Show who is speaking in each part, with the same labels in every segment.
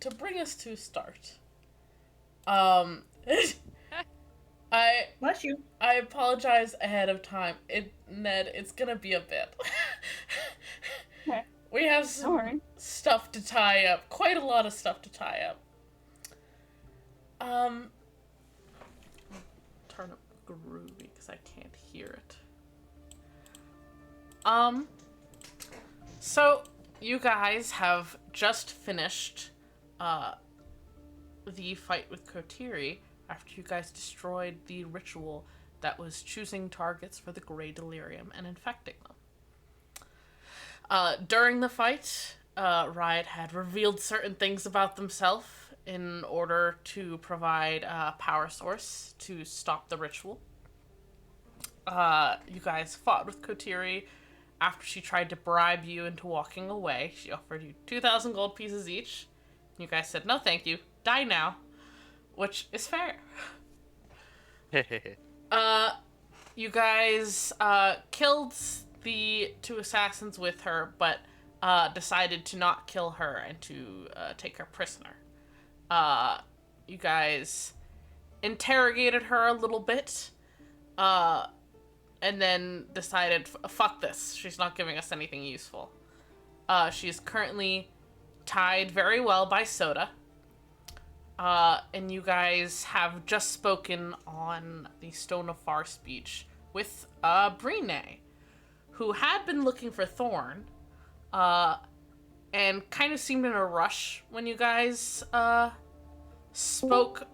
Speaker 1: to bring us to a start, um,
Speaker 2: Bless you.
Speaker 1: I apologize ahead of time. Ned, it's gonna be a bit.
Speaker 2: Okay.
Speaker 1: We have
Speaker 2: Don't
Speaker 1: some
Speaker 2: worry.
Speaker 1: stuff to tie up. Quite a lot of stuff to tie up. Turn up groovy because I can't hear it. So you guys have just finished, the fight with Kotiri after you guys destroyed the ritual that was choosing targets for the Grey Delirium and infecting them. During the fight, Riot had revealed certain things about themselves in order to provide a power source to stop the ritual. You guys fought with Kotiri. After she tried to bribe you into walking away, she offered you 2,000 gold pieces each. You guys said, no thank you, die now. Which is fair. You guys killed the two assassins with her, but decided to not kill her and to take her prisoner. You guys interrogated her a little bit, and then decided, fuck this, she's not giving us anything useful. She's currently tied very well by Soda. And you guys have just spoken on the Stone of Far speech with Brine, who had been looking for Thorn, and kind of seemed in a rush when you guys spoke.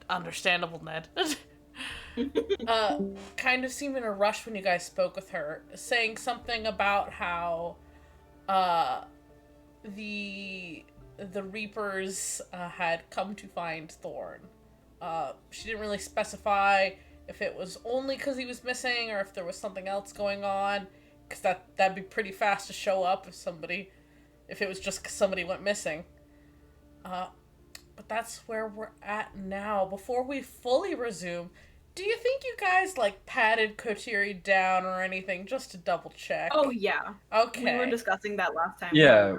Speaker 1: Understandable, Ned. Kind of seemed in a rush when you guys spoke with her, saying something about how the Reapers had come to find Thorn. She didn't really specify if it was only because he was missing or if there was something else going on, because that'd be pretty fast to show up if it was just 'cause somebody went missing. But that's where we're at now. Before we fully resume, do you think you guys patted Kotiri down or anything just to double check?
Speaker 2: Oh yeah.
Speaker 1: Okay.
Speaker 2: We were discussing that last time.
Speaker 3: Yeah,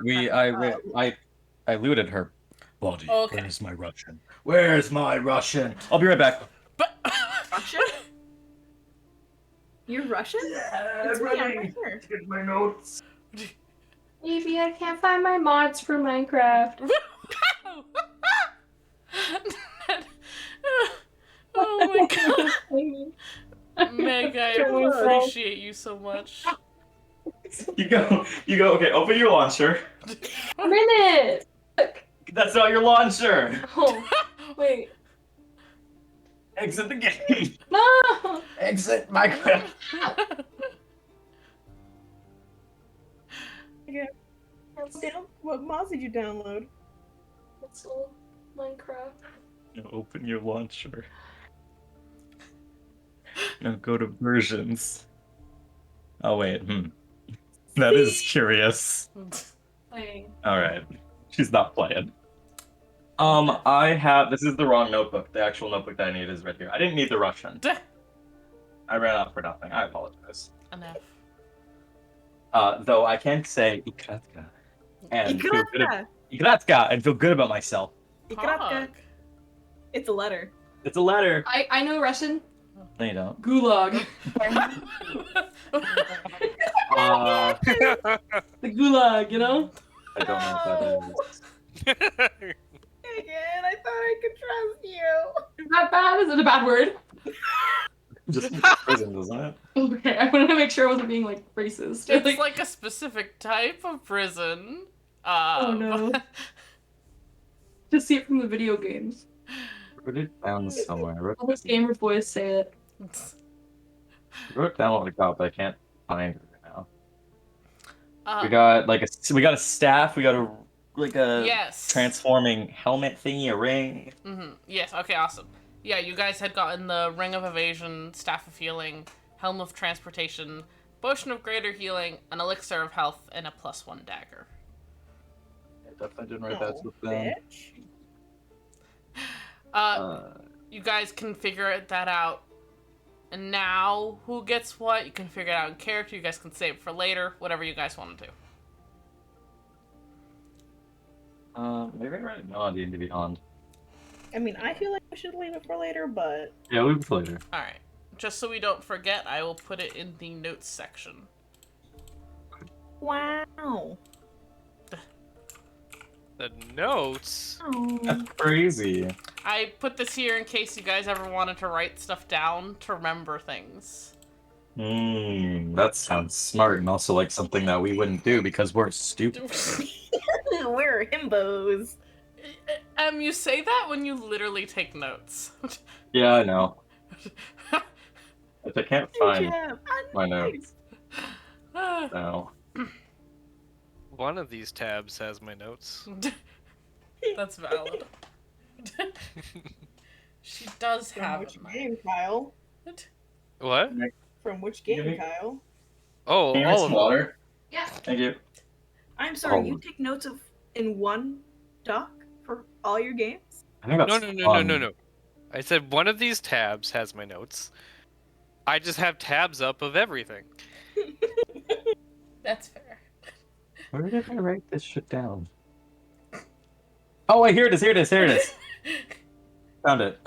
Speaker 3: I looted her body.
Speaker 1: Okay.
Speaker 3: Where's my Russian? Where's my Russian? I'll be right back.
Speaker 1: But
Speaker 2: Russian? You're Russian? It's me, I'm right here.
Speaker 3: Get my notes.
Speaker 4: Maybe I can't find my mods for Minecraft.
Speaker 1: Oh my god. Meg, I appreciate you so much.
Speaker 3: You go, okay, open your launcher.
Speaker 4: I'm in it! Look.
Speaker 3: That's not your launcher.
Speaker 4: Oh, wait.
Speaker 3: Exit the game.
Speaker 4: No!
Speaker 3: Exit Minecraft.
Speaker 2: What mods did you download?
Speaker 4: It's old Minecraft.
Speaker 3: Open your launcher. Now go to versions. Oh wait, That is curious.
Speaker 4: Playing.
Speaker 3: Alright. She's not playing. This is the wrong notebook. The actual notebook that I need is right here. I didn't need the Russian. I ran out for nothing. I apologize.
Speaker 1: Enough.
Speaker 3: Though I can say Ikratka. And feel good
Speaker 2: Ikratka!
Speaker 3: Ikratka and feel good about myself.
Speaker 2: Ikratka. It's a letter.
Speaker 3: It's a letter.
Speaker 4: I know Russian.
Speaker 3: No, you don't.
Speaker 4: Gulag. The gulag, you know?
Speaker 3: I don't know what that is.
Speaker 2: Again, I thought I could trust you.
Speaker 4: Is that bad? Is it a bad word?
Speaker 3: Just prison, doesn't it?
Speaker 4: Okay, I wanted to make sure I wasn't being racist.
Speaker 1: It's like a specific type of prison.
Speaker 4: Oh no. Just see it from the video games.
Speaker 3: I wrote it down somewhere.
Speaker 4: All those gamer boys say it.
Speaker 3: I wrote down what I got, but I can't find it right now. We got a staff. We got a
Speaker 1: yes.
Speaker 3: transforming helmet thingy, a ring.
Speaker 1: Yes. Okay. Awesome. Yeah, you guys had gotten the Ring of Evasion, Staff of Healing, Helm of Transportation, Potion of Greater Healing, an Elixir of Health, and a +1 dagger.
Speaker 3: I definitely didn't write that stuff down.
Speaker 1: You guys can figure that out. And now, who gets what? You can figure it out in character. You guys can save it for later. Whatever you guys want to do.
Speaker 3: Maybe I already know on D&D Beyond.
Speaker 2: I mean, I feel like we should leave it for later, but
Speaker 3: Yeah, we'll leave it for later.
Speaker 1: Alright. Just so we don't forget, I will put it in the notes section.
Speaker 2: wow.
Speaker 5: The notes?
Speaker 3: That's
Speaker 2: Oh.
Speaker 3: crazy.
Speaker 1: I put this here in case you guys ever wanted to write stuff down to remember things.
Speaker 3: That sounds smart and also like something that we wouldn't do because we're stupid.
Speaker 2: We're himbos.
Speaker 1: You say that when you literally take notes.
Speaker 3: Yeah, I know. If I can't find
Speaker 2: Jeff,
Speaker 3: my notes now.
Speaker 5: One of these tabs has my notes.
Speaker 1: That's valid. She does
Speaker 2: From
Speaker 1: have
Speaker 2: which
Speaker 1: it.
Speaker 2: game, Kyle?
Speaker 5: What?
Speaker 2: From which game,
Speaker 3: Maybe.
Speaker 2: Kyle?
Speaker 5: Oh,
Speaker 3: Can you
Speaker 5: all
Speaker 3: make
Speaker 5: of
Speaker 3: some
Speaker 5: them.
Speaker 3: water?
Speaker 4: Yeah.
Speaker 3: Thank you.
Speaker 2: I'm sorry,
Speaker 3: Oh.
Speaker 2: you take notes in one doc for all your games?
Speaker 3: I think that's
Speaker 5: No. I said one of these tabs has my notes. I just have tabs up of everything.
Speaker 1: That's fair.
Speaker 3: Where did I write this shit down? Oh, wait, here it is. Found it.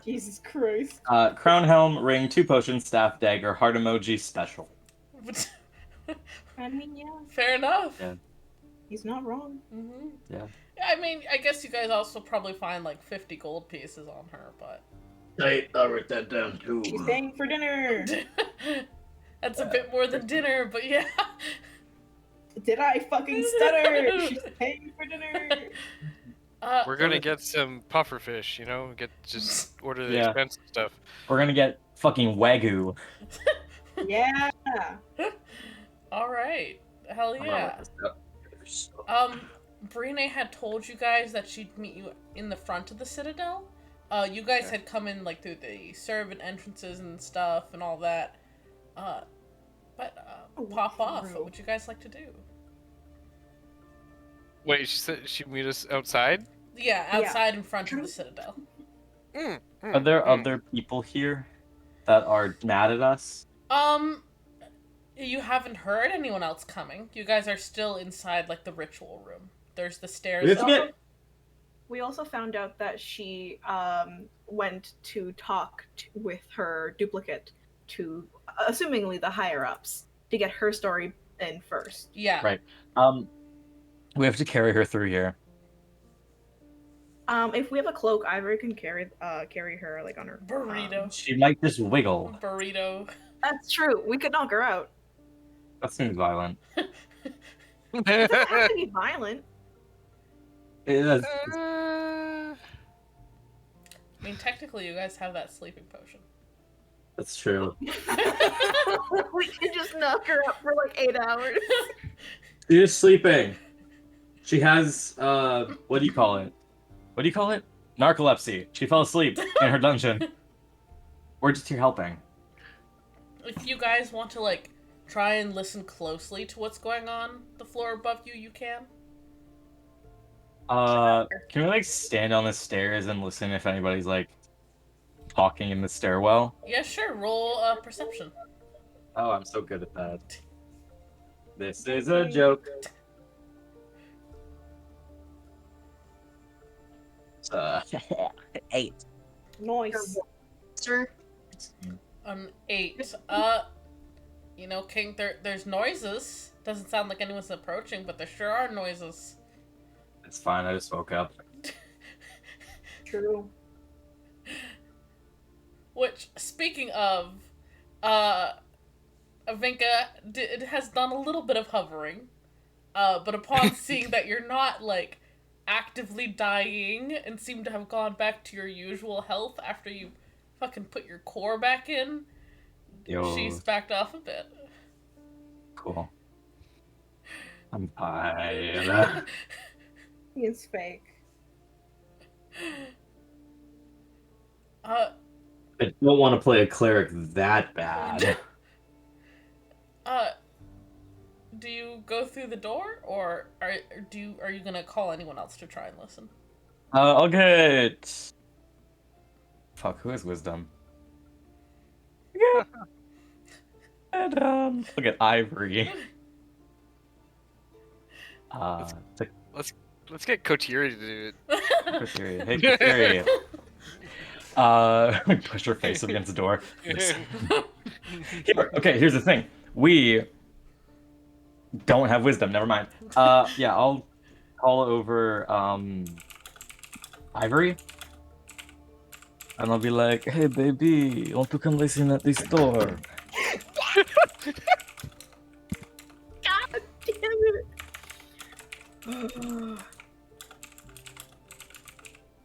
Speaker 2: Jesus Christ.
Speaker 3: Crown helm, ring, 2 potions, staff, dagger, heart emoji, special.
Speaker 2: I mean, yeah,
Speaker 1: Fair enough.
Speaker 3: Yeah.
Speaker 2: he's not wrong.
Speaker 1: Mm-hmm.
Speaker 3: Yeah.
Speaker 1: I mean, I guess you guys also probably find like 50 gold pieces on her, but
Speaker 3: I wrote that down too.
Speaker 2: She's paying for dinner.
Speaker 1: that's a bit more than dinner, but yeah.
Speaker 2: Did I fucking stutter? She's paying for dinner.
Speaker 5: We're gonna get some pufferfish, just order the
Speaker 3: Yeah.
Speaker 5: expensive stuff.
Speaker 3: We're gonna get fucking Wagyu.
Speaker 2: Yeah.
Speaker 1: All right. Hell
Speaker 3: I'm gonna
Speaker 1: yeah.
Speaker 3: look this up.
Speaker 1: Brine had told you guys that she'd meet you in the front of the Citadel. You guys had come in like through the servant entrances and stuff and all that. Pop off. What would you guys like to do?
Speaker 5: Wait, she said she'd meet us outside?
Speaker 1: Yeah, outside in front of the Citadel.
Speaker 3: Are there other people here that are mad at us?
Speaker 1: You haven't heard anyone else coming. You guys are still inside like the ritual room. There's the stairs.
Speaker 2: We also found out that she went to talk with her duplicate to, assumingly, the higher ups to get her story in first.
Speaker 1: Yeah.
Speaker 3: Right. We have to carry her through here.
Speaker 2: If we have a cloak, Ivory can carry her like on her
Speaker 1: Burrito.
Speaker 3: She might just wiggle.
Speaker 1: Burrito.
Speaker 2: That's true. We could knock her out.
Speaker 3: That seems violent.
Speaker 2: It doesn't have to be violent.
Speaker 3: It is.
Speaker 1: I mean, technically, you guys have that sleeping potion.
Speaker 3: That's true.
Speaker 2: We could just knock her out for like 8 hours.
Speaker 3: She is sleeping. She has what do you call it? What do you call it? Narcolepsy. She fell asleep in her dungeon. We're just here helping.
Speaker 1: If you guys want to like try and listen closely to what's going on the floor above you, you can.
Speaker 3: Can we like stand on the stairs and listen if anybody's like talking in the stairwell?
Speaker 1: Yeah, sure. Roll perception.
Speaker 3: Oh, I'm so good at that. This is a joke. 8.
Speaker 2: Nice.
Speaker 4: Sir.
Speaker 1: An 8. King, there's noises. Doesn't sound like anyone's approaching, but there sure are noises.
Speaker 3: It's fine, I just woke up.
Speaker 2: True.
Speaker 1: Which, speaking of, Avinka has done a little bit of hovering, but upon seeing that you're not, like, actively dying and seem to have gone back to your usual health after you fucking put your core back in, she's backed off a bit.
Speaker 3: Cool. I'm fine.
Speaker 2: It's fake.
Speaker 3: I don't want to play a cleric that bad.
Speaker 1: Do you go through the door, or are you gonna call anyone else to try and listen?
Speaker 3: I'll get... Fuck, who has wisdom? And, look at Ivory.
Speaker 5: Let's Let's get Kotiri to do it.
Speaker 3: Kateri. Hey, Kateri. Push her face up against the door. Listen. Okay, here's the thing. We don't have wisdom. Never mind. Yeah, I'll call over Ivory, and I'll be like, "Hey, baby, want to come listen at this door?"
Speaker 2: God damn it!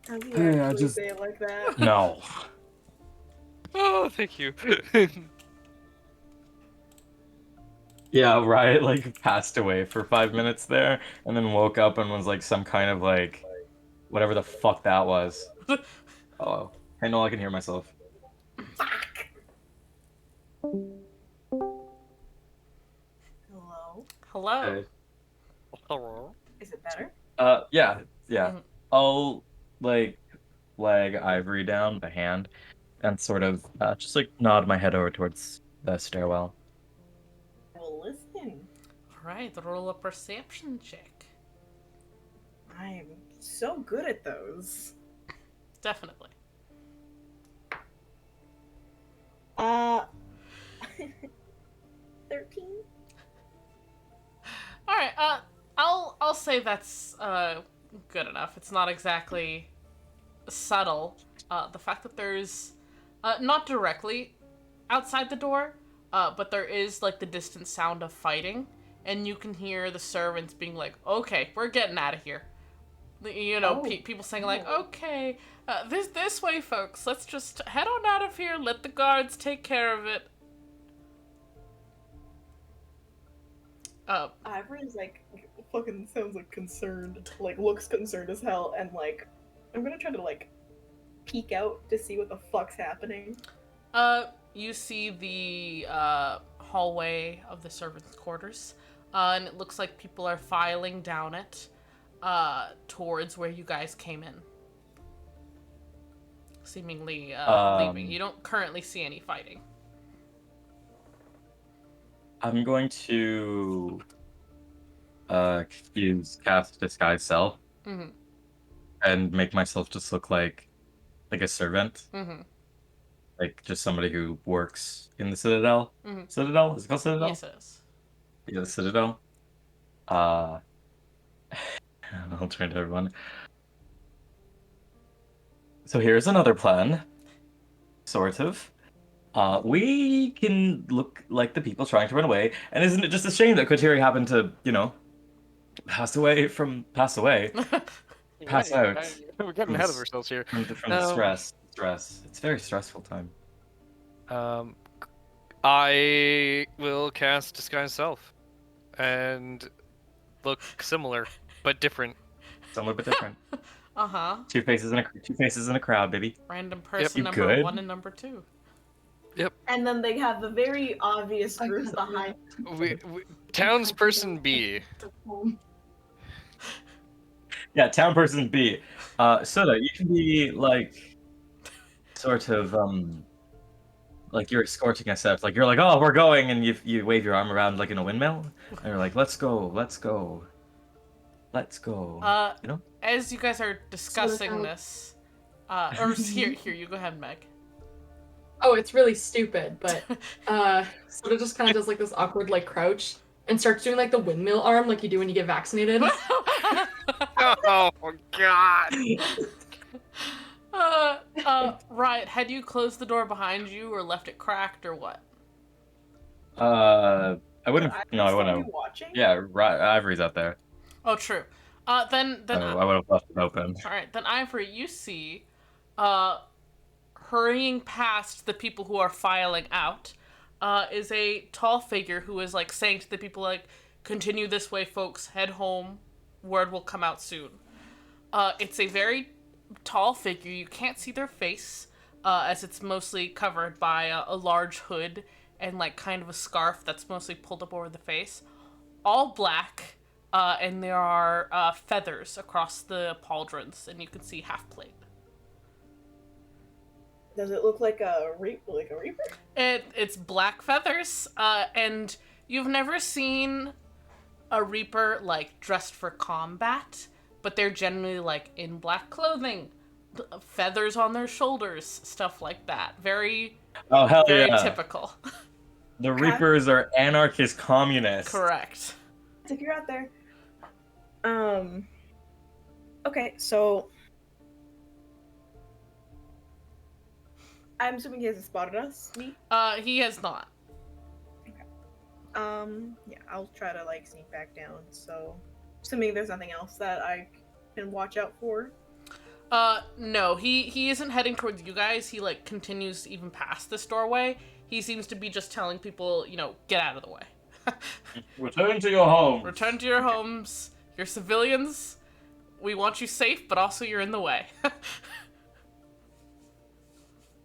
Speaker 2: How do you
Speaker 3: Hey, I
Speaker 2: actually
Speaker 3: just-
Speaker 2: say it like that?
Speaker 3: No.
Speaker 5: Oh, thank you.
Speaker 3: Yeah, Riot like passed away for 5 minutes there, and then woke up and was like some kind of like whatever the fuck that was. Oh, hey, no, I can hear myself.
Speaker 2: Hello?
Speaker 1: Hello.
Speaker 3: Hey.
Speaker 5: Hello.
Speaker 2: Is it better?
Speaker 3: Yeah.
Speaker 1: Mhm.
Speaker 3: I'll like lag Ivory down by hand and sort of just like nod my head over towards the stairwell.
Speaker 2: Well, listen.
Speaker 1: Alright, roll a perception check.
Speaker 2: I'm so good at those.
Speaker 1: Definitely.
Speaker 2: 13?
Speaker 1: Alright, I'll say that's good enough. It's not exactly subtle. The fact that there's not directly outside the door, but there is like the distant sound of fighting, and you can hear the servants being like, "Okay, we're getting out of here." You know,
Speaker 2: Oh.
Speaker 1: people saying like, "Okay, this way, folks. Let's just head on out of here. Let the guards take care of it."
Speaker 2: Ivory's like fucking sounds like concerned, like looks concerned as hell, and like I'm gonna try to like peek out to see what the fuck's happening.
Speaker 1: You see the hallway of the servants' quarters, and it looks like people are filing down it towards where you guys came in. Seemingly leaving. You don't currently see any fighting.
Speaker 3: I'm going to cast disguise self
Speaker 1: Mm-hmm.
Speaker 3: and make myself just look like a servant,
Speaker 1: Mm-hmm.
Speaker 3: like just somebody who works in the Citadel.
Speaker 1: Mm-hmm.
Speaker 3: Citadel? Is it called Citadel?
Speaker 1: Yes, it is.
Speaker 3: Yeah, the Citadel. I'll turn to everyone. So here's another plan, sort of. We can look like the people trying to run away, and isn't it just a shame that Kotiri happened to, pass away? Pass out.
Speaker 5: We're getting ahead of ourselves here.
Speaker 3: From the stress. It's a very stressful time.
Speaker 5: I will cast Disguise Self and look similar but different.
Speaker 3: Similar but different.
Speaker 1: Uh-huh.
Speaker 3: Two faces in a crowd, baby.
Speaker 1: Random person
Speaker 3: You
Speaker 1: number
Speaker 3: good?
Speaker 1: 1 and number 2.
Speaker 2: And then they have the very obvious groups behind.
Speaker 5: Townsperson B.
Speaker 3: Yeah, town person B. Soda, you can be like sort of like you're escorting us out. Like you're like, oh, we're going, and you wave your arm around like in a windmill, and you're like, let's go. You know?
Speaker 1: As you guys are discussing this, or here, you go ahead, Meg.
Speaker 4: Oh, it's really stupid, but Soda just kind of does like this awkward like crouch and starts doing like the windmill arm like you do when you get vaccinated.
Speaker 5: Oh God!
Speaker 1: Right. Had you closed the door behind you or left it cracked or what?
Speaker 3: I wouldn't. No, I
Speaker 2: Still
Speaker 3: wouldn't.
Speaker 2: be watching?
Speaker 3: Yeah, Ivory's out there.
Speaker 1: Oh, true. Then
Speaker 3: I would have left it open.
Speaker 1: all right. Then Ivory, you see, hurrying past the people who are filing out, is a tall figure who is like saying to the people like, "Continue this way, folks. Head home. Word will come out soon." It's a very tall figure. You can't see their face, as it's mostly covered by a large hood and like kind of a scarf that's mostly pulled up over the face. All black, and there are feathers across the pauldrons, and you can see half plate.
Speaker 2: Does it look like a reaper?
Speaker 1: It's black feathers, and you've never seen a reaper like dressed for combat, but they're generally like in black clothing, feathers on their shoulders, stuff like that. Very,
Speaker 3: Oh hell
Speaker 1: very
Speaker 3: yeah!
Speaker 1: typical.
Speaker 3: The Reapers are anarchist communists.
Speaker 1: Correct.
Speaker 2: If you're out there. Okay, so I'm assuming he hasn't spotted us. Me.
Speaker 1: He has not.
Speaker 2: Yeah, I'll try to like sneak back down. So, assuming there's nothing else that I can watch out for.
Speaker 1: No, he isn't heading towards you guys. He like continues even past this doorway. He seems to be just telling people, get out of the way.
Speaker 3: Return to your home.
Speaker 1: Return to your homes. You're civilians. We want you safe, but also you're in the way.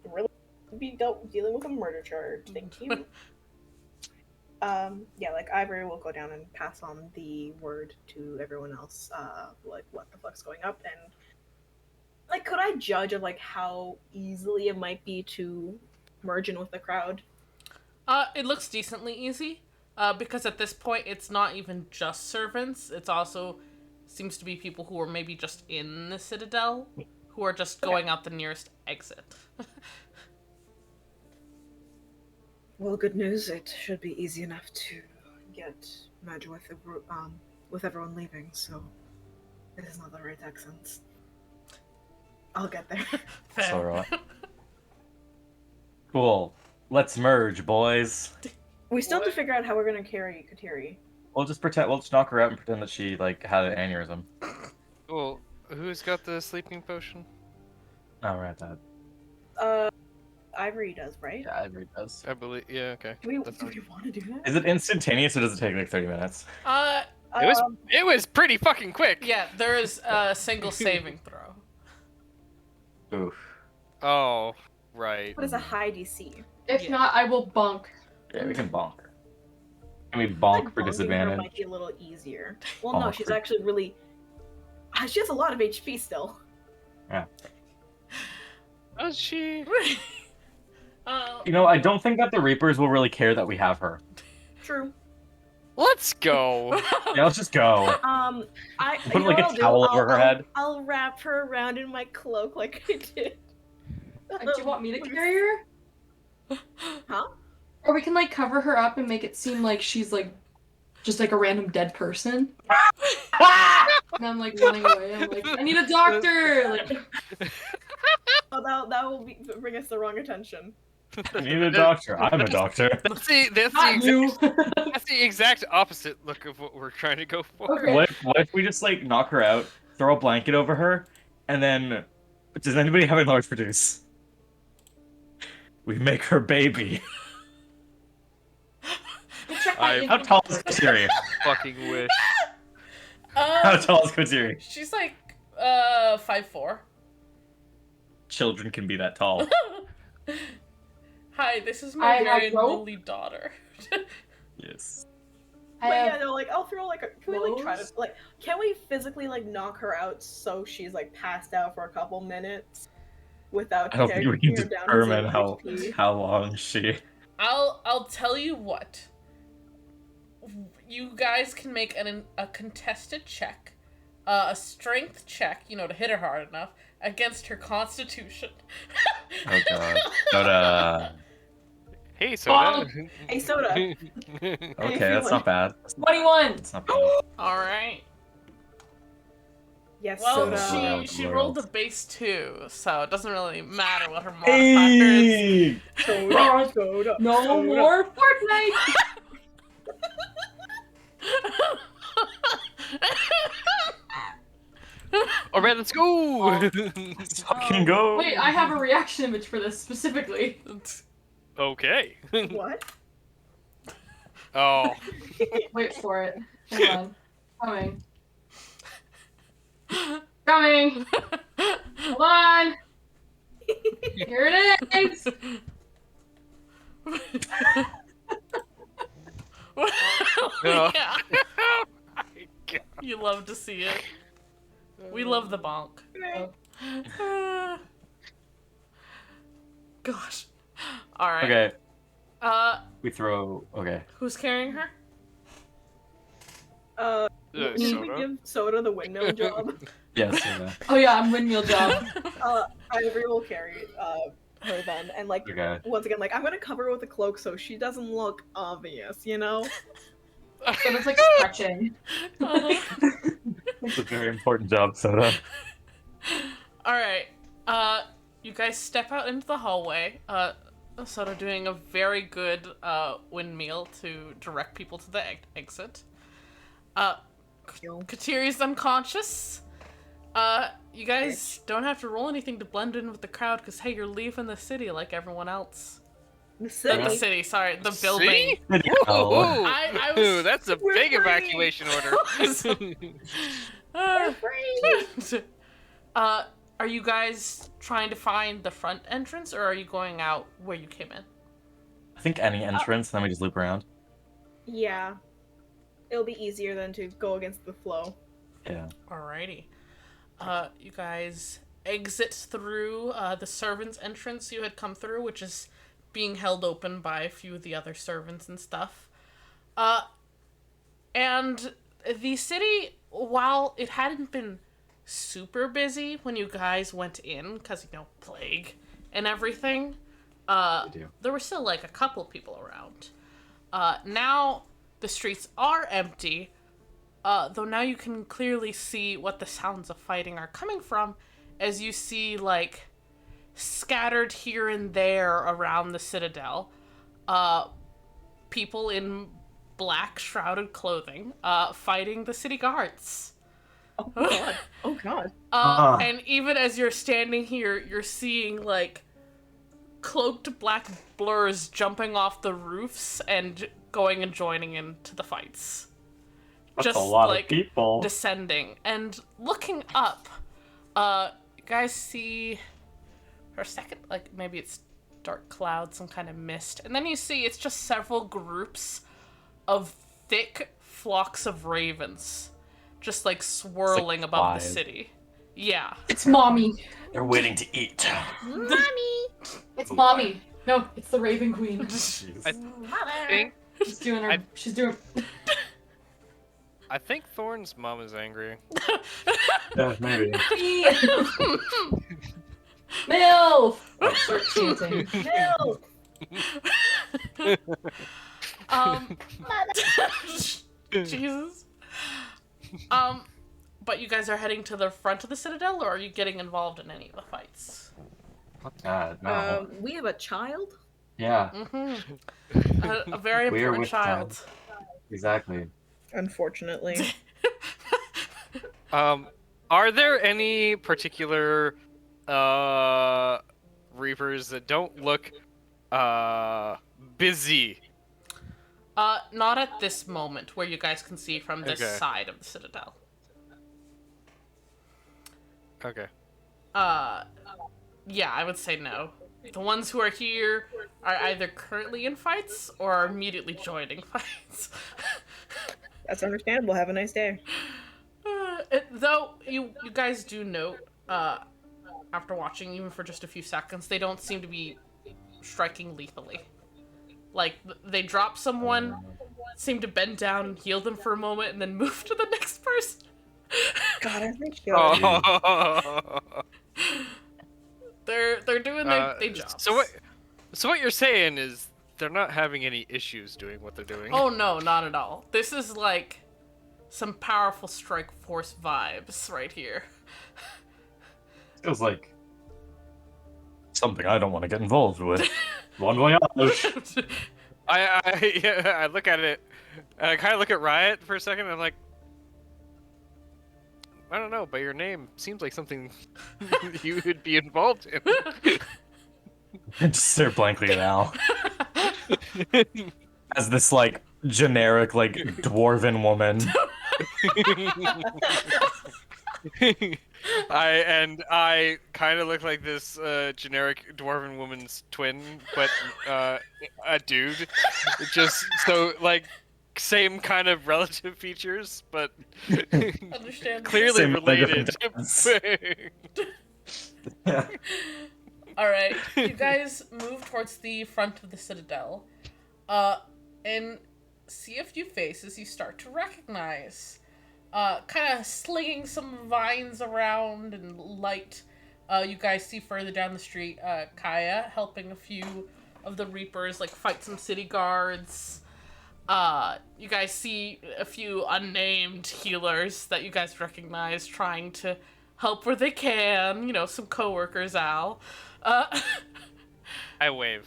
Speaker 2: Really be dealing with a murder charge. Thank you. Yeah, like Ivory will go down and pass on the word to everyone else, like what the fuck's going up, and like could I judge of like how easily it might be to merge in with the crowd?
Speaker 1: It looks decently easy. Because at this point it's not even just servants, it's also seems to be people who are maybe just in the Citadel, who are just going out the nearest exit.
Speaker 2: Well, good news. It should be easy enough to get merge with everyone leaving. So this is not the right accents. I'll get there.
Speaker 3: That's alright. Cool. Let's merge, boys.
Speaker 2: We still have to figure out how we're gonna carry Kateri.
Speaker 3: We'll just knock her out and pretend that she like had an aneurysm.
Speaker 5: Well, who's got the sleeping potion?
Speaker 3: Oh, right, that.
Speaker 2: Ivory does, right?
Speaker 3: Yeah, it really does.
Speaker 5: I believe. Yeah. Okay.
Speaker 2: Do we
Speaker 5: That's fine.
Speaker 2: want to do that?
Speaker 3: Is it instantaneous or does it take like 30 minutes?
Speaker 5: It was pretty fucking quick.
Speaker 1: Yeah, there is a single saving throw.
Speaker 3: Oof.
Speaker 5: Oh, right.
Speaker 2: What is a high DC?
Speaker 4: If
Speaker 1: Yeah.
Speaker 4: not, I will bonk.
Speaker 3: Yeah, we can bonk her. Can we
Speaker 2: I
Speaker 3: bonk
Speaker 2: think
Speaker 3: for
Speaker 2: bonking her
Speaker 3: disadvantage?
Speaker 2: might be a little easier. Well, no,
Speaker 3: Bonk
Speaker 2: she's
Speaker 3: for-
Speaker 2: actually really. She has a lot of HP still.
Speaker 5: Does she?
Speaker 3: You know, I don't think that the Reapers will really care that we have her.
Speaker 2: True.
Speaker 5: Let's go.
Speaker 3: Yeah, let's just go.
Speaker 2: I
Speaker 3: Put,
Speaker 2: you know
Speaker 3: like, a
Speaker 2: what I'll do?
Speaker 3: towel over her head.
Speaker 2: I'll wrap her around in my cloak like I did.
Speaker 4: Like, do you want me to carry her?
Speaker 2: Huh?
Speaker 4: Or we can like cover her up and make it seem like she's like just like a random dead person. And I'm like running away. I'm like, I need a doctor. Like,
Speaker 2: Oh, that will bring us the wrong attention.
Speaker 3: I need a doctor. I'm a doctor.
Speaker 5: That's the
Speaker 4: not you.
Speaker 5: that's the exact opposite look of what we're trying to go for.
Speaker 4: Okay.
Speaker 3: What if we just like knock her out, throw a blanket over her, and then does anybody have a large produce? We make her baby.
Speaker 4: Check my
Speaker 3: How tall is Kateri?
Speaker 5: Fucking wish.
Speaker 3: How tall is Kateri?
Speaker 1: She's like 5'4".
Speaker 3: Children can be that tall.
Speaker 1: Hi, this is my
Speaker 4: I
Speaker 1: very
Speaker 4: have rope.
Speaker 1: lowly daughter.
Speaker 3: Yes.
Speaker 2: But yeah,
Speaker 4: have
Speaker 2: no, like I'll throw like can we like try to
Speaker 4: clothes?
Speaker 2: like can we physically like knock her out so she's like passed out for a couple minutes without
Speaker 3: I don't think we
Speaker 2: taking
Speaker 3: can
Speaker 2: her down to
Speaker 3: determine
Speaker 2: 0 HP?
Speaker 3: how long she.
Speaker 1: I'll tell you what. You guys can make a contested check, a strength check, to hit her hard enough against her constitution.
Speaker 3: Oh god. Soda.
Speaker 5: Hey, Soda.
Speaker 2: Hey, Soda.
Speaker 3: Okay, that's not bad.
Speaker 4: 21.
Speaker 3: That's not bad.
Speaker 1: All right.
Speaker 2: Yes,
Speaker 1: Well,
Speaker 2: Soda.
Speaker 1: she rolled a base 2, so it doesn't really matter what her modifier is.
Speaker 3: Hey!
Speaker 2: Soda.
Speaker 4: No
Speaker 2: Soda.
Speaker 4: more Fortnite.
Speaker 5: All right, let's go.
Speaker 3: Let's fucking go.
Speaker 4: Wait, I have a reaction image for this specifically.
Speaker 5: Okay.
Speaker 2: What?
Speaker 5: Oh.
Speaker 4: Wait for it. Hold on. Coming. Hold on. Here it is.
Speaker 5: No.
Speaker 1: Yeah,
Speaker 5: Oh my God.
Speaker 1: you love to see it. We love the bonk. Gosh. All right.
Speaker 3: Okay,
Speaker 1: Uh,
Speaker 3: we throw. Okay.
Speaker 1: who's carrying her?
Speaker 2: Can we
Speaker 5: Soda?
Speaker 2: give Soda the windmill job?
Speaker 3: Yes, yeah.
Speaker 4: Oh yeah, I'm windmill job.
Speaker 2: Ivory will carry her then, and like
Speaker 3: Okay.
Speaker 2: once again, like I'm gonna cover her with a cloak so she doesn't look obvious, you know.
Speaker 4: So it's like stretching.
Speaker 3: It's a very important job, Soda.
Speaker 1: Alright. You guys step out into the hallway. Soda doing a very good windmill to direct people to the exit. Katiri's unconscious. You guys don't have to roll anything to blend in with the crowd because, hey, you're leaving the city like everyone else.
Speaker 2: The
Speaker 1: The
Speaker 2: city.
Speaker 1: city, sorry, the building.
Speaker 3: Oh.
Speaker 1: I was-
Speaker 5: Ooh, that's a
Speaker 2: We're
Speaker 5: big
Speaker 2: free.
Speaker 5: evacuation order.
Speaker 1: Uh,
Speaker 2: Free!
Speaker 1: are you guys trying to find the front entrance, or are you going out where you came in?
Speaker 3: I think any entrance, then we just loop around.
Speaker 2: Yeah, it'll be easier than to go against the flow.
Speaker 3: Yeah.
Speaker 1: Alrighty. You guys exit through the servants' entrance you had come through, which is being held open by a few of the other servants and stuff. And the city, while it hadn't been super busy when you guys went in, because, plague and everything, there were still, like, a couple people around. Now, the streets are empty, though now you can clearly see what the sounds of fighting are coming from, as you see, like, scattered here and there around the citadel, people in black shrouded clothing, fighting the city guards.
Speaker 2: Oh god! Oh god!
Speaker 1: And even as you're standing here, you're seeing, like, cloaked black blurs jumping off the roofs and going and joining into the fights.
Speaker 3: That's
Speaker 1: Just
Speaker 3: a lot
Speaker 1: like
Speaker 3: of people.
Speaker 1: descending and looking up. You guys see for a second, like maybe it's dark cloud, some kind of mist, and then you see it's just several groups of thick flocks of ravens, just like swirling above the
Speaker 3: flies.
Speaker 1: city. Yeah.
Speaker 4: It's mommy.
Speaker 3: They're waiting to eat.
Speaker 4: It's mommy. No, it's the Raven Queen.
Speaker 5: I think
Speaker 4: She's doing her. She's doing.
Speaker 5: I think Thorn's mom is angry.
Speaker 3: Yeah, maybe.
Speaker 4: Milf. Oh, start chanting.
Speaker 1: Jesus. But you guys are heading to the front of the citadel, or are you getting involved in any of the fights?
Speaker 3: No.
Speaker 2: We have a child.
Speaker 3: Yeah,
Speaker 1: A very
Speaker 3: We are
Speaker 1: important
Speaker 3: with
Speaker 1: child.
Speaker 3: exactly.
Speaker 2: Unfortunately.
Speaker 5: Are there any particular reapers that don't look busy?
Speaker 1: Not at this moment, where you guys can see from this
Speaker 5: Okay.
Speaker 1: side of the citadel.
Speaker 5: Okay.
Speaker 1: Yeah, I would say no. The ones who are here are either currently in fights or are immediately joining fights.
Speaker 2: That's understandable. Have a nice day.
Speaker 1: Though you guys do note, after watching even for just a few seconds, they don't seem to be striking lethally. Like, they drop someone, seem to bend down and heal them for a moment, and then move to the next person.
Speaker 2: God, I think
Speaker 5: Oh.
Speaker 1: They're doing their jobs.
Speaker 5: So what you're saying is they're not having any issues doing what they're doing.
Speaker 1: Oh no, not at all. This is like some powerful strike force vibes right here.
Speaker 3: Feels like something I don't want to get involved with. Bon voyage.
Speaker 5: I look at it, and I kind of look at Riot for a second, and I'm like, I don't know, but your name seems like something you would be involved in.
Speaker 3: Just stare blankly at Al. As this, like, generic, like, dwarven woman.
Speaker 5: I kind of look like this generic dwarven woman's twin, but a dude. Just so like same kind of relative features, but
Speaker 1: Understand.
Speaker 5: clearly
Speaker 3: Same
Speaker 5: related.
Speaker 3: Yeah.
Speaker 1: Alright, you guys move towards the front of the citadel, and see a few faces you start to recognize. kind of slinging some vines around and light. You guys see further down the street, Kaya helping a few of the Reapers, like, fight some city guards. You guys see a few unnamed healers that you guys recognize trying to help where they can. You know, some coworkers, Al.
Speaker 5: I wave.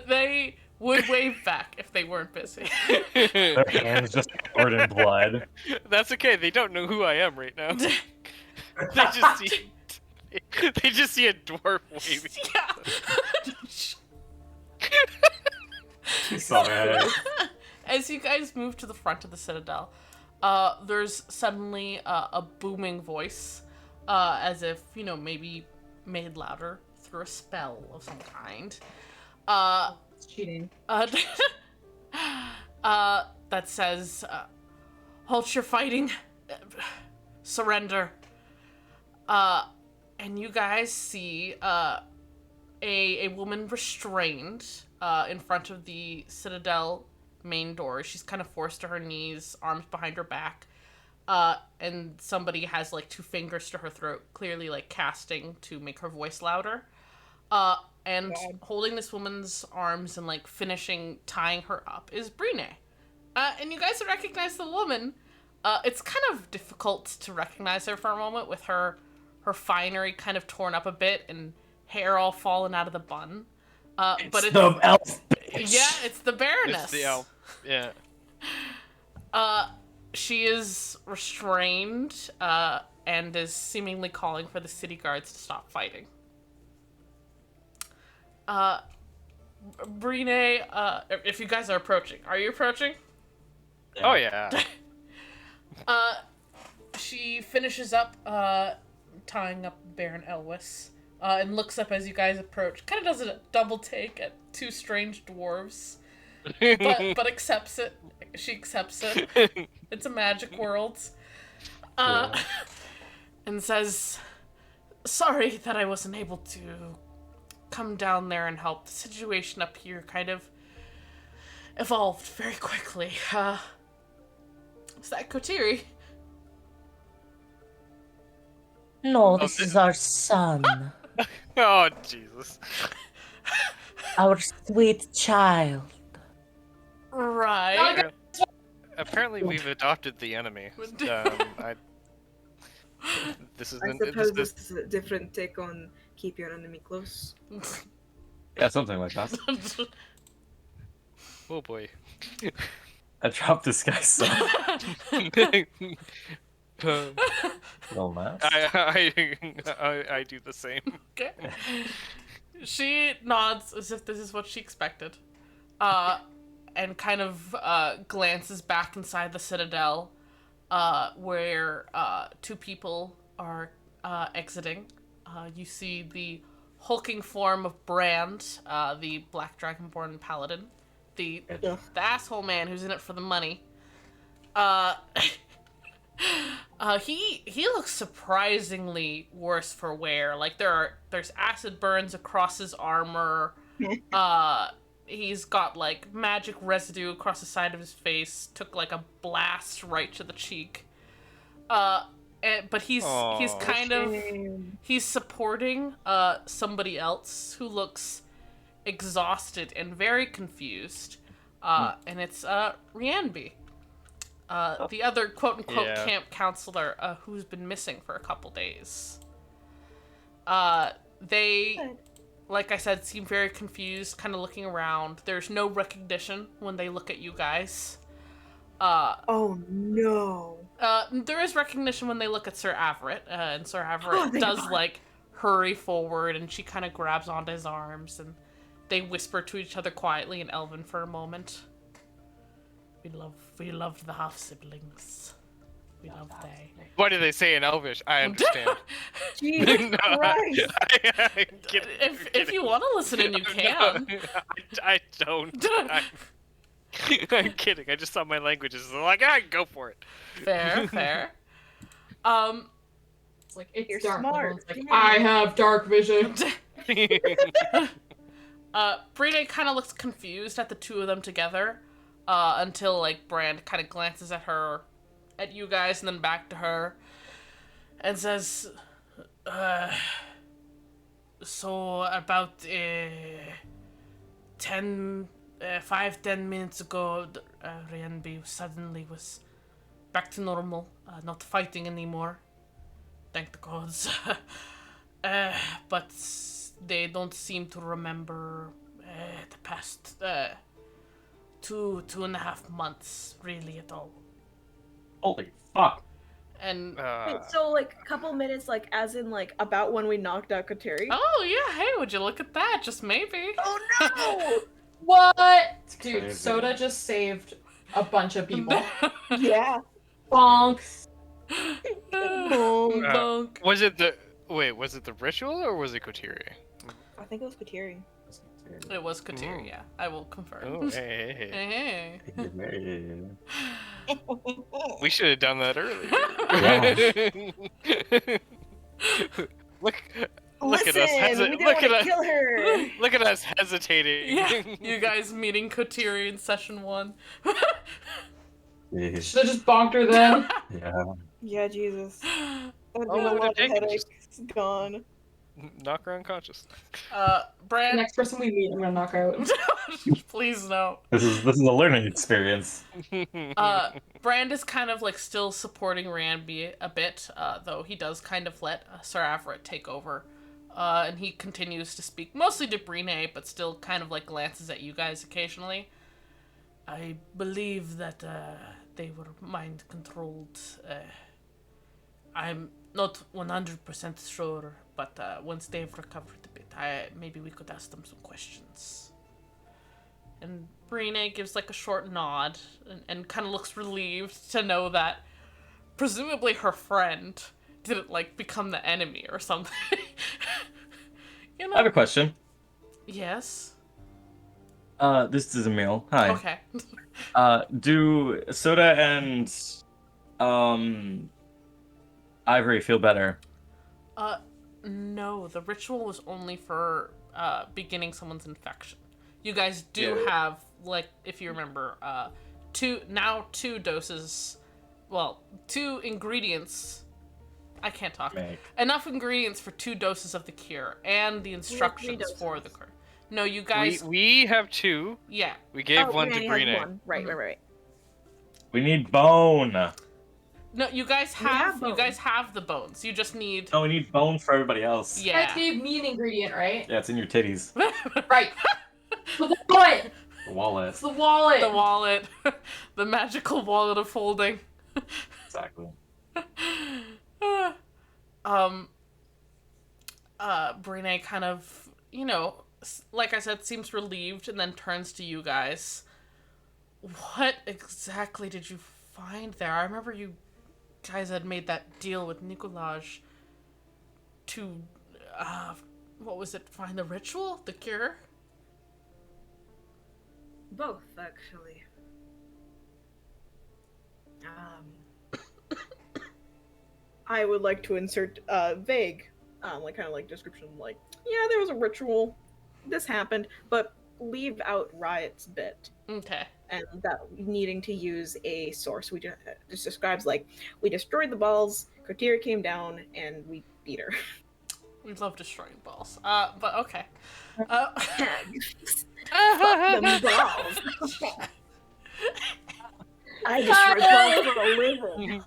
Speaker 1: They would wave back if they weren't busy.
Speaker 3: Their hands just covered in blood.
Speaker 5: That's okay. They don't know who I am right now. They just see. They just see a dwarf waving.
Speaker 1: Yeah.
Speaker 3: Sorry.
Speaker 1: As you guys move to the front of the Citadel, there's suddenly a booming voice, as if, you know, maybe made louder through a spell of some kind.
Speaker 4: It's cheating.
Speaker 1: That says, halt your fighting, surrender. And you guys see a woman restrained in front of the Citadel main door. She's kind of forced to her knees, arms behind her back, and somebody has like 2 fingers to her throat, clearly like casting to make her voice louder. And holding this woman's arms and like finishing tying her up is Brine. And you guys recognize the woman. It's kind of difficult to recognize her for a moment with her finery kind of torn up a bit and hair all fallen out of the bun. But it's
Speaker 3: the elf.
Speaker 1: yeah, it's the Baroness.
Speaker 5: It's the elf. Yeah.
Speaker 1: She is restrained and is seemingly calling for the city guards to stop fighting. Brine, if you guys are approaching, are you approaching?
Speaker 5: Oh yeah.
Speaker 1: She finishes up tying up Baron Elwis and looks up as you guys approach. Kind of does a double take at 2 strange dwarves, but accepts it. She accepts it. It's a magic world. And says, sorry that I wasn't able to come down there and help. The situation up here kind of evolved very quickly. Is that Kotiri?
Speaker 6: No, this is our son.
Speaker 5: Oh Jesus.
Speaker 6: Our sweet child.
Speaker 1: Right.
Speaker 5: Apparently we've adopted the enemy. This is
Speaker 2: I suppose this is a different take on keep your enemy close.
Speaker 3: Yeah, something like that.
Speaker 5: Oh boy.
Speaker 3: I dropped this guy's son. Little mouse.
Speaker 5: I do the same.
Speaker 1: Okay. She nods as if this is what she expected, and kind of glances back inside the Citadel, where 2 people are exiting. You see the hulking form of Brand, the Black Dragonborn Paladin, the asshole man who's in it for the money. He looks surprisingly worse for wear. Like there's acid burns across his armor. He's got like magic residue across the side of his face. Took like a blast right to the cheek. But he's kind of he's supporting somebody else who looks exhausted and very confused. And it's Rianbi. The other quote-unquote camp counselor who's been missing for a couple days. They, like I said, seem very confused, kind of looking around. There's no recognition when they look at you guys.
Speaker 2: Oh no.
Speaker 1: There is recognition when they look at Sir Everett, and Sir Everett does, like, hurry forward, and she kind of grabs onto his arms, and they whisper to each other quietly in Elven for a moment. We love the half-siblings. We love they.
Speaker 5: What do they say in Elvish? I understand.
Speaker 2: Jesus Christ.
Speaker 1: If you want to listen in, you can.
Speaker 5: I don't. I'm kidding. I just thought my language is like, go for it.
Speaker 1: Fair.
Speaker 4: It's like, it's
Speaker 2: You're
Speaker 4: dark.
Speaker 2: smart.
Speaker 4: Everyone's like, I have dark vision.
Speaker 1: Brine kind of looks confused at the 2 of them together, until, like, Brand kind of glances at her at you guys and then back to her, and says, so about 10 minutes ago, Rienbi suddenly was back to normal, not fighting anymore. Thank the gods. But they don't seem to remember the past 2.5 months really at all.
Speaker 3: Holy fuck.
Speaker 1: And
Speaker 2: Wait, so like a couple minutes, like as in like about when we knocked out Kateri?
Speaker 1: oh yeah, hey, would you look at that? Just maybe.
Speaker 2: Oh no!
Speaker 4: What? Dude,
Speaker 3: Crazy.
Speaker 4: Soda just saved a bunch of people.
Speaker 2: Yeah.
Speaker 4: Bonks.
Speaker 1: Bonk.
Speaker 5: Was it the ritual or was it Kotiri?
Speaker 2: I think it was Kateri.
Speaker 1: It was Kateri, yeah. I will confirm.
Speaker 5: Oh, hey.
Speaker 1: Hey.
Speaker 5: We should have done that earlier. look at us.
Speaker 2: Listen, we didn't want to kill her.
Speaker 5: Look at us hesitating.
Speaker 1: Yeah, you guys meeting Kotiri in session 1.
Speaker 4: Should've just bonked her then.
Speaker 3: Yeah.
Speaker 2: Yeah, Jesus. That would
Speaker 5: Oh,
Speaker 2: been a
Speaker 5: what
Speaker 2: lot of
Speaker 5: a
Speaker 2: headaches gone.
Speaker 5: Knock her unconscious.
Speaker 4: The
Speaker 1: Brand.
Speaker 4: next person we meet, I'm gonna knock out.
Speaker 1: Please no.
Speaker 3: This is a learning experience.
Speaker 1: Brand is kind of like still supporting Ranby a bit, though he does kind of let Sir Everett take over. And he continues to speak mostly to Brine, but still kind of like glances at you guys occasionally. I believe that they were mind controlled. I'm not 100% sure, but once they've recovered a bit, maybe we could ask them some questions. And Brine gives like a short nod and kind of looks relieved to know that presumably her friend didn't like become the enemy or something. You know?
Speaker 3: I have a question.
Speaker 1: Yes.
Speaker 3: This is Emil. Hi.
Speaker 1: Okay.
Speaker 3: Do Soda and Ivory feel better?
Speaker 1: No, the ritual was only for beginning someone's infection. You guys do have, like, if you remember, two doses, well, 2 ingredients. I can't talk.
Speaker 3: Make.
Speaker 1: Enough ingredients for 2 doses of the cure and the instructions for the cure. No, you guys.
Speaker 5: We have 2.
Speaker 1: Yeah.
Speaker 5: We gave one to
Speaker 2: Brienne has
Speaker 5: Brine.
Speaker 2: one. Right.
Speaker 3: We need bone.
Speaker 1: No, you guys
Speaker 2: We have
Speaker 1: have
Speaker 2: bone.
Speaker 1: you guys have the bones. You just need.
Speaker 3: No, we need bone for everybody else.
Speaker 4: You guys
Speaker 1: Yeah.
Speaker 4: gave me an ingredient, right?
Speaker 3: Yeah, it's in your titties.
Speaker 4: Right. The wallet!
Speaker 3: The wallet.
Speaker 4: It's the wallet!
Speaker 1: The wallet, the magical wallet of holding.
Speaker 3: Exactly.
Speaker 1: Brine kind of, like I said, seems relieved and then turns to you guys. What exactly did you find there? I remember you guys had made that deal with Nicolaj to, what was it? Find the ritual? The cure?
Speaker 2: Both, actually. I would like to insert vague, description, yeah, there was a ritual, this happened, but leave out Riot's bit,
Speaker 1: Okay.
Speaker 2: and that needing to use a source. We just describes, we destroyed the balls, Kotiri came down, and we beat her.
Speaker 1: We love destroying balls. But okay.
Speaker 2: Fuck them balls. I destroy balls for a living.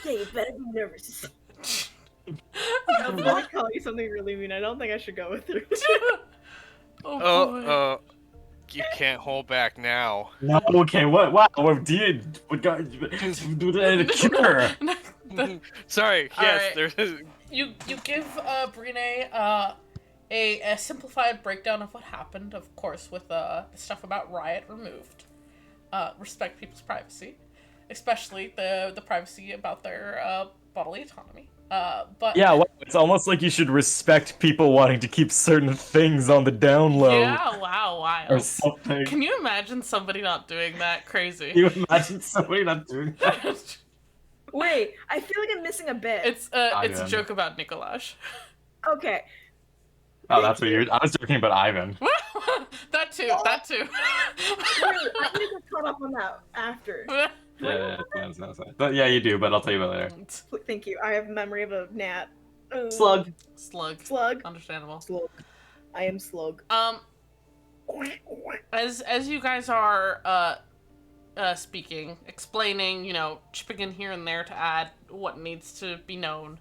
Speaker 2: Yeah, you better be nervous. I'm gonna call you something really mean. I don't think I should go with her.
Speaker 1: Oh boy.
Speaker 5: You can't hold back now.
Speaker 3: No, okay, what? Wow, what did? What got? Do the cure.
Speaker 5: Sorry.
Speaker 1: All
Speaker 5: Yes,
Speaker 1: right.
Speaker 5: there's.
Speaker 1: You give Brine a simplified breakdown of what happened, of course, with the stuff about Riot removed. Respect people's privacy, especially the privacy about their bodily autonomy. But
Speaker 3: Yeah, well, it's almost like you should respect people wanting to keep certain things on the down low.
Speaker 1: yeah, wow,
Speaker 3: Or
Speaker 1: wild.
Speaker 3: something.
Speaker 1: Can you imagine somebody not doing that? Crazy.
Speaker 3: Can you imagine somebody not doing that?
Speaker 2: Wait, I feel like I'm missing a bit.
Speaker 1: It's a
Speaker 3: Ivan.
Speaker 1: joke about Nicolaj.
Speaker 2: Okay.
Speaker 3: Oh, that's what you're. I was joking about Ivan.
Speaker 1: That too. That too.
Speaker 2: I need to get caught up on that after.
Speaker 3: Yeah, it's fine. But yeah, you do, but I'll tell you about it later.
Speaker 2: Thank you. I have memory of a gnat.
Speaker 3: Slug.
Speaker 1: Slug.
Speaker 2: Slug.
Speaker 1: Understandable.
Speaker 2: Slug. I am slug.
Speaker 1: As you guys are speaking, explaining, you know, chipping in here and there to add what needs to be known,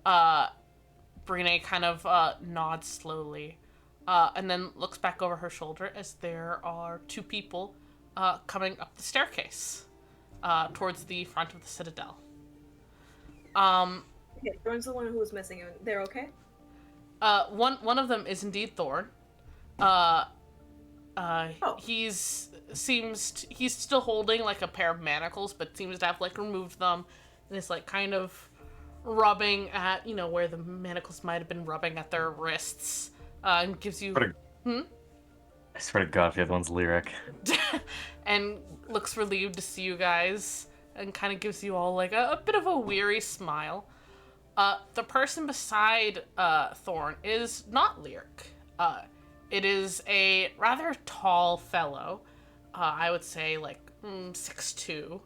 Speaker 1: Brine kind of nods slowly, and then looks back over her shoulder as there are two people coming up the staircase towards the front of the citadel.
Speaker 2: Okay, Thorn's the one who was missing. They're okay?
Speaker 1: One of them is indeed Thorn. He's still holding like a pair of manacles, but seems to have like removed them, and is like kind of rubbing at, you know, where the manacles might have been rubbing at their wrists, and gives you.
Speaker 3: I swear to God, if the other one's lyric.
Speaker 1: And looks relieved to see you guys, and kind of gives you all like a bit of a weary smile. The person beside Thorn is not lyric. It is a rather tall fellow. I would say like 6'2".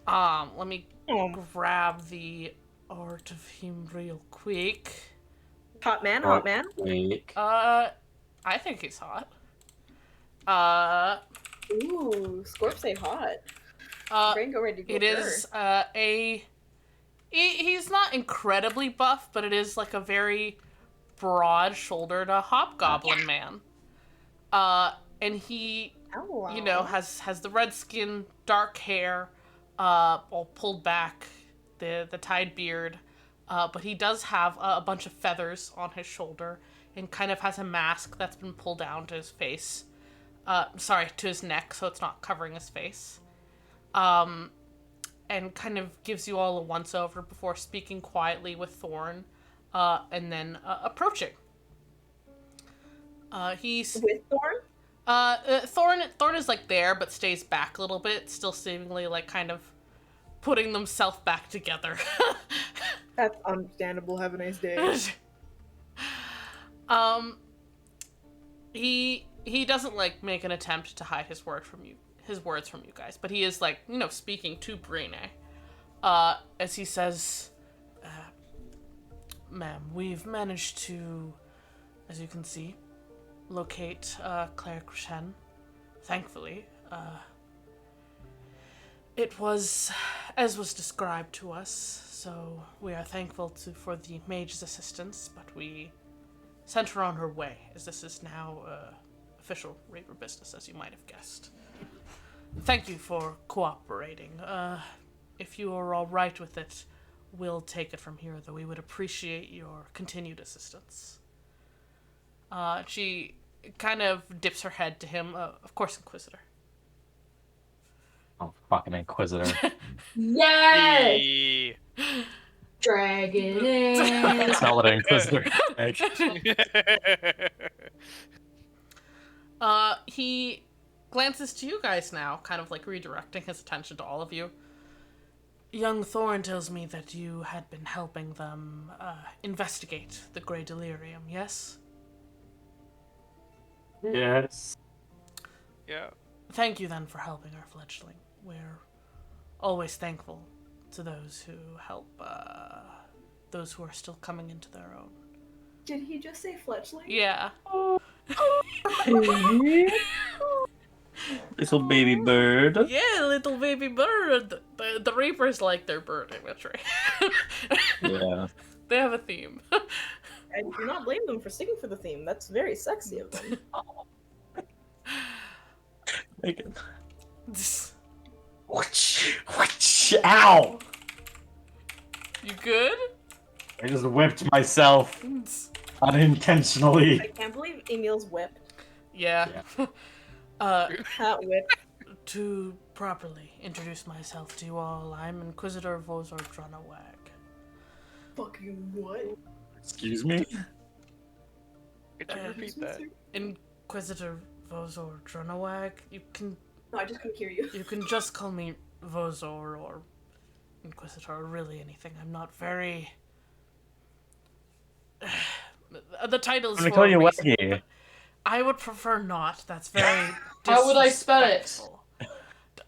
Speaker 1: Let me grab the art of him real quick.
Speaker 2: Hot man, hot man.
Speaker 3: Wait.
Speaker 1: I think he's hot.
Speaker 2: Ooh, Scorp say hot. Brain go ready to go.
Speaker 1: It is he's not incredibly buff, but it is like a very broad-shouldered hobgoblin man. And he, you know, has the red skin, dark hair, all pulled back, the tied beard, but he does have a bunch of feathers on his shoulder, and kind of has a mask that's been pulled down to his face. To his neck, so it's not covering his face. And kind of gives you all a once-over before speaking quietly with Thorn, and then approaching. He's
Speaker 2: with Thorn?
Speaker 1: Thorn is like there, but stays back a little bit, still seemingly like kind of putting themselves back together.
Speaker 2: That's understandable. Have a nice day.
Speaker 1: He doesn't like make an attempt to hide his words from you guys, but he is like, you know, speaking to Brine, as he says, ma'am, we've managed to, as you can see, locate Claire Crescent. Thankfully, it was as was described to us, so we are thankful for the mage's assistance, but we sent her on her way, as this is now official Reaper business, as you might have guessed. Thank you for cooperating. If you are all right with it, we'll take it from here, though we would appreciate your continued assistance. She kind of dips her head to him. Of course, Inquisitor.
Speaker 3: Oh, fucking Inquisitor.
Speaker 4: Yay! Dragon in.
Speaker 3: Smell it, Inquisitor.
Speaker 1: He glances to you guys now, kind of like redirecting his attention to all of you. Young Thorn tells me that you had been helping them investigate the Grey Delirium, yes?
Speaker 3: Yes.
Speaker 5: Yeah.
Speaker 1: Thank you then for helping our fledgling. We're always thankful to those who help those who are still coming into their own.
Speaker 2: Did he just say fledgling?
Speaker 1: Yeah.
Speaker 3: Little baby bird.
Speaker 1: Yeah, little baby bird. The Reapers like their bird imagery.
Speaker 3: Yeah.
Speaker 1: They have a theme.
Speaker 2: I do not blame them for sticking for the theme. That's very sexy of them.
Speaker 3: Make it. Ow!
Speaker 1: You good?
Speaker 3: I just whipped myself unintentionally.
Speaker 2: I can't believe Emil's whip.
Speaker 1: Yeah.
Speaker 2: That whip.
Speaker 1: To properly introduce myself to you all, I'm Inquisitor Vozor Dranawag.
Speaker 2: Fucking what?
Speaker 3: Excuse me?
Speaker 5: Could you repeat that?
Speaker 1: Inquisitor Vozor Dranawag. You can
Speaker 2: No, I just couldn't hear you.
Speaker 1: You can just call me Vozor or Inquisitor or really anything. I'm not very... The title's
Speaker 3: I'm gonna
Speaker 1: for
Speaker 3: call
Speaker 1: a
Speaker 3: you
Speaker 1: reason,
Speaker 3: Waggy.
Speaker 1: I would prefer not. That's very
Speaker 4: How would I spell it?
Speaker 1: disrespectful.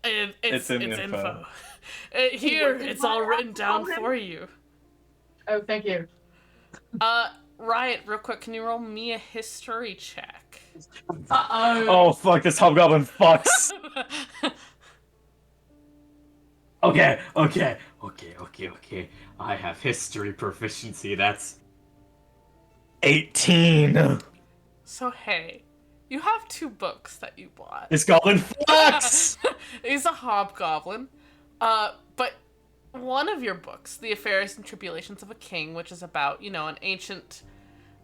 Speaker 3: It's in
Speaker 1: it's
Speaker 3: info.
Speaker 1: Here, it's all written down for you.
Speaker 4: Oh, thank you.
Speaker 1: Riot, real quick, can you roll me a history check?
Speaker 4: Uh-oh.
Speaker 3: Oh fuck, this hobgoblin fucks. Okay. I have history proficiency. That's 18.
Speaker 1: So hey, you have 2 books that you bought.
Speaker 3: This goblin fucks.
Speaker 1: He's a hobgoblin. But one of your books, The Affairs and Tribulations of a King, which is about, an ancient...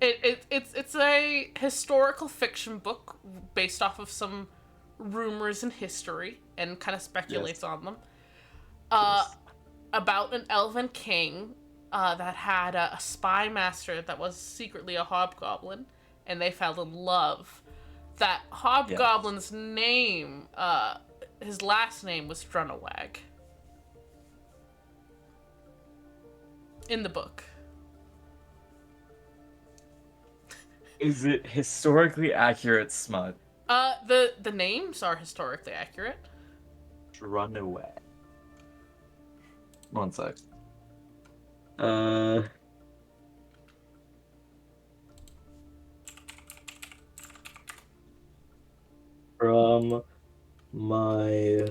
Speaker 1: It's a historical fiction book based off of some rumors in history and kind of speculates on them. About an elven king that had a spy master that was secretly a hobgoblin, and they fell in love. That hobgoblin's name, his last name was Drunawag. In the book.
Speaker 3: Is it historically accurate smut?
Speaker 1: The names are historically accurate.
Speaker 3: Run away. One sec. From my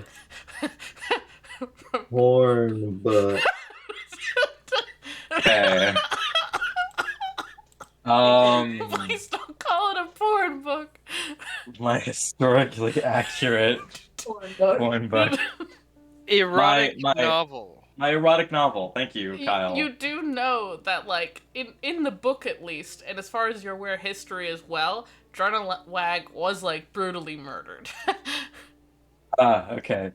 Speaker 3: horn butt. Okay.
Speaker 1: Please don't call it a porn book.
Speaker 3: My historically accurate horn butt.
Speaker 5: Erotic
Speaker 3: My-
Speaker 5: novel.
Speaker 3: My erotic novel. Thank you, Kyle.
Speaker 1: You do know that, like, in the book at least, and as far as you're aware, history as well, Drunawag was, like, brutally murdered.
Speaker 3: Okay.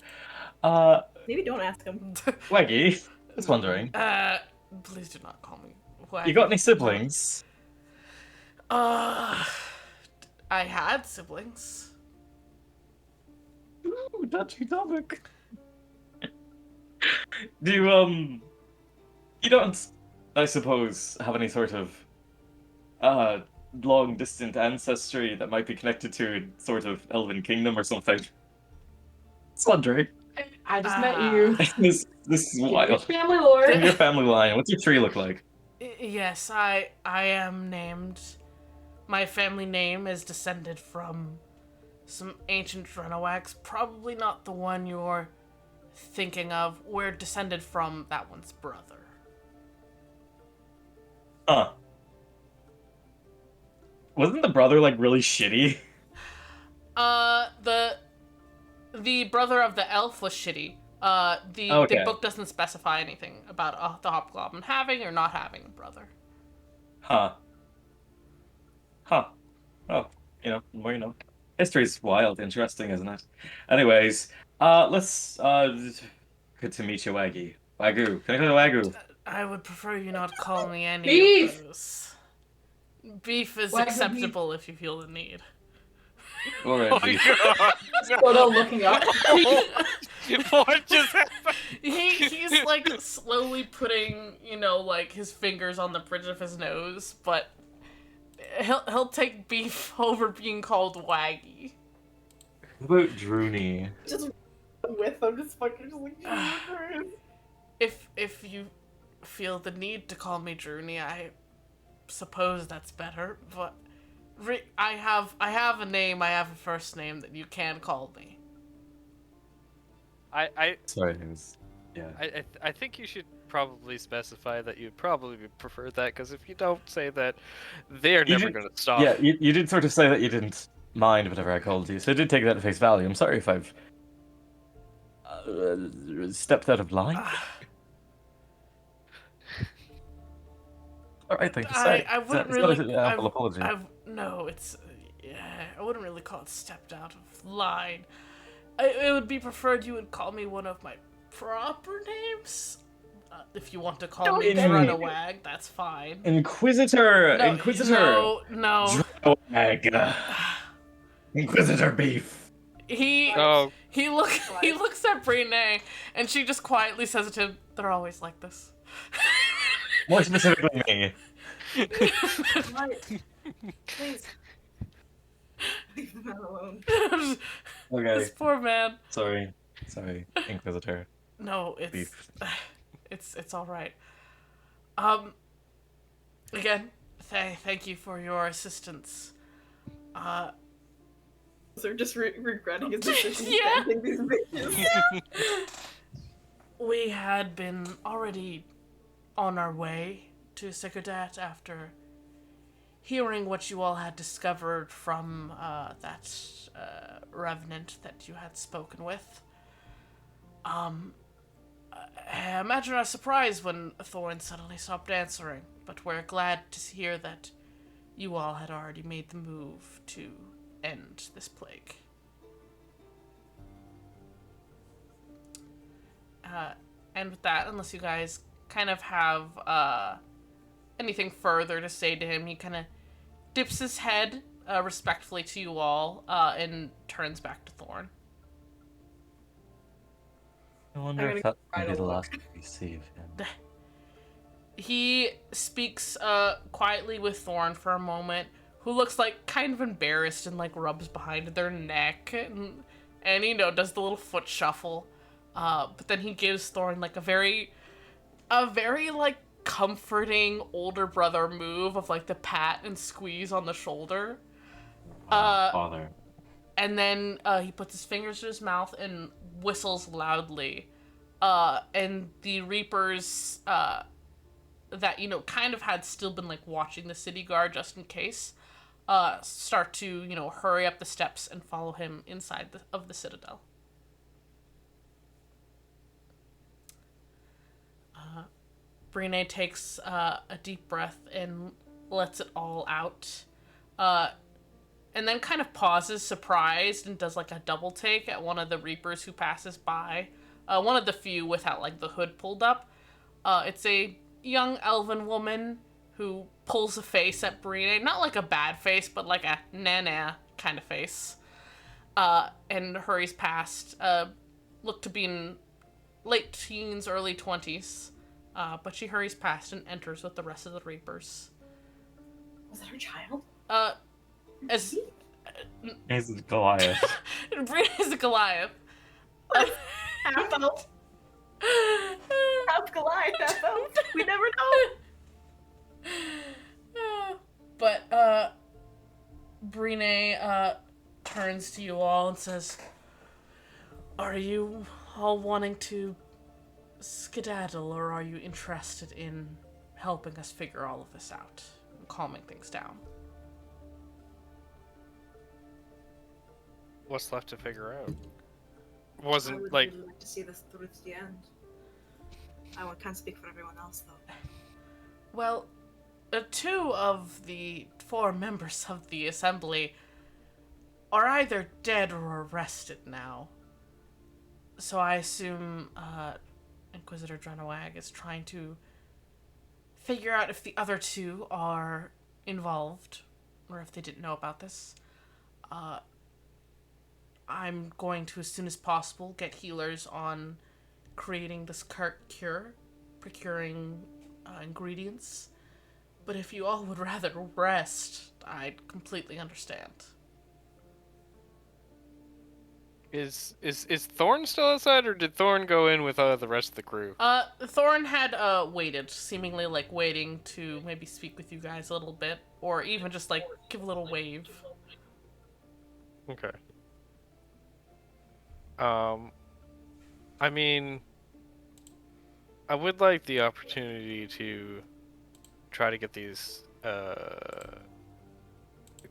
Speaker 2: Maybe don't ask him.
Speaker 3: Waggy, just wondering.
Speaker 1: Please do not call me Wag.
Speaker 3: You got any siblings?
Speaker 1: I had siblings.
Speaker 3: Ooh, touchy topic. Do you don't, I suppose, have any sort of long distant ancestry that might be connected to a sort of elven kingdom or something? Just wondering.
Speaker 4: I just met you.
Speaker 3: this is wild.
Speaker 4: Family lore.
Speaker 3: Your family line. What's your tree look like?
Speaker 1: Yes, I am named. My family name is descended from some ancient Drunawags. Probably not the one you're thinking of. We're descended from that one's brother.
Speaker 3: Huh. Wasn't the brother like really shitty?
Speaker 1: The brother of the elf was shitty. The
Speaker 3: Okay.
Speaker 1: book doesn't specify anything about the hobgoblin having or not having a brother.
Speaker 3: Huh. Oh, the more you know. History's wild, interesting, isn't it? Anyways, let's good to meet you, Waggy. Wagyu. Can I call you Wagyu?
Speaker 1: I would prefer you not call me any
Speaker 4: Beef!
Speaker 1: of those. Beef is
Speaker 4: Wagyu
Speaker 1: acceptable if you feel the need.
Speaker 3: Alright,
Speaker 5: Oh my
Speaker 3: beef.
Speaker 5: god.
Speaker 4: Photo looking up.
Speaker 5: What just happened?
Speaker 1: He's like slowly putting, like his fingers on the bridge of his nose, but he'll take beef over being called Waggy.
Speaker 3: What about Droony?
Speaker 2: Just with them, just fucking just like, Jesus Christ.
Speaker 1: If you feel the need to call me Droony, I suppose that's better, but I have a name, I have a first name that you can call me.
Speaker 3: Sorry, it was... Yeah.
Speaker 5: I think you should probably specify that you'd probably prefer that, because if you don't say that, they're
Speaker 3: You
Speaker 5: never
Speaker 3: did-
Speaker 5: going to stop.
Speaker 3: Yeah, you did sort of say that you didn't mind whatever I called you, so I did take that at face value. I'm sorry if I've stepped out of line. Alright, thank you. Sorry.
Speaker 1: I wouldn't
Speaker 3: It's not
Speaker 1: really.
Speaker 3: an ample apology.
Speaker 1: No, it's. I wouldn't really call it stepped out of line. It would be preferred you would call me one of my proper names. If you want to call me Drunawag, that's fine.
Speaker 3: Inquisitor!
Speaker 1: No,
Speaker 3: Inquisitor!
Speaker 1: No.
Speaker 3: Drunawag. Inquisitor beef.
Speaker 1: He
Speaker 5: Oh,
Speaker 1: looks at Brene, and she just quietly says to him, "They're always like this."
Speaker 3: More specifically me.
Speaker 2: Please. Leave the man alone.
Speaker 3: Okay.
Speaker 1: This poor man.
Speaker 3: Sorry, Inquisitor.
Speaker 1: No, it's
Speaker 3: Beef.
Speaker 1: it's all right. Um, again, thank you for your assistance. Uh,
Speaker 2: They're just regretting his decision.
Speaker 1: Yeah.
Speaker 2: Sending these bitches.
Speaker 1: we had been already on our way to Sikodat after hearing what you all had discovered from that revenant that you had spoken with. I imagine our surprise when Thorn suddenly stopped answering, but we're glad to hear that you all had already made the move to end this plague. And with that, unless you guys kind of have anything further to say to him, he kind of dips his head respectfully to you all and turns back to Thorn.
Speaker 3: I wonder
Speaker 2: I'm
Speaker 3: if
Speaker 2: gonna
Speaker 3: that may be the
Speaker 2: look.
Speaker 3: last we see of him.
Speaker 1: He speaks quietly with Thorn for a moment, who looks like kind of embarrassed and like rubs behind their neck and you know, does the little foot shuffle. But then he gives Thorn like a very like comforting older brother move of like the pat and squeeze on the shoulder.
Speaker 3: Father.
Speaker 1: And then he puts his fingers to his mouth and whistles loudly. And the Reapers that, you know, kind of had still been like watching the city guard just in case, start to, you know, hurry up the steps and follow him inside of the citadel. Brine takes a deep breath and lets it all out. And then kind of pauses, surprised, and does like a double take at one of the Reapers who passes by. One of the few without like the hood pulled up. It's a young elven woman who pulls a face at Brine. Not like a bad face, but like a nah kind of face. And hurries past. Looked to be in late teens, early 20s. But she hurries past and enters with the rest of the Reapers.
Speaker 2: Was that her child?
Speaker 1: As
Speaker 3: He's Goliath.
Speaker 1: Brine is a Goliath.
Speaker 2: Half elf, half Goliath, half elf. We never know.
Speaker 1: But Brine turns to you all and says, "Are you all wanting to skedaddle, or are you interested in helping us figure all of this out and calming things down?"
Speaker 5: What's left to figure out?
Speaker 2: I
Speaker 5: Wasn't
Speaker 2: would
Speaker 5: like
Speaker 2: really like to see this through to the end. I can't speak for everyone else, though.
Speaker 1: Well, two of the four members of the assembly are either dead or arrested now. So I assume Inquisitor Drenowag is trying to figure out if the other two are involved or if they didn't know about this. I'm going to, as soon as possible, get healers on creating this cure, procuring ingredients. But if you all would rather rest, I'd completely understand.
Speaker 5: is Thorn still outside, or did Thorn go in with the rest of the crew?
Speaker 1: Thorn had waited, seemingly like waiting to maybe speak with you guys a little bit, or even just like give a little wave.
Speaker 5: Okay. I mean, I would like the opportunity to try to get these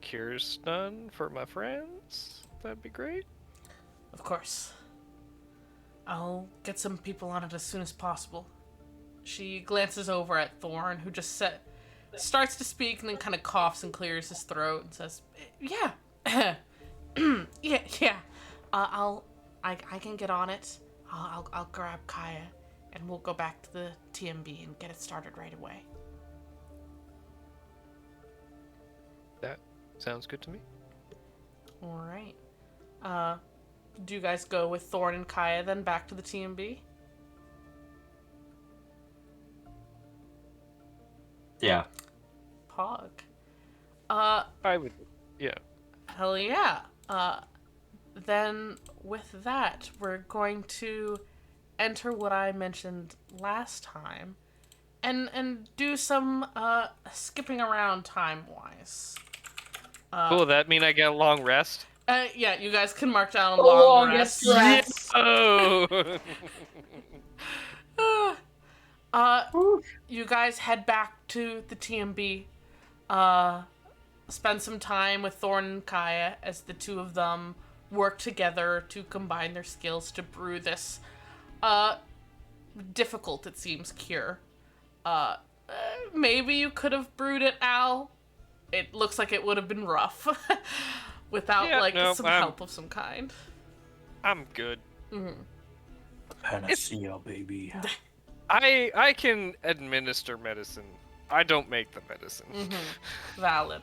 Speaker 5: cures done for my friends. That'd be great.
Speaker 1: Of course. I'll get some people on it as soon as possible. She glances over at Thorn, who just starts to speak and then kind of coughs and clears his throat and says, "Yeah, yeah. I can get on it. I'll grab Kaya, and we'll go back to the TMB and get it started right away."
Speaker 5: That sounds good to me.
Speaker 1: All right. Do you guys go with Thorn and Kaya then back to the TMB?
Speaker 3: Yeah.
Speaker 1: Pog.
Speaker 5: I would, yeah.
Speaker 1: Hell yeah. Then with that, we're going to enter what I mentioned last time and do some skipping around time-wise.
Speaker 5: Cool, that mean I get a long rest?
Speaker 1: Yeah, you guys can mark down a
Speaker 4: The
Speaker 1: long
Speaker 4: longest
Speaker 1: rest.
Speaker 4: rest.
Speaker 5: Oh!
Speaker 1: You guys head back to the TMB. Spend some time with Thorn and Kaya as the two of them work together to combine their skills to brew this difficult, it seems, cure. Maybe you could have brewed it, Al. It looks like it would have been rough without some help of some kind.
Speaker 5: I'm good.
Speaker 3: Panacea, baby.
Speaker 5: I can administer medicine. I don't make the medicine.
Speaker 1: Valid.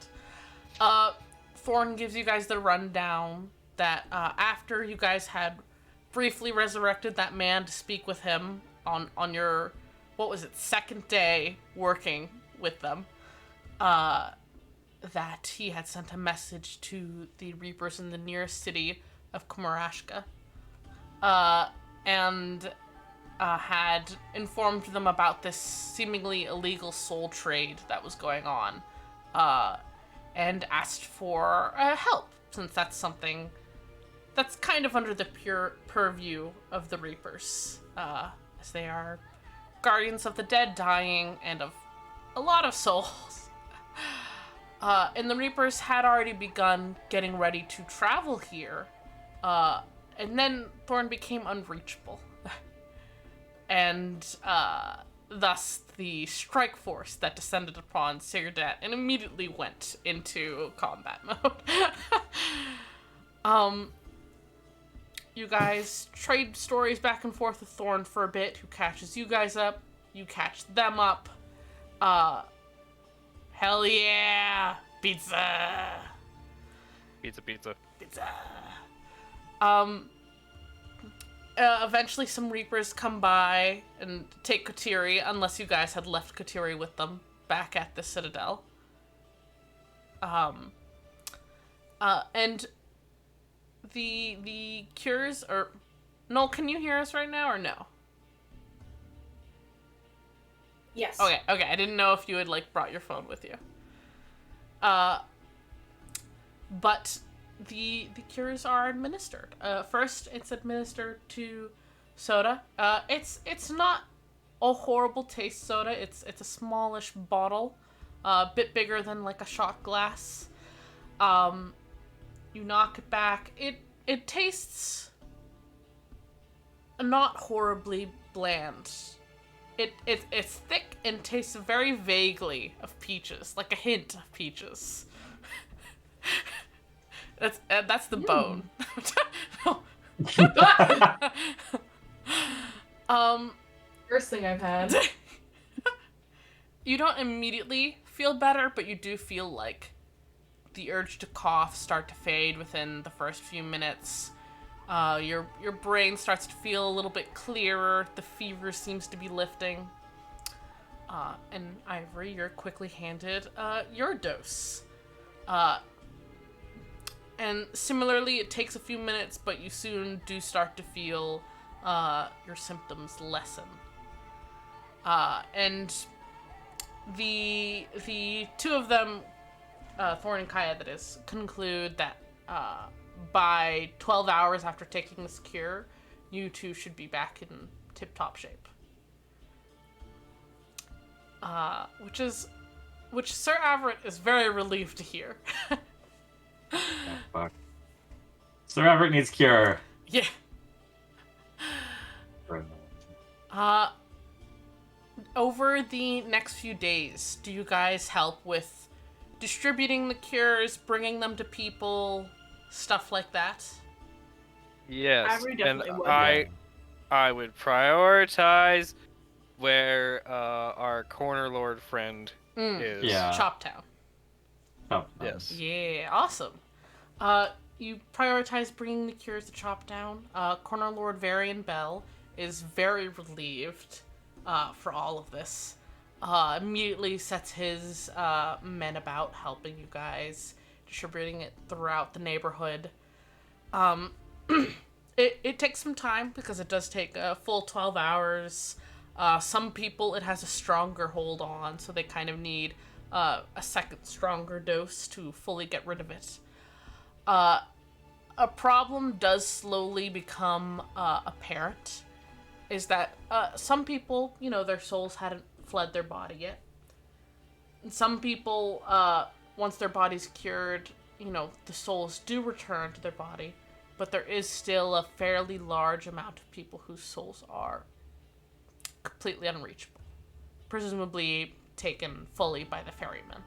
Speaker 1: Thorn gives you guys the rundown that after you guys had briefly resurrected that man to speak with him on your, what was it, second day working with them, that he had sent a message to the Reapers in the nearest city of Komarashka, and had informed them about this seemingly illegal soul trade that was going on, and asked for help, since that's something that's kind of under the pure purview of the Reapers, as they are guardians of the dead dying and of a lot of souls. And the Reapers had already begun getting ready to travel here, and then Thorn became unreachable. And thus the strike force that descended upon Sigurdat and immediately went into combat mode. You guys trade stories back and forth with Thorn for a bit, who catches you guys up, you catch them up. Hell yeah! Pizza!
Speaker 5: Pizza.
Speaker 1: Eventually some Reapers come by and take Kateri, unless you guys had left Kateri with them back at the Citadel. And the cures are... Noel, can you hear us right now or no?
Speaker 2: Yes.
Speaker 1: Okay, I didn't know if you had, brought your phone with you. But the cures are administered. First, it's administered to soda. It's not a horrible taste soda. It's a smallish bottle, a bit bigger than, a shot glass. You knock it back. It tastes not horribly bland. It's thick and tastes very vaguely of peaches, like a hint of peaches. That's the bone.
Speaker 4: First thing I've had.
Speaker 1: You don't immediately feel better, but you do feel the urge to cough start to fade within the first few minutes. Your brain starts to feel a little bit clearer. The fever seems to be lifting. And Ivory, you're quickly handed your dose. And similarly, it takes a few minutes, but you soon do start to feel your symptoms lessen. And the two of them, Thorn and Kaya, that is, conclude that by 12 hours after taking this cure, you two should be back in tip-top shape. Which Sir Everett is very relieved to hear.
Speaker 3: Fuck. Sir Everett needs cure.
Speaker 1: Yeah. Over the next few days, do you guys help with distributing the cures, bringing them to people, stuff like that?
Speaker 5: Yes,
Speaker 2: Ivory definitely
Speaker 5: and
Speaker 2: would.
Speaker 5: I would prioritize where our corner lord friend is.
Speaker 3: Yeah.
Speaker 1: Choptown.
Speaker 3: Oh,
Speaker 5: Yes.
Speaker 1: Yeah, awesome. You prioritize bringing the cures to Choptown. Corner Lord Varian Bell is very relieved for all of this. Immediately sets his men about helping you guys distributing it throughout the neighborhood. It takes some time because it does take a full 12 hours. Some people it has a stronger hold on, so they kind of need a second stronger dose to fully get rid of it. A problem does slowly become apparent, is that some people, their souls hadn't fled their body yet. And some people, once their body's cured, the souls do return to their body, but there is still a fairly large amount of people whose souls are completely unreachable, presumably taken fully by the ferryman.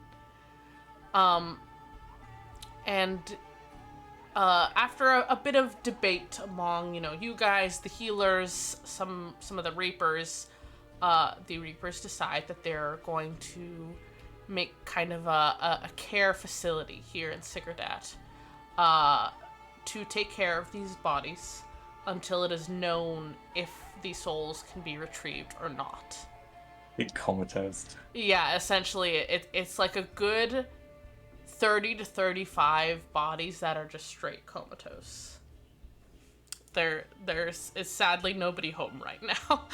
Speaker 1: After a bit of debate among, you guys, the healers, some of the Reapers decide that they're going to make kind of a care facility here in Sigurdat to take care of these bodies until it is known if these souls can be retrieved or not.
Speaker 3: Big comatose.
Speaker 1: Yeah, essentially, it's like a good 30 to 35 bodies that are just straight comatose. There's sadly nobody home right now.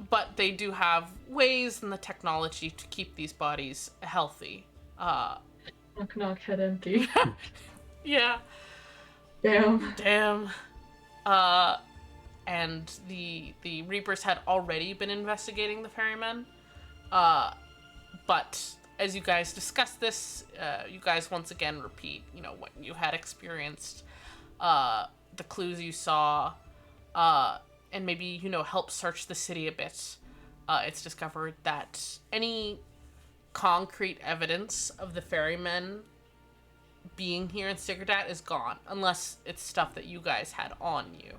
Speaker 1: But they do have ways and the technology to keep these bodies healthy.
Speaker 4: Knock knock, head empty.
Speaker 1: Yeah. Damn. And the Reapers had already been investigating the ferrymen. But as you guys discuss this, you guys once again repeat, what you had experienced, the clues you saw, and maybe, help search the city a bit. It's discovered that any concrete evidence of the ferrymen being here in Sigurdat is gone, unless it's stuff that you guys had on you.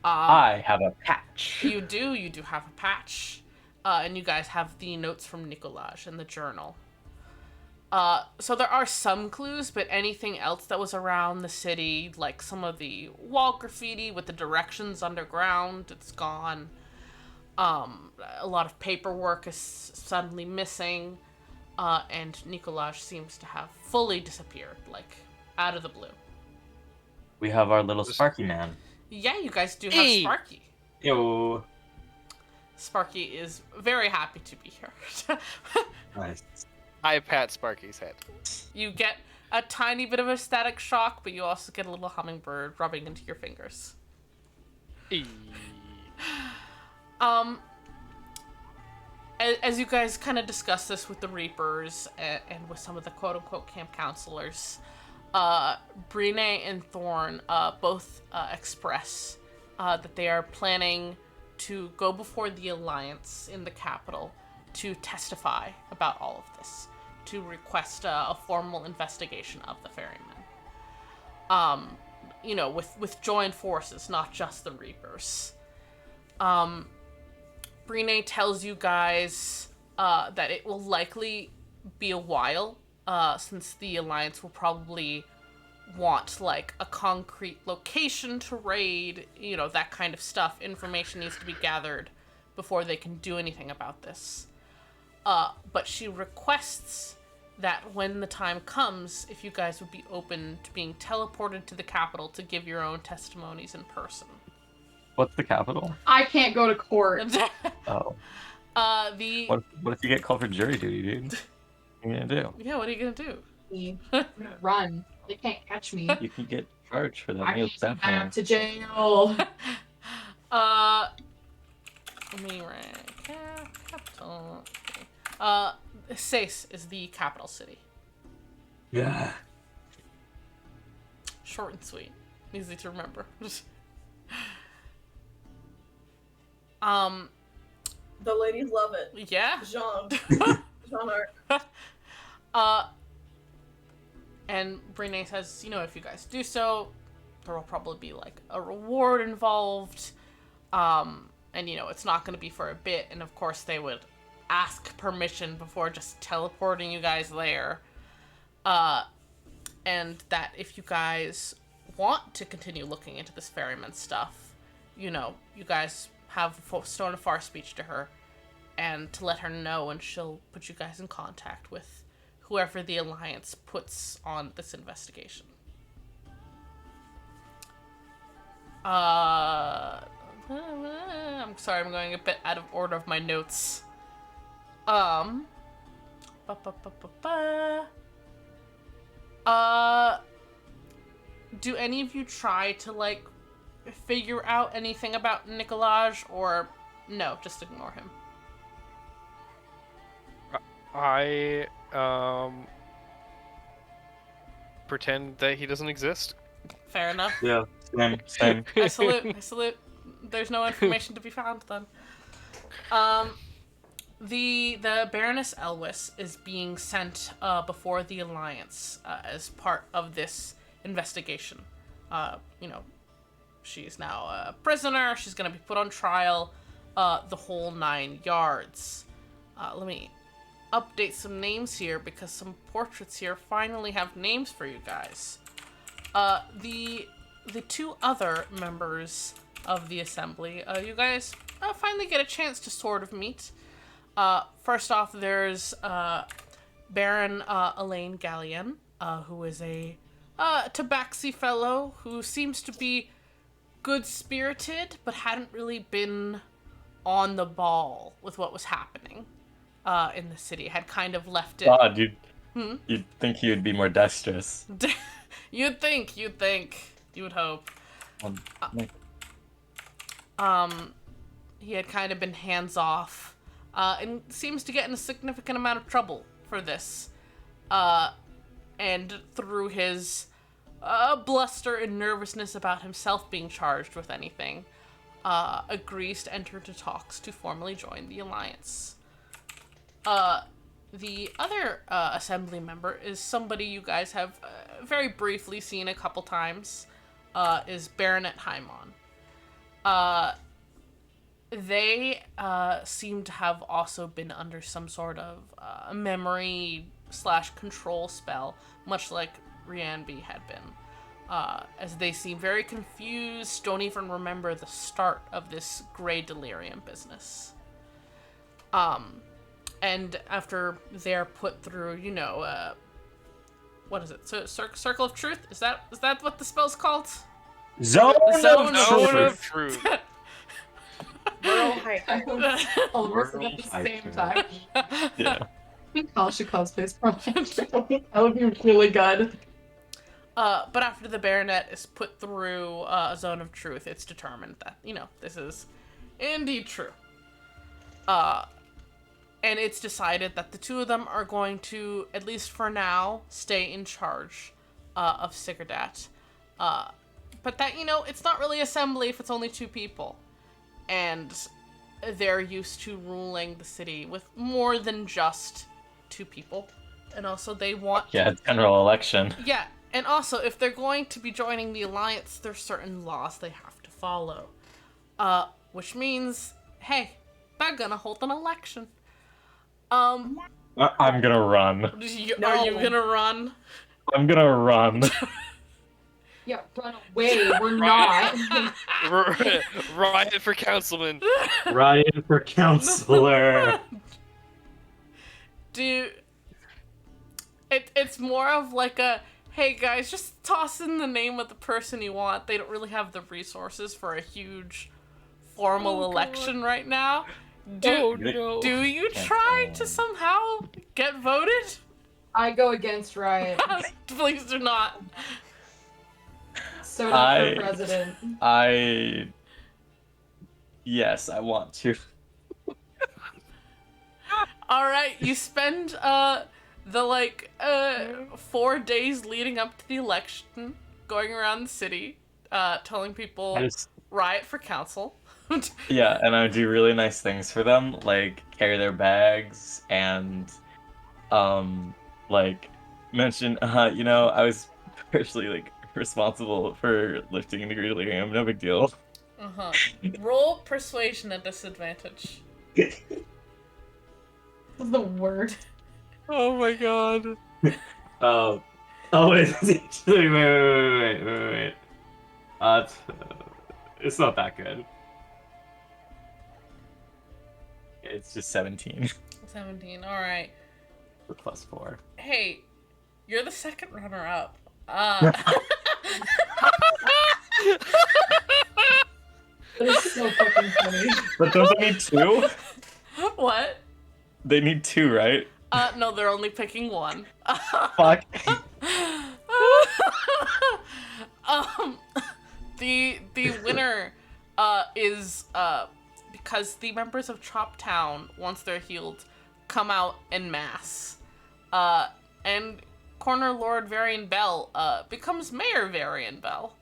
Speaker 3: I have a patch.
Speaker 1: You do have a patch. And you guys have the notes from Nicolaj in the journal. So there are some clues, but anything else that was around the city, like some of the wall graffiti with the directions underground, it's gone. A lot of paperwork is suddenly missing. And Nicolaj seems to have fully disappeared, like, out of the blue.
Speaker 3: We have our little Sparky man.
Speaker 1: Yeah, you guys do have
Speaker 5: Hey.
Speaker 1: Sparky.
Speaker 3: Yo.
Speaker 1: Sparky is very happy to be here.
Speaker 3: Nice.
Speaker 5: I pat Sparky's head.
Speaker 1: You get a tiny bit of a static shock, but you also get a little hummingbird rubbing into your fingers.
Speaker 5: Eee.
Speaker 1: As you guys kind of discuss this with the Reapers and with some of the quote-unquote camp counselors, Brine and Thorn both express that they are planning to go before the Alliance in the capital to testify about all of this, to request a formal investigation of the ferrymen. With joined forces, not just the Reapers. Brine tells you guys that it will likely be a while, since the Alliance will probably want, like, a concrete location to raid, that kind of stuff. Information needs to be gathered before they can do anything about this. But she requests that when the time comes, if you guys would be open to being teleported to the capital to give your own testimonies in person.
Speaker 3: What's the capital?
Speaker 4: I can't go to court.
Speaker 3: Oh.
Speaker 1: What
Speaker 3: What if you get called for jury duty, dude? What are you gonna do?
Speaker 1: Yeah, what are you gonna do?
Speaker 4: I'm gonna run. They can't catch me.
Speaker 3: You can get charged for that.
Speaker 4: I
Speaker 3: Neil
Speaker 4: need to go
Speaker 3: Staffman.
Speaker 4: back to jail.
Speaker 1: Let me rank capital. Sais is the capital city.
Speaker 3: Yeah.
Speaker 1: Short and sweet, easy to remember.
Speaker 2: The ladies love it.
Speaker 1: Yeah.
Speaker 2: Jean. Jean-Arc.
Speaker 1: And Brene says, if you guys do so, there will probably be, like, a reward involved. And, it's not going to be for a bit. And, of course, they would ask permission before just teleporting you guys there. And that if you guys want to continue looking into this ferryman stuff, you guys have Stone of Far speech to her and to let her know, and she'll put you guys in contact with whoever the Alliance puts on this investigation. I'm sorry, I'm going a bit out of order of my notes. Ba, ba, ba, ba, ba. Do any of you try to, like, figure out anything about Nicolaj, or no, just ignore him?
Speaker 5: I pretend that he doesn't exist.
Speaker 1: Fair enough.
Speaker 3: Yeah, same.
Speaker 1: I salute. There's no information to be found then. The Baroness Elwys is being sent before the Alliance as part of this investigation. She's now a prisoner. She's gonna be put on trial. The whole 9 yards. Let me update some names here because some portraits here finally have names for you guys. The 2 other members of the assembly, you guys finally get a chance to sort of meet. First off, there's Baron Elaine Gallian, who is a tabaxi fellow who seems to be good-spirited, but hadn't really been on the ball with what was happening in the city. Had kind of left it.
Speaker 3: God, you'd think he would be more dexterous.
Speaker 1: You'd think. You would hope. He had kind of been hands-off, and seems to get in a significant amount of trouble for this. And through his bluster and nervousness about himself being charged with anything, agrees to enter into talks to formally join the Alliance. The other assembly member is somebody you guys have very briefly seen a couple times, is Baronet Haimon. They seem to have also been under some sort of memory/control spell, much like Rianbi had been, as they seem very confused, don't even remember the start of this gray delirium business. And after they're put through, what is it? So, Circle of Truth? Is that what the spell's called?
Speaker 3: Zone
Speaker 1: Zone
Speaker 3: of
Speaker 5: Truth.
Speaker 2: Rural
Speaker 4: I
Speaker 2: hyper.
Speaker 4: was almost at the same time.
Speaker 3: Yeah.
Speaker 4: I think Kyle should cosplay Sprout. That would be really good.
Speaker 1: But after the Baronet is put through a Zone of Truth, it's determined that, this is indeed true. And it's decided that the 2 of them are going to, at least for now, stay in charge of Sigardat. But that, it's not really assembly if it's only 2 people. And they're used to ruling the city with more than just 2 people. And also they want...
Speaker 3: Yeah, general election.
Speaker 1: Yeah, and also if they're going to be joining the Alliance, there's certain laws they have to follow. Which means, hey, they're gonna hold an election.
Speaker 3: I'm gonna run.
Speaker 1: Are you gonna run?
Speaker 3: I'm gonna run.
Speaker 4: Yeah, run away. We're not.
Speaker 5: Riot for councilman.
Speaker 3: Riot for counselor.
Speaker 1: It's more of like a, hey guys, just toss in the name of the person you want. They don't really have the resources for a huge formal election right now. Do you try to somehow get voted?
Speaker 4: I go against Riot.
Speaker 1: Please do not.
Speaker 4: So not for president.
Speaker 3: Yes, I want to.
Speaker 1: Alright, you spend the 4 days leading up to the election going around the city, telling people Riot for council.
Speaker 3: Yeah, and I would do really nice things for them, like carry their bags and mention I was partially responsible for lifting the Great Delirium, no big deal.
Speaker 1: Roll persuasion at disadvantage.
Speaker 4: This is the worst.
Speaker 5: Oh my god.
Speaker 3: Wait, wait. It's not that good. It's just 17.
Speaker 1: 17, alright.
Speaker 3: with +4.
Speaker 1: Hey, you're the second runner-up.
Speaker 4: That is so fucking funny.
Speaker 3: But don't they need 2?
Speaker 1: What?
Speaker 3: They need 2, right?
Speaker 1: No, they're only picking one.
Speaker 3: Fuck.
Speaker 1: um, the winner is because the members of Chop Town, once they're healed, come out en masse. And Corner Lord Varian Bell becomes Mayor Varian Bell.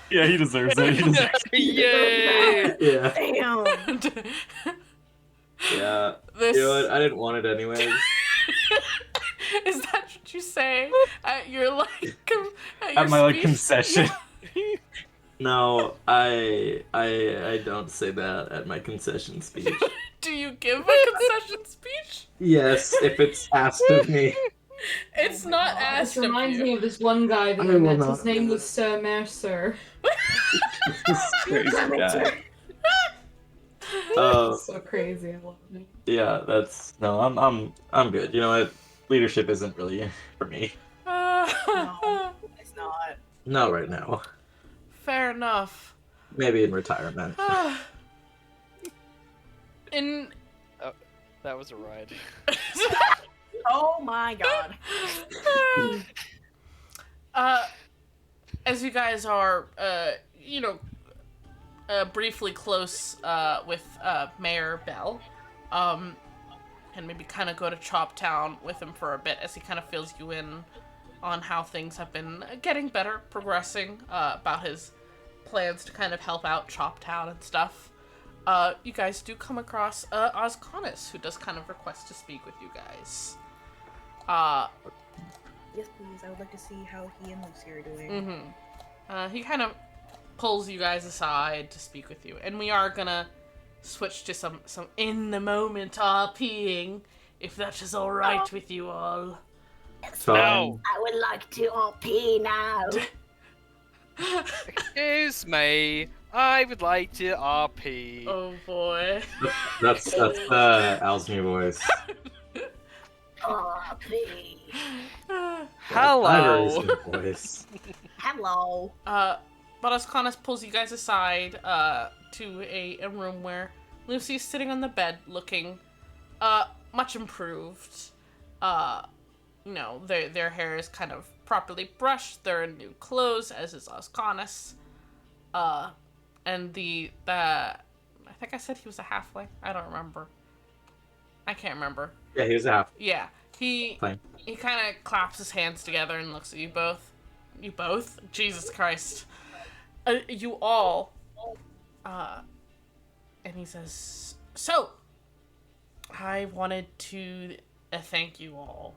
Speaker 3: Yeah, he deserves it. He deserves it.
Speaker 5: Yay!
Speaker 7: Yeah.
Speaker 2: Damn.
Speaker 7: Yeah.
Speaker 1: This
Speaker 7: You know what? I didn't want it anyways.
Speaker 1: is that what you say at your at
Speaker 3: At my
Speaker 1: speech?
Speaker 3: concession.
Speaker 7: No, I don't say that at my concession speech.
Speaker 1: Do you give a concession speech?
Speaker 7: Yes, if it's asked of me.
Speaker 1: It's not asked
Speaker 4: This
Speaker 1: of
Speaker 4: reminds
Speaker 1: you.
Speaker 4: me of this one guy that
Speaker 7: I
Speaker 4: I
Speaker 7: will
Speaker 4: met.
Speaker 7: not.
Speaker 4: His name was Sir Mercer.
Speaker 3: Crazy guy.
Speaker 4: So crazy. I love him.
Speaker 7: Yeah, that's no. I'm good. You know what? Leadership isn't really for me.
Speaker 2: No, it's not.
Speaker 7: Not right now.
Speaker 1: Fair enough.
Speaker 7: Maybe in retirement.
Speaker 1: In
Speaker 5: That was a ride.
Speaker 2: Oh my god.
Speaker 1: As you guys are, briefly close with Mayor Bell, and maybe kind of go to Chop Town with him for a bit as he kind of fills you in on how things have been getting better, progressing, about his plans to kind of help out Chop Town and stuff. You guys do come across Osconis, who does kind of request to speak with you guys.
Speaker 2: Yes, please. I would like to see how he and Lucy are doing.
Speaker 1: Mm-hmm. He kind of pulls you guys aside to speak with you, and we are gonna switch to some in the moment RPing, if that is all right with you all.
Speaker 5: No!
Speaker 2: I would like to RP now.
Speaker 5: Excuse me. I would like to RP.
Speaker 1: Oh boy.
Speaker 7: That's Al's new voice.
Speaker 2: RP.
Speaker 7: My
Speaker 5: Hello.
Speaker 7: very new voice.
Speaker 2: Hello.
Speaker 1: But Osconis pulls you guys aside to a room where Lucy's sitting on the bed looking much improved. Their hair is kind of properly brushed, they're in new clothes, as is Osconis. And I think I said he was a halfling. I don't remember. I can't remember.
Speaker 7: Yeah, he was a half.
Speaker 1: Yeah, he
Speaker 7: Fine.
Speaker 1: kind of claps his hands together and looks at you both. You both? Jesus Christ. You all. And he says, "So, I wanted to thank you all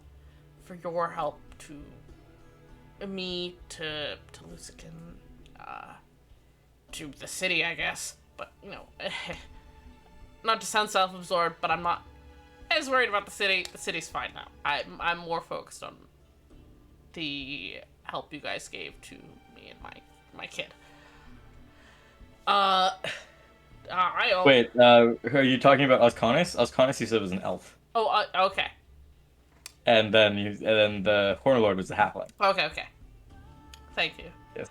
Speaker 1: for your help to me, to Lucican, to the city, I guess. But, not to sound self-absorbed, but I'm not as worried about the city. The city's fine now. I'm more focused on the help you guys gave to me and my kid.
Speaker 3: Wait, are you talking about Osconis? Osconis, you said was an elf,
Speaker 1: Oh, okay.
Speaker 3: and then the Horn Lord was a halfling.
Speaker 1: Okay. Thank you.
Speaker 3: Yes.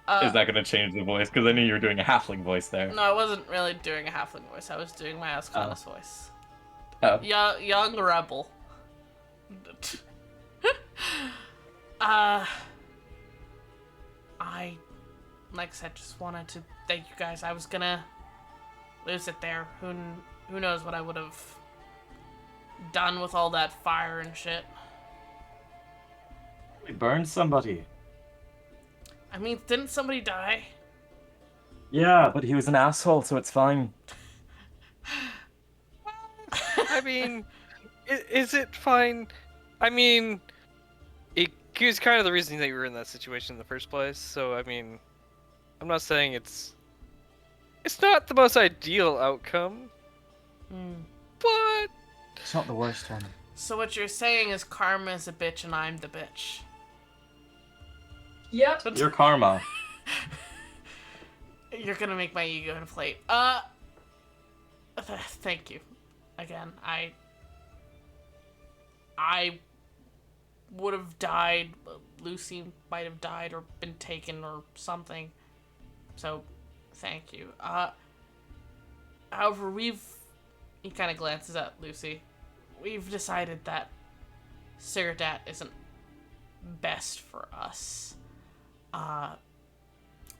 Speaker 1: Uh,
Speaker 3: Is that going to change the voice? Because I knew you were doing a halfling voice there.
Speaker 1: No, I wasn't really doing a halfling voice. I was doing my Ascanis voice.
Speaker 3: Oh.
Speaker 1: Young rebel. I, like I said, just wanted to thank you guys. I was gonna lose it there. Who knows what I would have done with all that fire and shit.
Speaker 3: We burned somebody.
Speaker 1: I mean, didn't somebody die?
Speaker 3: Yeah, but he was an asshole, so it's fine.
Speaker 5: I mean, is it fine? I mean, he was kind of the reason that you were in that situation in the first place. So I mean, I'm not saying it's not the most ideal outcome, but
Speaker 3: It's not the worst one.
Speaker 1: So what you're saying is karma is a bitch and I'm the bitch.
Speaker 4: Yep.
Speaker 3: Your karma.
Speaker 1: You're gonna make my ego inflate. Thank you. Again, I would have died. Lucy might have died or been taken or something. So, thank you. However, he kind of glances at Lucy. We've decided that Siridat isn't best for us.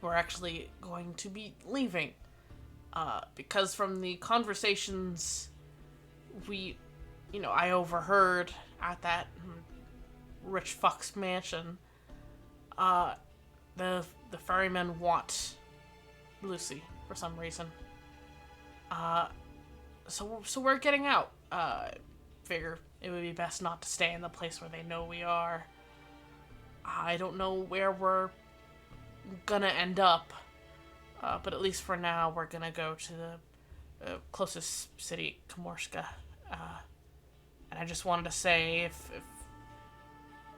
Speaker 1: We're actually going to be leaving. Because from the conversations I overheard at that rich fuck's mansion, the ferrymen want Lucy for some reason. So we're getting out. Figure it would be best not to stay in the place where they know we are. I don't know where we're gonna end up, but at least for now, we're gonna go to the closest city, Komorska. And I just wanted to say, if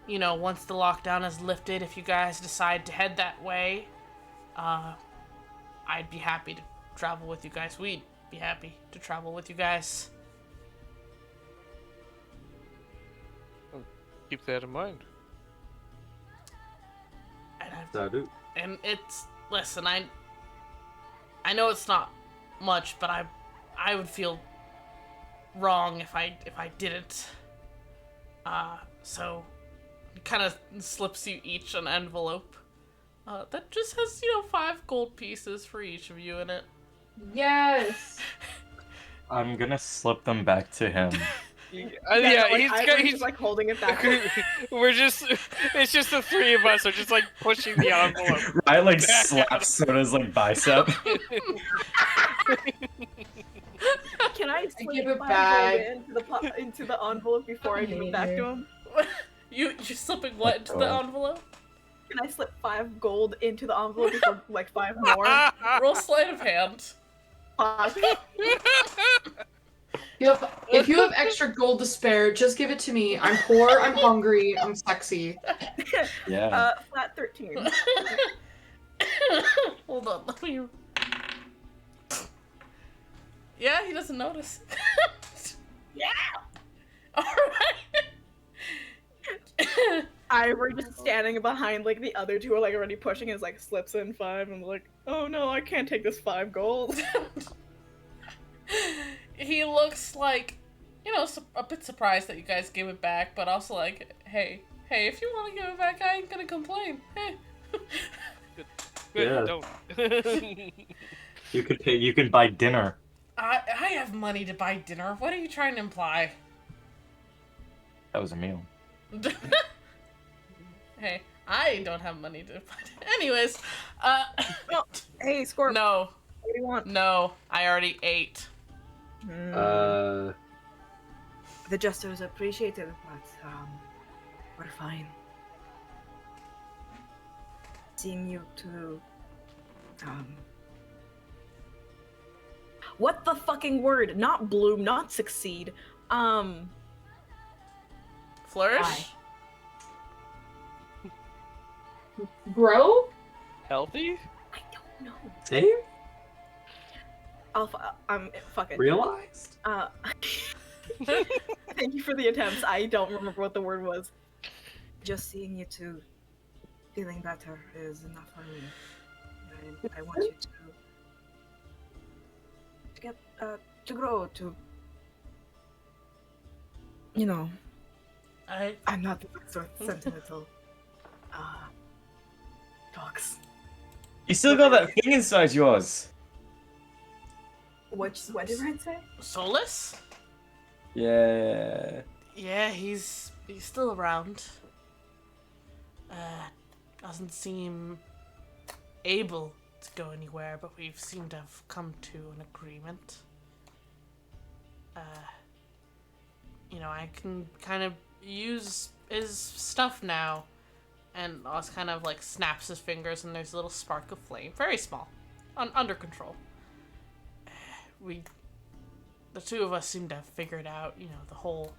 Speaker 1: once the lockdown is lifted, if you guys decide to head that way, I'd be happy to travel with you guys. We'd be happy to travel with you guys.
Speaker 5: Keep that in mind.
Speaker 1: And it's listen, I know it's not much, but I would feel wrong if I didn't. So he kind of slips you each an envelope that just has 5 gold pieces for each of you in it.
Speaker 4: Yes.
Speaker 3: I'm gonna slip them back to him.
Speaker 2: He's just like holding it back.
Speaker 5: It's just the 3 of us are just like pushing the envelope.
Speaker 3: I slap Soda's bicep.
Speaker 2: Can I
Speaker 4: give it
Speaker 2: slip
Speaker 4: back
Speaker 2: into the envelope before I give it back to him?
Speaker 1: You're slipping what into the envelope?
Speaker 2: Can I slip 5 gold into the envelope before 5 more?
Speaker 1: Roll sleight of hand.
Speaker 2: 5.
Speaker 4: If you have extra gold to spare, just give it to me. I'm poor, I'm hungry, I'm sexy.
Speaker 3: Yeah.
Speaker 2: Flat 13.
Speaker 1: Hold on, let me. Yeah, he doesn't notice.
Speaker 2: Yeah.
Speaker 1: All right.
Speaker 2: We're just standing behind the other two are already pushing his slips in 5 and oh no, I can't take this 5 gold.
Speaker 1: He looks a bit surprised that you guys gave it back, but also hey, if you want to give it back, I ain't gonna complain. Hey.
Speaker 5: Good,
Speaker 7: Yeah.
Speaker 5: don't.
Speaker 3: You can buy dinner.
Speaker 1: I have money to buy dinner. What are you trying to imply?
Speaker 3: That was a meal.
Speaker 1: Hey, I don't have money to buy dinner. Anyways,
Speaker 2: Hey, Scorp.
Speaker 1: no,
Speaker 2: What do you want?
Speaker 1: no, I already ate.
Speaker 2: The gesture is appreciated, but we're fine. Seeing you to what the fucking word? Not bloom, not succeed.
Speaker 1: Flourish?
Speaker 4: Grow?
Speaker 5: Healthy?
Speaker 2: I don't know.
Speaker 7: Save?
Speaker 2: Fuck it.
Speaker 7: Realized?
Speaker 2: Thank you for the attempts. I don't remember what the word was. Just seeing you two feeling better is enough for me. I want you to get to grow to. I'm not the best with sentimental talks.
Speaker 3: You still got that thing inside yours.
Speaker 2: What did Ryan say?
Speaker 1: Solus?
Speaker 3: Yeah.
Speaker 1: Yeah, he's still around. Doesn't seem able to go anywhere, but we've seemed to have come to an agreement. I can kind of use his stuff now. And Oz kind of snaps his fingers and there's a little spark of flame. Very small. Under control. The two of us seem to have figured out, the whole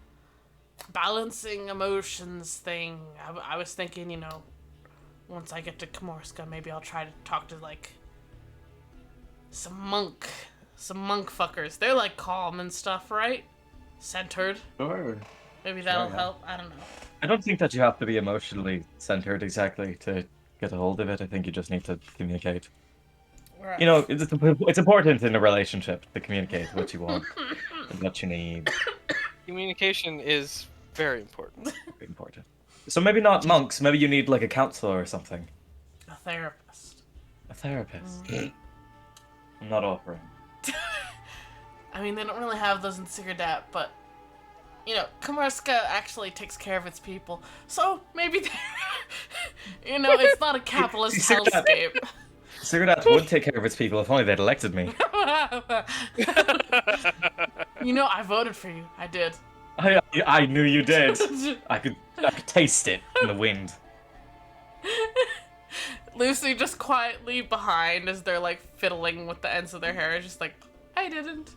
Speaker 1: balancing emotions thing. I was thinking, once I get to Komorska, maybe I'll try to talk to, some monk fuckers. They're, calm and stuff, right? Centered.
Speaker 3: Sure.
Speaker 1: Maybe that'll
Speaker 3: yeah.
Speaker 1: help. I don't know.
Speaker 3: I don't think that you have to be emotionally centered exactly to get a hold of it. I think you just need to communicate.
Speaker 1: Right.
Speaker 3: You know, it's important in a relationship to communicate what you want and what you need.
Speaker 5: Communication is very important.
Speaker 3: Very important. So maybe not monks. Maybe you need like a counselor or something.
Speaker 1: A therapist.
Speaker 3: A therapist. I'm not offering.
Speaker 1: I mean, they don't really have those in Sigardat, but you know, Kamarska actually takes care of its people, so maybe you know, it's not a capitalist hellscape.
Speaker 3: Sigardat would take care of its people if only they'd elected me.
Speaker 1: You know, I voted for you. I did.
Speaker 3: I knew you did. I could taste it in the wind.
Speaker 1: Lucy just quietly behind as they're like fiddling with the ends of their hair, just like, I didn't.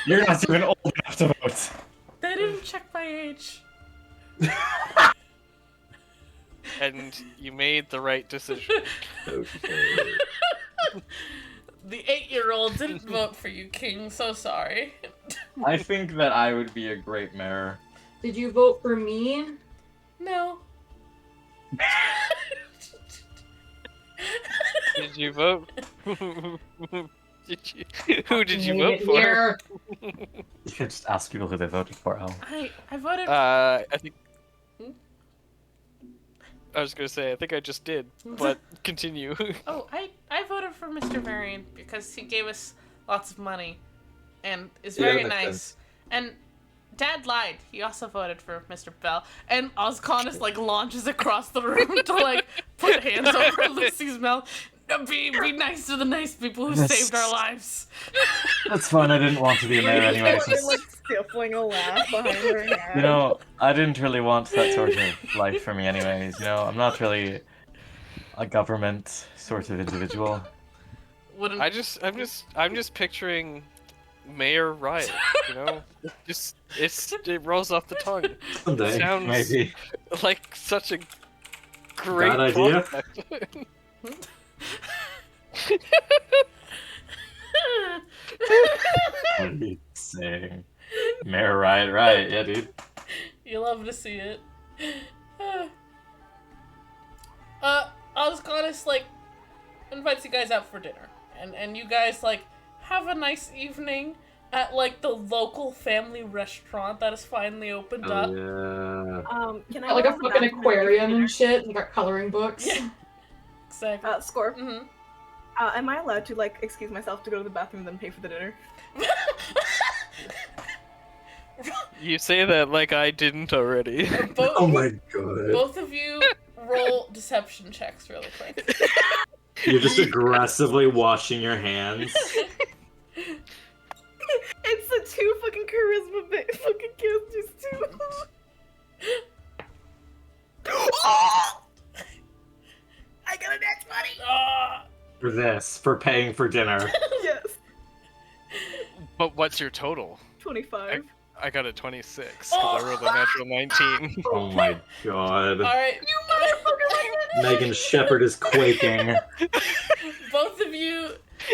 Speaker 3: You're not even old enough to vote.
Speaker 1: They didn't check my age.
Speaker 5: And you made the right decision.
Speaker 7: Okay.
Speaker 1: The 8-year-old didn't vote for you, King. So sorry.
Speaker 3: I think that I would be a great mayor.
Speaker 4: Did you vote for me?
Speaker 1: No.
Speaker 5: Did you vote? Who did you
Speaker 4: Hate
Speaker 5: vote
Speaker 4: it
Speaker 5: for?
Speaker 4: here.
Speaker 3: You could just ask people who they voted for, Al.
Speaker 1: I voted.
Speaker 5: I think.
Speaker 1: Hmm?
Speaker 5: I was gonna say I think I just did, but continue.
Speaker 1: Oh, I voted for Mr. Varian because he gave us lots of money, and is
Speaker 7: Yeah,
Speaker 1: very
Speaker 7: that makes
Speaker 1: nice.
Speaker 7: sense.
Speaker 1: And Dad lied. He also voted for Mr. Bell. And Osconus like launches across the room to like put hands over Lucy's mouth. Be nice to the nice people who
Speaker 3: That's-
Speaker 1: saved our lives.
Speaker 3: That's fine. I didn't want to be a mayor anyway.
Speaker 2: They're like stifling a laugh behind their head.
Speaker 3: You know, I didn't really want that sort of life for me anyways. You know, I'm not really a government sort of individual.
Speaker 1: Wouldn't
Speaker 5: I'm just picturing Mayor Riot. You know, it rolls off the tongue.
Speaker 7: Someday,
Speaker 5: Sounds-
Speaker 7: maybe.
Speaker 5: Like such a great
Speaker 7: Bad idea.
Speaker 5: prospect.
Speaker 3: What are you saying? Mayor Riot, right? Yeah, dude.
Speaker 1: You love to see it. Osconus like invites you guys out for dinner, and you guys like have a nice evening at like the local family restaurant that is finally opened up.
Speaker 7: Oh, yeah.
Speaker 2: Can I
Speaker 4: Got like
Speaker 2: go
Speaker 4: a
Speaker 2: to the
Speaker 4: fucking
Speaker 2: bathroom
Speaker 4: aquarium
Speaker 2: dinner?
Speaker 4: and shit. And got coloring books.
Speaker 1: Yeah. Exactly.
Speaker 2: Score.
Speaker 1: Mm-hmm.
Speaker 2: Am I allowed to like excuse myself to go to the bathroom then pay for the dinner?
Speaker 5: You say that like I didn't already.
Speaker 1: Both,
Speaker 7: Oh my god.
Speaker 1: both of you roll deception checks really quick.
Speaker 7: You're just aggressively washing your hands.
Speaker 2: It's the two fucking charisma fucking kids, just two. Oh! I got an X money.
Speaker 1: Ah!
Speaker 7: For this, for paying for dinner.
Speaker 2: Yes,
Speaker 5: But what's your total?
Speaker 2: 25.
Speaker 5: I got a 26. 'Cause I rolled a natural 19.
Speaker 7: Oh my god.
Speaker 1: Alright.
Speaker 7: Megan Shepard is quaking.
Speaker 1: Both of you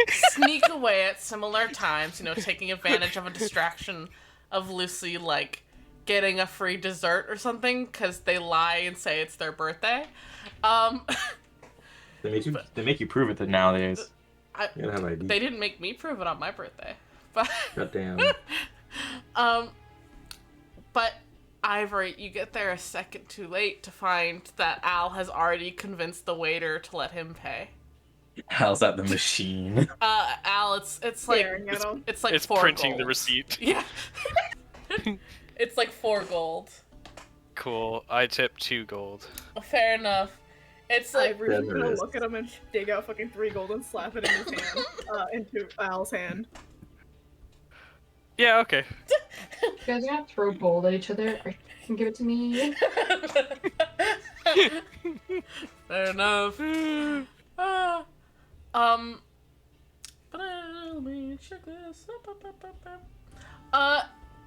Speaker 1: sneak away at similar times, you know, taking advantage of a distraction of Lucy, like, getting a free dessert or something, because they lie and say it's their birthday.
Speaker 7: They make you prove it nowadays. You gotta have ID.
Speaker 1: They didn't make me prove it on my birthday. But,
Speaker 7: Goddamn.
Speaker 1: but Ivory, you get there a second too late to find that Al has already convinced the waiter to let him pay.
Speaker 3: How's that the machine?
Speaker 1: Al, it's like
Speaker 2: Staring at him.
Speaker 1: it's like
Speaker 5: It's
Speaker 1: 4
Speaker 5: printing
Speaker 1: gold.
Speaker 5: the receipt.
Speaker 1: Yeah. It's like 4 gold.
Speaker 5: Cool. I tip 2 gold.
Speaker 1: Fair enough. It's like
Speaker 2: Ivory's just gonna
Speaker 7: Generous.
Speaker 2: look at him and dig out fucking 3 gold and slap it in his hand, into Al's hand.
Speaker 5: Yeah, okay.
Speaker 4: You guys are gonna throw gold at each other? Or you can give it to me.
Speaker 1: fair enough. But let me check this.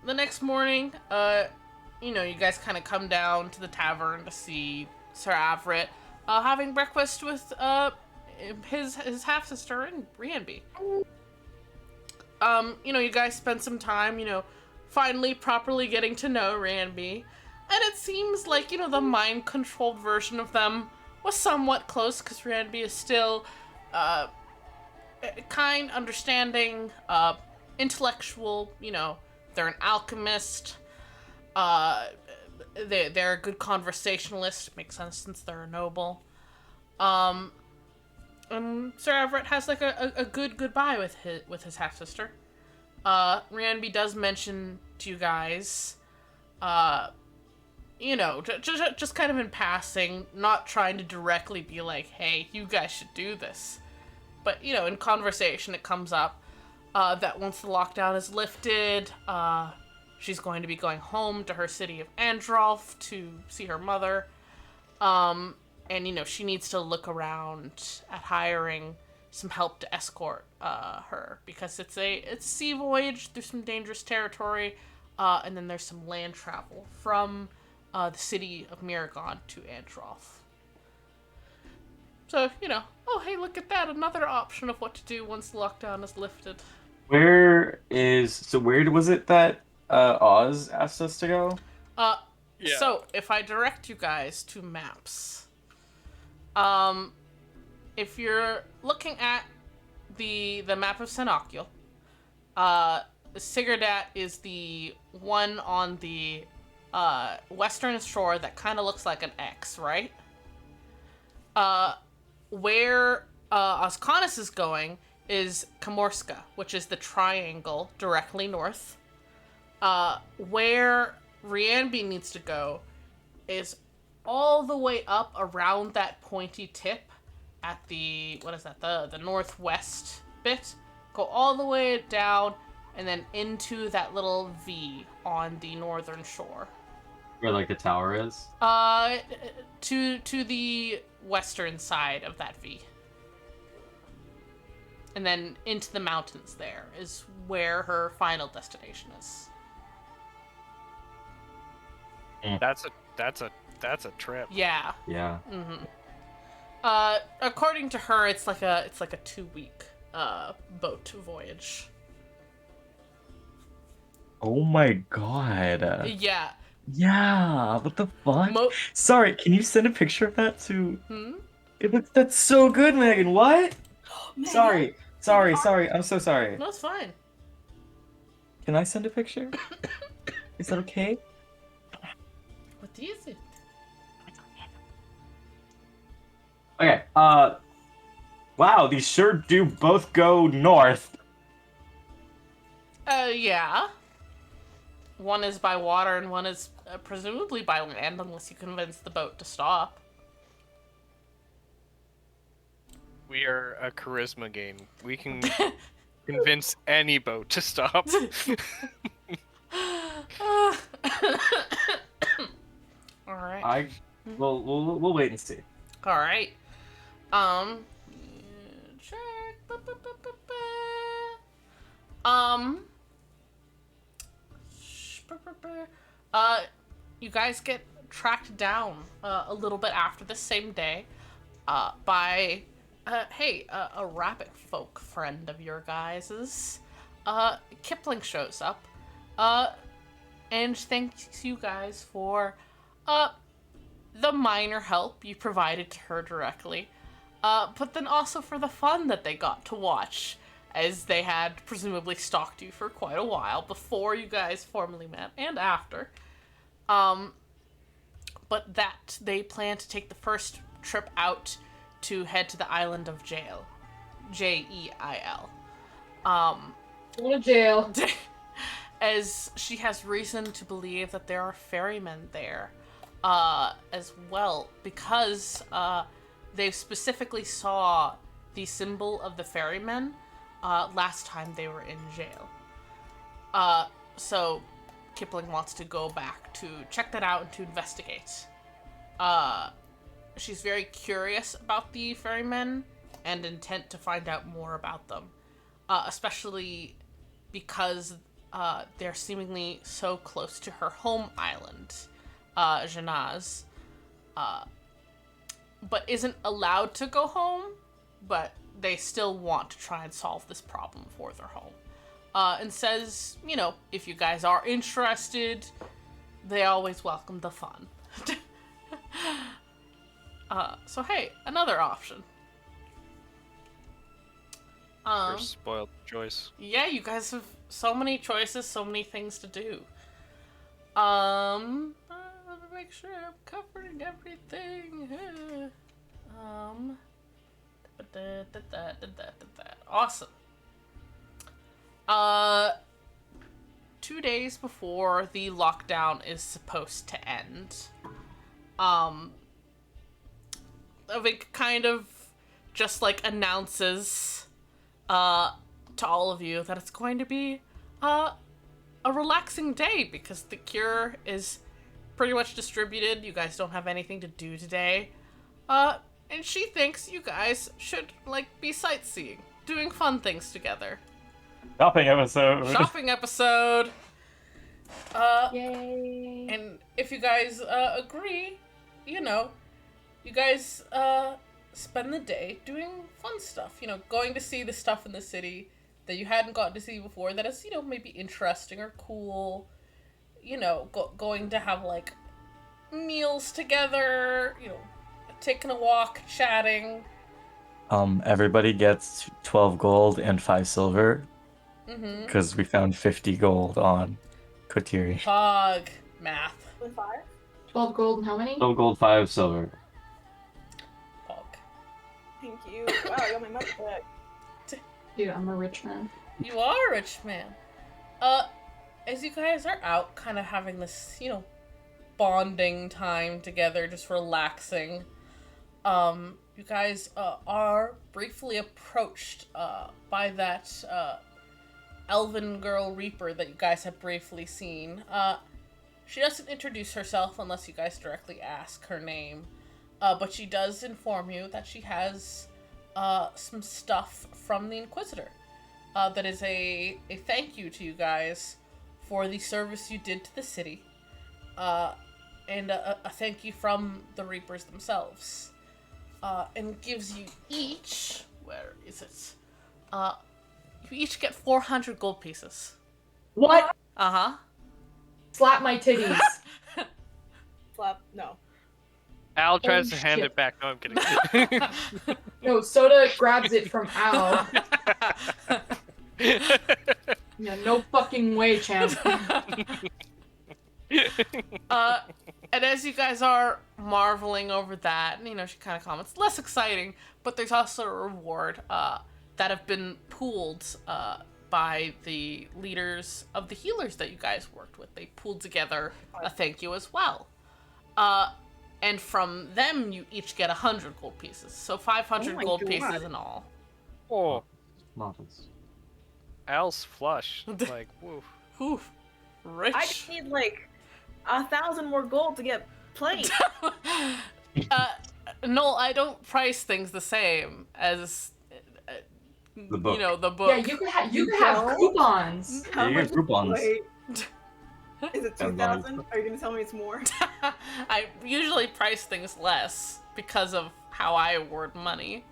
Speaker 1: The next morning, you know, you guys kind of come down to the tavern to see Sir Avrit, having breakfast with his half sister and Rianby. You know, you guys spend some time, you know, finally properly getting to know Ranby. And it seems like, the mind-controlled version of them was somewhat close, because Ranby is still, kind, understanding, intellectual, they're an alchemist, they're a good conversationalist, makes sense since they're a noble. And Sir Everett has like a good goodbye with his half sister. Rianbi does mention to you guys, just kind of in passing, not trying to directly be like, hey, you guys should do this. But, in conversation it comes up that once the lockdown is lifted, she's going to be going home to her city of Androlf to see her mother. And, she needs to look around at hiring some help to escort her, because it's a sea voyage through some dangerous territory, and then there's some land travel from the city of Miragon to Androlf. So, oh, hey, look at that, another option of what to do once the lockdown is lifted.
Speaker 3: Where was it that Oz asked us to go?
Speaker 5: Yeah.
Speaker 1: So, if I direct you guys to maps, if you're looking at the map of Senokil, Sigardat is the one on the western shore that kind of looks like an X, right? Where Oscanis is going is Kamorska, which is the triangle directly north. Where Rianbi needs to go is all the way up around that pointy tip at the, the northwest bit. Go all the way down and then into that little V on the northern shore.
Speaker 3: Where like the tower is?
Speaker 1: To the western side of that V. And then into the mountains there is where her final destination is.
Speaker 5: That's a trip.
Speaker 1: Yeah.
Speaker 3: Yeah.
Speaker 1: Mm-hmm. According to her, it's like a 2-week boat voyage.
Speaker 3: Oh my god.
Speaker 1: Yeah.
Speaker 3: Yeah, what the fuck? Sorry, can you send a picture of that to... That's so good, Megan, what? Sorry, I'm so sorry.
Speaker 1: No, it's fine.
Speaker 3: Can I send a picture? Is that okay?
Speaker 1: What is it?
Speaker 3: Okay, wow, these sure do both go north.
Speaker 1: Yeah. One is by water and one is presumably by land, unless you convince the boat to stop.
Speaker 5: We are a charisma game. We can convince any boat to stop.
Speaker 1: All right.
Speaker 3: We'll wait and see.
Speaker 1: All right. Check. You guys get tracked down a little bit after the same day by a rabbit folk friend of your guys's. Kipling shows up and thanks you guys for the minor help you provided to her directly, but then also for the fun that they got to watch, as they had presumably stalked you for quite a while before you guys formally met and after. But that they plan to take the first trip out to head to the island of Jail. Jeil.
Speaker 4: Go to jail.
Speaker 1: As she has reason to believe that there are ferrymen there as well, because they specifically saw the symbol of the ferrymen last time they were in jail. So Kipling wants to go back to check that out and to investigate. She's very curious about the ferrymen and intent to find out more about them, especially because they're seemingly so close to her home island, Janaz, but isn't allowed to go home, but they still want to try and solve this problem for their home. and says, if you guys are interested, they always welcome the fun. So hey, another option.
Speaker 5: We're spoiled choice.
Speaker 1: Yeah, you guys have so many choices, so many things to do. Let me make sure I'm covering everything. Awesome. 2 days before the lockdown is supposed to end, Vic kind of just like announces to all of you that it's going to be a relaxing day because the cure is pretty much distributed. You guys don't have anything to do today. And she thinks you guys should be sightseeing, doing fun things together.
Speaker 3: Shopping episode.
Speaker 1: Shopping episode.
Speaker 4: Yay.
Speaker 1: And if you guys agree, you guys spend the day doing fun stuff. Going to see the stuff in the city that you hadn't gotten to see before that is, maybe interesting or cool. Going to have, meals together, taking a walk, chatting.
Speaker 3: Everybody gets 12 gold and 5 silver. Because we found 50 gold on Kotiri.
Speaker 1: Pog. Math.
Speaker 4: 12 gold and how many?
Speaker 3: 12 gold, 5 silver.
Speaker 1: Pog.
Speaker 2: Thank you. Wow, I got my money back.
Speaker 4: Dude, I'm a rich man.
Speaker 1: You are a rich man. As you guys are out kind of having this, bonding time together, just relaxing, you guys are briefly approached by that elven girl reaper that you guys have briefly seen. She doesn't introduce herself unless you guys directly ask her name, but she does inform you that she has some stuff from the Inquisitor. That is a thank you to you guys for the service you did to the city, and a thank you from the Reapers themselves, and gives you each, where is it? You each get 400 gold pieces.
Speaker 4: What?
Speaker 1: Uh-huh.
Speaker 4: Slap my titties.
Speaker 2: Flap, no.
Speaker 5: Al tries
Speaker 4: Holy
Speaker 5: to hand
Speaker 4: shit.
Speaker 5: it back. No, I'm kidding.
Speaker 4: No, Soda grabs it from Al. Yeah, no fucking way, champ.
Speaker 1: And as you guys are marveling over that, she kind of comments, less exciting, but there's also a reward that have been pooled by the leaders of the healers that you guys worked with. They pooled together a thank you as well. And from them, you each get 100 gold pieces. So 500
Speaker 2: Oh my
Speaker 1: gold
Speaker 2: God.
Speaker 1: pieces in all.
Speaker 5: Oh,
Speaker 3: Marvelous.
Speaker 5: Al's flush. Woo.
Speaker 1: Oof. Rich.
Speaker 2: I just need 1,000 more gold to get plain.
Speaker 1: Noel, I don't price things the same as
Speaker 3: The book.
Speaker 1: the book.
Speaker 4: Yeah, you could have coupons.
Speaker 3: Yeah, you get coupons.
Speaker 2: Wait. Is it
Speaker 3: And
Speaker 2: 2,000? Are you gonna tell me it's more?
Speaker 1: I usually price things less because of how I award money.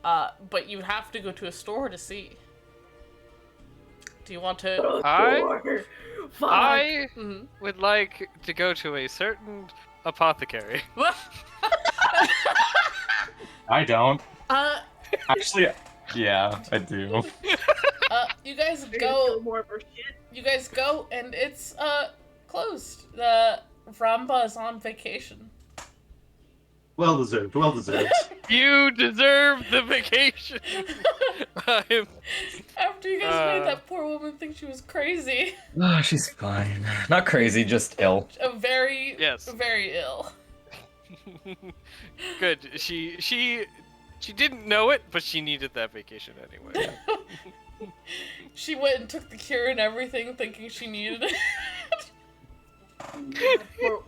Speaker 1: But you have to go to a store to see. Do you want to?
Speaker 5: I
Speaker 1: Mhm.
Speaker 5: would like to go to a certain apothecary.
Speaker 3: I don't.
Speaker 1: uh,
Speaker 3: Actually, yeah, I do.
Speaker 1: you guys
Speaker 2: Are you gonna
Speaker 1: go.
Speaker 2: steal more of her shit?
Speaker 1: You guys go, and it's closed. The Ramba is on vacation.
Speaker 7: Well deserved. Well deserved.
Speaker 5: You deserve the vacation. I'm
Speaker 1: After you guys made that poor woman think she was crazy.
Speaker 3: Oh, she's fine. Not crazy, just ill.
Speaker 1: Very,
Speaker 5: Yes.
Speaker 1: very ill.
Speaker 5: good. She didn't know it, but she needed that vacation anyway.
Speaker 1: She went and took the cure and everything, thinking she needed it.
Speaker 2: Well,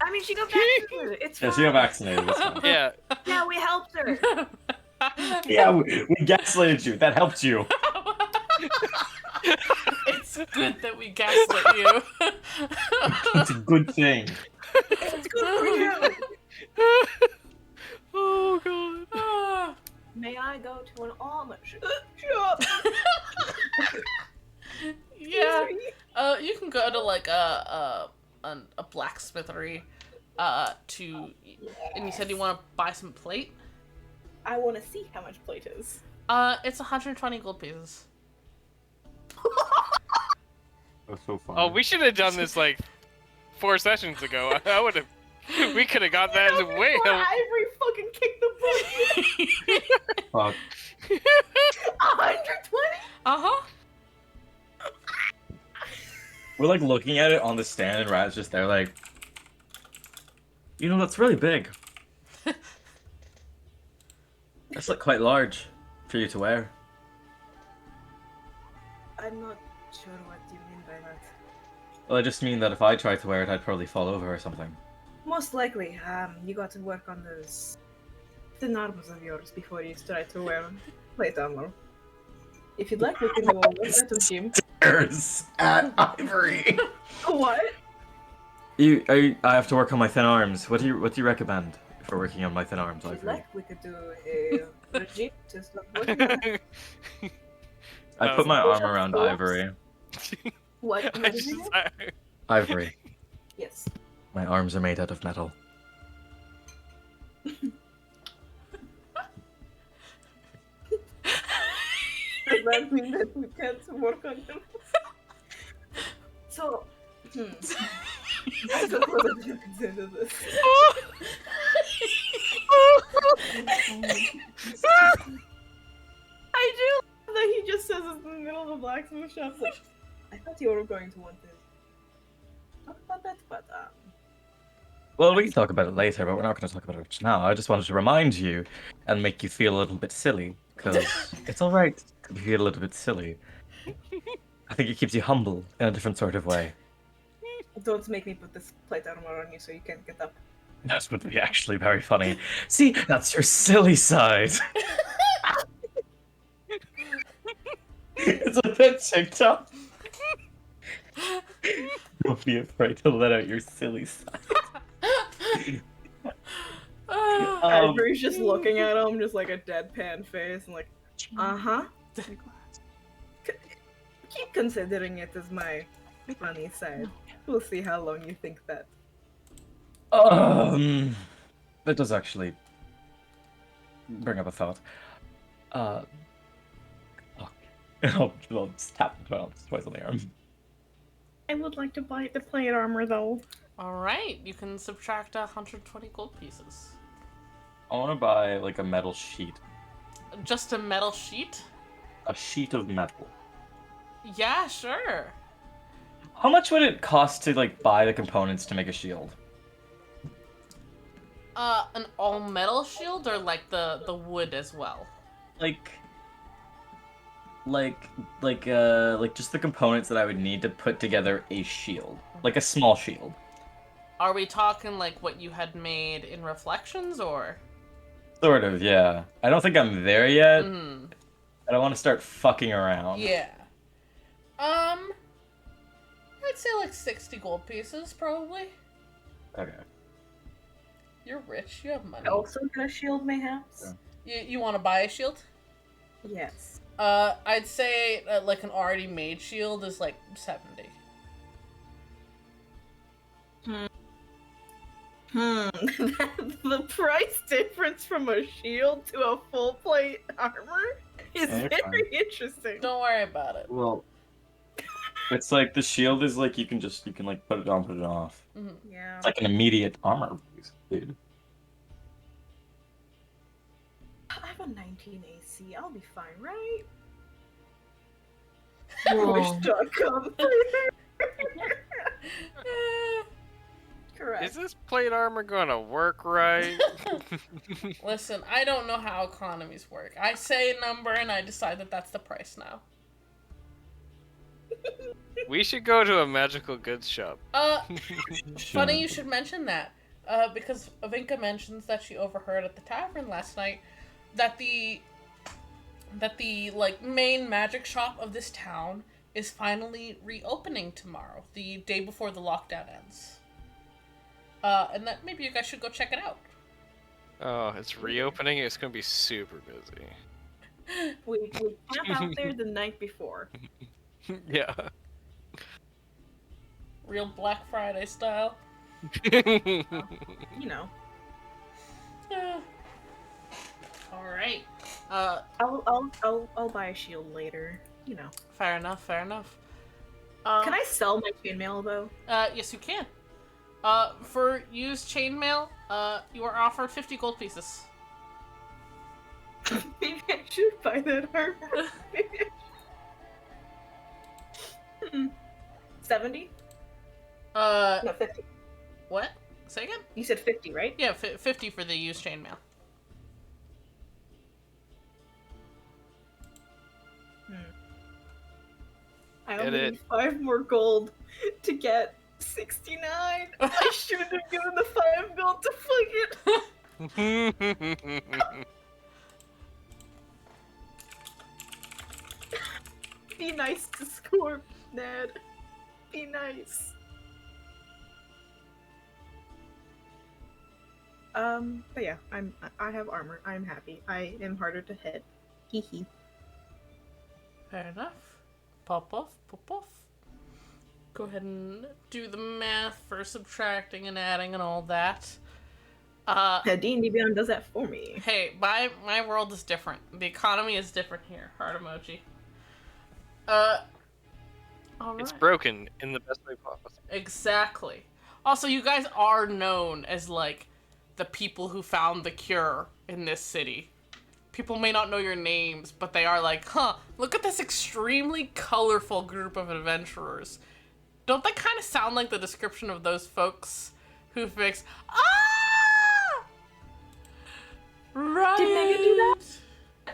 Speaker 2: I mean, she got vaccinated. It's fine.
Speaker 3: Yeah, she got vaccinated. That's fine.
Speaker 5: Yeah.
Speaker 2: Yeah, we helped her.
Speaker 3: Yeah, we gaslighted you. That helped you.
Speaker 1: It's good that we gaslit you.
Speaker 3: It's a good thing.
Speaker 2: It's good for you.
Speaker 5: Oh god.
Speaker 2: May I go to an almond shop?
Speaker 1: Yeah. You can go to like a blacksmithery, to, and you said you want to buy some plate.
Speaker 2: I want to see how much plate is.
Speaker 1: It's 120 gold pieces.
Speaker 3: That's so funny.
Speaker 5: Oh, we should have done this like 4 sessions ago. I would have. We could have got that way.
Speaker 2: Before Ivory fucking kicked the bucket.
Speaker 3: Fuck.
Speaker 2: 120?
Speaker 1: Uh-huh.
Speaker 3: We're like looking at it on the stand, and Rat's just there, like, that's really big. That's like quite large for you to wear.
Speaker 2: I'm not sure what you mean by that.
Speaker 3: Well, I just mean that if I tried to wear it, I'd probably fall over or something.
Speaker 2: Most likely, you got to work on those thin arms of yours before you try to wear plate armor. If you'd like, we can go over that team.
Speaker 3: There's at Ivory.
Speaker 2: What?
Speaker 3: I have to work on my thin arms. What do you recommend for working on my thin arms,
Speaker 2: If you'd
Speaker 3: Ivory?
Speaker 2: like, we could do a regime to start working on it.
Speaker 3: I put my arm around Ivory.
Speaker 2: What?
Speaker 5: I just,
Speaker 3: Ivory,
Speaker 2: Yes.
Speaker 3: my arms are made out of metal.
Speaker 2: Does that mean that we can't work on them? So, I don't know what you consider this. I do love that he just says it's in the middle of the blacksmith shop. Like, I thought you were going to want to talk about that, but
Speaker 3: Well, we can talk about it later, but we're not going to talk about it now. I just wanted to remind you and make you feel a little bit silly, because it's all right to feel a little bit silly. I think it keeps you humble in a different sort of way.
Speaker 2: don't make me put this plate armor on you so you can't get up.
Speaker 3: That would be actually very funny. See, that's your silly side. It's a bit TikTok. Don't be afraid to let out your silly side.
Speaker 2: Ivory's just looking at him, just like a deadpan face, and like, uh-huh. Keep considering it as my funny side. We'll see how long you think that.
Speaker 3: That does actually bring up a thought. I'll just tap twice on the arm.
Speaker 2: I would like to buy the plate armor, though.
Speaker 1: Alright, you can subtract 120 gold pieces.
Speaker 3: I want to buy like a metal sheet.
Speaker 1: Just a metal sheet?
Speaker 3: A sheet of metal.
Speaker 1: Yeah, sure.
Speaker 3: How much would it cost to like buy the components to make a shield?
Speaker 1: An all metal shield or like the wood as well?
Speaker 3: Like just the components that I would need to put together a shield. Like a small shield.
Speaker 1: Are we talking like what you had made in Reflections or?
Speaker 3: Sort of, yeah. I don't think I'm there yet.
Speaker 1: Mm-hmm.
Speaker 3: I don't want to start fucking around.
Speaker 1: Yeah. I'd say like 60 gold pieces, probably.
Speaker 3: Okay.
Speaker 1: You're rich, you have money.
Speaker 2: Also get a shield, mayhaps?
Speaker 1: You want to buy a shield?
Speaker 2: Yes.
Speaker 1: I'd say like an already made shield is like 70.
Speaker 2: The price difference from a shield to a full plate armor is
Speaker 3: Yeah,
Speaker 2: very interesting.
Speaker 1: Don't worry about it.
Speaker 3: Well, it's like the shield is like you can like put it on, put it off.
Speaker 1: Mm-hmm.
Speaker 2: Yeah.
Speaker 3: It's like an immediate armor boost, dude.
Speaker 2: I have a 19 AC. I'll be fine, right?
Speaker 4: Whoa.
Speaker 2: Wish.com. Correct.
Speaker 5: Is this plate armor gonna work right?
Speaker 1: Listen, I don't know how economies work. I say a number and I decide that that's the price now.
Speaker 5: We should go to a magical goods shop.
Speaker 1: Funny you should mention that. Because Avinka mentions that she overheard at the tavern last night that the like main magic shop of this town is finally reopening tomorrow, the day before the lockdown ends. And that maybe you guys should go check it out.
Speaker 5: Oh, it's reopening. It's gonna be super busy.
Speaker 2: We camp out there the night before.
Speaker 5: Yeah.
Speaker 1: Real Black Friday style.
Speaker 2: You know.
Speaker 1: All right.
Speaker 2: I'll buy a shield later. You know.
Speaker 1: Fair enough. Fair enough.
Speaker 2: Can I sell my chainmail though?
Speaker 1: Yes, you can. For used chainmail, you are offered 50 gold pieces.
Speaker 2: Maybe I should buy that armor. Maybe I should. 70? No, 50.
Speaker 1: What? Say again?
Speaker 2: You said 50, right?
Speaker 1: Yeah, 50 for the used chainmail.
Speaker 2: I
Speaker 5: Get
Speaker 2: only
Speaker 5: it.
Speaker 2: need 5 more gold to get 69. I should have given the 5 gold to fuck it. Be nice to Scorp, Ned. Be nice. But yeah, I have armor. I'm happy. I am harder to hit. Hee hee.
Speaker 1: Fair enough. Pop off, pop off. Go ahead and do the math for subtracting and adding and all that.
Speaker 2: D&D Beyond does that for me.
Speaker 1: Hey, my world is different. The economy is different here. Heart emoji. Alright.
Speaker 5: It's broken in the best way possible.
Speaker 1: Exactly. Also, you guys are known as, like, the people who found the cure in this city. People may not know your names, but they are like, huh, look at this extremely colorful group of adventurers. Don't they kind of sound like the description of those folks who fix... Ah! Right.
Speaker 2: Did Megan do that?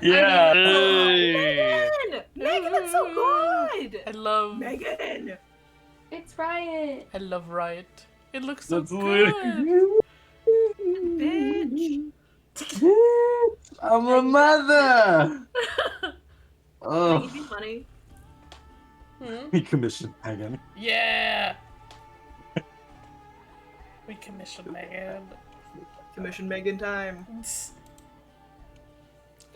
Speaker 3: Yeah.
Speaker 2: Megan! Megan, that's so good!
Speaker 1: I love...
Speaker 2: Megan!
Speaker 4: It's Riot.
Speaker 1: I love Riot. It looks so
Speaker 3: That's
Speaker 1: good.
Speaker 2: Bitch!
Speaker 3: I'm a mother.
Speaker 2: Can
Speaker 3: Oh,
Speaker 2: you be funny?
Speaker 1: Hmm?
Speaker 3: we commissioned Megan.
Speaker 1: Yeah. We commissioned Megan.
Speaker 2: Commission Megan time.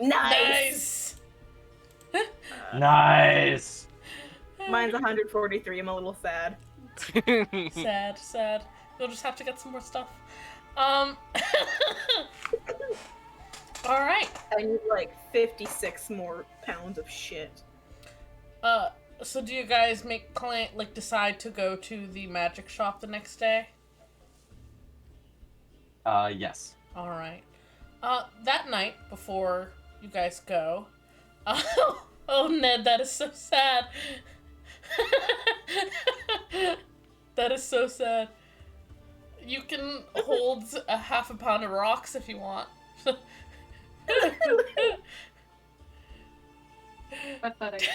Speaker 1: Nice.
Speaker 3: Nice.
Speaker 2: Mine's 143. I'm a little sad.
Speaker 1: Sad. You'll just have to get some more stuff. All right.
Speaker 2: I need like 56 more pounds of shit.
Speaker 1: So do you guys decide to go to the magic shop the next day?
Speaker 3: Yes.
Speaker 1: All right. That night before you guys go, oh Ned, that is so sad. That is so sad. You can hold a half a pound of rocks if you want.
Speaker 4: Pathetic.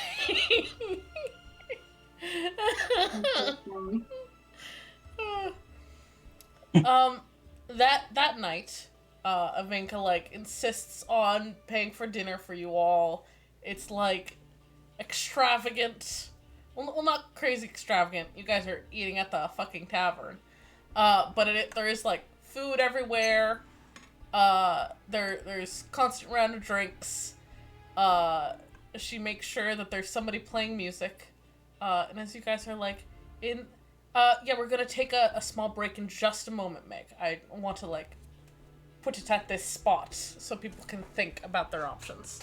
Speaker 1: That night, Ivanka insists on paying for dinner for you all. It's extravagant. Well, not crazy extravagant. You guys are eating at the fucking tavern. But there is food everywhere. There's constant round of drinks. She makes sure that there's somebody playing music. And as you guys are yeah, we're gonna take a small break in just a moment, Meg. I want to put it at this spot so people can think about their options.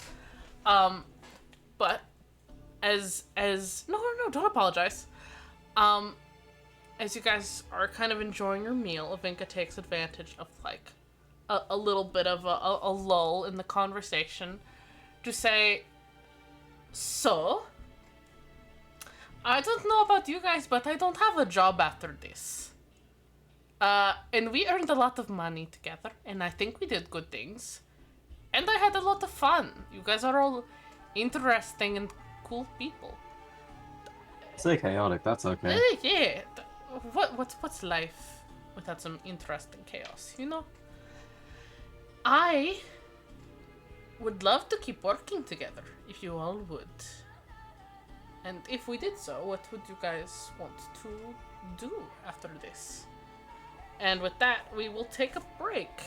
Speaker 1: But as no, don't apologize. As you guys are kind of enjoying your meal, Ivanka takes advantage of a little bit of a lull in the conversation to say, so, I don't know about you guys, but I don't have a job after this. And we earned a lot of money together, and I think we did good things. And I had a lot of fun. You guys are all interesting and cool people.
Speaker 3: Say chaotic, that's okay.
Speaker 1: Yeah. What's life without some interesting chaos, you know? I would love to keep working together, if you all would. And if we did so, what would you guys want to do after this? And with that, we will take a break.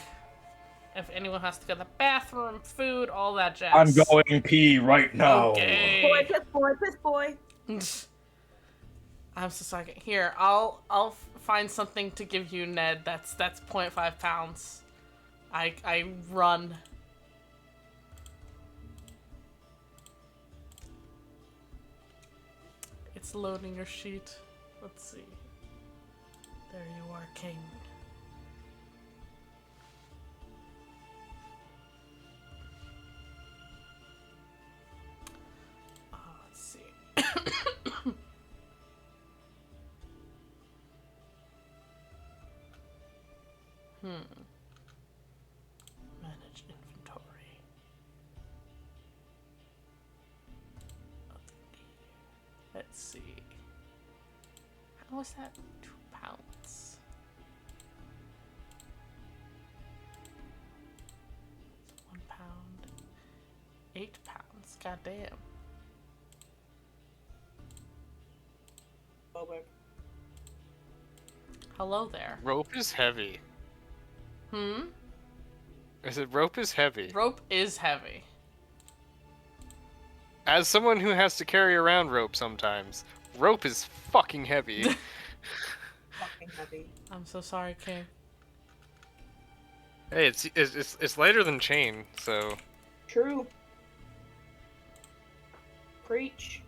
Speaker 1: If anyone has to go to the bathroom, food, all that jazz.
Speaker 3: I'm going pee right now.
Speaker 1: Okay.
Speaker 2: Boy, piss boy, piss boy.
Speaker 1: I'm so sorry. Here, I'll find something to give you, Ned. That's 0.5 pounds. I run. It's loading your sheet. Let's see. There you are, King. Let's see. Manage inventory. Let's see. How was that 2 pounds? 1 pound. 8 pounds. God damn. Hello there.
Speaker 5: Rope is heavy.
Speaker 1: Hmm?
Speaker 5: I said rope is heavy.
Speaker 1: Rope is heavy.
Speaker 5: As someone who has to carry around rope sometimes, rope is fucking heavy.
Speaker 2: Fucking heavy.
Speaker 1: I'm so sorry, King.
Speaker 5: Hey, it's lighter than chain, so
Speaker 2: True. Preach.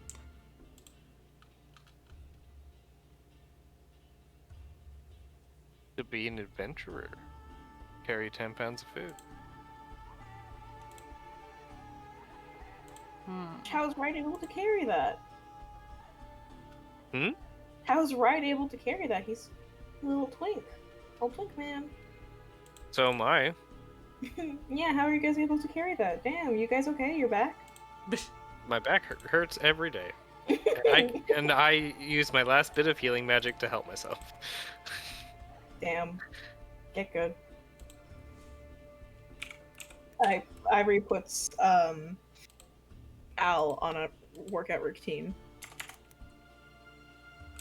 Speaker 5: to be an adventurer, carry 10 pounds of food.
Speaker 2: How's Riot able to carry that?
Speaker 5: Hmm?
Speaker 2: How's Riot able to carry that? He's a little twink. Little twink man.
Speaker 5: So am I.
Speaker 2: Yeah, how are you guys able to carry that? Damn, you guys okay? You're back?
Speaker 5: My back hurts every day. And I use my last bit of healing magic to help myself.
Speaker 2: Damn. Get good. Ivory puts Al on a workout routine.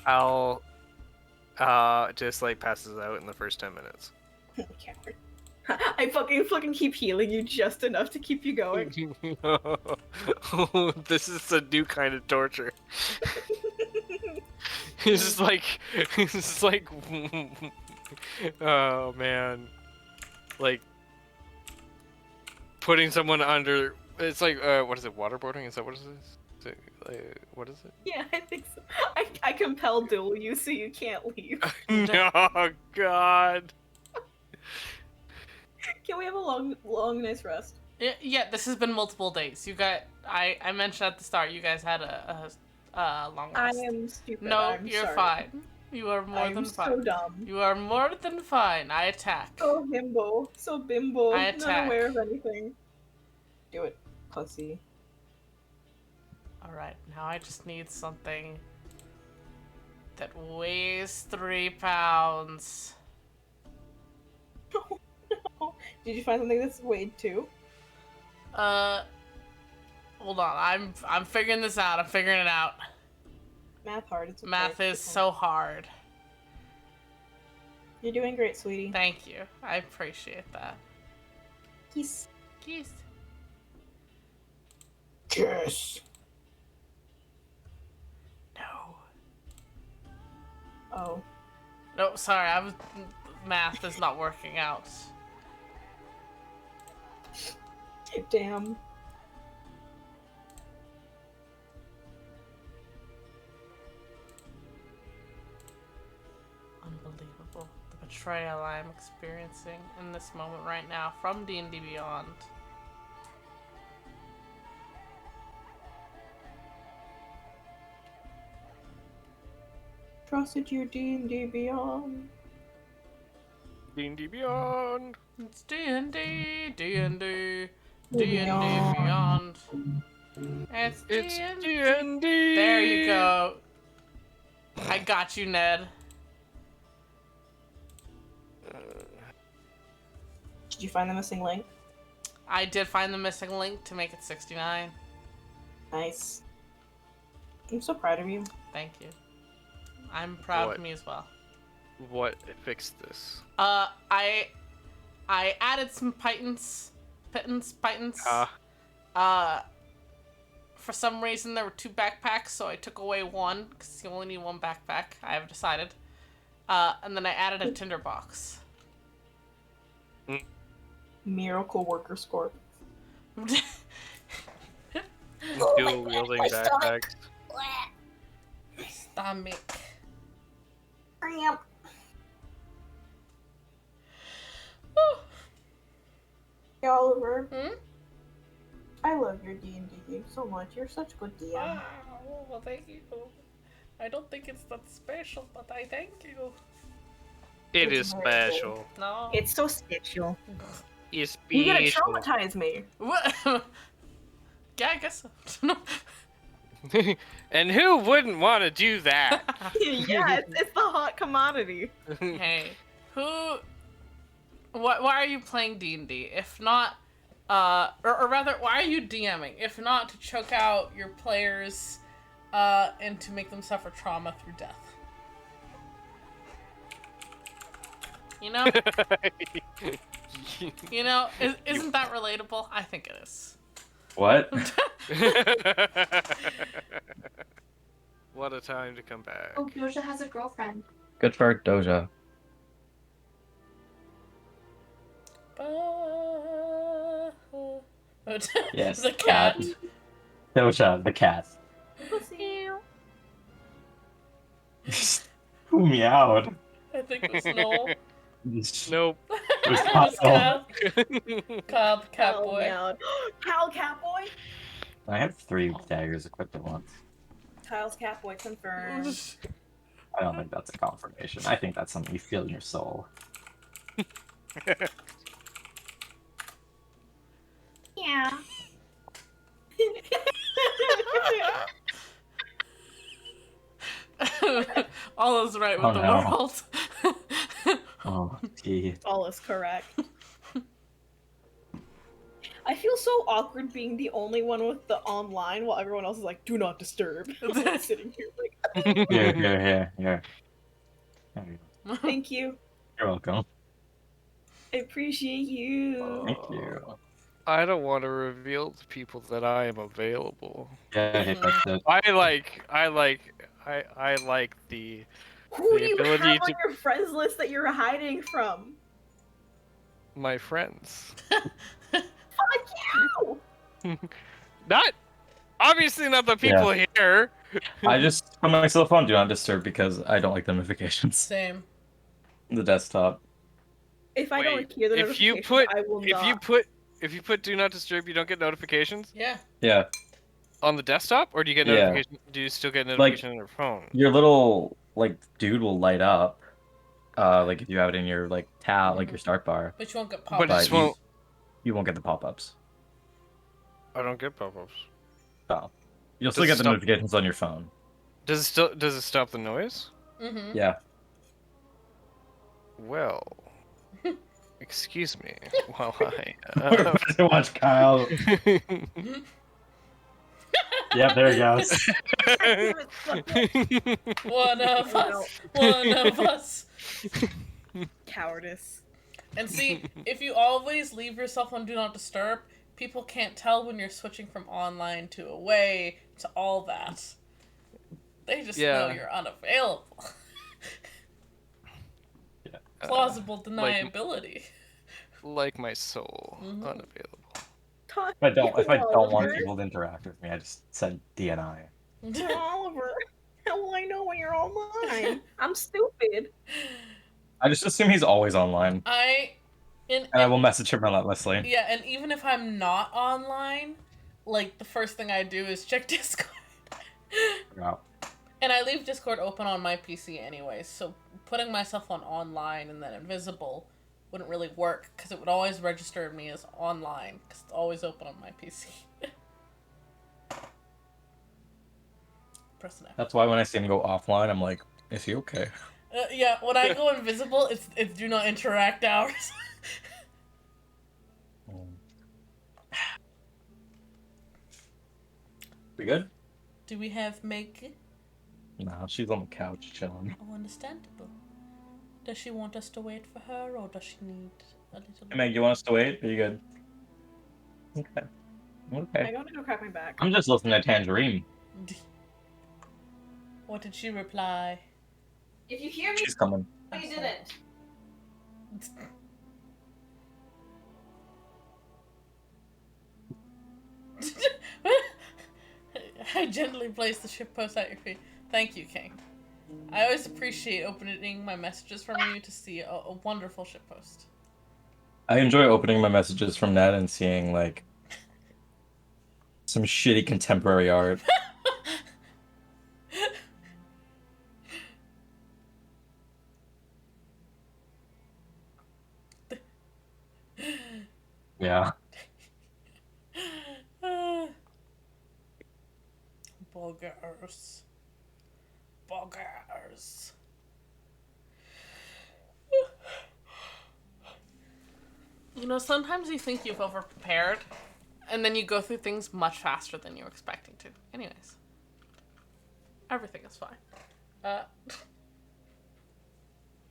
Speaker 5: I'll just like passes out in the first 10 minutes.
Speaker 2: Coward. I fucking keep healing you just enough to keep you going.
Speaker 5: This is a new kind of torture. It's just like, oh man, like putting someone under. It's like, what is it? Waterboarding? Is that what it is? What is it?
Speaker 2: Yeah, I think so. I compel duel you so you can't leave.
Speaker 5: No, God.
Speaker 2: Can we have a long, nice rest?
Speaker 1: Yeah, this has been multiple days. You got. I mentioned at the start. You guys had a long
Speaker 2: I
Speaker 1: rest.
Speaker 2: am stupid.
Speaker 1: No,
Speaker 2: I'm
Speaker 1: you're
Speaker 2: sorry.
Speaker 1: fine. You are more
Speaker 2: I'm
Speaker 1: than
Speaker 2: so
Speaker 1: fine.
Speaker 2: dumb.
Speaker 1: You are more than fine. I attack.
Speaker 2: So himbo. So bimbo.
Speaker 1: I
Speaker 2: Not
Speaker 1: attack.
Speaker 2: aware of anything. Do it, pussy.
Speaker 1: Alright, now I just need something that weighs 3 pounds.
Speaker 2: Did you find something that's weighed too?
Speaker 1: Hold on. I'm figuring this out. I'm figuring it out.
Speaker 2: Math hard. It's okay.
Speaker 1: Math is
Speaker 2: It's fine.
Speaker 1: so hard.
Speaker 2: You're doing great, sweetie.
Speaker 1: Thank you. I appreciate that.
Speaker 2: Kiss.
Speaker 1: Kiss.
Speaker 2: Kiss.
Speaker 1: No.
Speaker 2: Oh.
Speaker 1: No, sorry. Math is not working out.
Speaker 2: Damn.
Speaker 1: Unbelievable. The betrayal I am experiencing in this moment right now from D&D Beyond.
Speaker 2: Trusted you, D&D Beyond.
Speaker 5: D&D Beyond.
Speaker 1: It's D&D, D&D, D&D Beyond. It's D&D.
Speaker 5: D&D.
Speaker 1: There you go. I got you, Ned.
Speaker 2: Did you find the missing link?
Speaker 1: I did find the missing link to make it 69.
Speaker 2: Nice. I'm so proud of you.
Speaker 1: Thank you. I'm proud
Speaker 5: What?
Speaker 1: of me as well.
Speaker 5: What fixed this?
Speaker 1: I added some pittance, for some reason there were 2 backpacks, so I took away one because you only need 1 backpack. I have decided. And then I added a tinderbox.
Speaker 2: Miracle worker score.
Speaker 5: Dual wielding backpacks.
Speaker 1: Stomach.
Speaker 2: Cramp. Hey, Oliver.
Speaker 1: Hmm?
Speaker 2: I love your D&D game so much. You're such a good DM.
Speaker 1: Wow, well, thank you. I don't think it's that special, but I thank you.
Speaker 5: It
Speaker 2: It's
Speaker 5: is
Speaker 2: very
Speaker 5: special.
Speaker 1: No.
Speaker 2: It's so special.
Speaker 5: It's
Speaker 2: You're gonna
Speaker 5: special.
Speaker 2: traumatize me.
Speaker 1: What? Yeah, I guess so.
Speaker 5: And who wouldn't want to do that?
Speaker 2: Yeah, it's the hot commodity.
Speaker 1: Hey, who? Why are you playing D&D? If not, or rather, why are you DMing? If not to choke out your players, and to make them suffer trauma through death. You know? You know, isn't that relatable? I think it is.
Speaker 3: What?
Speaker 5: What a time to come back.
Speaker 4: Oh, Doja has a girlfriend.
Speaker 3: Good for Doja. Yes,
Speaker 1: The cat.
Speaker 3: Doja, the cat. Who meowed?
Speaker 1: I think it was Noel.
Speaker 5: Nope.
Speaker 3: It was
Speaker 1: It was
Speaker 3: Kyle.
Speaker 1: Kyle, the cat
Speaker 2: Oh,
Speaker 1: boy.
Speaker 2: man. Kyle Catboy?
Speaker 3: I have 3 daggers equipped at once.
Speaker 2: Kyle's Catboy confirmed.
Speaker 3: I don't think that's a confirmation. I think that's something you feel in your soul.
Speaker 2: Yeah.
Speaker 1: All is right with
Speaker 3: Oh,
Speaker 1: the
Speaker 3: no.
Speaker 1: world.
Speaker 3: Oh, gee.
Speaker 2: All is correct. I feel so awkward being the only one with the online while everyone else is like, do not disturb. I'm like sitting here like,
Speaker 3: Here. There you go.
Speaker 2: thank you.
Speaker 3: You're welcome.
Speaker 2: I appreciate you.
Speaker 3: Thank you.
Speaker 5: I don't want to reveal to people that I am available.
Speaker 3: Yeah, I hate that shit.
Speaker 5: I like the
Speaker 2: Who do you
Speaker 5: ability
Speaker 2: have on
Speaker 5: to-
Speaker 2: your friends list that you're hiding from?
Speaker 5: my friends.
Speaker 2: Fuck you!
Speaker 5: Not obviously not the people here.
Speaker 3: I just put my cell phone do not disturb because I don't like the notifications.
Speaker 1: Same.
Speaker 3: The desktop.
Speaker 2: If I
Speaker 5: Wait,
Speaker 2: don't hear the
Speaker 5: if you
Speaker 2: notification,
Speaker 5: put
Speaker 2: I will
Speaker 5: if
Speaker 2: not.
Speaker 5: you put do not disturb, you don't get notifications
Speaker 1: Yeah.
Speaker 3: Yeah.
Speaker 5: on the desktop, or do you get
Speaker 3: Yeah.
Speaker 5: notification? Do you still get notification on your phone?
Speaker 3: Your little like dude will light up. Like if you have it in your like tab, like your start bar.
Speaker 1: But you won't get
Speaker 5: But
Speaker 1: pop
Speaker 5: it just won't.
Speaker 3: You won't get the pop-ups.
Speaker 5: I don't get pop-ups.
Speaker 3: Oh. You'll still
Speaker 5: Does it
Speaker 3: get the
Speaker 5: stop-
Speaker 3: notifications on your phone.
Speaker 5: Does it stop the noise?
Speaker 1: Mm-hmm.
Speaker 3: Yeah.
Speaker 5: Well, excuse me while
Speaker 3: I watch Kyle. Yep, there he goes.
Speaker 1: One of us. One of us.
Speaker 2: Cowardice.
Speaker 1: And see, if you always leave yourself on Do Not Disturb, people can't tell when you're switching from online to away to all that. They just know
Speaker 5: Yeah.
Speaker 1: you're unavailable.
Speaker 3: Yeah.
Speaker 1: Plausible deniability.
Speaker 5: Like my soul,
Speaker 1: Mhm.
Speaker 5: unavailable.
Speaker 3: If I don't want people to interact with me, I just send DNI.
Speaker 2: Oliver, how will I know when you're online? I'm stupid.
Speaker 3: I just assume he's always online, and I will message him relentlessly.
Speaker 1: Yeah, and even if I'm not online, like the first thing I do is check Discord.
Speaker 3: Yeah.
Speaker 1: And I leave Discord open on my PC anyways, so putting myself on online and then invisible wouldn't really work because it would always register me as online because it's always open on my PC. Press an F.
Speaker 3: That's why when I see him go offline, I'm like, is he okay?
Speaker 1: Yeah, when I go invisible, it's do not interact hours.
Speaker 3: We good?
Speaker 1: Do we have Meg?
Speaker 3: No, she's on the couch chilling.
Speaker 1: Oh, understandable. Does she want us to wait for her, or does she need a little...
Speaker 3: Hey, Meg, you want us to wait? Are you good? Okay.
Speaker 2: I
Speaker 3: Okay.
Speaker 2: gotta go crack my back.
Speaker 3: I'm just listening to Tangerine.
Speaker 1: What did she reply?
Speaker 2: If you hear me,
Speaker 3: She's coming.
Speaker 2: you didn't.
Speaker 1: I gently placed the ship post at your feet. Thank you, King. I always appreciate opening my messages from you to see a wonderful ship post.
Speaker 3: I enjoy opening my messages from Ned and seeing like some shitty contemporary art. Yeah.
Speaker 1: Buggers. Buggers. You know, sometimes you think you've over-prepared, and then you go through things much faster than you were expecting to. Anyways. Everything is fine.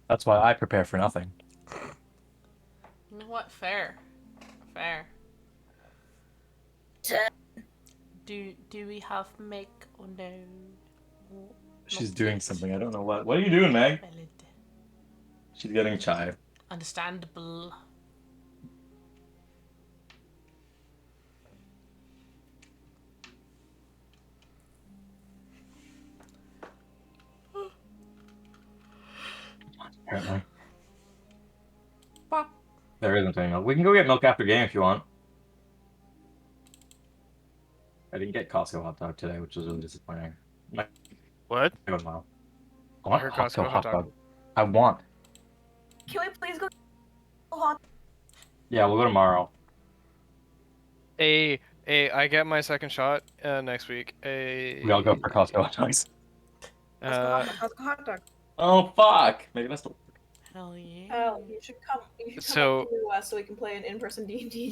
Speaker 3: That's why I prepare for nothing.
Speaker 1: You know what? Fair. Fair. Do we have make or no?
Speaker 3: She's
Speaker 1: Not
Speaker 3: doing
Speaker 1: yet.
Speaker 3: something. I don't know what. What are you doing, Meg?
Speaker 1: Valid.
Speaker 3: She's getting chai.
Speaker 1: Understandable.
Speaker 3: Apparently.
Speaker 1: Pop.
Speaker 3: There isn't any milk. We can go get milk after game if you want. I didn't get Costco hot dog today, which is really disappointing.
Speaker 5: What?
Speaker 3: I don't know. I
Speaker 5: I
Speaker 3: want
Speaker 5: heard
Speaker 3: Costco hot dog. I want.
Speaker 2: Can we please go hot?
Speaker 3: Yeah, we'll go tomorrow.
Speaker 5: I get my second shot next week.
Speaker 3: We all go for Costco hot dogs.
Speaker 2: Costco hot dog.
Speaker 3: Oh fuck! Maybe that's the.
Speaker 1: Hell yeah.
Speaker 2: Oh, you should come. You should come
Speaker 5: So-
Speaker 2: up to us so we can play an in-person D&D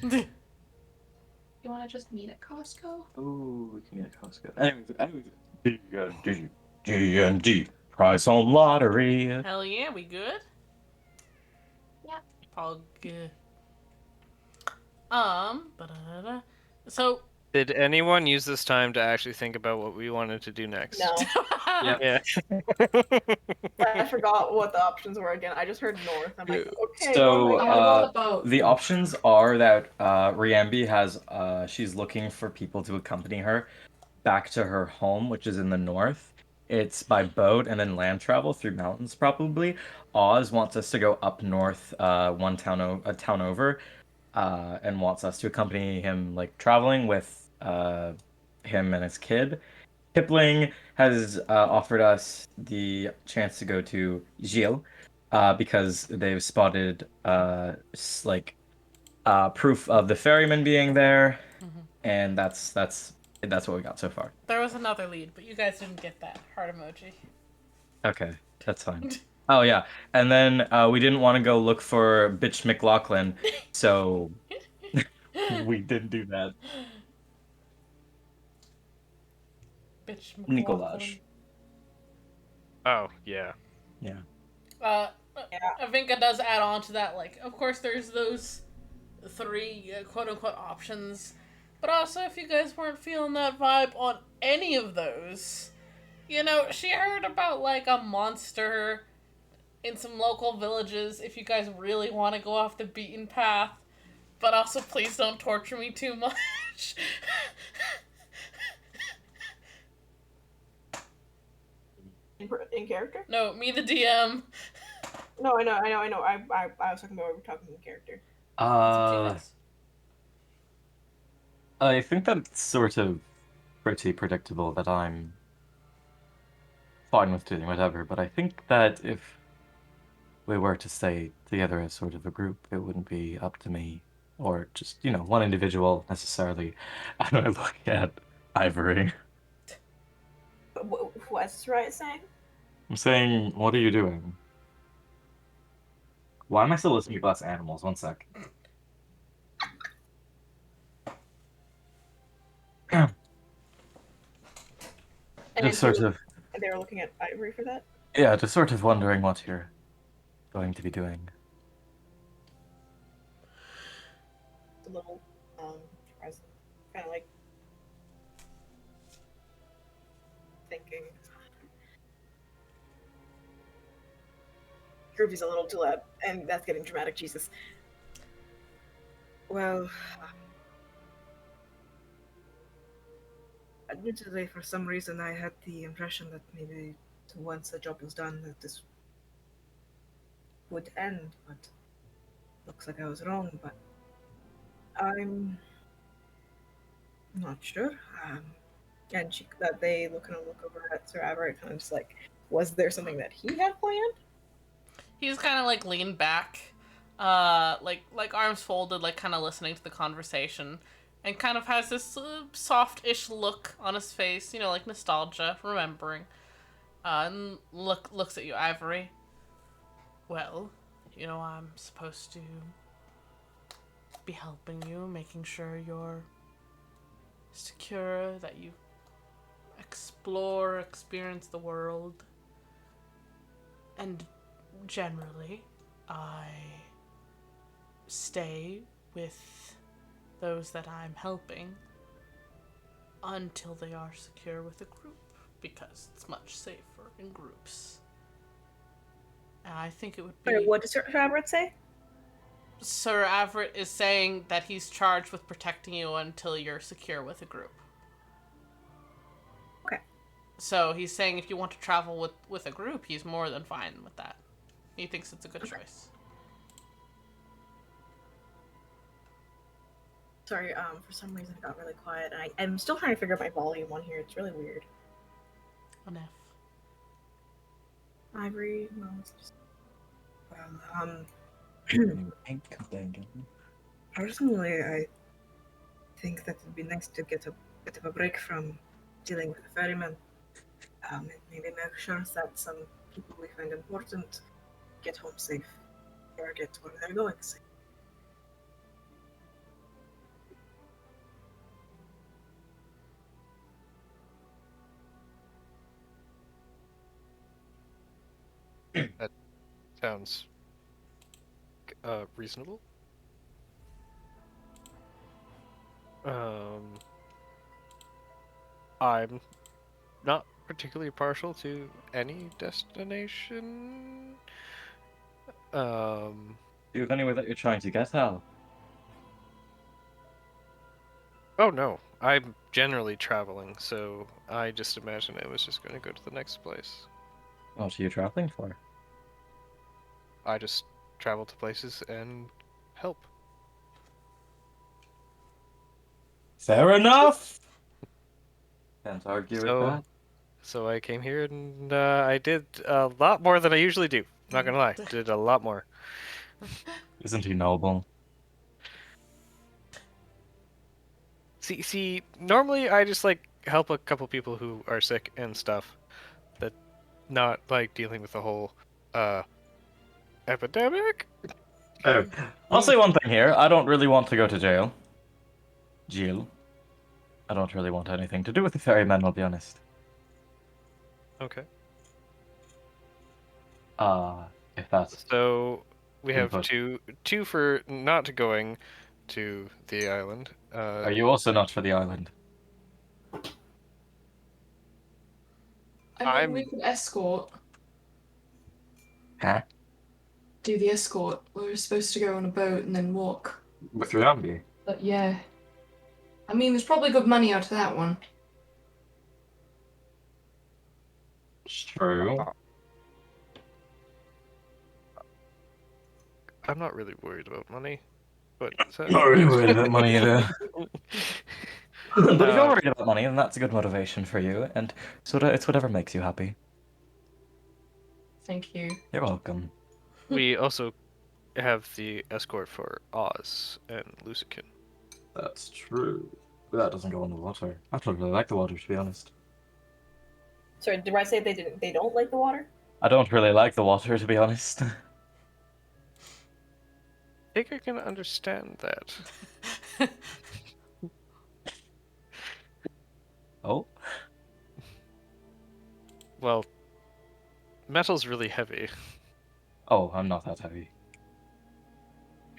Speaker 2: game.
Speaker 4: You want to just meet at Costco?
Speaker 3: Ooh, we can get Costco. Anyways, D&D. Price on lottery.
Speaker 1: Hell yeah, we good?
Speaker 4: Yeah.
Speaker 1: Pog. Ba-da-da. So.
Speaker 5: Did anyone use this time to actually think about what we wanted to do next?
Speaker 2: No,
Speaker 5: Yeah.
Speaker 2: I forgot what the options were again. I just heard north. I'm like, okay.
Speaker 3: So,
Speaker 2: oh my
Speaker 4: I want to go on
Speaker 2: God.
Speaker 4: the boat.
Speaker 3: The options are that Riambi has she's looking for people to accompany her back to her home, which is in the north. It's by boat and then land travel through mountains, probably. Oz wants us to go up north, a town over, and wants us to accompany him, like traveling with him and his kid. Kipling has offered us the chance to go to Gilles, because they've spotted proof of the ferryman being there, and that's what we got so far.
Speaker 1: There was another lead, but you guys didn't get that heart emoji.
Speaker 3: Okay, that's fine. Oh yeah, and then we didn't want to go look for bitch McLaughlin, so we didn't do that.
Speaker 1: Bitch
Speaker 3: Nicolaj.
Speaker 5: Oh, yeah.
Speaker 3: Yeah.
Speaker 1: Avinka does add on to that, like, of course there's those three quote-unquote options, but also if you guys weren't feeling that vibe on any of those, you know, she heard about, like, a monster in some local villages if you guys really want to go off the beaten path, but also please don't torture me too much.
Speaker 2: In character?
Speaker 1: No, me the DM.
Speaker 2: No, I know. I was talking about we were talking in character.
Speaker 3: I think that it's sort of pretty predictable that I'm fine with doing whatever, but I think that if we were to stay together as sort of a group, it wouldn't be up to me or just, one individual necessarily. I don't look at Ivory.
Speaker 2: What's Riot saying?
Speaker 3: I'm saying, what are you doing? Why am I still listening to Glass Animals? One sec.
Speaker 2: And
Speaker 3: Just sort of,
Speaker 2: they were looking at Ivory for that?
Speaker 3: yeah, just sort of wondering what you're going to be doing.
Speaker 2: The little surprise. kind of like thinking. Groupie's a little too loud, and that's getting dramatic. Jesus. Well, admittedly, for some reason, I had the impression that maybe once the job was done, that this would end. But looks like I was wrong. But I'm not sure. And they look over at Sir Everett, kind of just like, was there something that he had planned?
Speaker 1: He's kind of like leaned back, like arms folded, like kind of listening to the conversation, and kind of has this soft-ish look on his face, you know, like nostalgia, remembering. And looks at you, Ivory. Well, you know, I'm supposed to be helping you, making sure you're secure, that you explore, experience the world, and generally, I stay with those that I'm helping until they are secure with a group, because it's much safer in groups. And I think it would be...
Speaker 2: Wait, what does Sir Everett say?
Speaker 1: Sir Everett is saying that he's charged with protecting you until you're secure with a group.
Speaker 2: Okay.
Speaker 1: So he's saying if you want to travel with a group, he's more than fine with that. He thinks it's a good choice.
Speaker 2: Sorry, for some reason it got really quiet, and I'm still trying to figure out my volume on here. It's really weird.
Speaker 1: Enough.
Speaker 2: Ivory, well, it's just... Well, personally, I think that it'd be nice to get a bit of a break from dealing with the ferryman. And maybe make sure that some people we find important get home safe, or get where they're going safe.
Speaker 5: That sounds reasonable. I'm not particularly partial to any destination.
Speaker 3: Do you have anywhere that you're trying to get out?
Speaker 5: Oh no, I'm generally traveling, so I just imagine I was just going to go to the next place.
Speaker 3: What are you traveling for?
Speaker 5: I just travel to places and help.
Speaker 3: Fair enough! Can't argue with
Speaker 5: So,
Speaker 3: that.
Speaker 5: so I came here and I did a lot more than I usually do. Not gonna lie, did a lot more.
Speaker 3: Isn't he noble?
Speaker 5: See, normally I just like help a couple people who are sick and stuff. That not like dealing with the whole epidemic.
Speaker 3: Oh. I'll say one thing here. I don't really want to go to jail. Jail. I don't really want anything to do with the ferryman, I'll be honest.
Speaker 5: Okay.
Speaker 3: If that's...
Speaker 5: So we have
Speaker 3: Input.
Speaker 5: two for not going to the island.
Speaker 3: Are you also not for the island?
Speaker 4: I mean, we could escort.
Speaker 3: Huh?
Speaker 4: Do the escort. We were supposed to go on a boat and then walk.
Speaker 3: With Ryambi?
Speaker 4: But yeah. I mean, there's probably good money out of that one.
Speaker 3: It's true.
Speaker 5: I'm not really worried about money, but
Speaker 3: I'm not really worried about money either. But if you're worried about money, then that's a good motivation for you, and so it's whatever makes you happy.
Speaker 4: Thank you.
Speaker 3: You're welcome.
Speaker 5: we also have the escort for Oz and Lucican.
Speaker 3: That's true. But that doesn't go on the water. I don't really like the water, to be honest.
Speaker 2: Sorry, did I say they don't like the water?
Speaker 3: I don't really like the water, to be honest.
Speaker 5: I think I can understand that.
Speaker 3: Oh?
Speaker 5: Well, metal's really heavy.
Speaker 3: Oh, I'm not that heavy.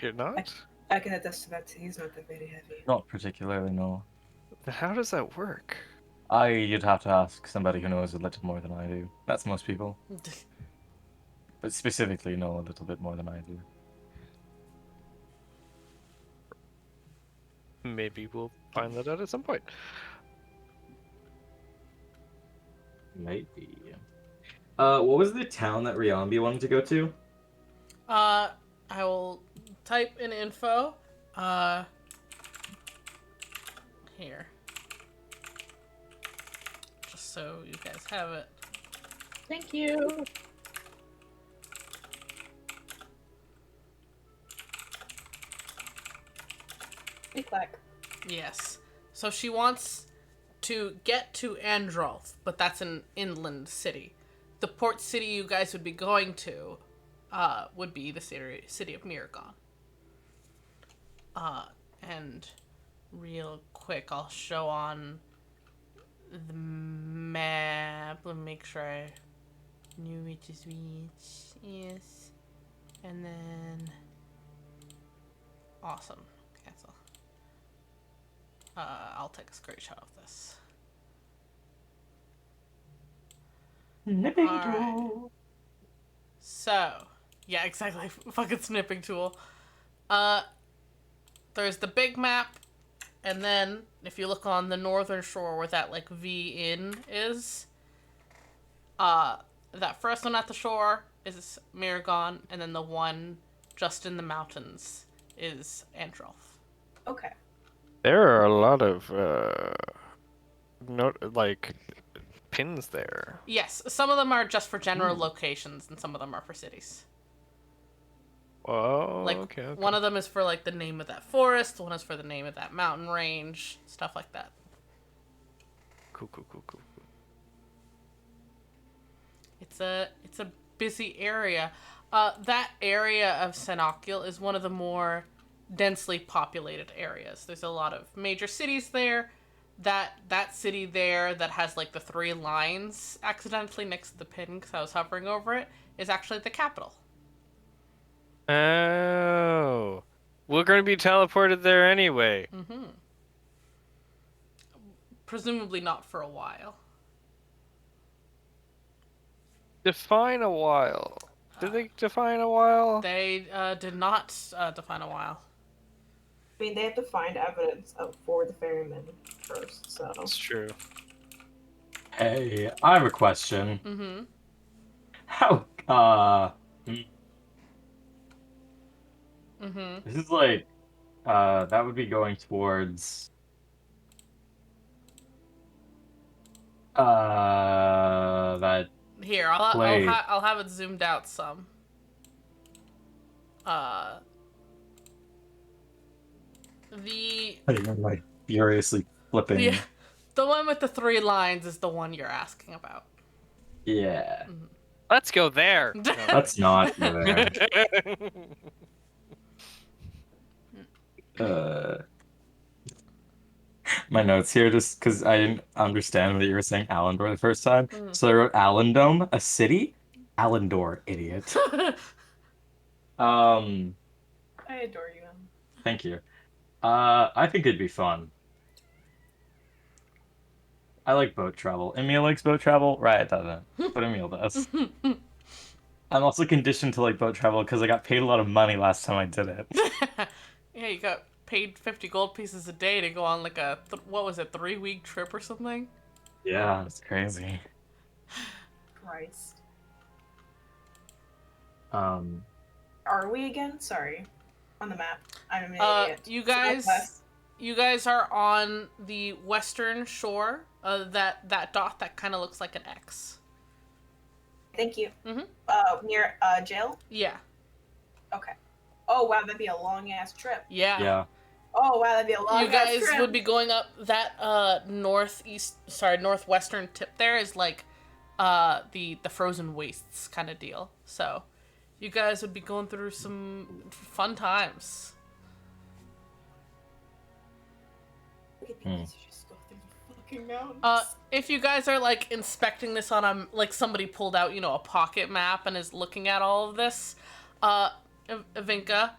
Speaker 5: You're not?
Speaker 2: I can attest to that. He's not that very heavy.
Speaker 3: Not particularly, no.
Speaker 5: How does that work?
Speaker 3: You'd have to ask somebody who knows a little more than I do. That's most people. But specifically know a little bit more than I do.
Speaker 5: Maybe we'll find that out at some point.
Speaker 3: Maybe. What was the town that Riambi wanted to go to?
Speaker 1: I will type in info. Here. Just so you guys have it.
Speaker 2: Thank you. Click.
Speaker 1: Yes. So she wants to get to Androlf, but that's an inland city. The port city you guys would be going to would be the city of Miragon. And real quick, I'll show on the map. Let me make sure I knew which is which. Yes. And then... Awesome. Cancel. I'll take a screenshot of this.
Speaker 3: Nipping
Speaker 1: Alright.
Speaker 3: tool.
Speaker 1: So, yeah, exactly. Fucking snipping tool. There's the big map, and then if you look on the northern shore where that like V in is, that first one at the shore is Miragon, and then the one just in the mountains is Androlf.
Speaker 2: Okay.
Speaker 5: There are a lot of pins there.
Speaker 1: Yes, some of them are just for general locations, and some of them are for cities.
Speaker 5: Oh,
Speaker 1: Like,
Speaker 5: okay.
Speaker 1: one of them is for, like, the name of that forest, one is for the name of that mountain range, stuff like that.
Speaker 5: Cool.
Speaker 1: It's a busy area. That area of Senokil is one of the more densely populated areas. There's a lot of major cities there. That city there that has, like, the 3 lines accidentally next to the pin because I was hovering over it is actually the capital.
Speaker 5: Oh, we're gonna be teleported there anyway.
Speaker 1: Mm-hmm. Presumably not for a while.
Speaker 5: Define a while. Did they define a while?
Speaker 1: They did not define a while.
Speaker 2: I mean, they have to find evidence for the ferryman first, so.
Speaker 5: That's true.
Speaker 3: Hey, I have a question.
Speaker 1: Mm-hmm.
Speaker 3: How,
Speaker 1: Mm-hmm.
Speaker 3: this is like, that would be going towards, that,
Speaker 1: Here, I'll
Speaker 3: Wait.
Speaker 1: I'll have it zoomed out some. The
Speaker 3: I'm like furiously flipping.
Speaker 1: yeah, the one with the 3 lines is the one you're asking about.
Speaker 3: Yeah.
Speaker 5: Let's go there.
Speaker 3: That's not there. My notes here, just because I didn't understand that you were saying Allendor the first time. So I wrote Allendome, a city? Allendor, idiot.
Speaker 2: I adore you, Em.
Speaker 3: Thank you. I think it'd be fun. I like boat travel. Emil likes boat travel? Riot doesn't, but Emil does. I'm also conditioned to like boat travel because I got paid a lot of money last time I did it.
Speaker 1: Yeah, you got paid 50 gold pieces a day to go on like a, 3-week trip or something?
Speaker 3: Yeah, it's crazy.
Speaker 2: Christ.
Speaker 3: Are
Speaker 2: we again? Sorry. On the map. I'm an idiot.
Speaker 1: You guys are on the western shore. That dot that kind of looks like an X.
Speaker 2: Thank you.
Speaker 1: Mm-hmm.
Speaker 2: Near jail?
Speaker 1: Yeah.
Speaker 2: Okay. Oh wow, that'd be a long ass trip.
Speaker 1: Yeah.
Speaker 2: Oh wow, that'd be a long
Speaker 1: You
Speaker 2: ass
Speaker 1: guys
Speaker 2: trip.
Speaker 1: would be going up that northwestern tip there is like the frozen wastes kind of deal. So you guys would be going through some fun times.
Speaker 2: Look at these, just go through the fucking mountains.
Speaker 1: If you guys are like inspecting this on a like somebody pulled out, a pocket map and is looking at all of this, Ivinka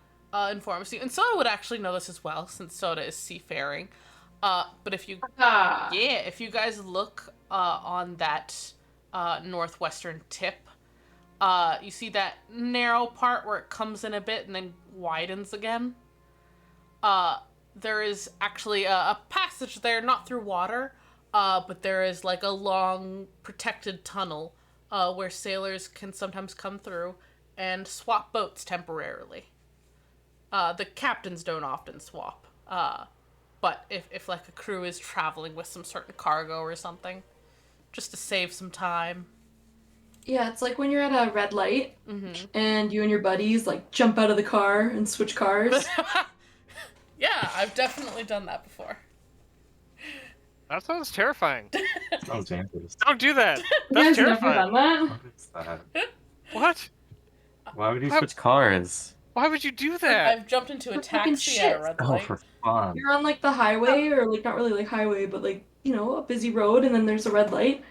Speaker 1: informs you, and Soda would actually know this as well since Soda is seafaring. But if you
Speaker 4: Ah.
Speaker 1: Yeah, if you guys look on that northwestern tip, you see that narrow part where it comes in a bit and then widens again. There is actually a passage there, not through water, but there is like a long protected tunnel where sailors can sometimes come through and swap boats temporarily. The captains don't often swap, but if like a crew is traveling with some certain cargo or something, just to save some time.
Speaker 4: Yeah, it's like when you're at a red light
Speaker 1: Mm-hmm.
Speaker 4: and you and your buddies like jump out of the car and switch cars.
Speaker 1: Yeah, I've definitely done that before.
Speaker 5: That sounds terrifying.
Speaker 7: Sounds dangerous.
Speaker 5: Don't do that.
Speaker 4: You
Speaker 5: That's
Speaker 4: guys never
Speaker 5: terrifying.
Speaker 4: done that?
Speaker 7: What is that?
Speaker 5: What?
Speaker 7: Why would you
Speaker 5: How-
Speaker 7: switch cars?
Speaker 5: Why would you do that?
Speaker 1: I've jumped into a
Speaker 4: For fucking
Speaker 1: taxi at a
Speaker 4: shit.
Speaker 1: red
Speaker 7: Oh,
Speaker 1: light.
Speaker 7: for fun.
Speaker 4: You're on like the highway, or like not really like highway, but like, you know, a busy road, and then there's a red light,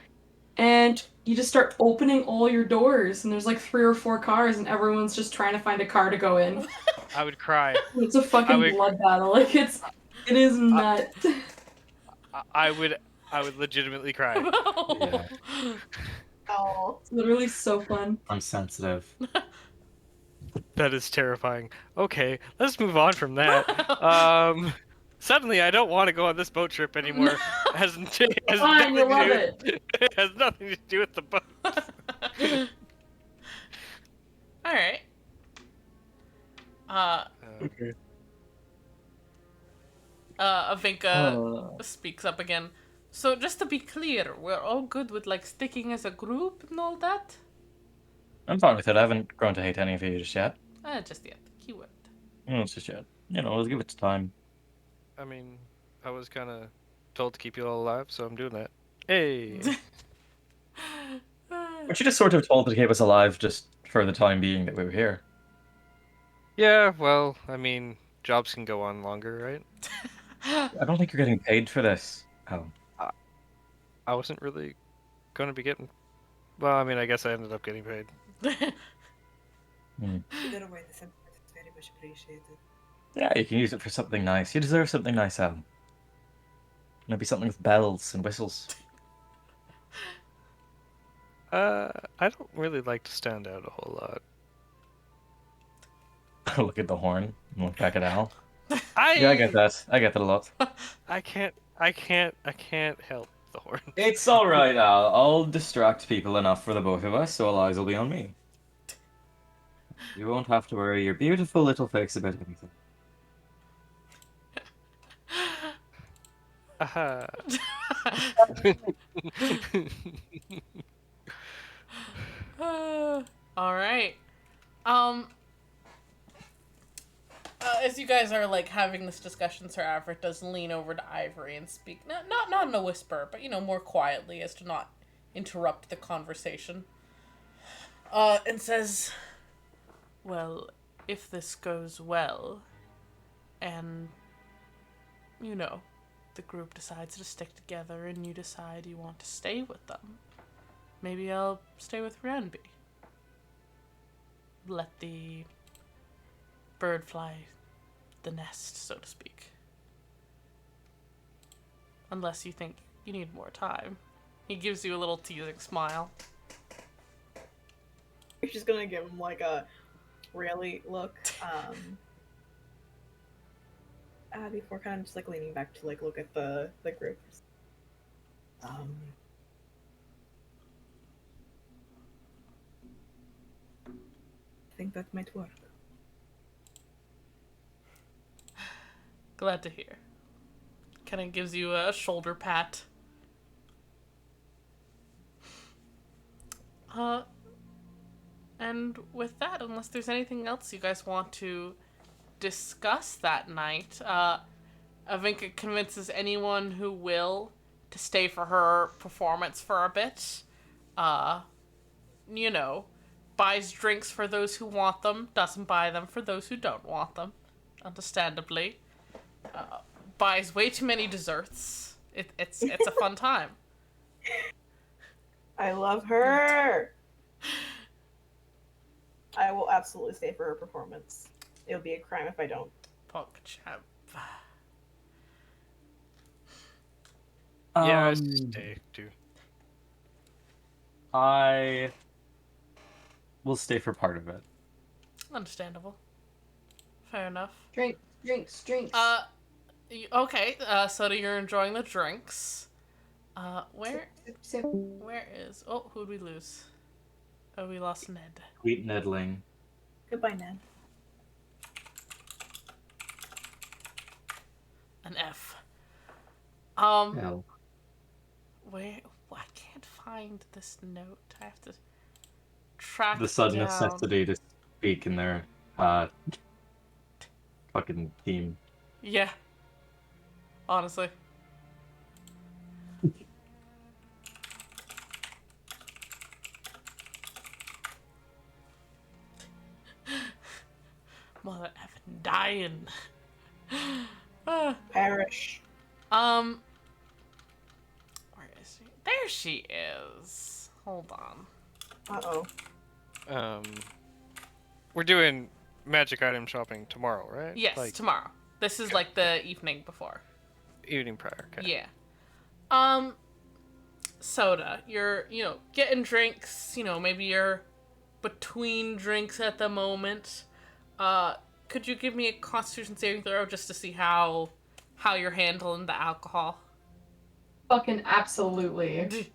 Speaker 4: and you just start opening all your doors, and there's like 3 or 4 cars, and everyone's just trying to find a car to go in.
Speaker 5: I would cry.
Speaker 4: It's a fucking
Speaker 5: would-
Speaker 4: blood battle. Like it is nuts.
Speaker 5: I would legitimately cry.
Speaker 7: Yeah.
Speaker 2: Oh.
Speaker 4: It's literally so fun.
Speaker 7: I'm sensitive.
Speaker 5: That is terrifying. Okay, let's move on from that. Suddenly I don't want to go on this boat trip anymore. It has
Speaker 4: Fine, you'll love it.
Speaker 5: It has nothing to do with the boat.
Speaker 1: All right.
Speaker 7: Okay.
Speaker 1: Avinka speaks up again. So just to be clear, we're all good with like sticking as a group and all that?
Speaker 3: I'm fine with it. I haven't grown to hate any of you just yet.
Speaker 1: Just yet. Keyword.
Speaker 3: Just yet. You know, let's give it time.
Speaker 5: I mean, I was kind of told to keep you all alive, so I'm doing that. Hey.
Speaker 3: Weren't you just sort of told to keep us alive just for the time being that we were here?
Speaker 5: Yeah, well, I mean, jobs can go on longer, right?
Speaker 3: I don't think you're getting paid for this. Oh.
Speaker 5: I wasn't really going to be getting... Well, I mean, I guess I ended up getting paid.
Speaker 8: Either way, the support is very much appreciated.
Speaker 3: Yeah, you can use it for something nice. You deserve something nice, Al. Maybe something with bells and whistles.
Speaker 5: I don't really like to stand out a whole lot.
Speaker 3: Look at the horn and look back at Al.
Speaker 5: I
Speaker 3: Yeah, I get that. I get that a lot.
Speaker 5: I can't help the horn.
Speaker 3: It's alright, Al. I'll distract people enough for the both of us, so all eyes will be on me. You won't have to worry your beautiful little face about anything.
Speaker 1: All right. As you guys are like having this discussion, Sir Averitt does lean over to Ivory and speak, not in a whisper, but more quietly, as to not interrupt the conversation. And says, "Well, if this goes well, and the group decides to stick together, and you decide you want to stay with them, maybe I'll stay with Ranby. Let the bird fly the nest, so to speak. Unless you think you need more time." He gives you a little teasing smile.
Speaker 2: You're just gonna give him like a really look. Before kind of just like leaning back to like look at the group. I think that might work.
Speaker 1: Glad to hear. Kind of gives you a shoulder pat. And with that, unless there's anything else you guys want to discuss that night, Avinka convinces anyone who will to stay for her performance for a bit. Buys drinks for those who want them, doesn't buy them for those who don't want them, understandably. Buys way too many desserts. It's a fun time.
Speaker 2: I love her. I will absolutely stay for her performance. It would be a crime if I don't.
Speaker 1: PogChamp.
Speaker 5: Yeah, I
Speaker 3: Um,
Speaker 5: stay too.
Speaker 3: I will stay for part of it.
Speaker 1: Understandable. Fair enough.
Speaker 4: Drinks.
Speaker 1: Okay, Soda, you're enjoying the drinks. Where
Speaker 4: Sip.
Speaker 1: is... Oh, who'd we lose? Oh, we lost Ned.
Speaker 3: Sweet Nedling.
Speaker 2: Goodbye, Ned.
Speaker 1: An F.
Speaker 3: Hell.
Speaker 1: Where... I can't find this note. I have to track
Speaker 3: The sudden
Speaker 1: down.
Speaker 3: necessity to speak in their fucking team.
Speaker 1: Yeah. Honestly. Mother effing dying.
Speaker 2: Perish.
Speaker 1: Where is she? There she is. Hold on.
Speaker 2: Uh-oh.
Speaker 5: We're doing magic item shopping tomorrow, right?
Speaker 1: Yes,
Speaker 5: Like,
Speaker 1: tomorrow. This is like the evening before.
Speaker 5: evening prior. Okay.
Speaker 1: Yeah. Soda, you're, getting drinks, maybe you're between drinks at the moment. Could you give me a Constitution saving throw just to see how you're handling the alcohol?
Speaker 4: Fucking absolutely.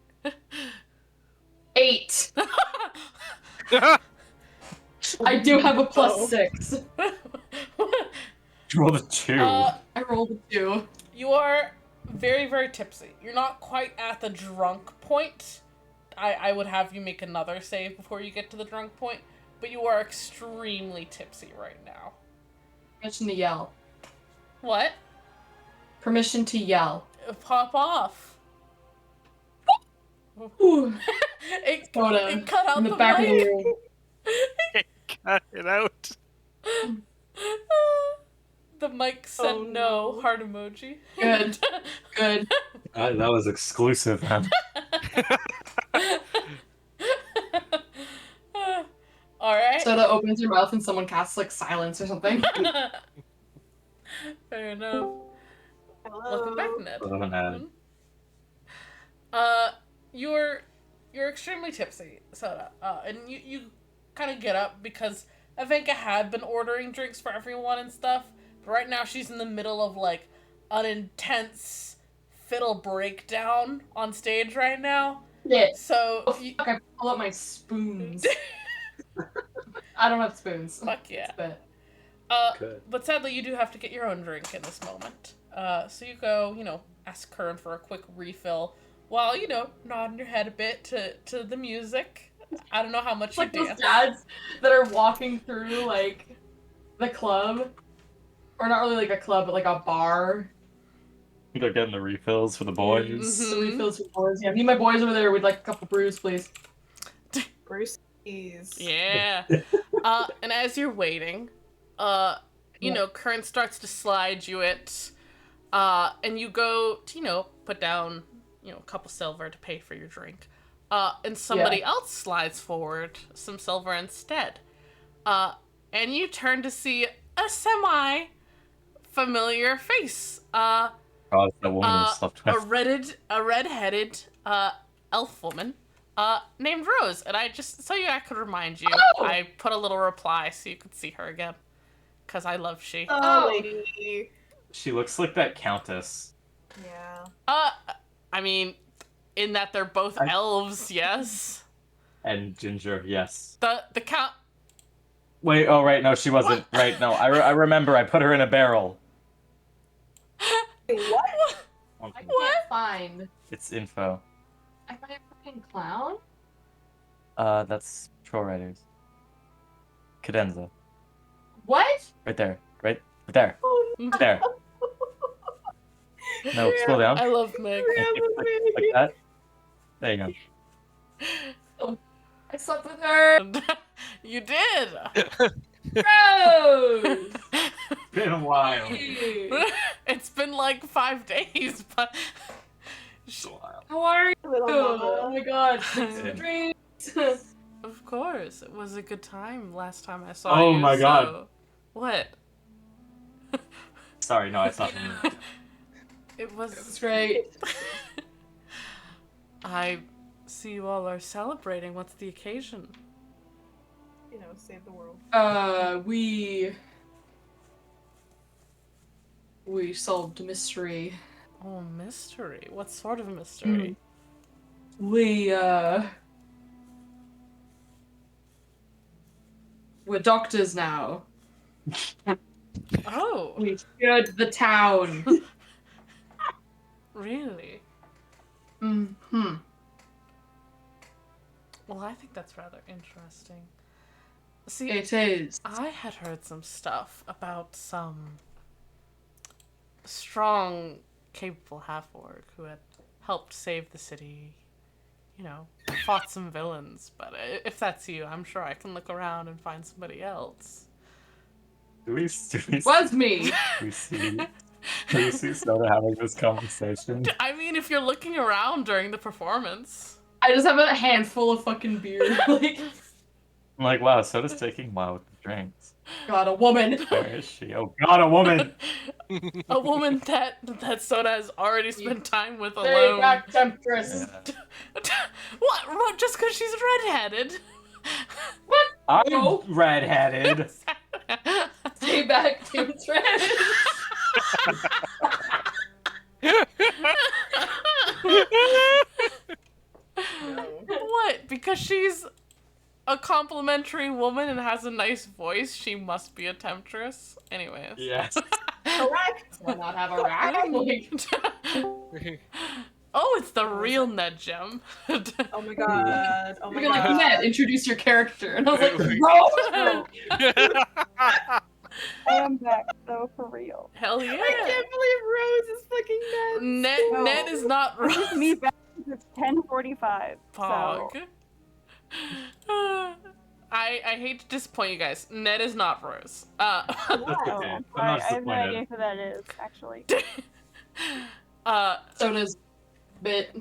Speaker 4: 8. I do have a +6.
Speaker 3: You rolled a 2.
Speaker 4: I rolled a 2.
Speaker 1: You are very, very tipsy. You're not quite at the drunk point. I would have you make another save before you get to the drunk point, but you are extremely tipsy right now.
Speaker 4: Permission to yell.
Speaker 1: What?
Speaker 4: Permission to yell.
Speaker 1: Pop off.
Speaker 4: Ooh.
Speaker 1: it
Speaker 4: Soda
Speaker 1: cut out
Speaker 4: in the back of the
Speaker 1: mic.
Speaker 4: room.
Speaker 5: Cut it out.
Speaker 1: The mic said
Speaker 2: Oh,
Speaker 1: no.
Speaker 2: no.
Speaker 1: Heart emoji.
Speaker 4: Good. Good.
Speaker 3: That was exclusive, man.
Speaker 1: Alright.
Speaker 4: Soda opens her mouth and someone casts like silence or something.
Speaker 1: Fair enough. Welcome back, Ned.
Speaker 3: Hello, Ned.
Speaker 1: You're extremely tipsy, Soda. And you kind of get up because Ivanka had been ordering drinks for everyone and stuff, but right now she's in the middle of like an intense fiddle breakdown on stage right now.
Speaker 4: Yeah.
Speaker 1: So
Speaker 4: Oh, fuck, I pull out my spoons. I don't have spoons.
Speaker 1: fuck yeah.
Speaker 4: But
Speaker 3: Good.
Speaker 1: But sadly, you do have to get your own drink in this moment. So you go, ask Kern for a quick refill while, nodding your head a bit to the music. I don't know how much
Speaker 4: it's like
Speaker 1: you
Speaker 4: those
Speaker 1: dance.
Speaker 4: dads that are walking through like the club. Or not really like a club, but like a bar.
Speaker 3: They're getting the refills for the boys.
Speaker 1: Mhm.
Speaker 4: The refills for boys. Yeah, me and my boys over there, we'd like a couple brews, please.
Speaker 2: Brewskis.
Speaker 1: Yeah. And as you're waiting, Kern starts to slide you it, and you go to, put down, a couple silver to pay for your drink. And somebody else slides forward some silver instead. And you turn to see a semi-familiar face.
Speaker 3: God, that woman was slept
Speaker 1: A
Speaker 3: with.
Speaker 1: red-headed elf woman named Rose, and I could remind you,
Speaker 4: Oh!
Speaker 1: I put a little reply so you could see her again, because I love she.
Speaker 2: Oh, lady.
Speaker 3: She looks like that countess.
Speaker 2: Yeah.
Speaker 1: I mean, in that they're both elves, yes.
Speaker 3: And Ginger, yes.
Speaker 1: The count.
Speaker 3: Wait, oh, right, no, she wasn't. Right, no, I remember, I put her in a barrel.
Speaker 2: Wait, what?
Speaker 4: I can't find.
Speaker 3: It's info.
Speaker 4: Am I a fucking clown?
Speaker 3: That's Troll Riders. Cadenza.
Speaker 4: What?
Speaker 3: Right there. Right there.
Speaker 2: Oh,
Speaker 3: Right there. No, scroll down.
Speaker 1: I love Meg.
Speaker 3: Like that. There you go.
Speaker 4: I slept with her.
Speaker 1: You did.
Speaker 4: Rose.
Speaker 3: Been a while.
Speaker 1: It's been like 5 days, but
Speaker 4: How are you?
Speaker 2: Little mama.
Speaker 4: Oh my god. Drinks.
Speaker 1: of course, it was a good time last time I saw you.
Speaker 3: Oh my God.
Speaker 1: so- What?
Speaker 3: Sorry, no, I thought.
Speaker 1: It was.
Speaker 4: It's great.
Speaker 1: I see you all are celebrating. What's the occasion?
Speaker 2: You know, save the world.
Speaker 4: We solved a mystery.
Speaker 1: Oh, mystery. What sort of mystery?
Speaker 4: We're doctors now.
Speaker 1: Oh,
Speaker 4: We cured the town.
Speaker 1: really?
Speaker 4: Mm-hmm.
Speaker 1: Well, I think that's rather interesting. See,
Speaker 4: It is.
Speaker 1: I had heard some stuff about some strong, capable half-orc who had helped save the city, you know, fought some villains. But if that's you, I'm sure I can look around and find somebody else.
Speaker 3: Do we
Speaker 4: Was me.
Speaker 3: see Soda having this conversation?
Speaker 1: I mean, if you're looking around during the performance.
Speaker 4: I just have a handful of fucking beer. Like,
Speaker 3: I'm like, wow, Soda's taking a while with the drinks.
Speaker 4: God, a woman.
Speaker 3: Where is she? Oh god, a woman!
Speaker 1: A woman that Soda has already spent time with
Speaker 4: Stay
Speaker 1: alone.
Speaker 4: back, temptress.
Speaker 3: Yeah.
Speaker 1: What? Just because she's redheaded?
Speaker 3: I'm
Speaker 4: No.
Speaker 3: redheaded.
Speaker 4: Stay back, temptress.
Speaker 1: What? Because she's a complimentary woman and has a nice voice, she must be a temptress? Anyways.
Speaker 3: Yes.
Speaker 2: Correct!
Speaker 4: Why not have a rack? Like,
Speaker 1: Oh, it's the real Ned Gem.
Speaker 2: Oh my god. Oh my
Speaker 4: you're like,
Speaker 2: god.
Speaker 4: Ned, introduce your character. And I was like, bro!
Speaker 9: I am back though, for real.
Speaker 1: Hell yeah.
Speaker 2: I can't believe Rose is fucking Ned.
Speaker 9: No.
Speaker 1: Ned is not
Speaker 9: This is
Speaker 1: Rose.
Speaker 9: me back because it's 10:45.
Speaker 1: Pog.
Speaker 9: So
Speaker 1: I hate to disappoint you guys. Ned is not Rose.
Speaker 3: That's okay. I'm not
Speaker 9: I have no idea
Speaker 3: disappointed.
Speaker 9: who that is, actually.
Speaker 4: Soda's bit.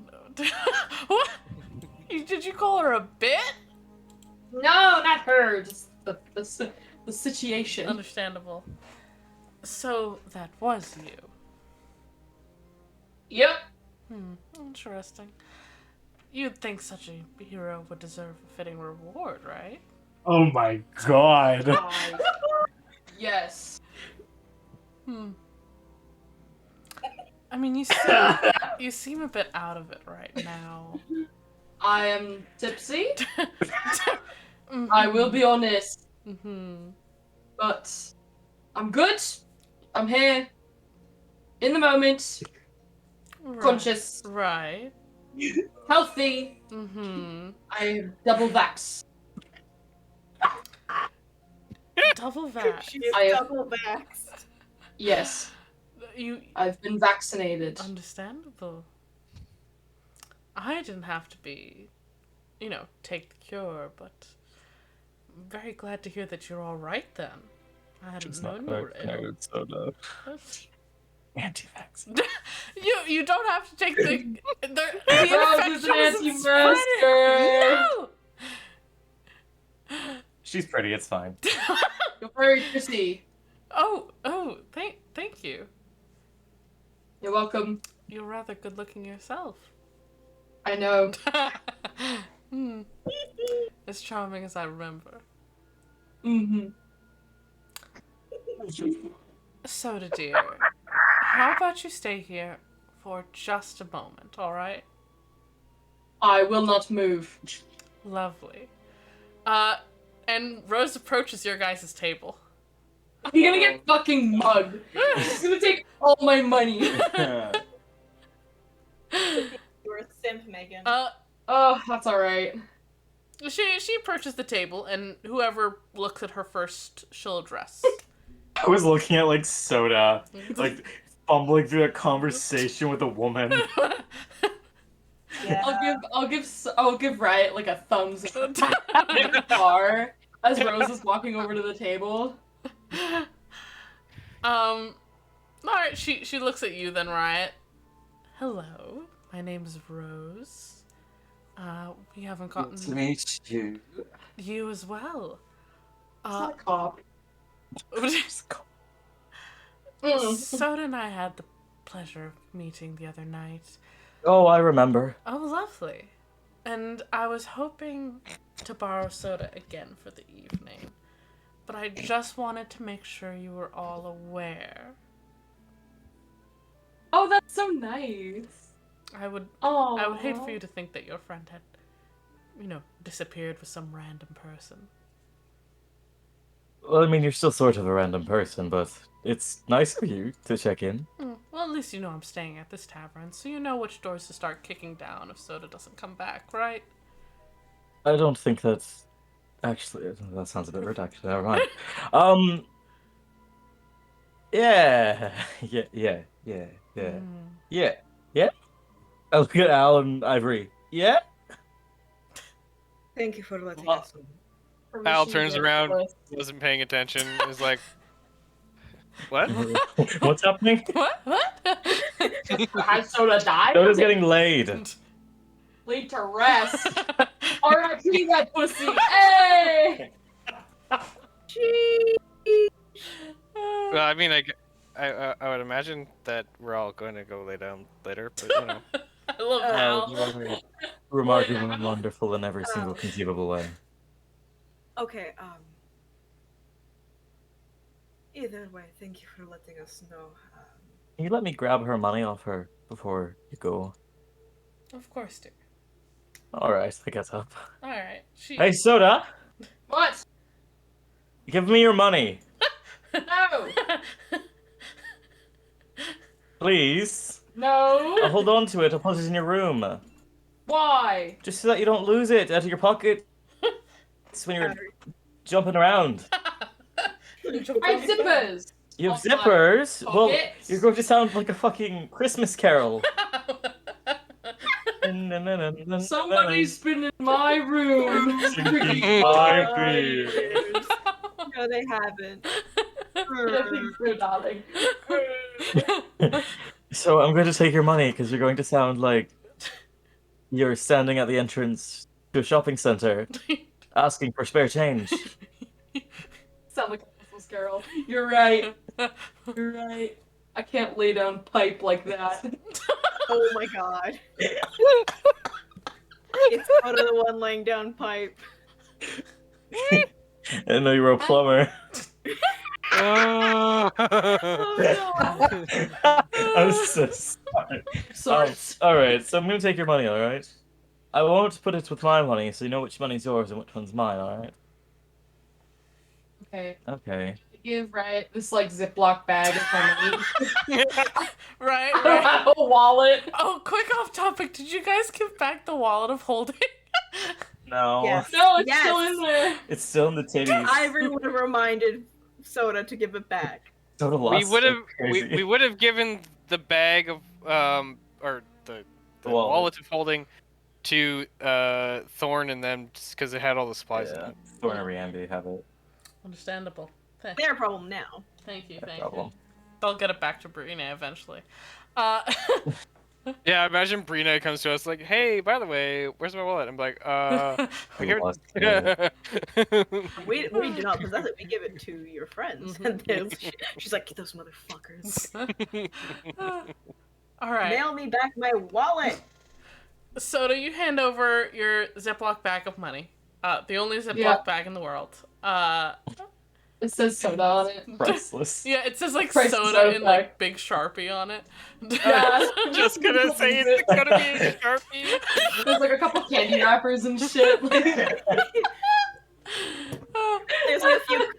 Speaker 1: What? Did you call her a bit?
Speaker 4: No, not her. Just the situation.
Speaker 1: Understandable. So that was you.
Speaker 4: Yep.
Speaker 1: Interesting. You'd think such a hero would deserve a fitting reward, right?
Speaker 3: Oh my god.
Speaker 4: Yes.
Speaker 1: I mean, you seem a bit out of it right now.
Speaker 4: I am tipsy. I will be honest. But I'm good. I'm here. In the moment.
Speaker 1: Right.
Speaker 4: Conscious.
Speaker 1: Right.
Speaker 4: Healthy. I am double vax.
Speaker 1: Double vax.
Speaker 2: She is
Speaker 4: I have-
Speaker 2: double vaxxed.
Speaker 4: Yes. I've been vaccinated.
Speaker 1: Understandable. I didn't have to be, take the cure, but I'm very glad to hear that you're all right then. I hadn't known you were ill.
Speaker 3: Soda. Anti-vax.
Speaker 1: You don't have to take the
Speaker 4: Rose is an
Speaker 1: infection is
Speaker 4: anti-masker.
Speaker 1: No.
Speaker 3: She's pretty, it's fine.
Speaker 4: You're very pretty.
Speaker 1: Oh, thank you.
Speaker 4: You're welcome.
Speaker 1: You're rather good looking yourself.
Speaker 4: I know.
Speaker 1: As charming as I remember. Soda dear, how about you stay here for just a moment, alright?
Speaker 4: I will not move.
Speaker 1: Lovely. And Rose approaches your guys' table.
Speaker 4: I'm gonna get fucking mugged. She's gonna take all my money.
Speaker 2: You're a simp, Megan.
Speaker 4: Oh, that's alright.
Speaker 1: She approaches the table, and whoever looks at her first, she'll address.
Speaker 3: I was looking at like Soda, like fumbling through a conversation with a woman.
Speaker 2: Yeah.
Speaker 4: I'll give Riot like a thumbs up in the car as Rose is walking over to the table.
Speaker 1: Alright, she looks at you then, Riot. Hello, my name's Rose. We haven't gotten
Speaker 3: to meet you.
Speaker 1: you as well.
Speaker 4: Not a cop.
Speaker 1: Soda and I had the pleasure of meeting the other night.
Speaker 3: Oh, I remember.
Speaker 1: Oh, lovely. And I was hoping to borrow soda again for the evening, but I just wanted to make sure you were all aware.
Speaker 4: Oh, that's so nice.
Speaker 1: I would hate for
Speaker 4: Oh.
Speaker 1: you to think that your friend had, disappeared with some random person.
Speaker 3: Well, I mean, you're still sort of a random person, but it's nice of you to check in.
Speaker 1: Well, at least you know I'm staying at this tavern, so you know which doors to start kicking down if Soda doesn't come back, right?
Speaker 3: I don't think that's actually. That sounds a bit rude. Actually, never mind. Um. Yeah. Yeah. I look at Al and Ivory. Yeah.
Speaker 8: Thank you for letting
Speaker 3: Well,
Speaker 8: us know.
Speaker 5: Al
Speaker 4: Permission
Speaker 5: turns
Speaker 4: to
Speaker 5: around,
Speaker 4: express.
Speaker 5: wasn't paying attention, is like, what?
Speaker 3: What's happening?
Speaker 1: What?
Speaker 4: Has Soda died?
Speaker 3: Soda's getting laid.
Speaker 4: Laid to rest. R.I.P. that pussy. Hey!
Speaker 5: Well, I mean, I would imagine that we're all going to go lay down later, but you know.
Speaker 1: I love Al.
Speaker 3: Remarkable and wonderful in every single conceivable way.
Speaker 8: Okay, either way, thank you for letting us know.
Speaker 3: Can you let me grab her money off her before you go?
Speaker 1: Of course, dear.
Speaker 3: Alright, I get up.
Speaker 1: Alright.
Speaker 3: Hey, Soda!
Speaker 4: What?
Speaker 3: Give me your money,
Speaker 4: No!
Speaker 3: please.
Speaker 4: No!
Speaker 3: I'll hold on to it. I'll put it in your room.
Speaker 4: Why?
Speaker 3: Just so that you don't lose it out of your pocket when you're jumping around.
Speaker 4: I have zippers!
Speaker 3: You have
Speaker 4: Off my
Speaker 3: zippers? Well,
Speaker 4: pockets.
Speaker 3: you're going to sound like a fucking Christmas carol.
Speaker 4: Somebody's been in my room.
Speaker 2: No, they haven't.
Speaker 4: Nothing good, darling.
Speaker 3: So I'm going to take your money because you're going to sound like you're standing at the entrance to a shopping center asking for spare change.
Speaker 4: Sound like a Christmas carol. You're right. You're right. I can't lay down pipe like that.
Speaker 2: Oh my god. It's out of the one laying down pipe.
Speaker 3: I know you were a plumber.
Speaker 2: Oh no.
Speaker 3: I'm so sorry.
Speaker 4: Sorry.
Speaker 3: Alright, so I'm gonna take your money, alright? I won't put it with my money, so you know which money's yours and which one's mine, alright?
Speaker 4: Okay.
Speaker 3: Okay.
Speaker 4: Give Riot this like Ziploc bag of money.
Speaker 1: Right,
Speaker 4: I don't
Speaker 1: right.
Speaker 4: have a wallet.
Speaker 1: Oh, quick off topic. Did you guys give back the wallet of holding?
Speaker 3: No.
Speaker 2: Yes.
Speaker 4: No, it's
Speaker 2: Yes.
Speaker 4: still in there.
Speaker 3: It's still in the titties.
Speaker 2: Ivory would have reminded Soda to give it back.
Speaker 3: Soda
Speaker 5: We
Speaker 3: lost
Speaker 5: would
Speaker 3: so
Speaker 5: have
Speaker 3: crazy.
Speaker 5: we would have given the bag of or the
Speaker 3: Wallet.
Speaker 5: wallet of holding to Thorn and them because it had all the supplies in
Speaker 3: Yeah.
Speaker 5: it.
Speaker 3: Thorn and Riambi have it.
Speaker 1: Understandable.
Speaker 2: Their problem now.
Speaker 1: Thank you,
Speaker 3: No
Speaker 1: thank
Speaker 3: problem.
Speaker 1: you. They'll get it back to Brina eventually.
Speaker 5: Yeah, imagine Brina comes to us like, "Hey, by the way, where's my wallet?" I'm like, I give
Speaker 3: Lost it.
Speaker 2: We do not possess it. We give it to your friends.
Speaker 1: Mhm.
Speaker 2: And then she's like, those motherfuckers.
Speaker 1: All right.
Speaker 2: Mail me back my wallet.
Speaker 1: Soda, you hand over your Ziploc bag of money. The only Ziploc
Speaker 4: Yeah.
Speaker 1: bag in the world.
Speaker 4: It says soda on it.
Speaker 3: Priceless.
Speaker 1: Yeah, it says like
Speaker 4: Price
Speaker 1: soda
Speaker 4: soda
Speaker 1: in like
Speaker 4: bag.
Speaker 1: big Sharpie on it.
Speaker 4: Yeah.
Speaker 5: Just gonna say it's gonna be a Sharpie.
Speaker 4: There's like a couple candy wrappers and shit.
Speaker 2: There's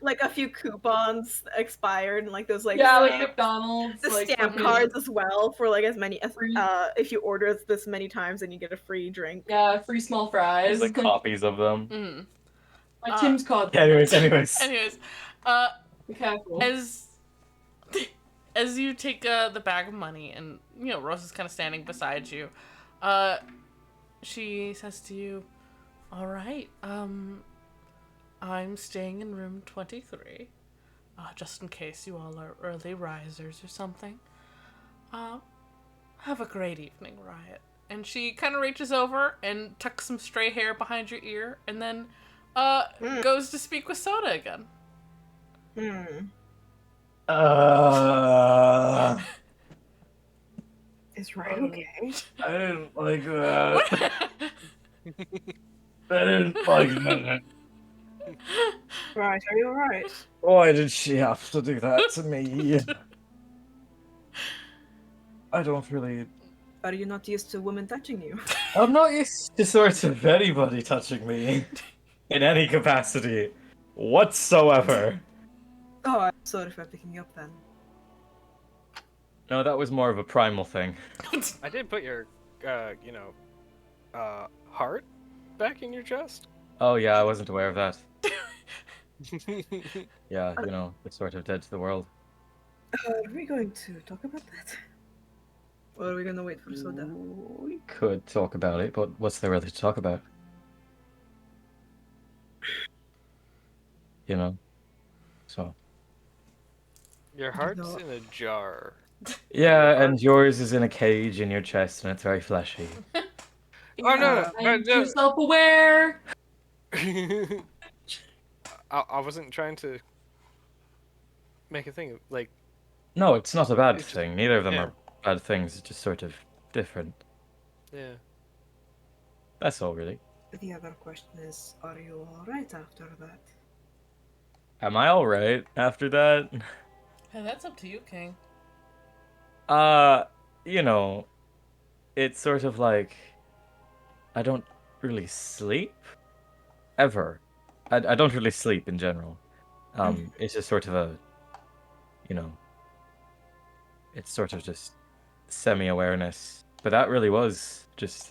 Speaker 2: like a few coupons expired and like those like
Speaker 4: yeah, like
Speaker 2: stamp,
Speaker 4: McDonald's.
Speaker 2: the
Speaker 4: like
Speaker 2: stamp
Speaker 4: fucking-
Speaker 2: cards as well for like as many as
Speaker 4: Free.
Speaker 2: if you order this many times then you get a free drink.
Speaker 4: Yeah, free small fries.
Speaker 3: There's like copies of them.
Speaker 1: Mm.
Speaker 4: My Tim's called.
Speaker 3: Yeah, anyways.
Speaker 1: Anyways,
Speaker 4: Be careful.
Speaker 1: as you take the bag of money and Rose is kind of standing beside you, she says to you, "All right, I'm staying in room 23, just in case you all are early risers or something. Have a great evening, Riot." And she kind of reaches over and tucks some stray hair behind your ear, and then goes to speak with Soda again.
Speaker 2: Is Riot okay?
Speaker 3: I didn't like that. I didn't like that.
Speaker 2: Right, are you alright?
Speaker 3: Why did she have to do that to me? I don't really.
Speaker 2: Are you not used to women touching you?
Speaker 3: I'm not used to sort of anybody touching me in any capacity whatsoever.
Speaker 2: Oh, I'm sorry for picking you up then.
Speaker 3: No, that was more of a primal thing.
Speaker 5: I did put your, heart back in your chest.
Speaker 3: Oh yeah, I wasn't aware of that. Yeah, it's sort of dead to the world.
Speaker 2: Are we going to talk about that? Or are we gonna wait for Soda?
Speaker 3: We could talk about it, but what's there really to talk about? So.
Speaker 5: Your heart's in a jar.
Speaker 3: Yeah, and yours is in a cage in your chest, and it's very fleshy.
Speaker 5: Oh, no.
Speaker 4: I'm too self-aware.
Speaker 5: I wasn't trying to make a thing of, like...
Speaker 3: No, it's not a bad
Speaker 5: It's just-
Speaker 3: thing. Neither of them
Speaker 5: yeah.
Speaker 3: are bad things. It's just sort of different.
Speaker 5: Yeah.
Speaker 3: That's all, really.
Speaker 2: The other question is, are you alright after that?
Speaker 3: Am I all right after that?
Speaker 1: Hey, that's up to you, King.
Speaker 3: You know, it's sort of like I don't really sleep ever. I don't really sleep in general. It's just sort of a, it's sort of just semi-awareness. But that really was just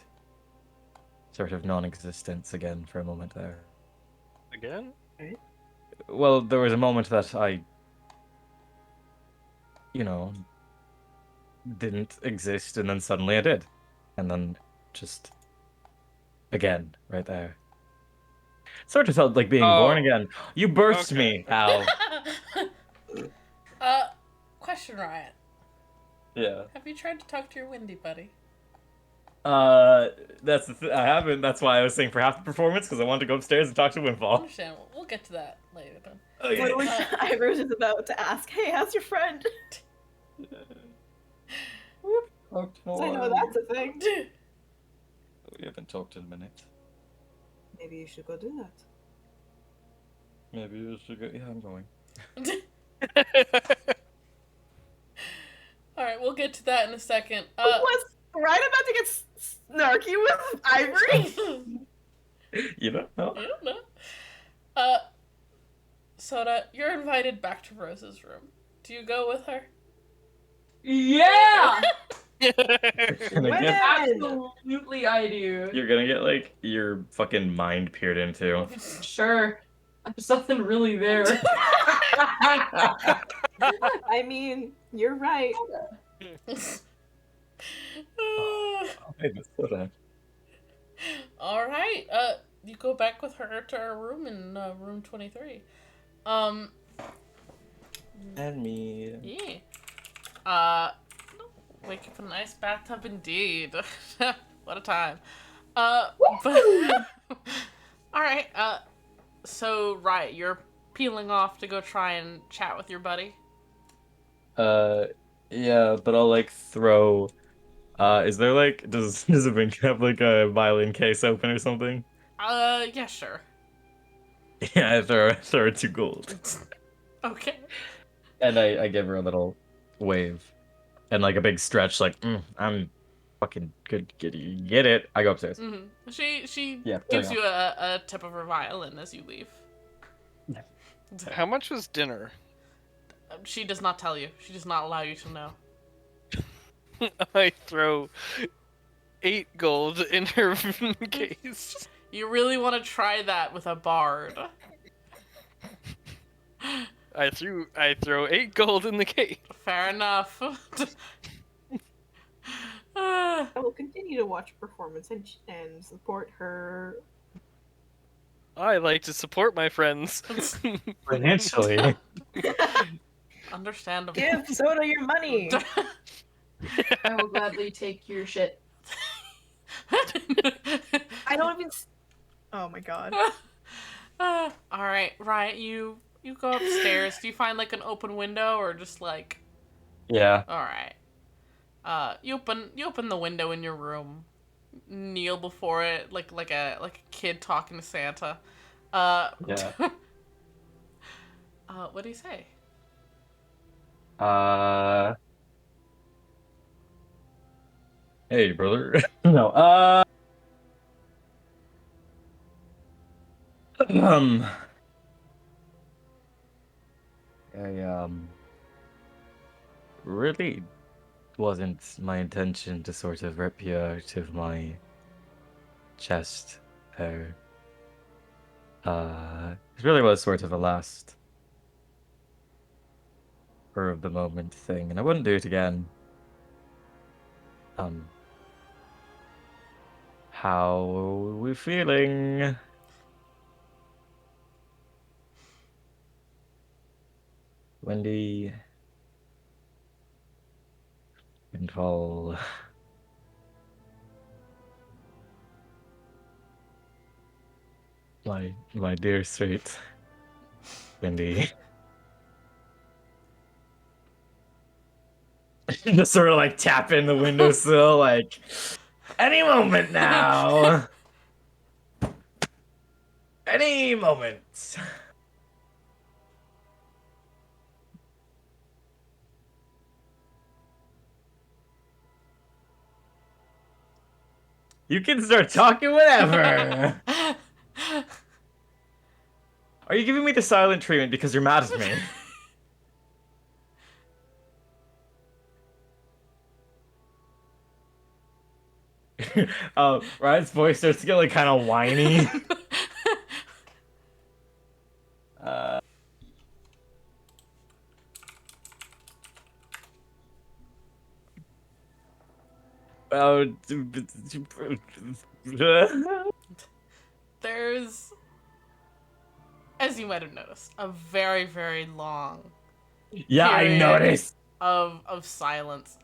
Speaker 3: sort of non-existence again for a moment there.
Speaker 5: Again?
Speaker 3: Well, there was a moment that I, didn't exist, and then suddenly I did. And then just again, right there. Sort of felt like being born again. You birthed me, Al.
Speaker 1: Question, Riot.
Speaker 3: Yeah.
Speaker 1: Have you tried to talk to your windy buddy?
Speaker 3: That's I haven't. That's why I was saying for half the performance, because I wanted to go upstairs and talk to Windfall.
Speaker 1: Understandable. We'll get to that later then.
Speaker 3: Okay.
Speaker 2: Iris is about to ask, hey, how's your friend? I know that's a thing.
Speaker 3: We haven't talked in a minute.
Speaker 2: Maybe you should go do that.
Speaker 3: Maybe you should go. Yeah, I'm going.
Speaker 1: Alright, we'll get to that in a second.
Speaker 2: Was Ryan about to get snarky with Ivory?
Speaker 3: You don't know.
Speaker 1: I don't know. Soda, you're invited back to Rose's room. Do you go with her?
Speaker 4: Yeah!
Speaker 3: Gonna get-
Speaker 4: Absolutely, I do.
Speaker 3: You're gonna get like your fucking mind peered into.
Speaker 4: Sure. There's nothing really there.
Speaker 2: I mean, you're right.
Speaker 1: Alright, you go back with her to her room in room 23.
Speaker 3: And me.
Speaker 1: Yeah. Wake up in a nice bathtub indeed. What a time. But alright, so Riot, you're peeling off to go try and chat with your buddy?
Speaker 3: Yeah, but I'll like throw. Is there like does a Vink have like a violin case open or something?
Speaker 1: Yeah, sure.
Speaker 3: Yeah, I throw her 2 gold.
Speaker 1: Okay.
Speaker 3: And I give her a little wave. And like a big stretch, like, I'm fucking good. Get it? I go upstairs.
Speaker 1: Mm-hmm. She
Speaker 3: Yeah,
Speaker 1: gives you a tip of her violin as you leave.
Speaker 5: How much was dinner?
Speaker 1: She does not tell you. She does not allow you to know.
Speaker 5: I throw 8 gold in her case.
Speaker 1: You really want to try that with a bard.
Speaker 5: I throw 8 gold in the case.
Speaker 1: Fair enough.
Speaker 2: I will continue to watch performance and support her.
Speaker 5: I like to support my friends.
Speaker 3: Financially.
Speaker 1: Understandable.
Speaker 2: Give Soda your money!
Speaker 4: I will gladly take your shit.
Speaker 2: I don't even. Oh my god.
Speaker 1: Alright, Riot, you go upstairs. Do you find like an open window or just like...
Speaker 3: Yeah.
Speaker 1: Alright. You open the window in your room, kneel before it like a kid talking to Santa.
Speaker 3: Yeah.
Speaker 1: What do you say?
Speaker 3: Hey, brother. No. Um. I really wasn't my intention to sort of rip you out of my chest there. It really was sort of a last spur of the moment thing, and I wouldn't do it again. Um, how are we feeling? Wendy, Windfall. My dear sweet Wendy. Just sort of like tapping the windowsill, like any moment now. Any moment. You can start talking whenever. Are you giving me the silent treatment because you're mad at me? Ryan's voice starts to get like kind of whiny. Uh, oh,
Speaker 1: There's, as you might have noticed, a very, very long
Speaker 3: yeah, I
Speaker 1: period
Speaker 3: noticed.
Speaker 1: of silence.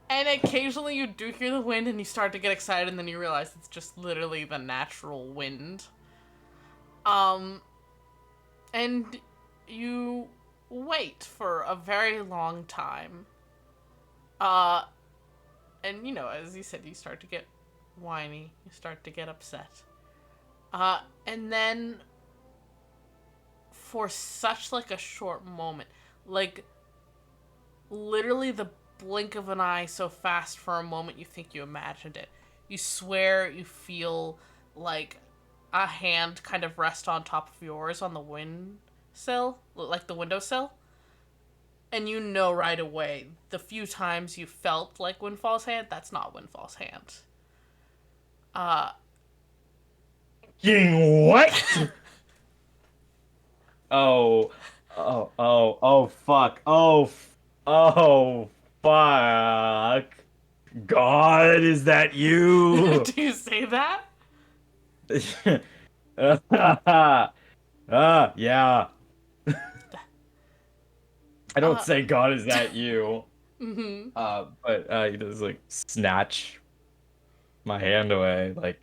Speaker 1: And occasionally you do hear the wind and you start to get excited and then you realize it's just literally the natural wind. And you wait for a very long time. And you know, as you said, you start to get whiny, you start to get upset. And then for such like a short moment, like literally the blink of an eye so fast for a moment you think you imagined it. You swear you feel like a hand kind of rest on top of yours on the windsill, like the windowsill. And you know right away, the few times you felt like Windfall's hand, that's not Windfall's hand.
Speaker 3: What? Oh, fuck. Oh, fuck. God, is that you?
Speaker 1: Do you say that?
Speaker 3: Yeah. I don't
Speaker 1: Uh,
Speaker 3: say God, is that you?
Speaker 1: Mm-hmm.
Speaker 3: But he does like snatch my hand away. Like,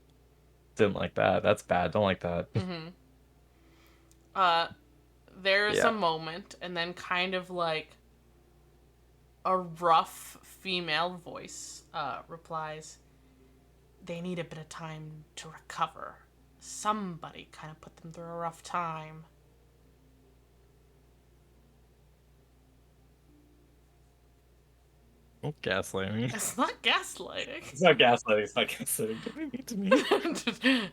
Speaker 3: didn't like that. That's bad. Don't like that.
Speaker 1: Mm-hmm. Uh, there's a
Speaker 3: Yeah.
Speaker 1: moment, and then kind of like a rough female voice replies, they need a bit of time to recover. Somebody kind of put them through a rough time.
Speaker 3: Gaslighting.
Speaker 1: It's not gaslighting.
Speaker 3: It's not gaslighting. It's not gaslighting. Don't be mean to me.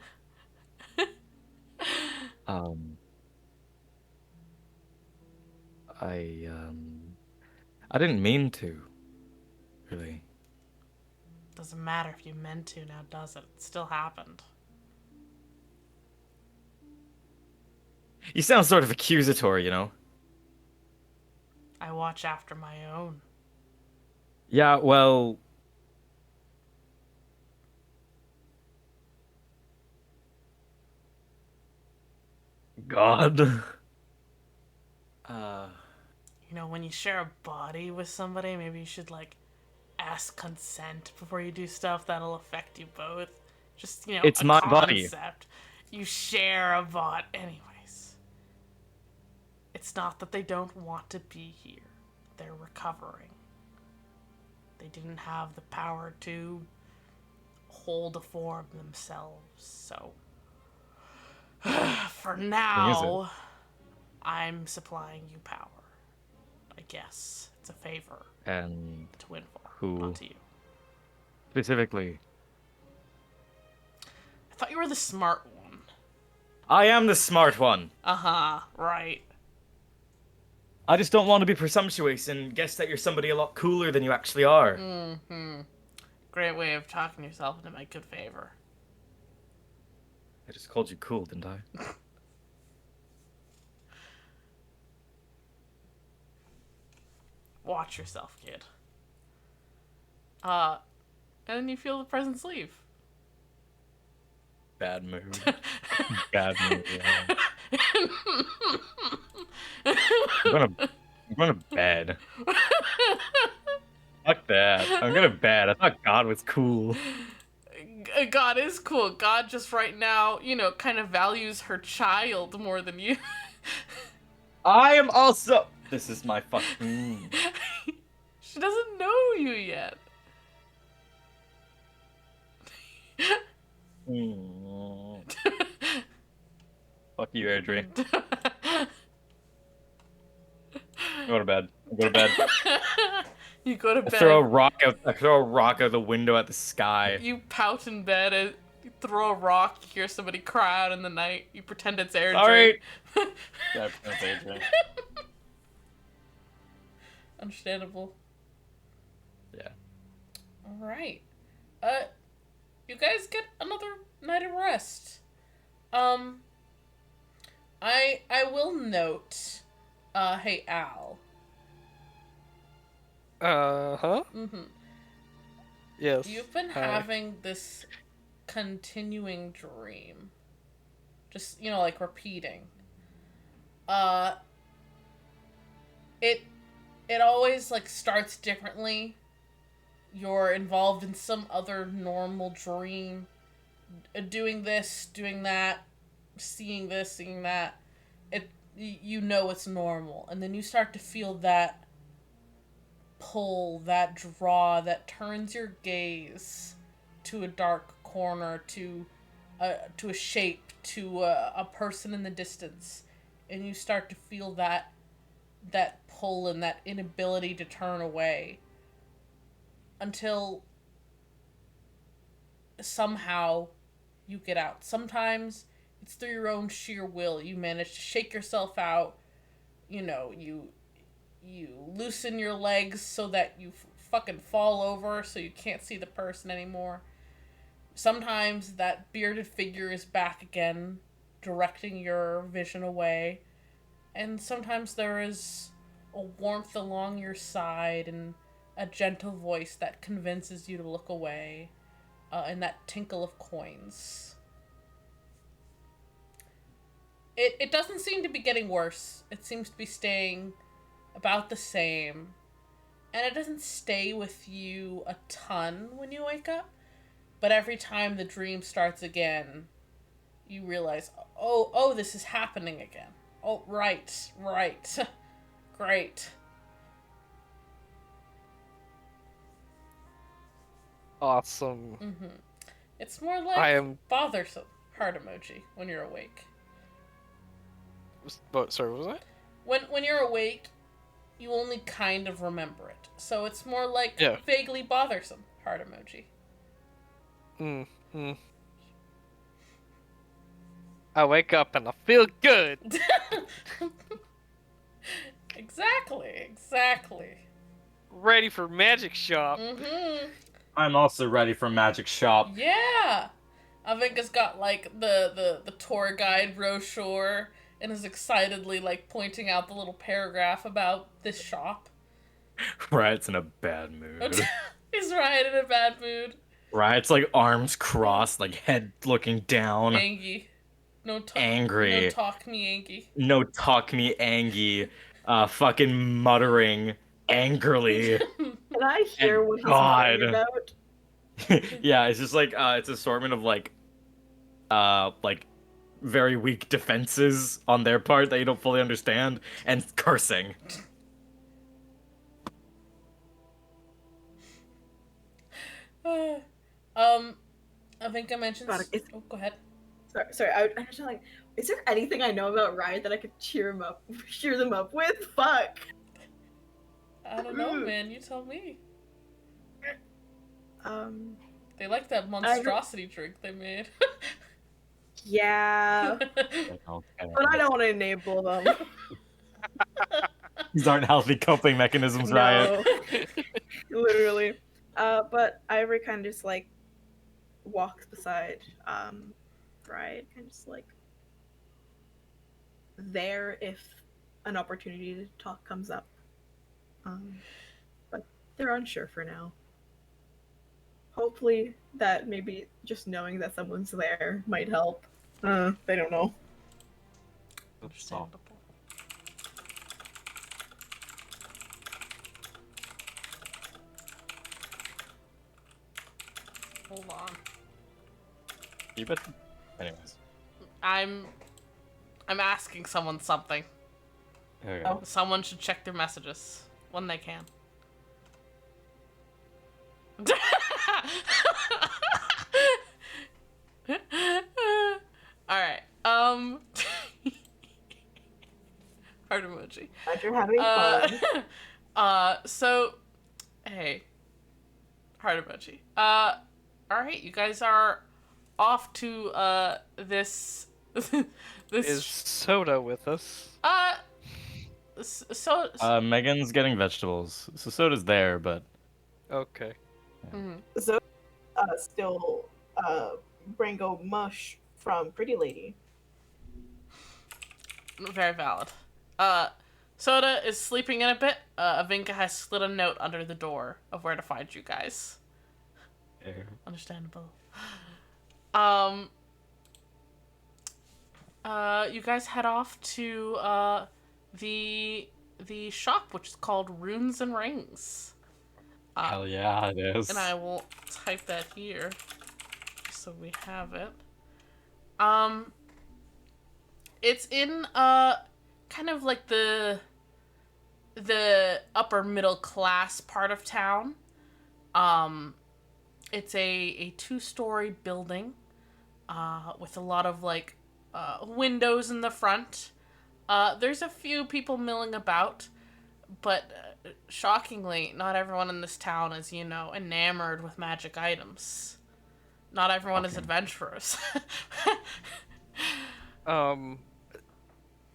Speaker 3: Um, I didn't mean to, really.
Speaker 1: Doesn't matter if you meant to now, does it? It still happened.
Speaker 3: You sound sort of accusatory, you know?
Speaker 1: I watch after my own.
Speaker 3: Yeah, well... God.
Speaker 1: You know, when you share a body with somebody, maybe you should, like, ask consent before you do stuff that'll affect you both. Just, you know,
Speaker 3: It's
Speaker 1: a
Speaker 3: my body.
Speaker 1: concept. You share a bot. Anyways. It's not that they don't want to be here. They're recovering. They didn't have the power to hold a form themselves. So, for now, I'm supplying you power. I guess it's a favor
Speaker 3: And
Speaker 1: to Windfall,
Speaker 3: who
Speaker 1: not to you.
Speaker 3: specifically?
Speaker 1: I thought you were the smart one.
Speaker 3: I am the smart one.
Speaker 1: Uh-huh, right.
Speaker 3: I just don't want to be presumptuous and guess that you're somebody a lot cooler than you actually are.
Speaker 1: Mm-hmm. Great way of talking yourself into my good favor.
Speaker 3: I just called you cool, didn't I?
Speaker 1: Watch yourself, kid. And then you feel the presence leave.
Speaker 3: Bad mood. Bad mood. Yeah. I'm going to bed. Fuck that. I'm going to bed. I thought God was cool.
Speaker 1: God is cool. God just right now, kind of values her child more than you.
Speaker 3: I am also. This is my fucking.
Speaker 1: She doesn't know you yet.
Speaker 3: Fuck you, Adri. Go to bed. Go to bed.
Speaker 1: You go to bed.
Speaker 3: I throw a rock out the window at the sky.
Speaker 1: You pout in bed. You throw a rock. You hear somebody cry out in the night. You pretend it's air
Speaker 3: Sorry.
Speaker 1: drink.
Speaker 3: Yeah, it's Adri.
Speaker 1: Understandable.
Speaker 3: Yeah.
Speaker 1: All right. You guys get another night of rest. I will note. Hey Al.
Speaker 5: Uh-huh.
Speaker 1: Mm-hmm.
Speaker 5: Yes.
Speaker 1: You've been
Speaker 5: Hi.
Speaker 1: having this continuing dream. Just, like repeating. It always like starts differently. You're involved in some other normal dream. Doing this, doing that, seeing this, seeing that. It's normal. And then you start to feel that pull, that draw that turns your gaze to a dark corner, to a shape, to a person in the distance, and you start to feel that pull and that inability to turn away until somehow you get out. Sometimes it's through your own sheer will. You manage to shake yourself out. You loosen your legs so that you fucking fall over so you can't see the person anymore. Sometimes that bearded figure is back again, directing your vision away. And sometimes there is a warmth along your side and a gentle voice that convinces you to look away, and that tinkle of coins. It doesn't seem to be getting worse. It seems to be staying about the same. And it doesn't stay with you a ton when you wake up. But every time the dream starts again, you realize, oh, this is happening again. Oh, right. Great.
Speaker 5: Awesome.
Speaker 1: Mm-hmm. It's more like
Speaker 5: I am.
Speaker 1: bothersome heart emoji when you're awake.
Speaker 5: Sorry, what was that?
Speaker 1: When you're awake, you only kind of remember it. So it's more like
Speaker 5: Yeah.
Speaker 1: vaguely bothersome heart emoji.
Speaker 5: I wake up and I feel good.
Speaker 1: Exactly.
Speaker 5: Ready for magic shop.
Speaker 1: Mm-hmm.
Speaker 3: I'm also ready for Magic Shop.
Speaker 1: Yeah. Avinka's got like the tour guide brochure and is excitedly like pointing out the little paragraph about this shop.
Speaker 3: Riot's in a bad mood.
Speaker 1: He's Riot in a bad mood.
Speaker 3: Riot's like arms crossed, like head looking down.
Speaker 1: Angy.
Speaker 3: Angry.
Speaker 1: No talk me Angy.
Speaker 3: No talk me Angy. Fucking muttering angrily.
Speaker 2: Can I hear
Speaker 3: And
Speaker 2: what he's
Speaker 3: God.
Speaker 2: muttering about?
Speaker 3: Yeah, it's just like it's an assortment of like very weak defenses on their part that you don't fully understand, and cursing.
Speaker 1: I think I mentioned.
Speaker 2: God,
Speaker 1: Oh, go ahead.
Speaker 2: Sorry. I'm just like, is there anything I know about Riot that I could cheer them up with? Fuck.
Speaker 1: I don't know, man. You tell me.
Speaker 2: Um.
Speaker 1: They like that monstrosity drink they made.
Speaker 2: Yeah, but I don't want to enable them.
Speaker 3: These aren't healthy coping mechanisms, Riot.
Speaker 2: No, literally. But Ivory kind of just like walks beside Riot, kind of just like there if an opportunity to talk comes up. But they're unsure for now. Hopefully, that maybe just knowing that someone's there might help. They don't know.
Speaker 1: Understandable. Hold on.
Speaker 3: Keep it. Anyways.
Speaker 1: I'm asking someone something.
Speaker 3: Okay.
Speaker 2: Oh.
Speaker 1: Someone should check their messages when they can. Alright. Heart emoji.
Speaker 2: Glad you're having fun.
Speaker 1: So hey. Heart emoji. Alright, you guys are off to this this
Speaker 5: Is Soda with us?
Speaker 1: so
Speaker 3: Megan's getting vegetables. So Soda's there, but
Speaker 5: Okay.
Speaker 2: So, still, Brango mush from Pretty Lady.
Speaker 1: very valid. Soda is sleeping in a bit. Avinka has slid a note under the door of where to find you guys. Understandable. You guys head off to the shop, which is called Runes and Rings.
Speaker 3: hell yeah, it is.
Speaker 1: And I will type that here, so we have it. It's in kind of like the upper middle class part of town. It's a 2-story building, with a lot of like windows in the front. There's a few people milling about, but shockingly, not everyone in this town is, enamored with magic items. Not everyone is adventurers.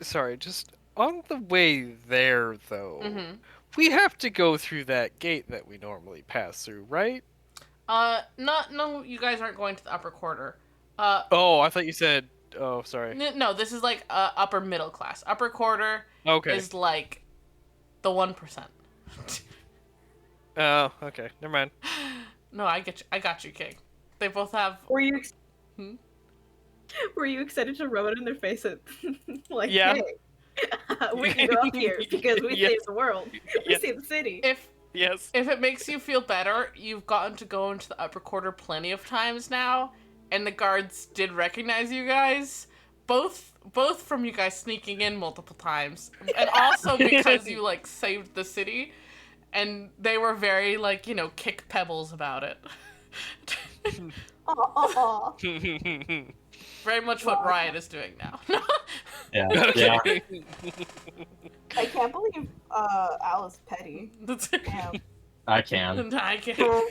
Speaker 5: Sorry, just on the way there, though, we have to go through that gate that we normally pass through, right?
Speaker 1: No, you guys aren't going to the upper quarter.
Speaker 5: Oh, I thought you said. Oh, sorry.
Speaker 1: No, this is like upper middle class. Upper quarter
Speaker 5: Okay.
Speaker 1: is like the 1%.
Speaker 5: Oh, okay. Never mind.
Speaker 1: No, I got you, King. They both have.
Speaker 2: Were you excited to rub it in their face? Like,
Speaker 5: Yeah.
Speaker 2: hey, we can go up here because we
Speaker 5: Yes.
Speaker 2: save the world. We
Speaker 5: Yes.
Speaker 2: save the city.
Speaker 5: Yes.
Speaker 1: If it makes you feel better, you've gotten to go into the upper quarter plenty of times now, and the guards did recognize you guys. Both from you guys sneaking in multiple times, and also because you like saved the city, and they were very like kick pebbles about it.
Speaker 2: Aw.
Speaker 1: Very much what Riot is doing now.
Speaker 3: Yeah.
Speaker 5: Okay.
Speaker 2: I can't believe Alice Petty. Damn.
Speaker 3: I can.
Speaker 1: I can't.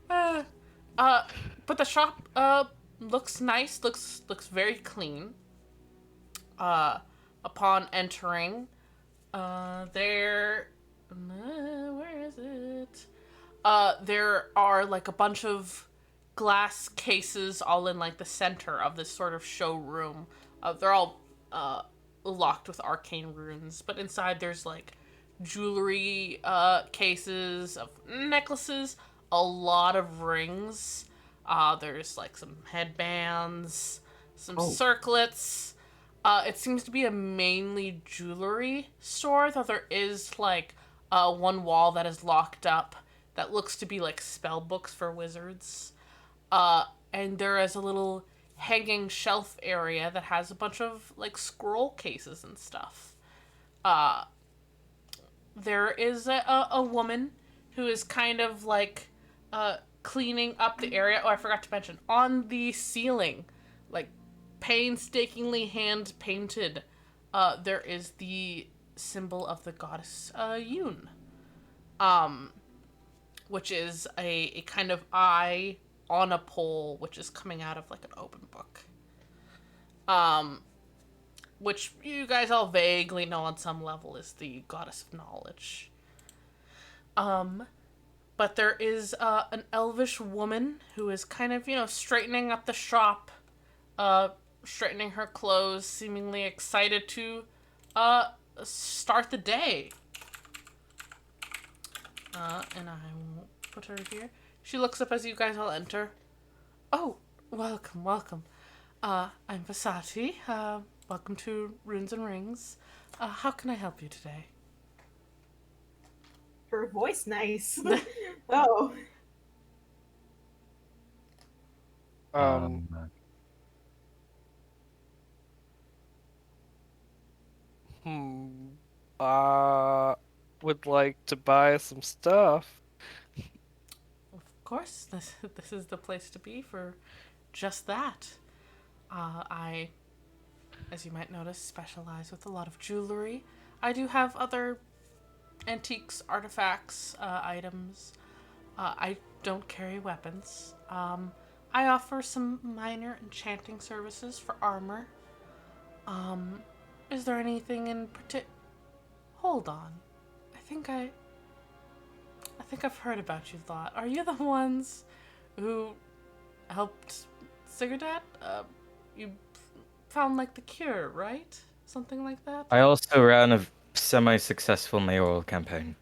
Speaker 1: But the shop looks nice. Looks very clean. Upon entering, where is it? There are like a bunch of glass cases all in like the center of this sort of showroom. They're all locked with arcane runes, but inside there's like jewelry cases of necklaces, a lot of rings. There's like some headbands, some circlets. It seems to be a mainly jewelry store, though there is like one wall that is locked up that looks to be like spell books for wizards. And there is a little hanging shelf area that has a bunch of like scroll cases and stuff. There is a woman who is kind of like cleaning up the area. Oh, I forgot to mention, on the ceiling, like painstakingly hand painted, there is the symbol of the goddess Yoon, which is a kind of eye on a pole, which is coming out of like an open book. Which you guys all vaguely know on some level is the goddess of knowledge. But there is an elvish woman who is kind of, straightening up the shop, straightening her clothes, seemingly excited to start the day. And I will put her here. She looks up as you guys all enter. Oh, welcome, welcome. I'm Vasati. Welcome to Runes and Rings. How can I help you today?
Speaker 2: Her voice nice. Oh.
Speaker 5: Would like to buy some stuff.
Speaker 1: Of course, this is the place to be for just that. I, as you might notice, specialize with a lot of jewelry. I do have other antiques, artifacts, items. I don't carry weapons. I offer some minor enchanting services for armor. Is there anything in particular? Hold on. I think I've heard about you lot. Are you the ones who helped Sigurdat? You found like the cure, right? Something like that?
Speaker 3: I also ran a semi-successful mayoral campaign.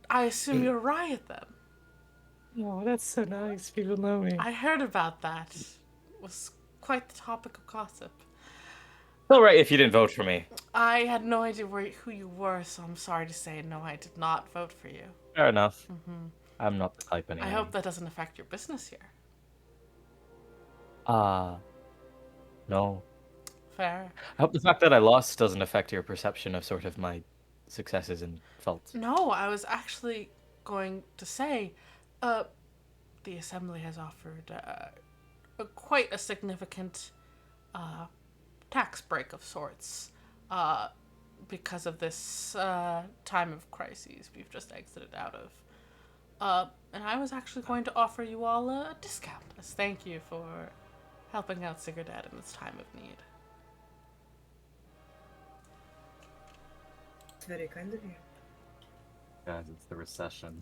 Speaker 1: I assume you're Riot then.
Speaker 3: Oh, that's so nice. People know me.
Speaker 1: I heard about that. It was quite the topic of gossip.
Speaker 3: All right, if you didn't vote for me.
Speaker 1: I had no idea who you were, so I'm sorry to say no, I did not vote for you.
Speaker 3: Fair enough. I'm not the type anyway.
Speaker 1: I hope that doesn't affect your business here.
Speaker 3: No.
Speaker 1: Fair.
Speaker 3: I hope the fact that I lost doesn't affect your perception of sort of my successes and faults.
Speaker 1: No, I was actually going to say, the Assembly has offered quite a significant tax break of sorts because of this time of crises we've just exited out of. And I was actually going to offer you all a discount as thank you for helping out Sigurdat in this time of need.
Speaker 8: It's very kind of you.
Speaker 7: Guys, it's the recession.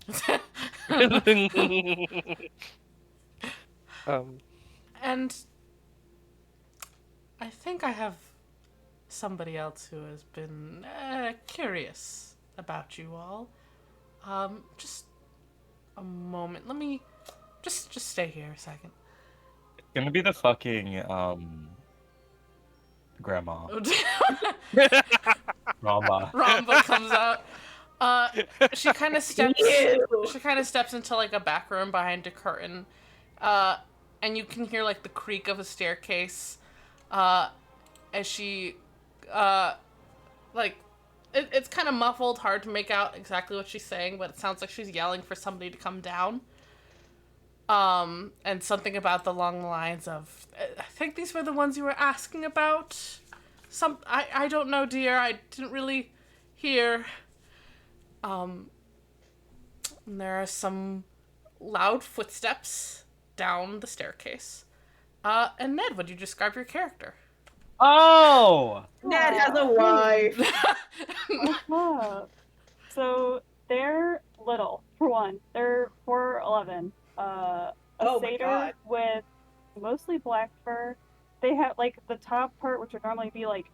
Speaker 1: And I think I have somebody else who has been curious about you all. Just a moment. Let me just stay here a second.
Speaker 3: It's gonna be the fucking grandma. Ramba.
Speaker 1: Ramba comes out. She kind of steps. She kind of steps into like a back room behind a curtain, and you can hear like the creak of a staircase, as she, like, it's kind of muffled, hard to make out exactly what she's saying, but it sounds like she's yelling for somebody to come down. And something about along the lines of, I think these were the ones you were asking about. I don't know, dear. I didn't really hear. And there are some loud footsteps down the staircase. And Ned, would you describe your character?
Speaker 3: Oh!
Speaker 2: Ned has a wife.
Speaker 9: So they're little, for one. They're 4'11". A
Speaker 2: Oh my
Speaker 9: satyr
Speaker 2: God.
Speaker 9: with mostly black fur. They have like the top part, which would normally be like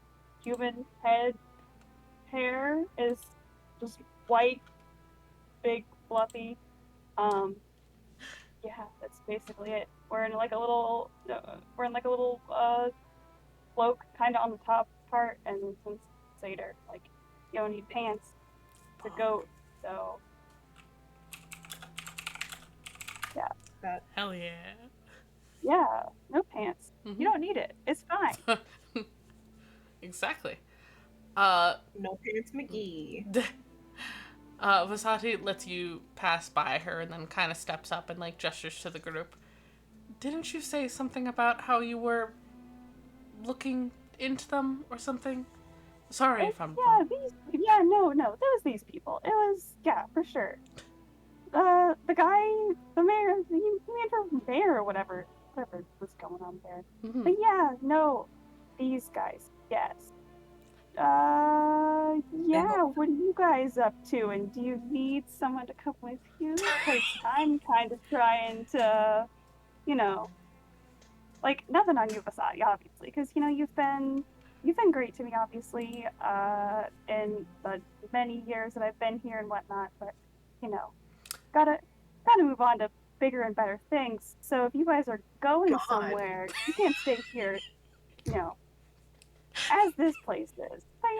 Speaker 9: human head hair, is just white, big, fluffy. Yeah, that's basically it. Wearing like a little cloak kind of on the top part, and since satyr, like you don't need pants to go. So yeah.
Speaker 1: Hell yeah.
Speaker 9: Yeah, no pants.
Speaker 1: Mhm.
Speaker 9: You don't need it. It's fine.
Speaker 1: Exactly.
Speaker 2: No pants McGee.
Speaker 1: Vasati lets you pass by her and then kind of steps up and like gestures to the group. Didn't you say something about how you were looking into them or something? Sorry if I'm wrong.
Speaker 9: No, there was these people. It was, yeah, for sure. The guy, the mayor, the mayor or whatever was going on there.
Speaker 1: Mhm.
Speaker 9: But yeah, no, these guys, yes. Yeah, what are you guys up to? And do you need someone to come with you? Because I'm kind of trying to, you know, like, nothing on you, Vasati, obviously, because, you've been great to me, obviously, in the many years that I've been here and whatnot, but, you know, gotta, gotta move on to bigger and better things. So if you guys are going
Speaker 2: God.
Speaker 9: somewhere, you can't stay here, you know, as this place is. But,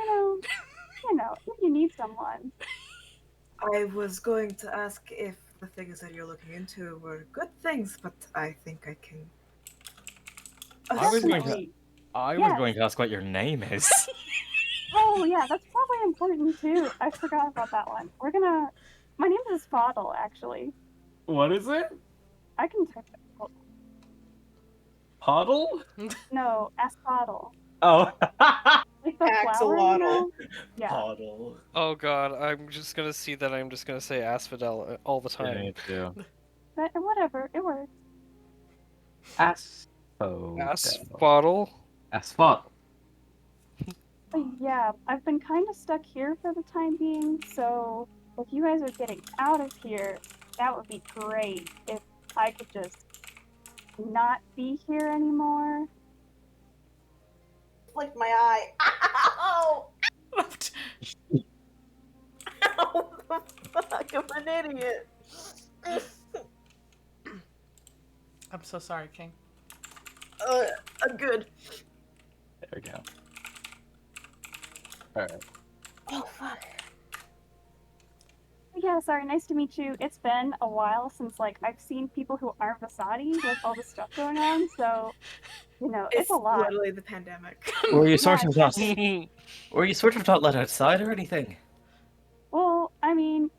Speaker 9: if you need someone.
Speaker 8: I was going to ask if the things that you're looking into were good things, but I think I can.
Speaker 3: I was going to.
Speaker 9: Definitely.
Speaker 3: I was
Speaker 9: Yes.
Speaker 3: going to ask what your name is.
Speaker 9: Oh, yeah, that's probably important too. I forgot about that one. My name is Fadl, actually.
Speaker 3: What is it?
Speaker 9: I can type it. Hold
Speaker 3: Poddle?
Speaker 9: on. No, Asphodel.
Speaker 3: Oh.
Speaker 9: Like the flower, you know? Yeah.
Speaker 3: Poddle.
Speaker 5: Oh god, I'm just gonna see that I'm just gonna say asphodel all the
Speaker 3: Yeah,
Speaker 5: time.
Speaker 3: me too.
Speaker 9: But whatever, it works.
Speaker 3: Asphodel.
Speaker 5: Asphodel?
Speaker 3: Asphodel.
Speaker 9: But yeah, I've been kind of stuck here for the time being, so if you guys are getting out of here, that would be great if I could just not be here anymore.
Speaker 2: Flicked my eye. Ow! Ow, the fuck? I'm an idiot.
Speaker 1: I'm so sorry, King.
Speaker 2: I'm good.
Speaker 3: There we go. Alright.
Speaker 2: Oh, fuck.
Speaker 9: Yeah, sorry, nice to meet you. It's been a while since, like, I've seen people who aren't Vasati with all this stuff going on, so, it's a lot.
Speaker 2: Literally the pandemic.
Speaker 3: Were you sort
Speaker 9: Yeah,
Speaker 3: of not were you sort of not let outside or anything?
Speaker 9: Well, I mean,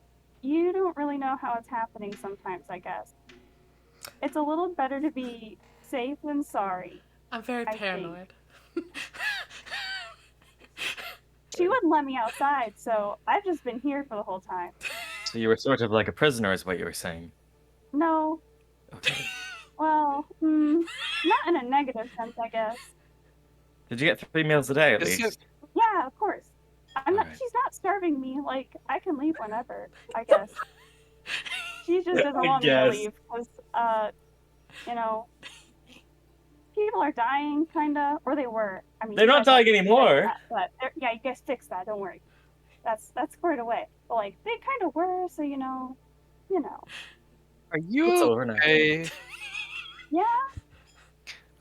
Speaker 9: you don't really know how it's happening sometimes, I guess. It's a little better to be safe than sorry.
Speaker 1: I'm very
Speaker 9: I think.
Speaker 1: paranoid.
Speaker 9: She wouldn't let me outside, so I've just been here for the whole time.
Speaker 3: So you were sort of like a prisoner is what you were saying.
Speaker 9: No,
Speaker 3: Okay.
Speaker 9: well, not in a negative sense, I guess.
Speaker 3: Did you get 3 meals a day at
Speaker 5: Is it-
Speaker 3: least?
Speaker 9: Yeah, of course.
Speaker 3: Alright.
Speaker 9: She's not starving me, like, I can leave whenever, I guess. She just doesn't
Speaker 3: I
Speaker 9: want me to
Speaker 3: guess.
Speaker 9: leave, because, people are dying, kinda, or they were. I mean,
Speaker 3: They're
Speaker 9: you
Speaker 3: not
Speaker 9: guys have
Speaker 3: dying
Speaker 9: to fix
Speaker 3: anymore.
Speaker 9: that, but yeah, you guys fixed that. Don't worry. That's squared away. But like, they kind of were, so you know.
Speaker 5: Are you
Speaker 3: It's over now.
Speaker 5: okay?
Speaker 9: Yeah.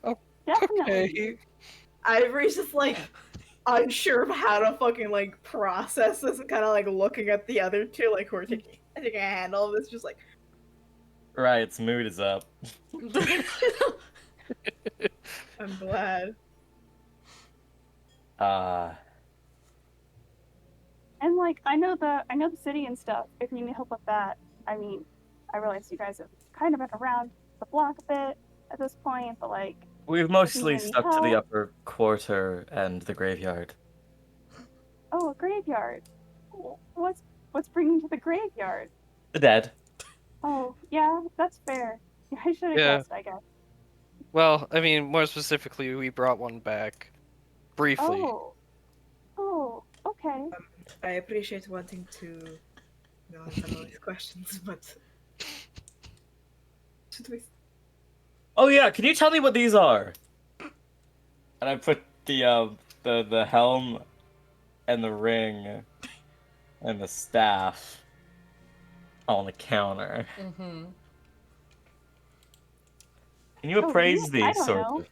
Speaker 5: Oh,
Speaker 9: Definitely.
Speaker 5: Okay.
Speaker 2: Ivory's just like unsure of how to fucking like process this and kind of like looking at the other two like who are taking a handle of this, just like
Speaker 3: Riot's mood is up.
Speaker 2: I'm glad.
Speaker 9: And like, I know the city and stuff. If you need help with that, I mean, I realize you guys have kind of been around the block a bit at this point, but like,
Speaker 3: We've mostly
Speaker 9: need any
Speaker 3: stuck to the
Speaker 9: help?
Speaker 3: upper quarter and the graveyard.
Speaker 9: oh, a graveyard. What's bringing you to the graveyard?
Speaker 3: The dead.
Speaker 9: Oh, yeah, that's fair. I should have
Speaker 5: Yeah.
Speaker 9: guessed, I guess.
Speaker 5: Well, I mean, more specifically, we brought one back. Briefly.
Speaker 9: Oh, okay.
Speaker 2: I appreciate wanting to answer all these questions, but should we?
Speaker 3: Oh yeah, can you tell me what these are? And I put the helm and the ring and the staff on the counter.
Speaker 1: Mm-hmm.
Speaker 3: Can you appraise
Speaker 9: I
Speaker 3: these
Speaker 9: don't
Speaker 3: sort
Speaker 9: know.
Speaker 3: of?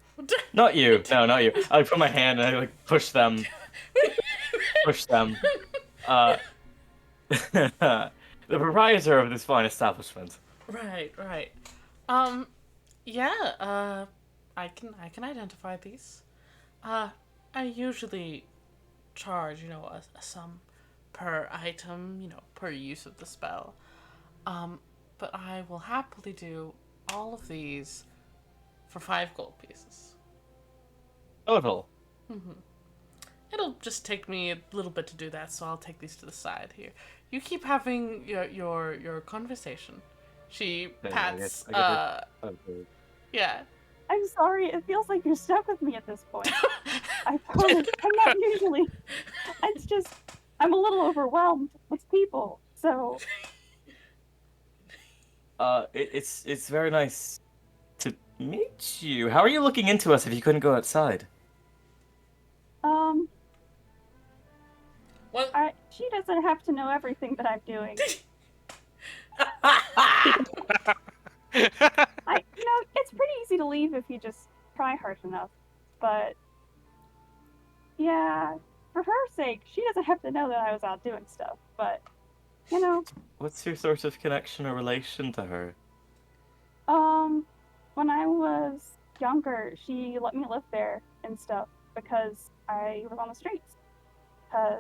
Speaker 3: Not you. No, not you. I put my hand and I like push them. Push them. The proprietor of this fine establishment.
Speaker 1: Right. Yeah, I can identify these. I usually charge, a sum per item, per use of the spell. But I will happily do all of these for 5 gold pieces.
Speaker 3: Total.
Speaker 1: It'll just take me a little bit to do that, so I'll take these to the side here. You keep having your conversation. She pats.
Speaker 3: Okay.
Speaker 1: Yeah.
Speaker 9: I'm sorry, it feels like you're stuck with me at this point. I'm not usually. It's just, I'm a little overwhelmed with people, so.
Speaker 3: It's very nice to meet you. How are you looking into us if you couldn't go outside?
Speaker 1: What?
Speaker 9: She doesn't have to know everything that I'm doing. It's pretty easy to leave if you just try hard enough. But yeah, for her sake, she doesn't have to know that I was out doing stuff. But
Speaker 3: What's your sort of connection or relation to her?
Speaker 9: when I was younger, she let me live there and stuff because I was on the streets. Because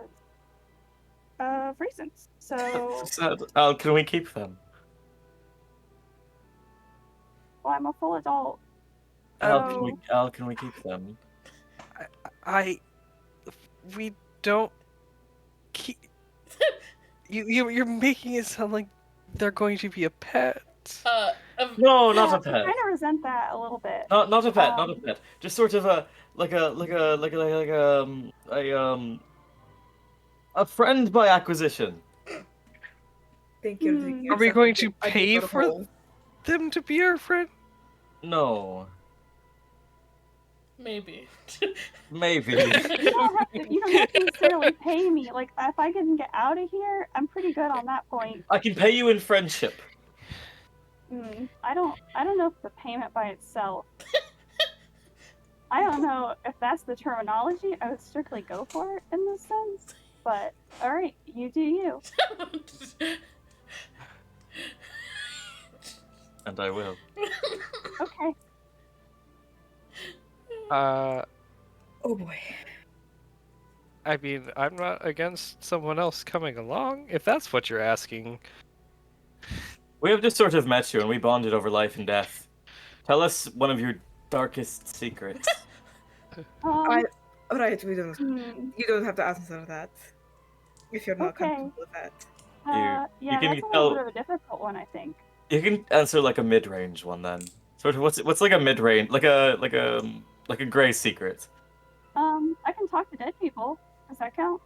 Speaker 9: of reasons. So,
Speaker 3: Al, can we keep them?
Speaker 9: well, I'm a full adult.
Speaker 3: Al, can we keep them?
Speaker 5: We don't keep. You're making it sound like they're going to be a pet.
Speaker 3: No, not
Speaker 9: Yeah,
Speaker 3: a pet.
Speaker 9: I kind of resent that a little bit.
Speaker 3: Not a pet, not a pet. Just sort of a a friend by acquisition.
Speaker 2: Think you're digging
Speaker 5: Are we
Speaker 2: yourself
Speaker 5: going
Speaker 2: into
Speaker 5: to
Speaker 2: a
Speaker 5: pay
Speaker 2: deeper
Speaker 5: for
Speaker 2: hole.
Speaker 5: them to be our friend?
Speaker 3: No.
Speaker 1: Maybe.
Speaker 3: Maybe.
Speaker 9: You don't have to necessarily pay me. Like, if I can get out of here, I'm pretty good on that point.
Speaker 3: I can pay you in friendship.
Speaker 9: I don't know if the payment by itself. I don't know if that's the terminology. I would strictly go for it in this sense. But alright, you do you.
Speaker 3: And I will.
Speaker 9: Okay.
Speaker 2: Oh boy.
Speaker 5: I mean, I'm not against someone else coming along, if that's what you're asking.
Speaker 3: We have just sort of met you and we bonded over life and death. Tell us one of your darkest secrets.
Speaker 2: Alright, we don't. You don't have to answer that if you're not comfortable with that.
Speaker 9: Yeah,
Speaker 3: can
Speaker 9: that's a
Speaker 3: tell-
Speaker 9: little bit of a difficult one, I think.
Speaker 3: You can answer like a mid-range one then. Sort of what's like a mid-range, like a gray secret.
Speaker 9: I can talk to dead people. Does that count?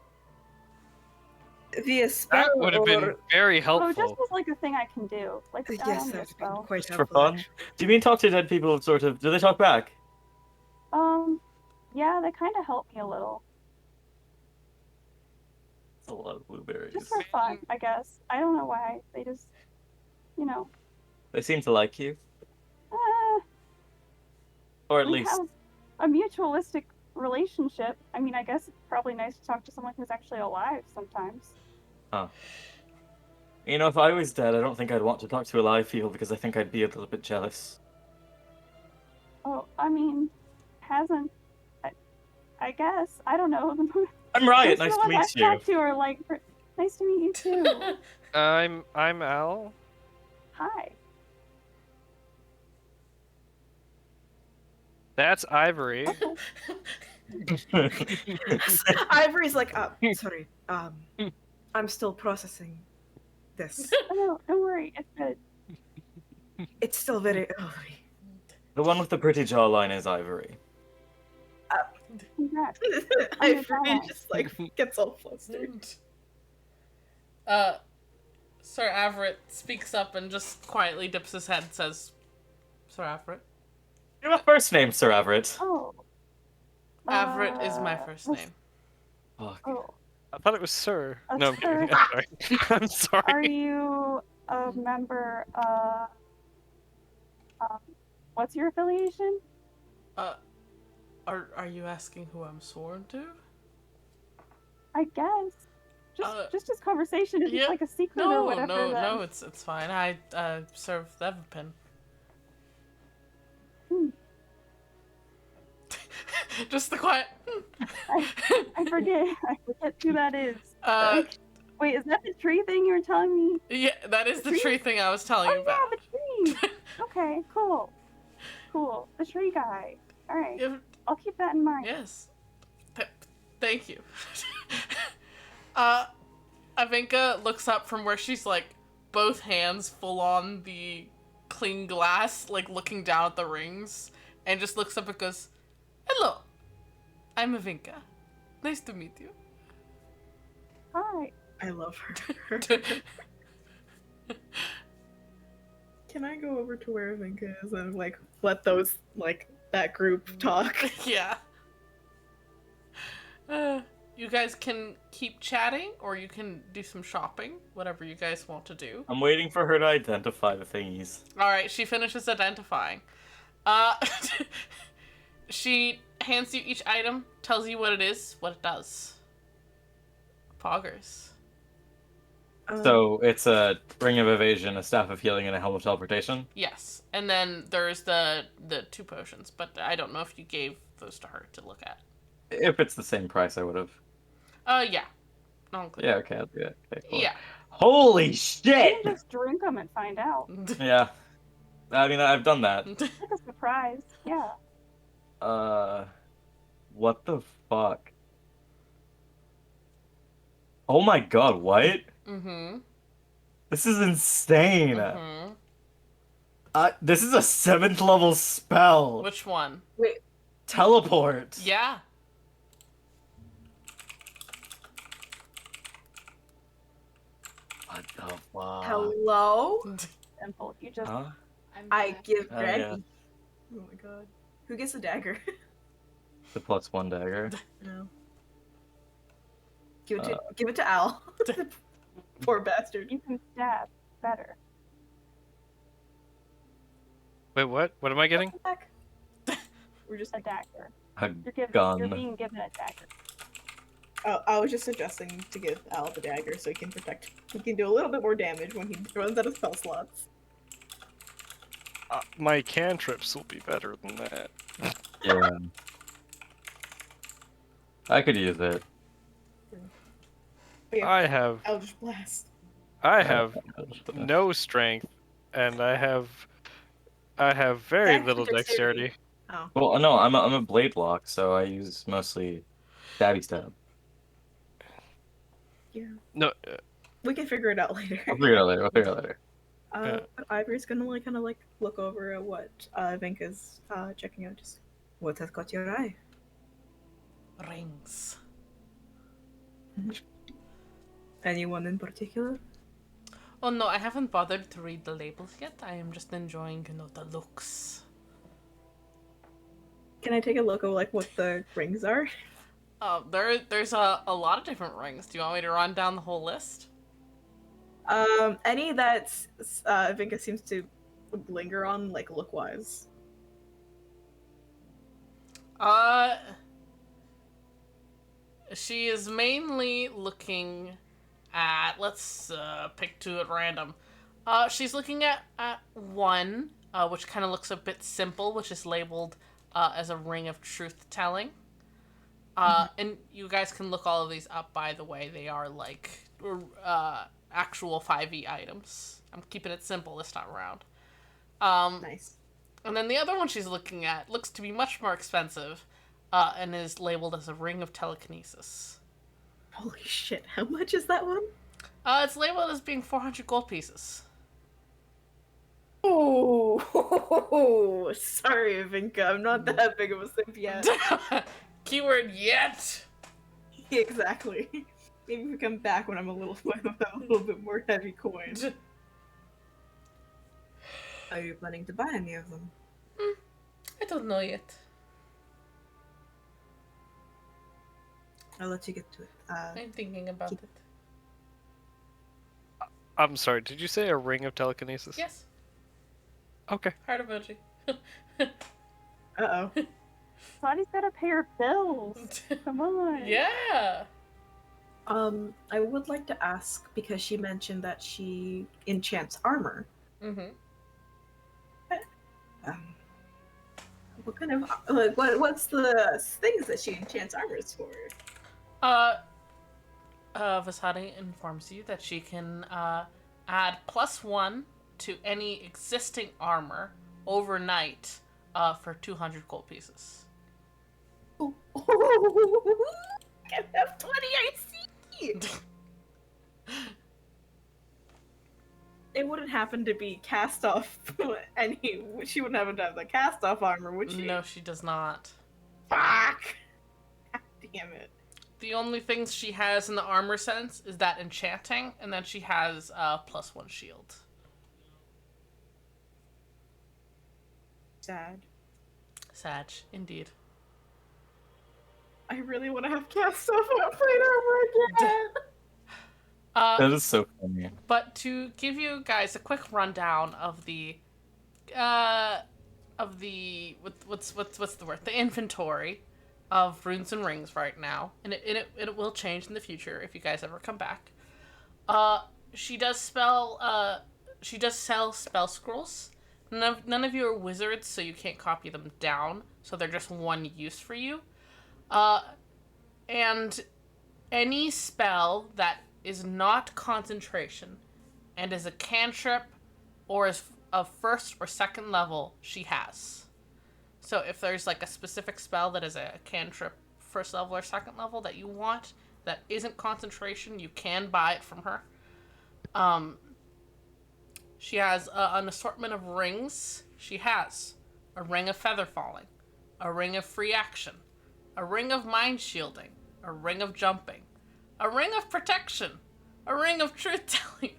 Speaker 2: Via spell
Speaker 5: That would have been very
Speaker 9: Oh,
Speaker 5: helpful.
Speaker 9: just as like a thing I can do. Like, I
Speaker 2: Yes,
Speaker 9: don't need a
Speaker 2: that would be
Speaker 9: spell.
Speaker 2: quite
Speaker 3: Just for
Speaker 2: helpful.
Speaker 3: fun?
Speaker 2: Actually.
Speaker 3: Do you mean talk to dead people sort of do they talk back?
Speaker 9: Yeah, they kind of help me a little.
Speaker 3: It's a lot of blueberries.
Speaker 9: Just for fun, I guess. I don't know why. They just,
Speaker 3: They seem to like you. Or at
Speaker 9: we
Speaker 3: least
Speaker 9: have a mutualistic relationship. I mean, I guess it's probably nice to talk to someone who's actually alive sometimes.
Speaker 3: you know, if I was dead, I don't think I'd want to talk to a live people because I think I'd be a little bit jealous.
Speaker 9: Oh, I mean, hasn't. I guess. I don't know.
Speaker 3: I'm Riot,
Speaker 9: Most
Speaker 3: nice
Speaker 9: of
Speaker 3: to
Speaker 9: the
Speaker 3: meet
Speaker 9: ones I've
Speaker 3: you.
Speaker 9: talked to are like, nice to meet you too.
Speaker 5: I'm Al.
Speaker 9: Hi.
Speaker 5: That's Ivory.
Speaker 2: Ivory's like, sorry. I'm still processing this.
Speaker 9: Oh, no, don't worry. It's good.
Speaker 2: It's still very early.
Speaker 3: The one with the pretty jawline is Ivory.
Speaker 9: Congrats.
Speaker 2: Ivory just like gets all flustered.
Speaker 1: Sir Everett speaks up and just quietly dips his head and says, Sir Everett.
Speaker 3: You have a first name, Sir Everett.
Speaker 9: Oh.
Speaker 1: Everett is my first name.
Speaker 3: Fuck.
Speaker 9: Oh.
Speaker 5: I thought it was Sir.
Speaker 9: A
Speaker 5: No, I'm
Speaker 9: sir.
Speaker 5: kidding. I'm sorry. I'm sorry.
Speaker 9: Are you a member of... what's your affiliation?
Speaker 1: Are you asking who I'm sworn to?
Speaker 9: I guess. Just as conversation is like a secret or whatever.
Speaker 1: No, it's fine. I serve the Everpin. Just the quiet.
Speaker 9: I forget who that is. Wait, is that the tree thing you were telling me?
Speaker 1: Yeah, that is the
Speaker 9: Tree?
Speaker 1: tree thing I was telling you
Speaker 9: Oh
Speaker 1: about.
Speaker 9: yeah, the tree. Okay, cool. Cool. The tree guy. All right.
Speaker 1: Yeah,
Speaker 9: I'll keep that in mind.
Speaker 1: yes. Thank you. Ivanka looks up from where she's like both hands full on the clean glass, like looking down at the rings, and just looks up and goes, "Hello, I'm Ivanka. Nice to meet you."
Speaker 9: Hi.
Speaker 2: I love her. Can I go over to where Vinka is and like let those like that group talk?
Speaker 1: Yeah. You guys can keep chatting, or you can do some shopping, whatever you guys want to do.
Speaker 3: I'm waiting for her to identify the thingies.
Speaker 1: Alright, she finishes identifying. Uh, she hands you each item, tells you what it is, what it does. Poggers.
Speaker 3: So it's a ring of evasion, a staff of healing, and a helm of teleportation.
Speaker 1: Yes, and then there's the 2 potions, but I don't know if you gave those to her to look at.
Speaker 3: If it's the same price, I would have.
Speaker 1: Yeah. I'll include
Speaker 3: Yeah,
Speaker 1: it.
Speaker 3: okay, I'll do it. Okay, cool.
Speaker 1: Yeah.
Speaker 3: Holy
Speaker 9: You
Speaker 3: shit!
Speaker 9: can just drink them and find out.
Speaker 3: Yeah. I mean, I've done that.
Speaker 9: It's like a surprise. Yeah.
Speaker 3: What the fuck? Oh my god, what?
Speaker 1: Mm-hmm.
Speaker 3: This is insane!
Speaker 1: Mm-hmm.
Speaker 3: This is a 7th level spell!
Speaker 1: Which one?
Speaker 3: Teleport!
Speaker 1: Yeah.
Speaker 3: What the fuck?
Speaker 2: Hello?
Speaker 9: Simple. You just.
Speaker 3: Huh?
Speaker 2: I give
Speaker 3: Oh,
Speaker 2: Greg.
Speaker 3: yeah.
Speaker 2: Oh my god. Who gets a dagger?
Speaker 3: The +1 dagger.
Speaker 2: No. Give it to Al. Poor bastard.
Speaker 9: You can stab better.
Speaker 5: Wait, what? What am I getting?
Speaker 2: Back. We're just
Speaker 9: A dagger.
Speaker 3: A
Speaker 9: You're
Speaker 3: gun.
Speaker 9: being given a dagger.
Speaker 2: Oh, I was just suggesting to give Al the dagger so he can protect. He can do a little bit more damage when he runs out of spell slots.
Speaker 5: My cantrips will be better than that.
Speaker 3: Yeah. I could use it.
Speaker 2: But yeah,
Speaker 5: I have
Speaker 2: Eldritch Blast.
Speaker 5: no strength, and I have very
Speaker 2: Dagger
Speaker 5: little
Speaker 2: dexterity.
Speaker 5: dexterity.
Speaker 2: Oh.
Speaker 3: Well, no, I'm a blade block, so I use mostly stabby stab.
Speaker 2: Yeah.
Speaker 5: No,
Speaker 2: We can figure it out later.
Speaker 3: I'll figure it out later.
Speaker 5: Yeah.
Speaker 2: But Ivory's gonna kind of look over at what Vinka's checking out. Just what has caught your eye?
Speaker 1: Rings.
Speaker 2: Anyone in particular?
Speaker 1: Oh no, I haven't bothered to read the labels yet. I am just enjoying, the looks.
Speaker 2: Can I take a look at what the rings are?
Speaker 1: There's a lot of different rings. Do you want me to run down the whole list?
Speaker 2: Any that Vinka seems to linger on, look wise.
Speaker 1: She is mainly looking at, let's pick 2 at random. She's looking at one, which kind of looks a bit simple, which is labeled as a ring of truth telling. And you guys can look all of these up, by the way. They are actual 5e items. I'm keeping it simple this time around.
Speaker 2: Nice.
Speaker 1: And then the other one she's looking at looks to be much more expensive, and is labeled as a ring of telekinesis.
Speaker 2: Holy shit! How much is that one?
Speaker 1: It's labeled as being 400 gold pieces.
Speaker 2: Oh, sorry, Vinka. I'm not that big of a simp yet.
Speaker 1: Keyword yet.
Speaker 2: Exactly. Maybe we come back when I'm a little bit more heavy coin. Are you planning to buy any of them?
Speaker 1: I don't know yet.
Speaker 2: I'll let you get to it.
Speaker 1: I'm thinking about it.
Speaker 5: I'm sorry. Did you say a ring of telekinesis?
Speaker 1: Yes.
Speaker 5: Okay.
Speaker 1: Heart emoji.
Speaker 2: Uh-oh.
Speaker 9: Sonny's gotta pay her bills. Come on.
Speaker 1: Yeah.
Speaker 2: I would like to ask, because she mentioned that she enchants armor.
Speaker 1: Mm-hmm.
Speaker 2: What kind of what's the things that she enchants armors for?
Speaker 1: Vasadi informs you that she can add +1 to any existing armor overnight for 200 gold pieces.
Speaker 2: Can have 20 I see. It wouldn't happen to be cast off any. She wouldn't happen to have the cast off armor, would she?
Speaker 1: No, she does not.
Speaker 2: Fuck! God damn it.
Speaker 1: The only things she has in the armor sense is that enchanting, and then she has +1 shield.
Speaker 2: Sad.
Speaker 1: Sag, indeed.
Speaker 2: I really want to have cast off plate armor again.
Speaker 3: That is so funny.
Speaker 1: But to give you guys a quick rundown of the what's the word? The inventory of runes and rings right now, and it will change in the future if you guys ever come back. She does sell spell scrolls. None of you are wizards, so you can't copy them down. So they're just one use for you. And any spell that is not concentration and is a cantrip or is of first or second level, she has. So if there's like a specific spell that is a cantrip first level or second level that you want that isn't concentration, you can buy it from her. She has an assortment of rings. She has a ring of feather falling, a ring of free action, a ring of mind shielding, a ring of jumping, a ring of protection, a ring of truth telling,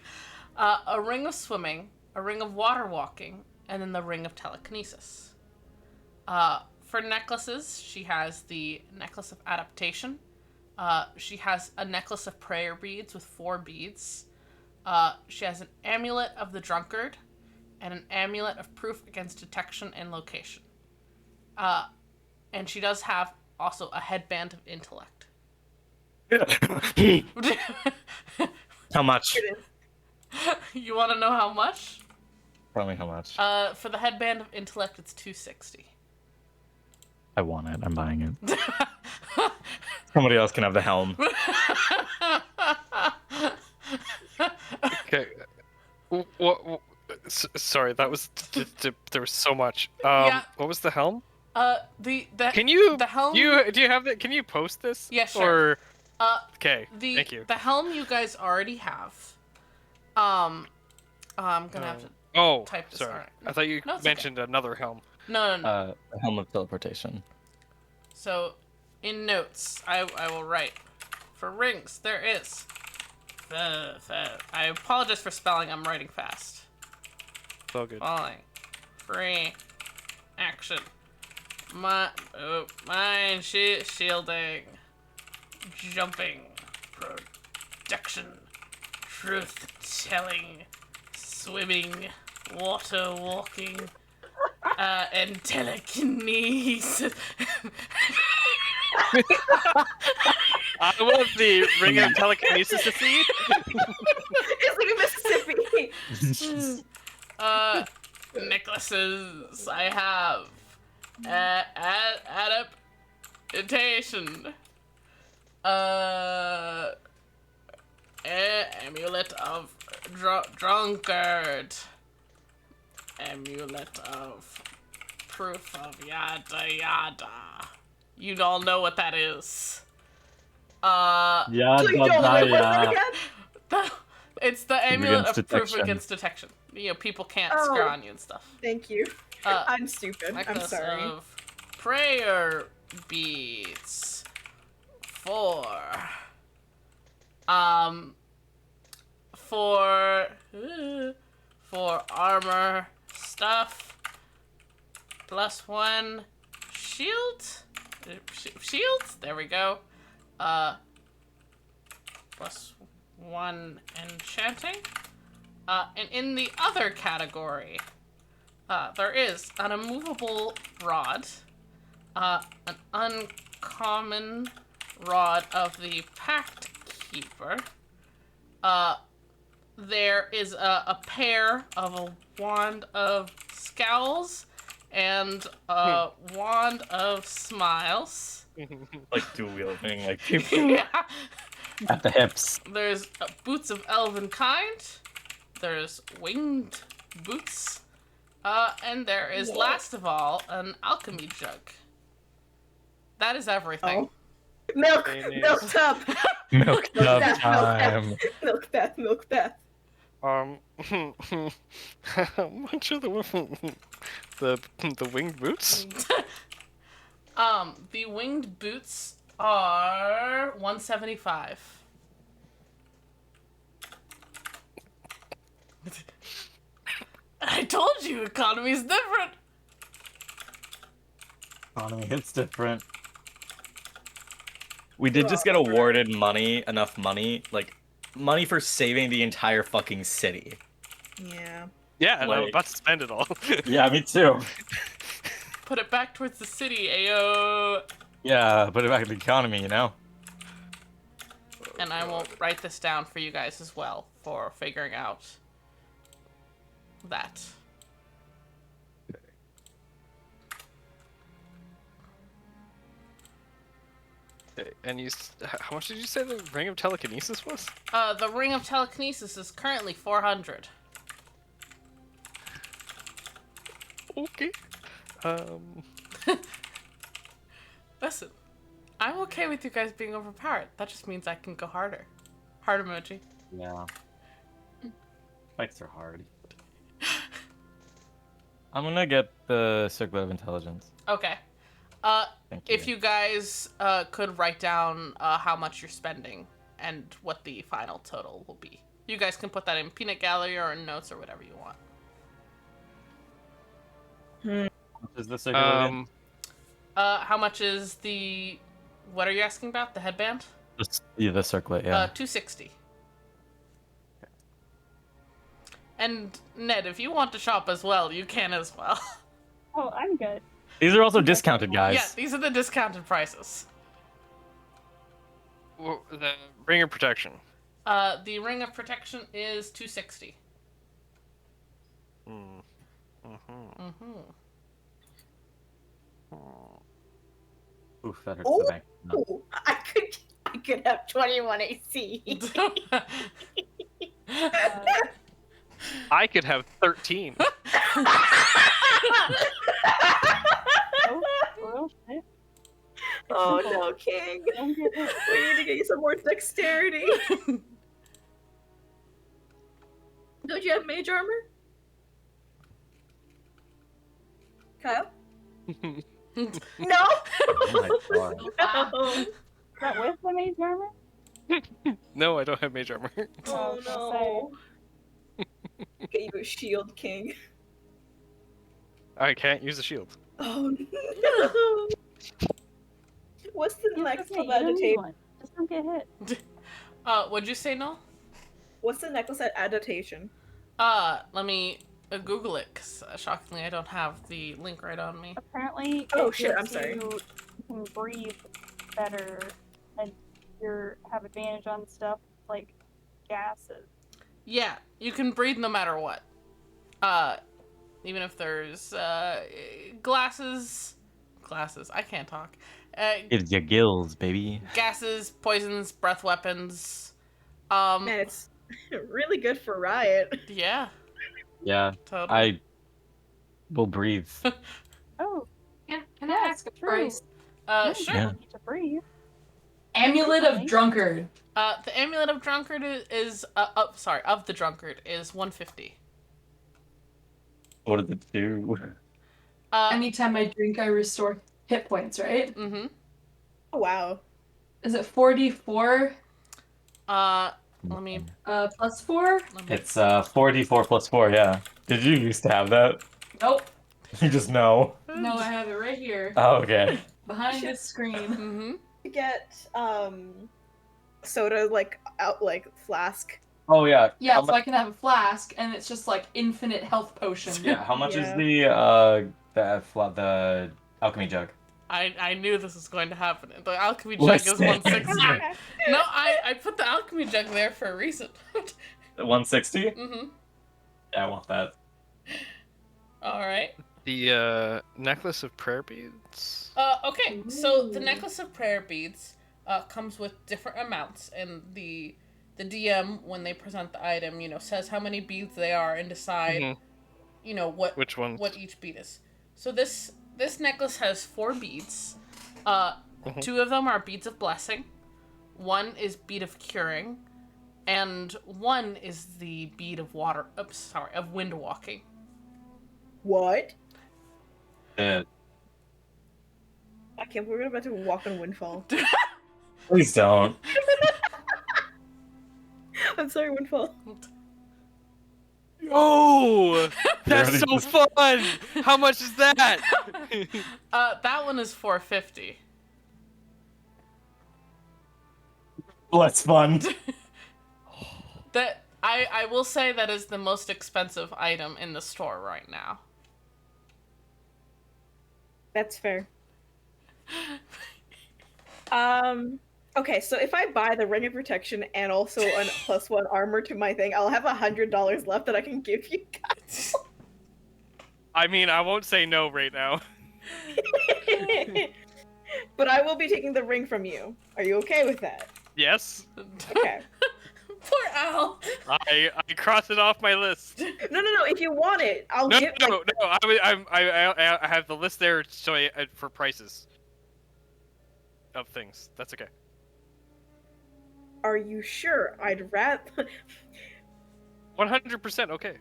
Speaker 1: a ring of swimming, a ring of water walking, and then the ring of telekinesis. For necklaces, she has the necklace of adaptation. She has a necklace of prayer beads with 4 beads. She has an amulet of the drunkard and an amulet of proof against detection and location. And she does have also a headband of intellect.
Speaker 3: How much?
Speaker 1: You want to know how much?
Speaker 3: Tell me how much.
Speaker 1: For the headband of intellect, it's 260.
Speaker 3: I want it. I'm buying it. Somebody else can have the helm.
Speaker 5: Okay. Sorry, that was there was so much.
Speaker 1: Yeah.
Speaker 5: What was the helm?
Speaker 1: Can
Speaker 5: you
Speaker 1: the helm?
Speaker 5: do you have that? Can you post this?
Speaker 1: Yeah, sure.
Speaker 5: Or okay. Thank you.
Speaker 1: The helm you guys already have. I'm gonna have to type this.
Speaker 5: Sorry.
Speaker 1: All right.
Speaker 5: I thought you
Speaker 1: No, it's
Speaker 5: mentioned another helm.
Speaker 1: No.
Speaker 3: The helm of teleportation.
Speaker 1: So, in notes, I will write. For rings, there is. I apologize for spelling. I'm writing fast.
Speaker 5: It's all good.
Speaker 1: Falling. Free. Action. Mind shielding. Jumping. Protection. Truth telling. Swimming. Water walking. And telekinesis.
Speaker 5: I want the ring of telekinesis to see.
Speaker 2: It's like Mississippi.
Speaker 1: Necklaces. I have. Adaptation. Amulet of drunkard. Amulet of proof of yada yada. You all know what that is. It's the amulet of proof against detection. You know, people can't screw on you and stuff.
Speaker 2: Thank you. I'm stupid. I'm sorry.
Speaker 1: Of prayer beads for armor stuff +1 shield. Shields. There we go. +1 enchanting. And in the other category, there is an immovable rod, an uncommon rod of the Pact Keeper. There is a pair of a wand of scowls and a wand of smiles.
Speaker 3: Like dual wielding, like people.
Speaker 1: Yeah.
Speaker 3: At the hips.
Speaker 1: There's boots of elven kind. There's winged boots. And there is, last of all, an alchemy jug. That is everything.
Speaker 2: Oh. Milk!
Speaker 5: Mayonnaise.
Speaker 2: Milk tub!
Speaker 3: Milk tub
Speaker 2: Milk
Speaker 3: time.
Speaker 2: Milk bath, milk bath.
Speaker 5: How much are the winged boots?
Speaker 1: The winged boots are 175. I told you, economy's different.
Speaker 3: Economy, it's different. We did just get awarded money, enough money, like, money for saving the entire fucking city.
Speaker 2: Yeah.
Speaker 5: Yeah, and I'm
Speaker 3: Like-
Speaker 5: about to spend it all.
Speaker 3: Yeah, me too.
Speaker 1: Put it back towards the city, ayo.
Speaker 3: Yeah, put it back in the economy, you know?
Speaker 1: And I will write this down for you guys as well for figuring out that.
Speaker 5: And how much did you say the ring of telekinesis was?
Speaker 1: The ring of telekinesis is currently 400.
Speaker 5: Okay.
Speaker 1: Listen, I'm okay with you guys being overpowered. That just means I can go harder. Heart emoji.
Speaker 3: Yeah. Fights are hard. I'm gonna get the Circlet of Intelligence.
Speaker 1: Okay.
Speaker 3: Thank
Speaker 1: If you guys could write down how much you're spending and what the final total will be. You guys can put that in peanut gallery or in notes or whatever you want.
Speaker 3: Is the Circlet again?
Speaker 1: How much is the... What are you asking about? The headband?
Speaker 3: Yeah, the Circlet, yeah.
Speaker 1: 260. And Ned, if you want to shop as well, you can as well.
Speaker 9: Oh, I'm good.
Speaker 3: These are also discounted, guys.
Speaker 1: Yeah, these are the discounted prices.
Speaker 5: Well, the ring of protection.
Speaker 1: The ring of protection is 260.
Speaker 3: Oof, that hurts the bank. No.
Speaker 2: Ooh, I could have 21 AC.
Speaker 5: I could have 13.
Speaker 9: Oh shit.
Speaker 2: Oh no, King.
Speaker 9: Don't get hit.
Speaker 2: We need to get you some more dexterity. Don't you have mage armor? Kyle? No?
Speaker 3: Oh my God.
Speaker 2: No.
Speaker 9: Is that with the mage armor?
Speaker 5: No, I don't have mage armor.
Speaker 2: Oh
Speaker 9: Oh,
Speaker 2: no. Get you a shield, King.
Speaker 5: I can't use the shield.
Speaker 2: Oh no. What's the necklace
Speaker 9: Okay,
Speaker 2: of
Speaker 9: you don't need
Speaker 2: adaptation?
Speaker 9: one. Just don't get hit.
Speaker 1: What'd you say, Noel?
Speaker 2: What's the necklace at adaptation?
Speaker 1: Let me Google it, because shockingly I don't have the link right on me.
Speaker 9: Apparently,
Speaker 2: Oh,
Speaker 9: it
Speaker 2: shit, I'm
Speaker 9: gives
Speaker 2: sorry.
Speaker 9: You can breathe better, and you have advantage on stuff like gases.
Speaker 1: Yeah, you can breathe no matter what. Even if there's, glasses, I can't talk.
Speaker 3: It's your gills, baby.
Speaker 1: Gases, poisons, breath weapons.
Speaker 2: Man, it's really good for Riot.
Speaker 1: Yeah,
Speaker 3: Yeah,
Speaker 1: totally.
Speaker 3: I will breathe.
Speaker 9: Oh,
Speaker 4: Can I ask a
Speaker 9: true.
Speaker 4: price?
Speaker 1: Sure.
Speaker 3: Yeah.
Speaker 9: Need to breathe.
Speaker 4: Amulet of Drunkard.
Speaker 1: The amulet of drunkard is of the drunkard is 150.
Speaker 3: What does it do?
Speaker 4: Anytime I drink, I restore hit points, right?
Speaker 1: Mm-hmm.
Speaker 2: Oh, wow.
Speaker 4: Is it 44
Speaker 1: Let me.
Speaker 4: plus 4?
Speaker 3: It's 4d4 plus 4, yeah. Did you used to have that?
Speaker 4: Nope.
Speaker 3: You just know.
Speaker 4: No, I have it right here.
Speaker 3: Oh, okay.
Speaker 4: Behind this screen.
Speaker 1: Mm-hmm.
Speaker 2: To get soda like out like flask.
Speaker 3: Oh yeah.
Speaker 4: Yeah,
Speaker 3: How
Speaker 4: so I can have a flask, and it's just like infinite health potion.
Speaker 3: Yeah. How much
Speaker 2: Yeah.
Speaker 3: is the alchemy jug?
Speaker 1: I knew this was going to happen. The alchemy jug
Speaker 3: Listen.
Speaker 1: is 160. No, I put the alchemy jug there for a reason.
Speaker 3: 160?
Speaker 1: Mm-hmm.
Speaker 3: Yeah, I want that.
Speaker 1: All right.
Speaker 5: The necklace of prayer beads.
Speaker 1: Okay, so the necklace of prayer beads comes with different amounts, and the DM, when they present the item, says how many beads they are and decide,
Speaker 5: Which ones?
Speaker 1: what each bead is. So this necklace has 4 beads.
Speaker 5: Mhm.
Speaker 1: 2 of them are beads of blessing. 1 is bead of curing, and 1 is the bead of of wind walking.
Speaker 2: What?
Speaker 3: Yeah.
Speaker 2: I can't believe we're about to walk on Windfall.
Speaker 3: Please don't.
Speaker 2: I'm sorry, Windfall.
Speaker 5: Oh, that's
Speaker 3: already
Speaker 5: so
Speaker 3: just-
Speaker 5: fun! How much is that?
Speaker 1: That one is $4.50.
Speaker 3: Let's fund.
Speaker 1: That I will say that is the most expensive item in the store right now.
Speaker 2: That's fair. Okay, so if I buy the Ring of Protection and also a +1 armor to my thing, I'll have $100 left that I can give you guys.
Speaker 5: I mean, I won't say no right now.
Speaker 2: But I will be taking the ring from you. Are you okay with that?
Speaker 5: Yes,
Speaker 2: Okay.
Speaker 1: Poor Al.
Speaker 5: I cross it off my list.
Speaker 2: No. If you want it, I'll
Speaker 5: No,
Speaker 2: give.
Speaker 5: no. I have the list there for prices of things. That's okay.
Speaker 2: Are you sure? I'd rather.
Speaker 5: 100% okay.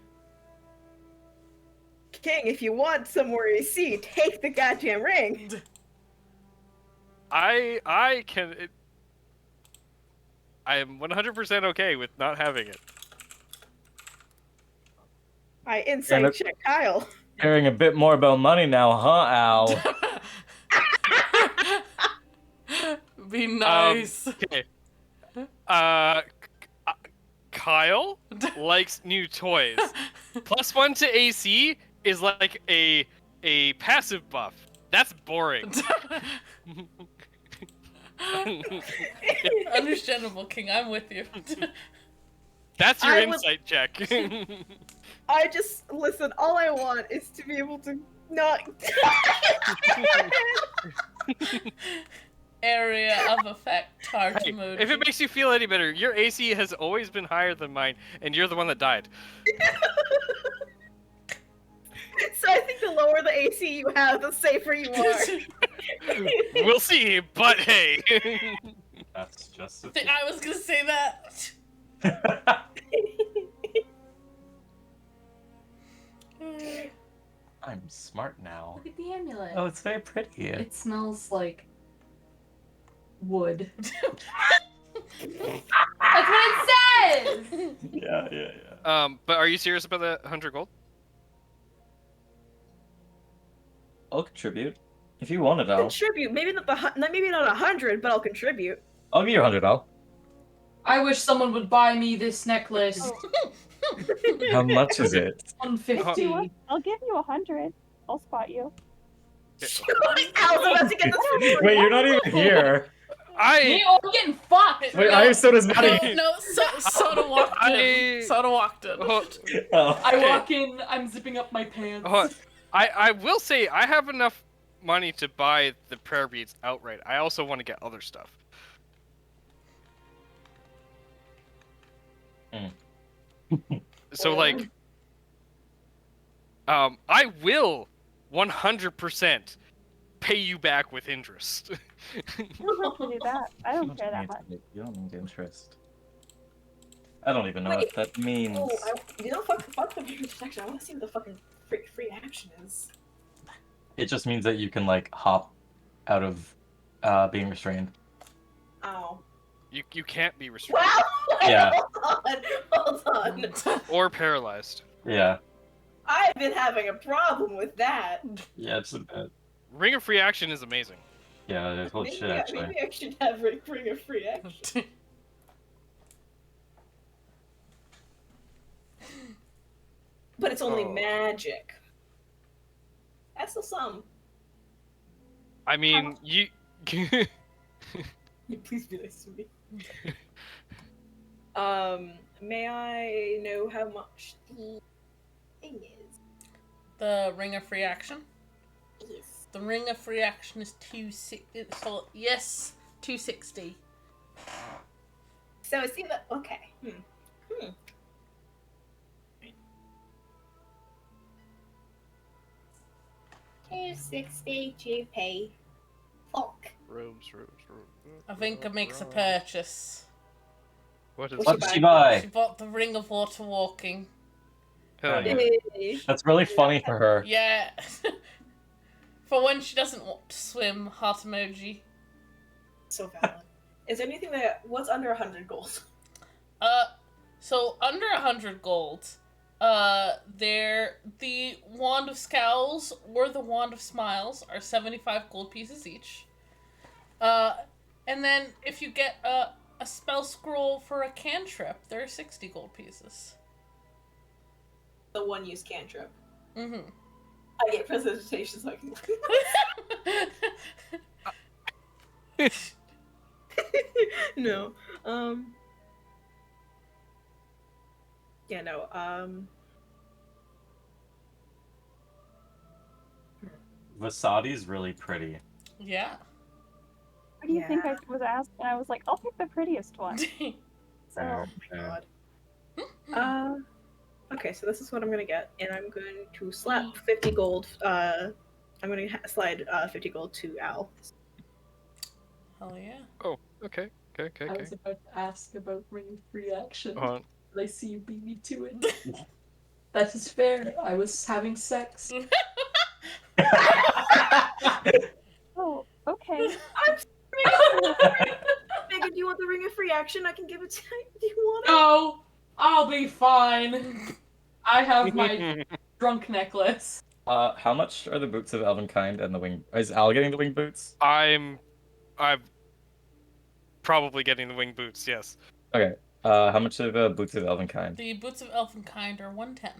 Speaker 2: King, if you want somewhere to see, take the goddamn ring.
Speaker 5: I can. I am 100% okay with not having it.
Speaker 2: I insight check Kyle.
Speaker 3: Caring a bit more about money now, huh, Al?
Speaker 1: Be nice.
Speaker 5: Okay. Kyle likes new toys. +1 to AC is like a passive buff. That's boring.
Speaker 1: Understandable, King. I'm with you.
Speaker 5: That's your
Speaker 2: I would-
Speaker 5: insight check.
Speaker 2: I just listen. All I want is to be able to not.
Speaker 1: Area of effect, heart
Speaker 5: Hey,
Speaker 1: emoji.
Speaker 5: if it makes you feel any better, your AC has always been higher than mine, and you're the one that died.
Speaker 2: So I think the lower the AC you have, the safer you are.
Speaker 5: We'll see, but hey.
Speaker 3: That's just a
Speaker 1: I was gonna say that.
Speaker 3: I'm smart now.
Speaker 4: Look at the amulet.
Speaker 3: Oh, it's very pretty.
Speaker 4: It smells like wood. That's what it says!
Speaker 3: Yeah.
Speaker 5: But are you serious about the 100 gold?
Speaker 3: I'll contribute. If you want it, Al.
Speaker 2: Contribute. Maybe not 100, but I'll contribute.
Speaker 3: I'll give you 100, Al.
Speaker 4: I wish someone would buy me this necklace.
Speaker 3: How much is it?
Speaker 4: $150.
Speaker 9: I'll give you 100. I'll spot you.
Speaker 2: Al's about to get this.
Speaker 3: Wait, you're not even here.
Speaker 4: Me, oh, I'm getting fucked!
Speaker 3: Wait, I so does not even.
Speaker 1: No, Soda walked in. Soda walked in.
Speaker 3: Oh.
Speaker 4: I walk in, I'm zipping up my pants.
Speaker 5: I will say I have enough money to buy the prayer beads outright. I also want to get other stuff. So like, I will 100% pay you back with interest.
Speaker 9: You don't have to do that. I don't care that much.
Speaker 3: You don't need interest. I don't even know what that means.
Speaker 2: Oh, fuck the Ring of Protection. I want to see what the fucking free action is.
Speaker 3: It just means that you can like hop out of being restrained.
Speaker 2: Ow.
Speaker 5: You can't be restrained
Speaker 2: Wow!
Speaker 3: Yeah.
Speaker 2: Hold on.
Speaker 5: or paralyzed.
Speaker 3: Yeah.
Speaker 2: I've been having a problem with that.
Speaker 3: Yeah, it's a bit.
Speaker 5: Ring of Free Action is amazing.
Speaker 3: Yeah, there's holy shit actually.
Speaker 2: Maybe I should have Ring of Free Action. But it's only magic. That's still some.
Speaker 5: I mean, you.
Speaker 2: Please be nice to me. May I know how much the thing is?
Speaker 1: The Ring of Free Action?
Speaker 2: Yes.
Speaker 1: The Ring of Free Action is 260. So, yes, 260.
Speaker 2: So it seems that okay. 260 to pay. Fuck.
Speaker 5: Robes.
Speaker 1: Avinka makes a purchase.
Speaker 5: What is
Speaker 2: What's
Speaker 3: What
Speaker 5: it?
Speaker 3: did she buy?
Speaker 1: She bought the Ring of Water Walking.
Speaker 5: Hell yeah.
Speaker 2: Hey.
Speaker 3: That's really funny for her.
Speaker 1: Yeah. For when she doesn't want to swim, heart emoji.
Speaker 2: So valid. Is there anything that what's under 100 gold?
Speaker 1: So under 100 gold, the Wand of Scowls or the Wand of Smiles are 75 gold pieces each. And then if you get a spell scroll for a cantrip, there are 60 gold pieces.
Speaker 2: The one use cantrip.
Speaker 1: Mm-hmm.
Speaker 2: I get precipitation so I can. No. Yeah, no.
Speaker 3: Vasadi's really pretty.
Speaker 1: Yeah.
Speaker 9: What do you think
Speaker 2: Yeah.
Speaker 9: I was asked? And I was like, I'll pick the prettiest one. So,
Speaker 2: Oh my god. Okay, so this is what I'm gonna get, and I'm going to slap 50 gold. I'm gonna slide 50 gold to Al.
Speaker 1: Hell yeah.
Speaker 5: Oh, okay.
Speaker 4: I was about to ask about ring of free action.
Speaker 5: On.
Speaker 4: But I see you beat me to it. That is fair. I was having sex.
Speaker 9: oh, okay.
Speaker 2: Megan, do you want the ring of free action? I can give it to you. Do you want it?
Speaker 4: No, I'll be fine. I have my drunk necklace.
Speaker 3: How much are the boots of Elvenkind and the wing? Is Al getting the wing boots?
Speaker 5: I'm probably getting the wing boots, yes.
Speaker 3: Okay. How much are the boots of Elvenkind?
Speaker 1: The Boots of Elfenkind are 110.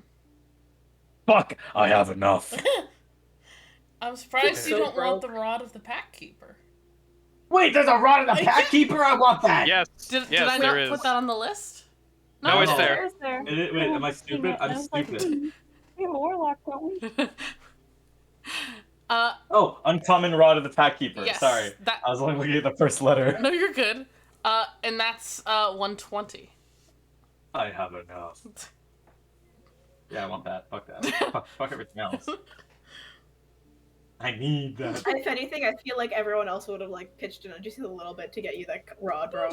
Speaker 3: Fuck! I have enough.
Speaker 1: I'm surprised
Speaker 2: So
Speaker 1: you don't want
Speaker 2: broke.
Speaker 1: the Rod of the Pack Keeper.
Speaker 3: Wait, there's a rod in the pack keeper. I want that.
Speaker 5: Yes.
Speaker 1: Did
Speaker 5: yes,
Speaker 1: I
Speaker 5: there
Speaker 1: not
Speaker 5: is.
Speaker 1: put that on the list?
Speaker 5: No, it's
Speaker 3: No.
Speaker 5: there.
Speaker 9: Is there?
Speaker 3: Wait, am I stupid?
Speaker 9: And I
Speaker 3: I'm
Speaker 9: was like,
Speaker 3: stupid.
Speaker 9: we have a warlock, don't we?
Speaker 3: Oh, uncommon rod of the pack keeper.
Speaker 1: Yes,
Speaker 3: Sorry,
Speaker 1: that-
Speaker 3: I was only looking at the first letter.
Speaker 1: No, you're good. And that's 120.
Speaker 3: I have enough. Yeah, I want that. Fuck that. fuck everything else. I need that.
Speaker 2: If anything, I feel like everyone else would have like pitched in just a little bit to get you that rod, bro.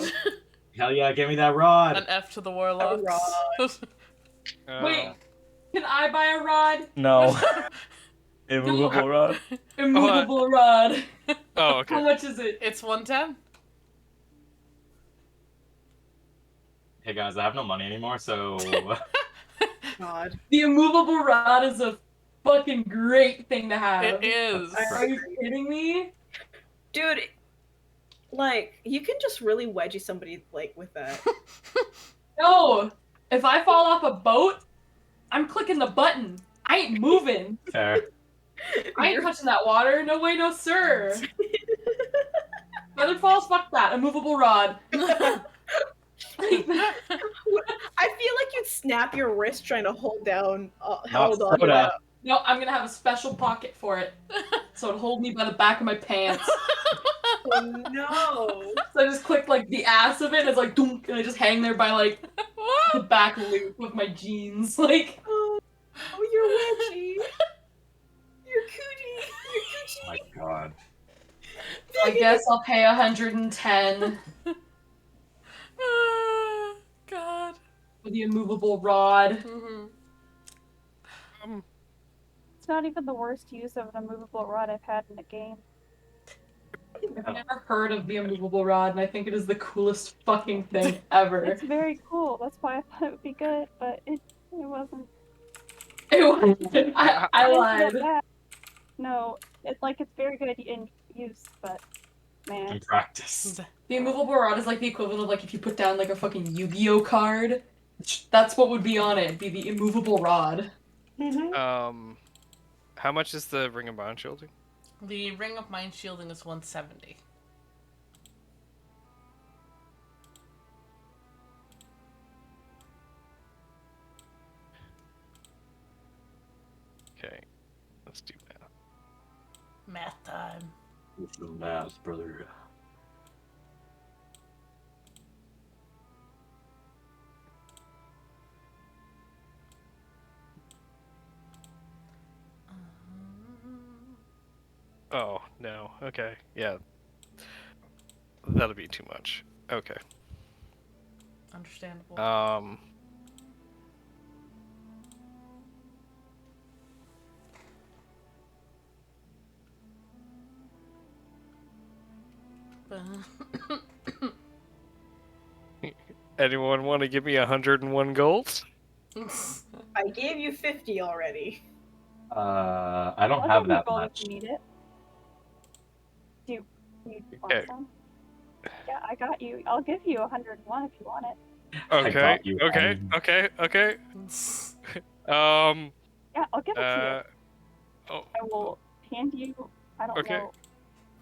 Speaker 3: Hell yeah, give me that rod.
Speaker 1: An F to the Warlocks.
Speaker 4: Wait, can I buy a rod?
Speaker 3: No. Immovable rod.
Speaker 4: Immovable rod.
Speaker 5: Oh, okay.
Speaker 4: How much is it?
Speaker 1: It's 110.
Speaker 3: Hey guys, I have no money anymore, so.
Speaker 2: God.
Speaker 4: The immovable rod is a fucking great thing to have.
Speaker 1: It is.
Speaker 4: Are you kidding me?
Speaker 2: Dude, like, you can just really wedgie somebody, like, with that.
Speaker 4: No! If I fall off a boat, I'm clicking the button. I ain't moving.
Speaker 3: Fair.
Speaker 4: I ain't touching that water. No way, no sir. Feather falls, fuck that. Immovable rod.
Speaker 2: I feel like you'd snap your wrist trying to hold down,
Speaker 3: Not
Speaker 2: hold on to
Speaker 3: soda.
Speaker 2: that.
Speaker 4: No, I'm gonna have a special pocket for it. So it'd hold me by the back of my pants.
Speaker 2: Oh no!
Speaker 4: So I just click like the ass of it and it's like dunk, and I just hang there by like the back loop of my jeans. Like
Speaker 2: Oh, you're wedgie. You're cootie. You're coochie.
Speaker 3: Oh my god.
Speaker 4: I guess I'll pay 110
Speaker 1: God.
Speaker 4: for the immovable rod.
Speaker 1: Mm-hmm.
Speaker 9: It's not even the worst use of an immovable rod I've had in a game.
Speaker 4: I've never heard of the immovable rod, and I think it is the coolest fucking thing ever.
Speaker 9: It's very cool. That's why I thought it would be good, but it wasn't.
Speaker 4: I
Speaker 9: It's not
Speaker 4: lied.
Speaker 9: bad. No, it's very good in use, but man.
Speaker 3: In practice.
Speaker 4: The immovable rod is like the equivalent of like if you put down like a fucking Yu-Gi-Oh card. That's what would be on it. It'd be the immovable rod.
Speaker 5: How much is the Ring of Bond shielding?
Speaker 1: The Ring of Mind Shielding is 170.
Speaker 5: Okay, let's do that.
Speaker 1: Math time.
Speaker 3: It's the math, brother.
Speaker 5: Oh no. Okay. Yeah. That'll be too much. Okay.
Speaker 1: Understandable.
Speaker 5: Anyone want to give me 101 gold?
Speaker 2: I gave you 50 already.
Speaker 3: I don't
Speaker 9: I'll
Speaker 3: have
Speaker 9: give you
Speaker 3: that
Speaker 9: gold
Speaker 3: much.
Speaker 9: if you need it. Do you
Speaker 5: Okay.
Speaker 9: want some? Yeah, I got you. I'll give you 101 if you want it.
Speaker 3: I
Speaker 5: Okay.
Speaker 3: got you.
Speaker 5: Okay. Okay. Okay. Um.
Speaker 9: Yeah, I'll give it to you.
Speaker 5: Oh.
Speaker 9: I will hand you. I don't
Speaker 5: Okay.
Speaker 9: know.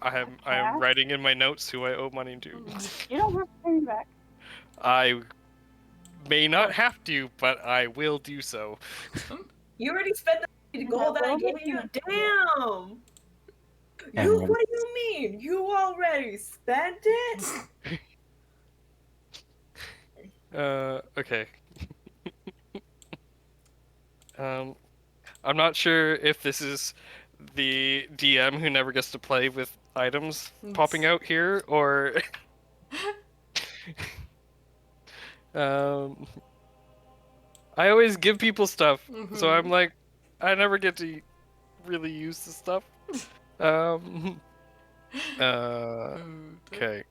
Speaker 5: I am
Speaker 9: cash?
Speaker 5: writing in my notes who I owe money to.
Speaker 9: You don't have to pay me back.
Speaker 5: I may not have to, but I will do so.
Speaker 2: You already spent the gold that I gave you. Damn. You? What do you mean? You already spent it?
Speaker 5: Okay. I'm not sure if this is the DM who never gets to play with items popping out here, or I always give people stuff, so I'm like, I never get to really use the stuff. Okay.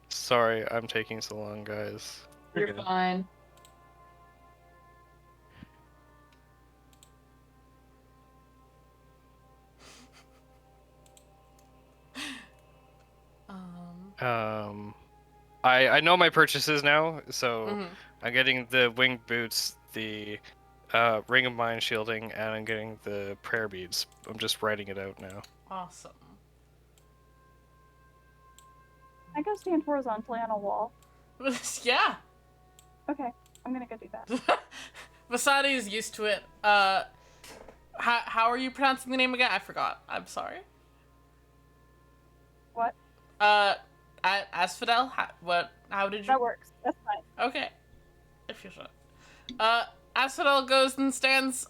Speaker 5: Sorry, I'm taking so long, guys.
Speaker 4: You're fine.
Speaker 5: I know my purchases now, so I'm getting the winged boots, the ring of mind shielding, and I'm getting the prayer beads. I'm just writing it out now.
Speaker 1: Awesome.
Speaker 9: I go stand horizontally on a wall.
Speaker 1: Yeah.
Speaker 9: Okay, I'm gonna go do that.
Speaker 1: Vasadi is used to it. How are you pronouncing the name again? I forgot. I'm sorry.
Speaker 9: What?
Speaker 1: Asphodel? How did you...
Speaker 9: That works. That's fine.
Speaker 1: Okay. If you're sure. Asphodel goes and stands,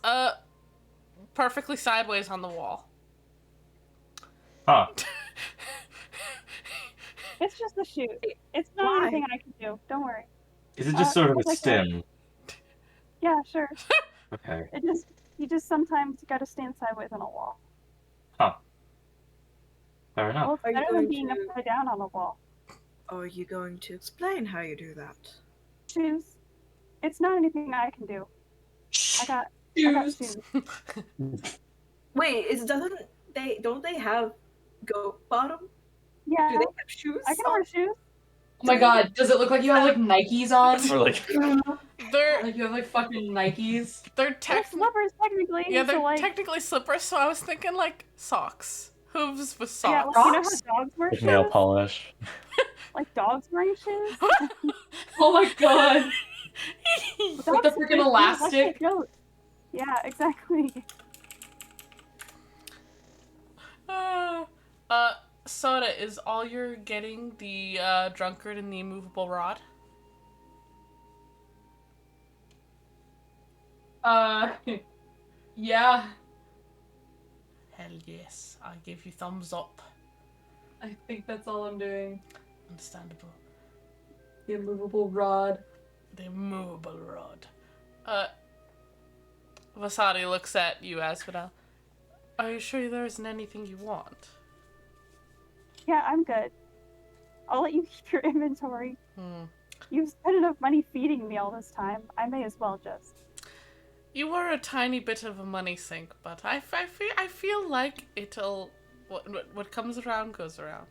Speaker 1: perfectly sideways on the wall.
Speaker 3: Huh.
Speaker 9: It's just a shoot. It's not anything I can do. Don't worry.
Speaker 3: Is it just sort of a
Speaker 9: like
Speaker 3: stim?
Speaker 9: Yeah, sure.
Speaker 3: Okay.
Speaker 9: You just sometimes gotta stand sideways on a wall.
Speaker 3: Huh. Fair enough.
Speaker 9: Well, it's better than being upside down on a wall.
Speaker 8: Are you going to explain how you do that?
Speaker 9: Shoes. It's not anything I can do. I got shoes.
Speaker 2: Wait, don't they have goat bottom?
Speaker 9: Yeah.
Speaker 2: Do they have shoes?
Speaker 9: I can wear shoes.
Speaker 4: Oh my god, does it look like you have like Nikes on?
Speaker 3: Or like
Speaker 1: They're
Speaker 4: like you have like fucking Nikes?
Speaker 1: They're
Speaker 9: slippers technically.
Speaker 1: Yeah, they're
Speaker 9: so, like,
Speaker 1: technically slippers, so I was thinking like socks. Hooves with
Speaker 9: yeah,
Speaker 1: socks.
Speaker 9: like, you know how dogs wear
Speaker 3: with
Speaker 9: shoes?
Speaker 3: nail polish.
Speaker 9: Like dogs wearing shoes?
Speaker 4: Oh my god.
Speaker 9: Dogs
Speaker 4: With the
Speaker 9: wear
Speaker 4: freaking
Speaker 9: shoes,
Speaker 4: elastic.
Speaker 9: like a goat. Yeah, exactly.
Speaker 1: Soda, is all you're getting the drunkard and the immovable rod?
Speaker 4: Yeah.
Speaker 1: Hell yes, I give you thumbs up.
Speaker 4: I think that's all I'm doing.
Speaker 1: Understandable.
Speaker 4: The immovable rod.
Speaker 1: The immovable rod. Vasadi looks at you, Asphodel. Are you sure there isn't anything you want?
Speaker 9: Yeah, I'm good. I'll let you keep your inventory. You've spent enough money feeding me all this time. I may as well just.
Speaker 1: You were a tiny bit of a money sink, but I feel like it'll... What comes around goes around.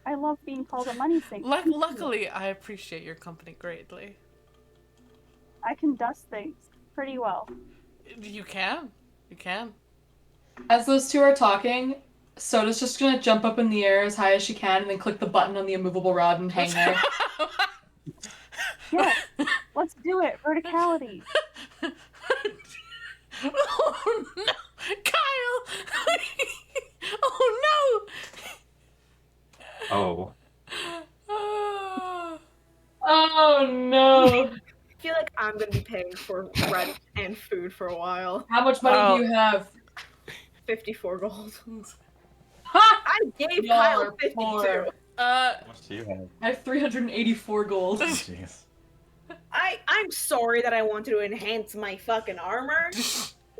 Speaker 9: I love being called a money sink.
Speaker 1: Luckily, I appreciate your company greatly.
Speaker 9: I can dust things pretty well.
Speaker 1: You can. You can.
Speaker 4: As those two are talking, Soda's just gonna jump up in the air as high as she can and then click the button on the immovable rod and hang there.
Speaker 9: Yes, let's do it. Verticality.
Speaker 1: Oh no, Kyle! Oh no!
Speaker 3: Oh.
Speaker 4: Oh no!
Speaker 2: feel like I'm gonna be paying for rent and food for a while.
Speaker 4: How much money do you have?
Speaker 2: 54 gold.
Speaker 4: Ha!
Speaker 2: I gave
Speaker 4: Y'all
Speaker 2: Kyle
Speaker 4: are
Speaker 2: 52.
Speaker 4: poor.
Speaker 3: How much do you have?
Speaker 4: I have 384 gold.
Speaker 3: Jeez.
Speaker 2: I'm sorry that I wanted to enhance my fucking armor.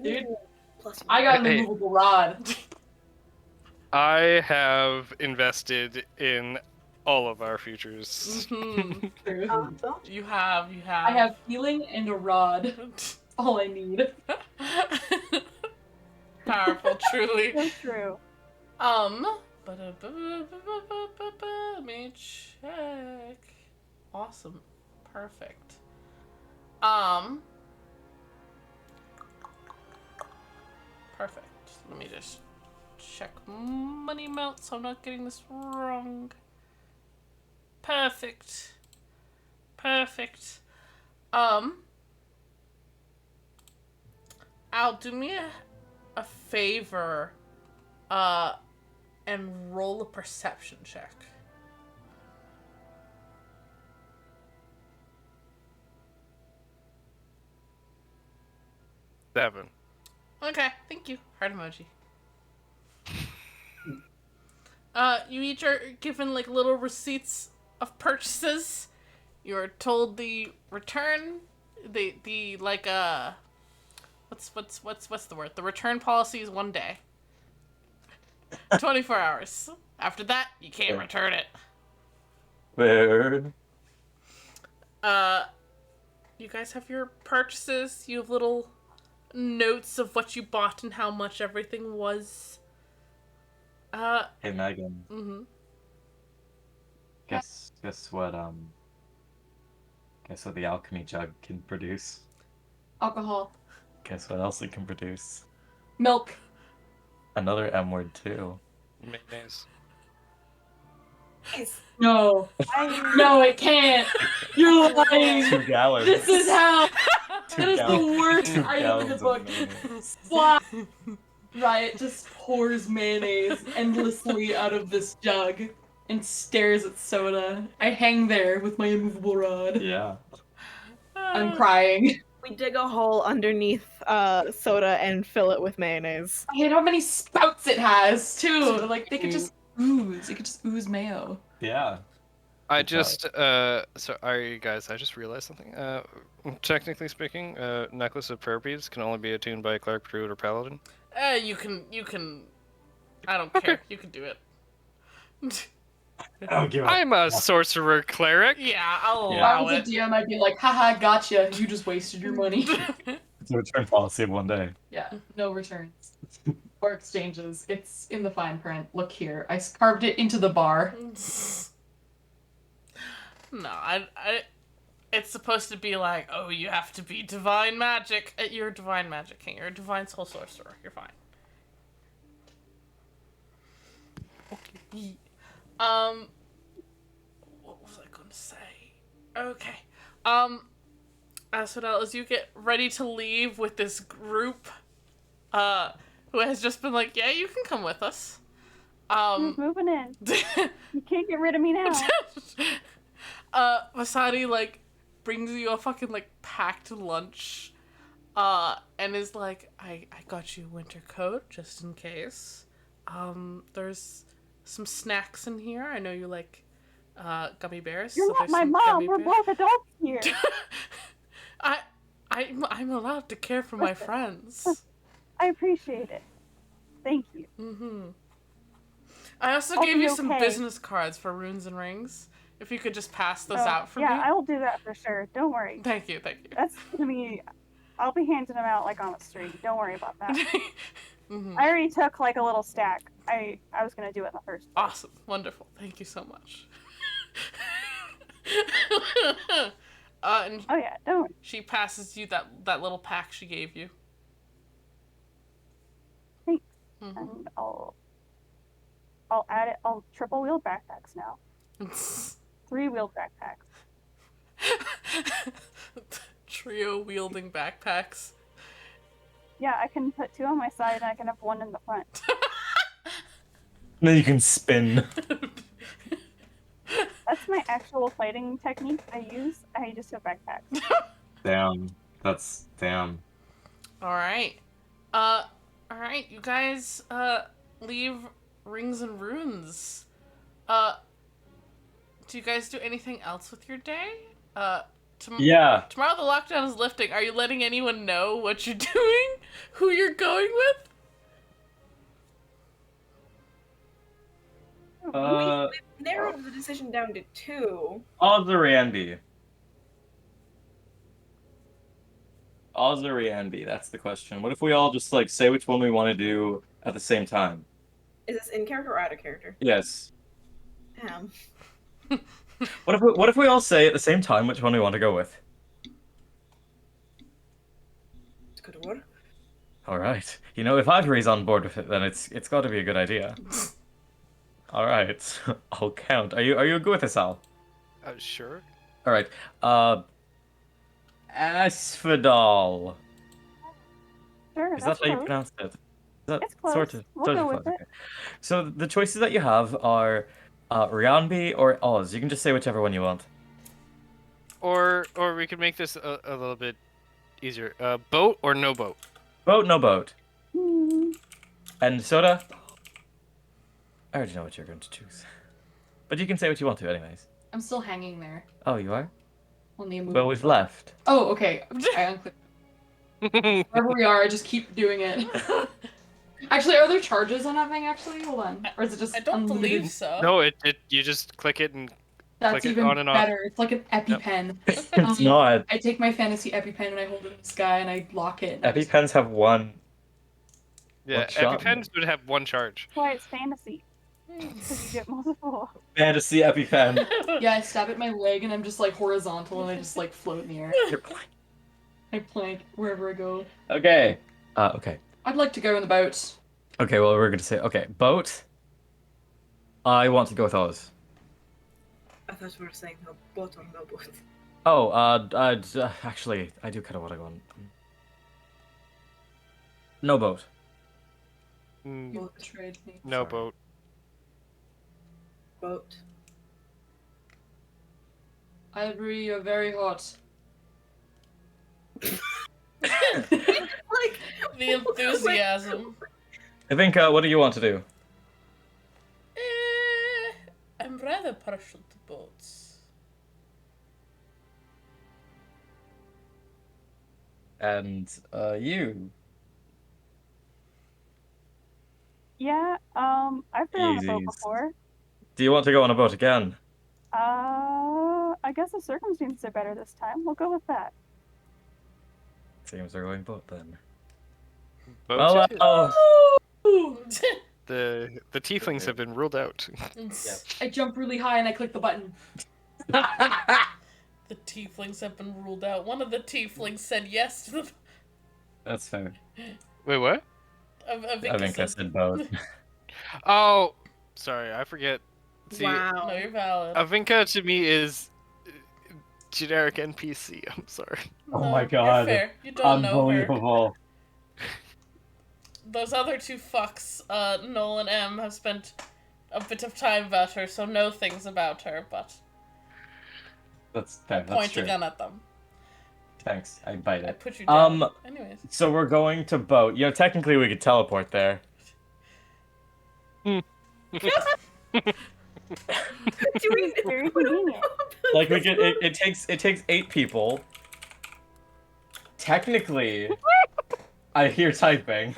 Speaker 4: Dude,
Speaker 2: Ooh, plus
Speaker 4: I got an
Speaker 5: Hey.
Speaker 4: immovable rod.
Speaker 5: I have invested in all of our futures.
Speaker 1: Mhm.
Speaker 2: don't
Speaker 1: You have.
Speaker 4: I have healing and a rod. All I need.
Speaker 1: Powerful, truly.
Speaker 9: So true.
Speaker 1: Let me check. Awesome. Perfect. Perfect. Let me just check money amount so I'm not getting this wrong. Perfect. Perfect. Al, do me a favor, and roll a perception check.
Speaker 5: Seven.
Speaker 1: Okay, thank you. Heart emoji. You each are given like little receipts of purchases. You're told the return, the like what's the word? The return policy is 1 day. 24 hours. After that, you can't
Speaker 3: Yeah.
Speaker 1: return it.
Speaker 3: Where?
Speaker 1: You guys have your purchases. You have little notes of what you bought and how much everything was.
Speaker 3: Hey Megan,
Speaker 1: Mm-hmm.
Speaker 3: guess what the alchemy jug can produce?
Speaker 4: Alcohol.
Speaker 3: Guess what else it can produce?
Speaker 4: Milk.
Speaker 3: Another M word too.
Speaker 5: Mayonnaise.
Speaker 4: No.
Speaker 9: I
Speaker 4: No, it can't. You're lying.
Speaker 3: 2 gallons.
Speaker 4: This is how.
Speaker 3: 2
Speaker 4: That is the
Speaker 3: gallons.
Speaker 4: worst
Speaker 3: 2
Speaker 4: item in the
Speaker 3: gallons
Speaker 4: book.
Speaker 3: of mayonnaise.
Speaker 4: Why? Riot just pours mayonnaise endlessly out of this jug and stares at Soda. I hang there with my immovable rod.
Speaker 3: Yeah.
Speaker 4: I'm crying.
Speaker 2: we dig a hole underneath soda and fill it with mayonnaise.
Speaker 4: I hate how many spouts it has too. Like they could just ooze. It could just ooze mayo.
Speaker 3: Yeah.
Speaker 5: I
Speaker 3: Good job.
Speaker 5: just sorry guys, I just realized something. Technically speaking, necklace of prayer beads can only be attuned by a cleric, druid, or paladin.
Speaker 1: You can. I don't care. You can do it.
Speaker 3: I don't give a
Speaker 5: I'm a sorcerer cleric.
Speaker 1: Yeah, I'll
Speaker 3: Yeah.
Speaker 4: If I
Speaker 1: allow
Speaker 4: was a
Speaker 1: it.
Speaker 4: DM, I'd be like, haha, gotcha. You just wasted your money.
Speaker 3: It's a return policy of 1 day.
Speaker 4: Yeah, no returns. Or exchanges. It's in the fine print. Look here. I carved it into the bar.
Speaker 1: No, it's supposed to be like, oh, you have to be divine magic. You're a divine magic king. You're a divine soul sorcerer. You're fine. Okay. What was I going to say? Okay. So as you get ready to leave with this group, who has just been like, yeah, you can come with us.
Speaker 9: who's moving in? You can't get rid of me now.
Speaker 1: Masadi, like, brings you a fucking, like, packed lunch, and is like, I got you a winter coat, just in case. There's some snacks in here. I know you like, gummy bears.
Speaker 9: You're
Speaker 1: so
Speaker 9: not
Speaker 1: there's
Speaker 9: my
Speaker 1: some
Speaker 9: mom.
Speaker 1: gummy
Speaker 9: We're
Speaker 1: bears.
Speaker 9: both adults here.
Speaker 1: I'm allowed to care for my friends.
Speaker 9: I appreciate it. Thank you.
Speaker 1: Mm-hmm. I also
Speaker 9: I'll
Speaker 1: gave
Speaker 9: be
Speaker 1: you some
Speaker 9: okay.
Speaker 1: business cards for runes and rings. If you could just pass those out for
Speaker 9: yeah,
Speaker 1: me.
Speaker 9: I will do that for sure. Don't worry.
Speaker 1: Thank you.
Speaker 9: That's gonna be. I'll be handing them out like on the street. Don't worry about that.
Speaker 1: Mm-hmm.
Speaker 9: I already took like a little stack. I was gonna do it in the first place.
Speaker 1: Awesome. Wonderful. Thank you so much. And
Speaker 9: Oh yeah, don't worry.
Speaker 1: she passes you that little pack she gave you.
Speaker 9: Thanks.
Speaker 1: Mhm.
Speaker 9: And I'll add it. I'll triple wheeled backpacks now. 3-wheeled backpacks.
Speaker 1: Trio wielding backpacks.
Speaker 9: Yeah, I can put 2 on my side and I can have 1 in the front.
Speaker 3: And then you can spin.
Speaker 9: That's my actual fighting technique I use. I just have backpacks.
Speaker 7: Damn. That's damn.
Speaker 1: All right. All right, you guys leave Rings and Runes. Uh do you guys do anything else with your day?
Speaker 3: Yeah.
Speaker 1: Tomorrow the lockdown is lifting. Are you letting anyone know what you're doing? Who you're going with?
Speaker 2: We narrowed the decision down to 2.
Speaker 3: Oz or Rianbi? Oz or Rianbi? That's the question. What if we all just like say which one we want to do at the same time?
Speaker 2: Is this in character or out of character?
Speaker 3: Yes.
Speaker 2: Damn.
Speaker 3: What if we all say at the same time which one we want to go with?
Speaker 2: It's good work.
Speaker 3: All right. You know, if Audrey's on board with it, then it's got to be a good idea. All right. I'll count. Are you good with this, Al?
Speaker 5: Sure.
Speaker 3: All right. Asphodel.
Speaker 9: Sure,
Speaker 3: Is that
Speaker 9: that's
Speaker 3: how you
Speaker 9: close.
Speaker 3: pronounce it? Is that
Speaker 9: It's close.
Speaker 3: sort of
Speaker 9: We'll
Speaker 3: sort
Speaker 9: go
Speaker 3: of
Speaker 9: with
Speaker 3: close?
Speaker 9: it.
Speaker 3: Okay. So the choices that you have are Rianbi or Oz. You can just say whichever one you want.
Speaker 5: Or we could make this a little bit easier. Boat or no boat?
Speaker 3: Boat, no boat.
Speaker 9: Hmm.
Speaker 3: And Soda? I already know what you're going to choose. But you can say what you want to anyways.
Speaker 4: I'm still hanging there.
Speaker 3: Oh, you are?
Speaker 4: On the move.
Speaker 3: Well, we've left.
Speaker 4: Oh, okay. I unclicked. Wherever we are, I just keep doing it. Actually, are there charges on that thing, actually? Hold on. Or is it just
Speaker 1: I don't
Speaker 4: unlimited?
Speaker 1: believe so.
Speaker 5: No, it you just click it and
Speaker 4: That's
Speaker 5: click it
Speaker 4: even
Speaker 5: on and off.
Speaker 4: better. It's like an EpiPen.
Speaker 3: It's not.
Speaker 4: I take my fantasy EpiPen and I hold it in the sky and I lock it.
Speaker 3: EpiPens have one.
Speaker 5: Yeah,
Speaker 3: What shot?
Speaker 5: EpiPens would have one charge.
Speaker 9: That's why it's fantasy. Because you get multiple.
Speaker 3: Fantasy EpiPen.
Speaker 4: Yeah, I stab at my leg and I'm just like horizontal and I just like float in the air. I plank wherever I go.
Speaker 3: Okay. Okay.
Speaker 4: I'd like to go in the boat.
Speaker 3: Okay, well, we're gonna say, okay, boat. I want to go with Oz.
Speaker 8: I thought we were saying no boat or no boat.
Speaker 3: Oh, actually, I do kind of want to go on. No boat.
Speaker 5: Mm,
Speaker 4: You betrayed me.
Speaker 5: no
Speaker 3: Sorry.
Speaker 5: boat.
Speaker 8: Boat.
Speaker 4: Ivory, you're very hot.
Speaker 2: Like,
Speaker 1: The enthusiasm.
Speaker 3: I think, what do you want to do?
Speaker 1: I'm rather partial to boats.
Speaker 3: And, you.
Speaker 9: Yeah, I've been on a boat
Speaker 3: Yeezys.
Speaker 9: before.
Speaker 3: Do you want to go on a boat again?
Speaker 9: I guess the circumstances are better this time. We'll go with that.
Speaker 3: Seems we're going boat then.
Speaker 5: Boat
Speaker 3: Well,
Speaker 5: it is.
Speaker 3: oh.
Speaker 5: The tieflings have been ruled out.
Speaker 4: I jump really high and I click the button.
Speaker 1: The tieflings have been ruled out. One of the tieflings said yes to the.
Speaker 3: That's fair.
Speaker 5: Wait, what?
Speaker 3: I think I said boat.
Speaker 5: Oh, sorry, I forget. See,
Speaker 2: wow.
Speaker 1: No, you're valid.
Speaker 5: Avinka to me is generic NPC. I'm sorry.
Speaker 3: Oh
Speaker 1: No,
Speaker 3: my god.
Speaker 1: You're fair. You don't know her.
Speaker 3: Unbelievable.
Speaker 1: Those other two fucks, Noel and M, have spent a bit of time about her, so know things about her, but
Speaker 3: That's fair. That's
Speaker 1: point
Speaker 3: true.
Speaker 1: a gun at them.
Speaker 3: Thanks. I bite
Speaker 1: I
Speaker 3: it.
Speaker 1: put you down. Anyways.
Speaker 3: So we're going to boat. You know, technically we could teleport there.
Speaker 9: Very convenient.
Speaker 3: Like we could. It takes 8 people. Technically, I hear typing.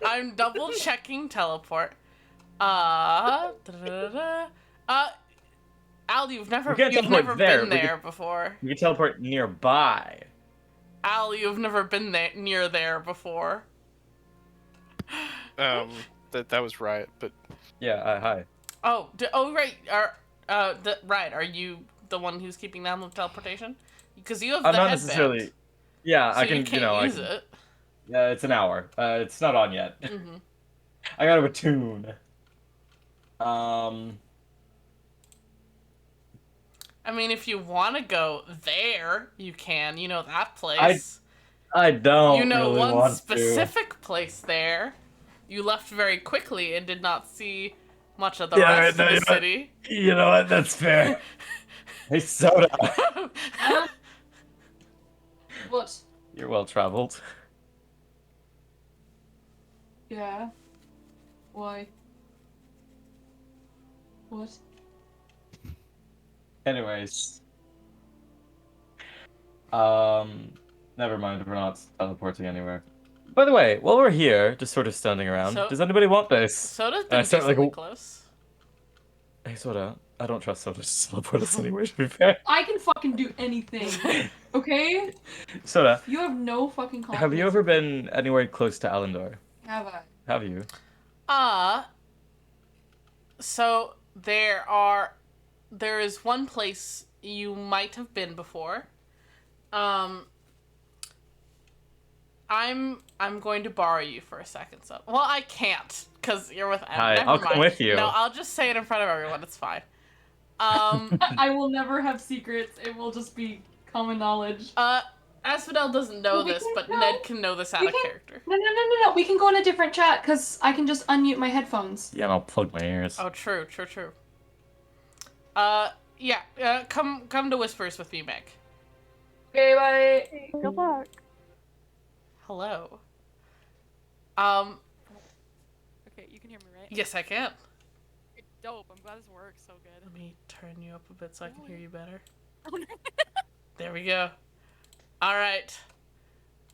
Speaker 1: I'm double checking teleport. Al, you've never
Speaker 3: We can't teleport there.
Speaker 1: been
Speaker 3: We
Speaker 1: there before.
Speaker 3: We can teleport nearby.
Speaker 1: Al, you've never been near there before.
Speaker 5: That was Riot, but
Speaker 3: Yeah. Hi.
Speaker 1: Oh, right. Right. Are you the one who's keeping down the teleportation? Because you have the
Speaker 3: I'm not
Speaker 1: headband,
Speaker 3: necessarily. Yeah,
Speaker 1: so
Speaker 3: I can.
Speaker 1: you can't
Speaker 3: I
Speaker 1: use
Speaker 3: can.
Speaker 1: it.
Speaker 3: It's an hour. It's not on yet.
Speaker 1: Mm-hmm.
Speaker 3: I gotta attune.
Speaker 1: I mean, if you want to go there, you can. You know that place.
Speaker 3: I don't.
Speaker 1: You know
Speaker 3: really
Speaker 1: one
Speaker 3: want
Speaker 1: specific place there. You left very quickly and did not see much of the
Speaker 3: Yeah,
Speaker 1: rest
Speaker 3: no,
Speaker 1: of
Speaker 3: you
Speaker 1: the
Speaker 3: know what?
Speaker 1: city.
Speaker 3: To. You know what? That's fair. Hey, Soda.
Speaker 4: What?
Speaker 3: You're well traveled.
Speaker 4: Yeah. Why? What?
Speaker 3: Anyways, never mind. We're not teleporting anywhere. By the way, while we're here, just sort of standing around,
Speaker 1: So-
Speaker 3: does anybody want this?
Speaker 1: Soda's
Speaker 3: And I
Speaker 1: been
Speaker 3: start like,
Speaker 1: decently close.
Speaker 3: hey, Soda, I don't trust Soda to teleport us anywhere. To be fair,
Speaker 4: I can fucking do anything. Okay?
Speaker 3: Soda,
Speaker 4: You have no fucking confidence.
Speaker 3: have you ever been anywhere close to Alendor?
Speaker 4: Have I?
Speaker 3: Have you?
Speaker 1: So there is one place you might have been before. I'm going to borrow you for a second. So, well, I can't because you're with.
Speaker 3: Hi,
Speaker 1: never
Speaker 3: I'll
Speaker 1: mind.
Speaker 3: come with you.
Speaker 1: No, I'll just say it in front of everyone. It's fine.
Speaker 4: I will never have secrets. It will just be common knowledge.
Speaker 1: Asphodel doesn't know
Speaker 4: We
Speaker 1: this,
Speaker 4: can
Speaker 1: but
Speaker 4: go.
Speaker 1: Ned can know this out
Speaker 4: We
Speaker 1: of
Speaker 4: can-
Speaker 1: character.
Speaker 4: No. We can go in a different chat because I can just unmute my headphones.
Speaker 3: Yeah, and I'll plug my ears.
Speaker 1: Oh, true. Yeah. Come to Whispers with me, Meg.
Speaker 4: Okay, bye.
Speaker 9: Good luck.
Speaker 1: Hello.
Speaker 10: Okay, you can hear me, right?
Speaker 1: Yes, I can.
Speaker 10: Okay, dope. I'm glad this works so good.
Speaker 1: Let me turn you up a bit so I can hear you better.
Speaker 10: Oh, no.
Speaker 1: There we go. All right.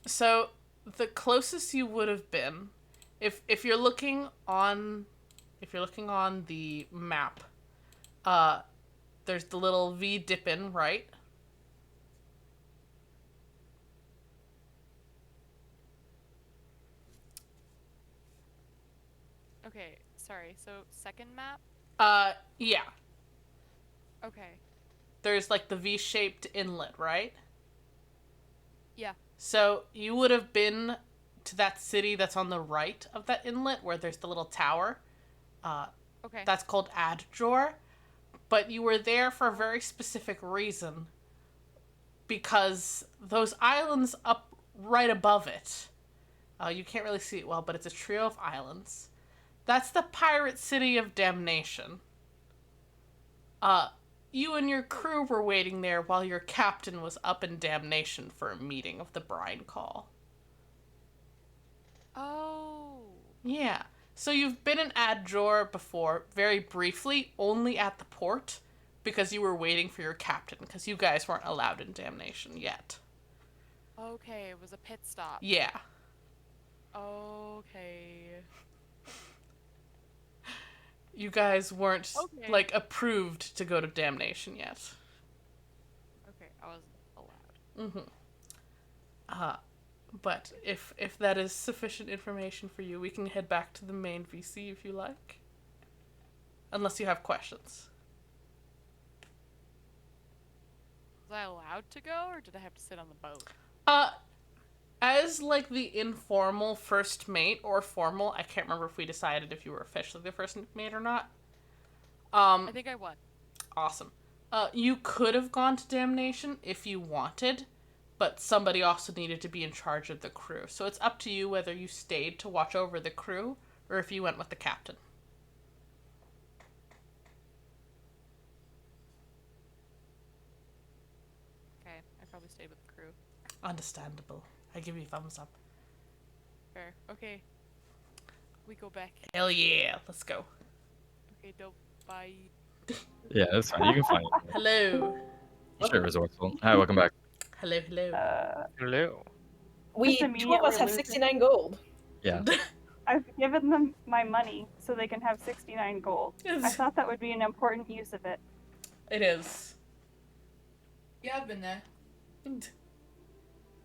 Speaker 1: So the closest you would have been, if you're looking on the map, there's the little V dip in, right?
Speaker 10: Okay, sorry. So, second map?
Speaker 1: Yeah.
Speaker 10: Okay.
Speaker 1: There's like the V-shaped inlet, right?
Speaker 10: Yeah.
Speaker 1: So you would have been to that city that's on the right of that inlet where there's the little tower.
Speaker 10: Okay.
Speaker 1: That's called Adjor. But you were there for a very specific reason. Because those islands up right above it, you can't really see it well, but it's a trio of islands. That's the pirate city of Damnation. You and your crew were waiting there while your captain was up in Damnation for a meeting of the Brine Call.
Speaker 10: Oh.
Speaker 1: Yeah. So you've been in Adjor before, very briefly, only at the port, because you were waiting for your captain, because you guys weren't allowed in Damnation yet.
Speaker 10: Okay, it was a pit stop.
Speaker 1: Yeah.
Speaker 10: Okay.
Speaker 1: You guys weren't,
Speaker 10: Okay.
Speaker 1: like, approved to go to Damnation yet.
Speaker 10: Okay, I wasn't allowed.
Speaker 1: But if that is sufficient information for you, we can head back to the main VC if you like. Unless you have questions.
Speaker 10: Was I allowed to go, or did I have to sit on the boat?
Speaker 1: As, like, the informal first mate, or formal, I can't remember if we decided if you were officially the first mate or not.
Speaker 10: I think I won.
Speaker 1: Awesome. You could have gone to Damnation if you wanted, but somebody also needed to be in charge of the crew. So it's up to you whether you stayed to watch over the crew, or if you went with the captain.
Speaker 10: Okay, I probably stayed with the crew.
Speaker 1: Understandable. I give you thumbs up.
Speaker 10: Fair. Okay. We go back.
Speaker 1: Hell yeah, let's go.
Speaker 10: Okay, dope. Bye.
Speaker 3: Yeah, that's fine. You can find it.
Speaker 1: Hello.
Speaker 3: Sure, resourceful. Hi, welcome back.
Speaker 1: Hello.
Speaker 5: Hello.
Speaker 2: We
Speaker 9: Just
Speaker 2: two of us have
Speaker 9: immediately
Speaker 2: 69 gold.
Speaker 3: Yeah.
Speaker 9: I've given them my money so they can have 69 gold. I thought that would be an important use of it.
Speaker 1: It is.
Speaker 4: Yeah, I've been there.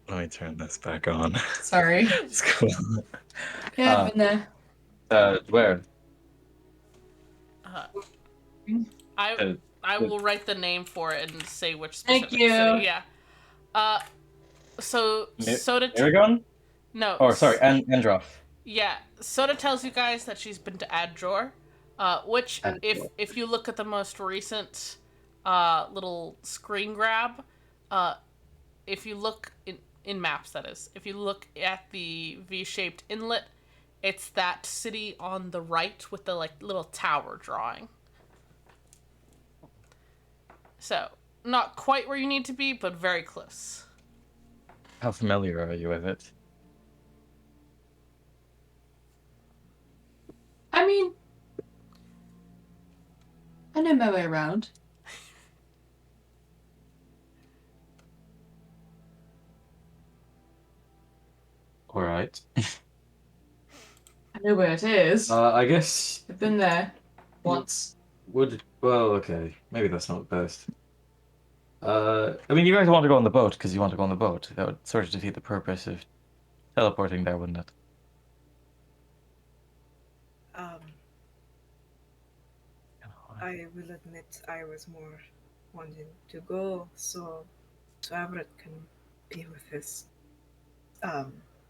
Speaker 3: Let me turn this back on.
Speaker 4: Sorry.
Speaker 3: It's cool.
Speaker 4: Yeah, I've been there.
Speaker 3: Where?
Speaker 1: I will write the name for it and say which specific
Speaker 4: Thank you.
Speaker 1: city. Yeah. So Soda.
Speaker 3: Aragon?
Speaker 1: No.
Speaker 3: Oh, sorry, Androff.
Speaker 1: Yeah, Soda tells you guys that she's been to Adjor, which if you look at the most recent little screen grab, if you look in maps, that is, if you look at the V-shaped inlet, it's that city on the right with the like little tower drawing. So not quite where you need to be, but very close.
Speaker 3: How familiar are you with it?
Speaker 4: I mean, I know my way around.
Speaker 3: All right.
Speaker 4: I know where it is.
Speaker 3: I guess
Speaker 4: I've been there once.
Speaker 3: well, okay. Maybe that's not the best. I mean, you guys want to go on the boat because you want to go on the boat. That would sort of defeat the purpose of teleporting there, wouldn't it?
Speaker 8: Um, I will admit I was more wanting to go so Everett can be with his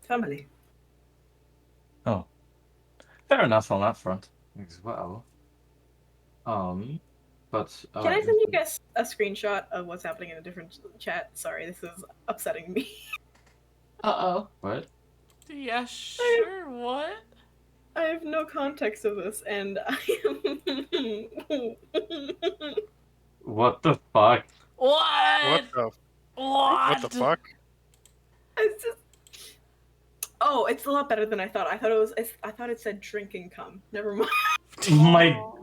Speaker 8: family.
Speaker 3: Oh, fair enough on that front as well. But
Speaker 2: Can I send you guys a screenshot of what's happening in a different chat? Sorry, this is upsetting me.
Speaker 4: Uh-oh.
Speaker 3: what?
Speaker 1: Yeah, sure. What?
Speaker 2: I have no context of this, and I am.
Speaker 3: What the fuck?
Speaker 5: What
Speaker 1: What?
Speaker 5: the
Speaker 1: What?
Speaker 5: what the fuck?
Speaker 2: It's just. Oh, it's a lot better than I thought. I thought it was. I thought it said "drinking cum." Never mind.
Speaker 3: My
Speaker 9: Oh.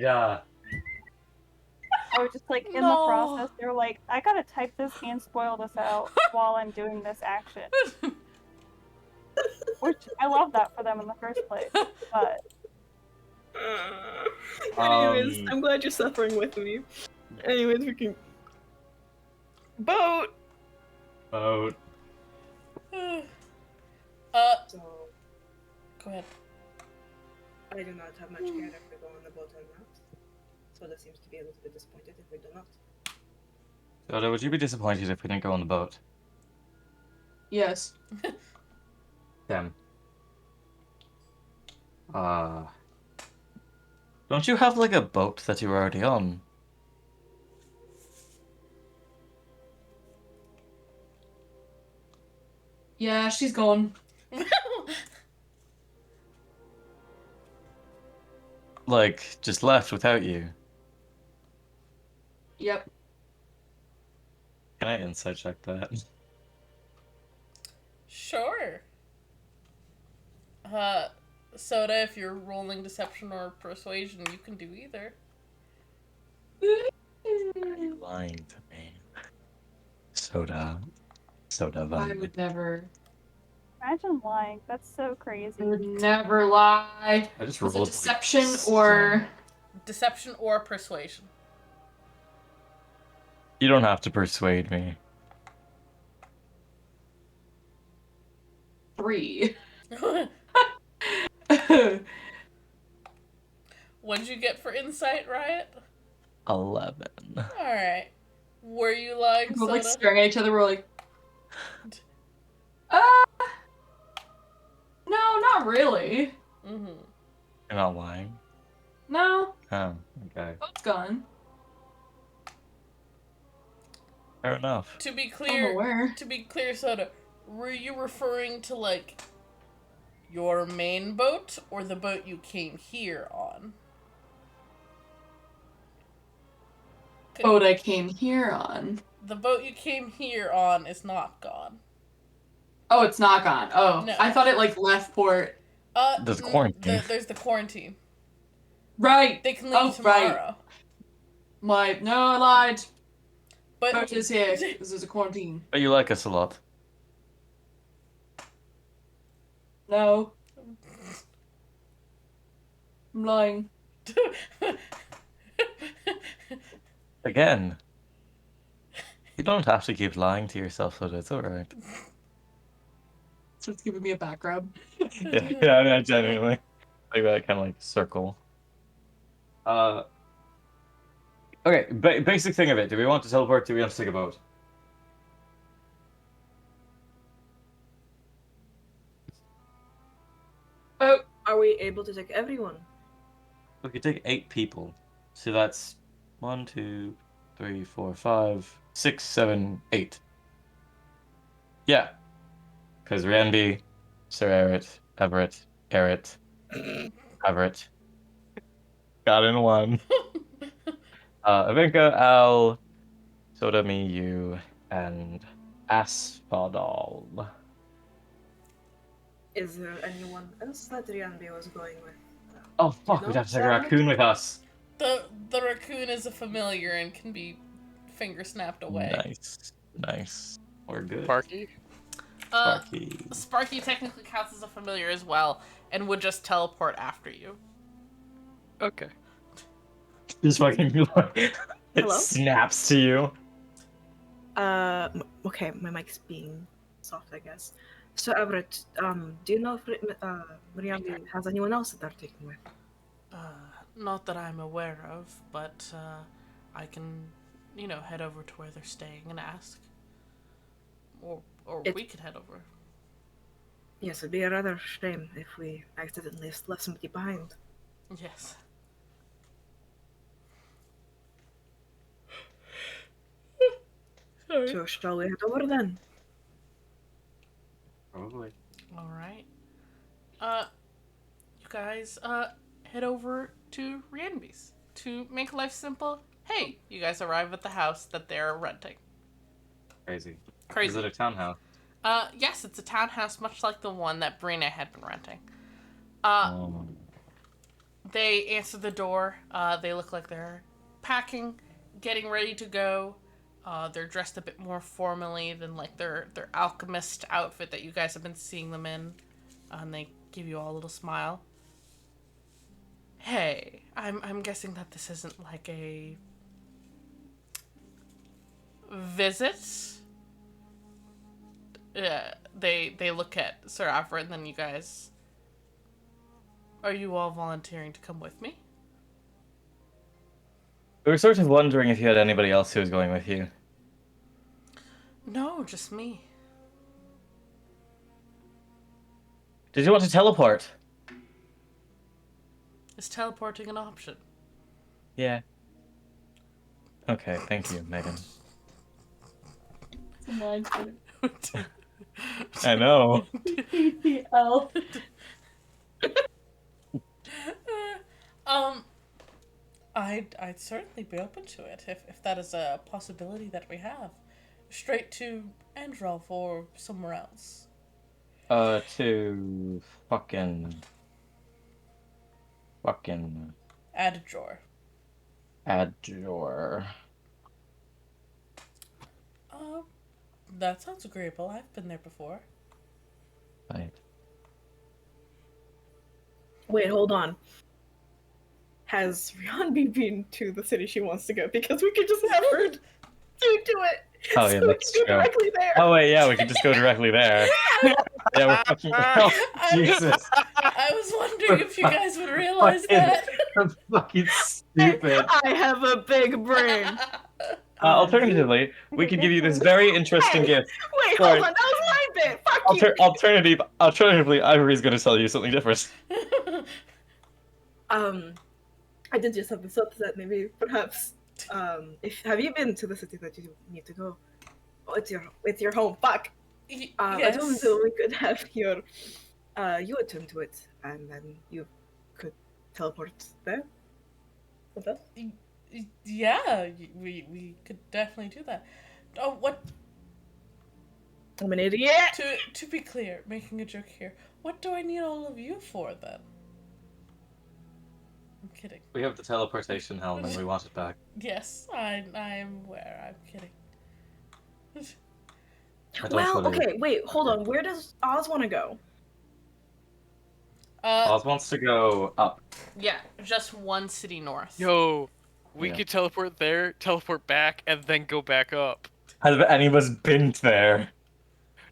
Speaker 3: God.
Speaker 9: I was just like in the
Speaker 1: No.
Speaker 9: process. They're like, I gotta type this and spoil this out while I'm doing this action. Which I love that for them in the first place. But
Speaker 2: Anyways, I'm glad you're suffering with me. Anyways, we can. Boat!
Speaker 3: Boat.
Speaker 2: So,
Speaker 1: Go ahead.
Speaker 2: I do not have much care if we go on the boat or not. So that seems to be a little bit disappointed if we do not.
Speaker 3: Soda, would you be disappointed if we didn't go on the boat?
Speaker 4: Yes.
Speaker 3: Damn. Don't you have like a boat that you were already on?
Speaker 4: Yeah, she's gone.
Speaker 3: Like, just left without you?
Speaker 4: Yep.
Speaker 3: Can I insight check that?
Speaker 1: Sure. Soda, if you're rolling deception or persuasion, you can do either.
Speaker 3: You're lying to me. Soda. Soda
Speaker 4: I
Speaker 3: Van.
Speaker 4: would never.
Speaker 9: imagine lying. That's so
Speaker 4: I
Speaker 9: crazy.
Speaker 4: would never lie.
Speaker 3: I just
Speaker 4: Was it
Speaker 3: rolled
Speaker 4: deception or
Speaker 1: Deception or persuasion.
Speaker 3: You don't have to persuade me.
Speaker 4: 3?
Speaker 1: What'd you get for insight, Riot?
Speaker 3: 11.
Speaker 1: Alright. Were you lying,
Speaker 4: We're like
Speaker 1: Soda?
Speaker 4: staring at each other. We're like, no, not really.
Speaker 1: Mm-hmm.
Speaker 3: You're not lying?
Speaker 4: No,
Speaker 3: Oh, okay.
Speaker 4: boat's gone.
Speaker 3: Fair enough.
Speaker 1: To be
Speaker 4: I'm
Speaker 1: clear,
Speaker 4: aware.
Speaker 1: Soda, were you referring to like your main boat or the boat you came here on?
Speaker 4: Boat I came here on.
Speaker 1: The boat you came here on is not gone.
Speaker 4: Oh, it's not gone. Oh,
Speaker 1: No.
Speaker 4: I thought it like left port.
Speaker 3: There's quarantine.
Speaker 1: There's the quarantine.
Speaker 4: Right.
Speaker 1: They can leave tomorrow.
Speaker 4: Right. No, I lied.
Speaker 1: But
Speaker 4: Boat is here. This is a quarantine.
Speaker 3: But you like us a lot.
Speaker 4: No. I'm lying.
Speaker 3: Again. You don't have to keep lying to yourself, so it's alright.
Speaker 4: Starts giving me a back rub.
Speaker 3: yeah, genuinely. Like that kind of like circle. Okay, basic thing of it. Do we want to teleport? Do we want to take a boat?
Speaker 4: Oh,
Speaker 2: Are we able to take everyone?
Speaker 3: We could take 8 people. So that's 1, 2, 3, 4, 5, 6, 7, 8. Yeah. Because Ranby, Sir Everett, Everett. Got in one. Avinka, Al, Soda, me, you, and Asphodel.
Speaker 8: Is there anyone else that Rianbi was going with?
Speaker 3: Oh
Speaker 8: Do you
Speaker 3: fuck, we'd
Speaker 8: know,
Speaker 3: have to take a
Speaker 8: Sarah?
Speaker 3: raccoon with us.
Speaker 1: The raccoon is a familiar and can be finger snapped away.
Speaker 3: Nice. We're good.
Speaker 5: Sparky?
Speaker 3: Sparky.
Speaker 1: Sparky technically counts as a familiar as well, and would just teleport after you.
Speaker 5: Okay.
Speaker 3: Just fucking like it
Speaker 2: Hello?
Speaker 3: snaps to you.
Speaker 2: Okay, my mic's being soft, I guess. So, Everett, do you know if Mariambi has anyone else that they're taking with?
Speaker 1: Not that I'm aware of, but I can, head over to where they're staying and ask. Or we could head over.
Speaker 2: Yes, it'd be a rather shame if we accidentally left somebody behind.
Speaker 1: Yes. Sorry.
Speaker 2: So, shall we head over then?
Speaker 3: Probably.
Speaker 1: All right. You guys, head over to Rianbi's. To make life simple, hey, you guys arrive at the house that they're renting.
Speaker 3: Crazy.
Speaker 1: Crazy.
Speaker 3: Is it a townhouse?
Speaker 1: Yes, it's a townhouse much like the one that Brina had been renting. They answer the door. They look like they're packing, getting ready to go. They're dressed a bit more formally than like their alchemist outfit that you guys have been seeing them in. And they give you all a little smile. Hey, I'm guessing that this isn't like a visit. They look at Sir Avra and then you guys. Are you all volunteering to come with me?
Speaker 3: We were sort of wondering if you had anybody else who was going with you.
Speaker 1: No, just me.
Speaker 3: Did you want to teleport?
Speaker 1: Is teleporting an option?
Speaker 3: Yeah. Okay, thank you, Megan.
Speaker 4: It's a mindset.
Speaker 3: I know.
Speaker 4: TTL.
Speaker 1: I'd certainly be open to it if that is a possibility that we have. Straight to Androlf or somewhere else.
Speaker 3: To fucking
Speaker 1: Adjor.
Speaker 3: Adjor.
Speaker 1: That sounds agreeable. I've been there before.
Speaker 3: Right.
Speaker 2: Wait, hold on. Has Rianbi been to the city she wants to go? Because we could just have her do it.
Speaker 3: Oh,
Speaker 2: so
Speaker 3: yeah,
Speaker 2: we
Speaker 3: that's
Speaker 2: can go
Speaker 3: true.
Speaker 2: directly there.
Speaker 3: Oh wait, yeah, we could just go directly there. Yeah, we're fucking. Oh, Jesus.
Speaker 1: I was wondering if you guys would realize that.
Speaker 3: We're fucking stupid.
Speaker 2: I have a big brain.
Speaker 3: Alternatively, we could give you this very interesting gift.
Speaker 2: Wait,
Speaker 3: Sorry.
Speaker 2: hold on. That was my bit. Fuck you.
Speaker 3: Alternatively, Ivory's going to tell you something different.
Speaker 2: I did just have this up that maybe perhaps have you been to the city that you need to go? Oh, it's your home. Fuck.
Speaker 1: Yes.
Speaker 2: I told him we could have you attend to it, and then you could teleport there with us.
Speaker 1: Yeah, we could definitely do that. Oh, what?
Speaker 2: I'm an idiot.
Speaker 1: To be clear, making a joke here. What do I need all of you for then? I'm kidding.
Speaker 3: We have the teleportation helm and we want it back.
Speaker 1: Yes, I'm aware. I'm kidding.
Speaker 2: Well, okay, wait, hold on. Where does Oz want to go?
Speaker 3: Oz wants to go up.
Speaker 1: Yeah, just one city north.
Speaker 5: Yo, we
Speaker 3: Yeah.
Speaker 5: could teleport there, teleport back, and then go back up.
Speaker 3: Has any of us been there?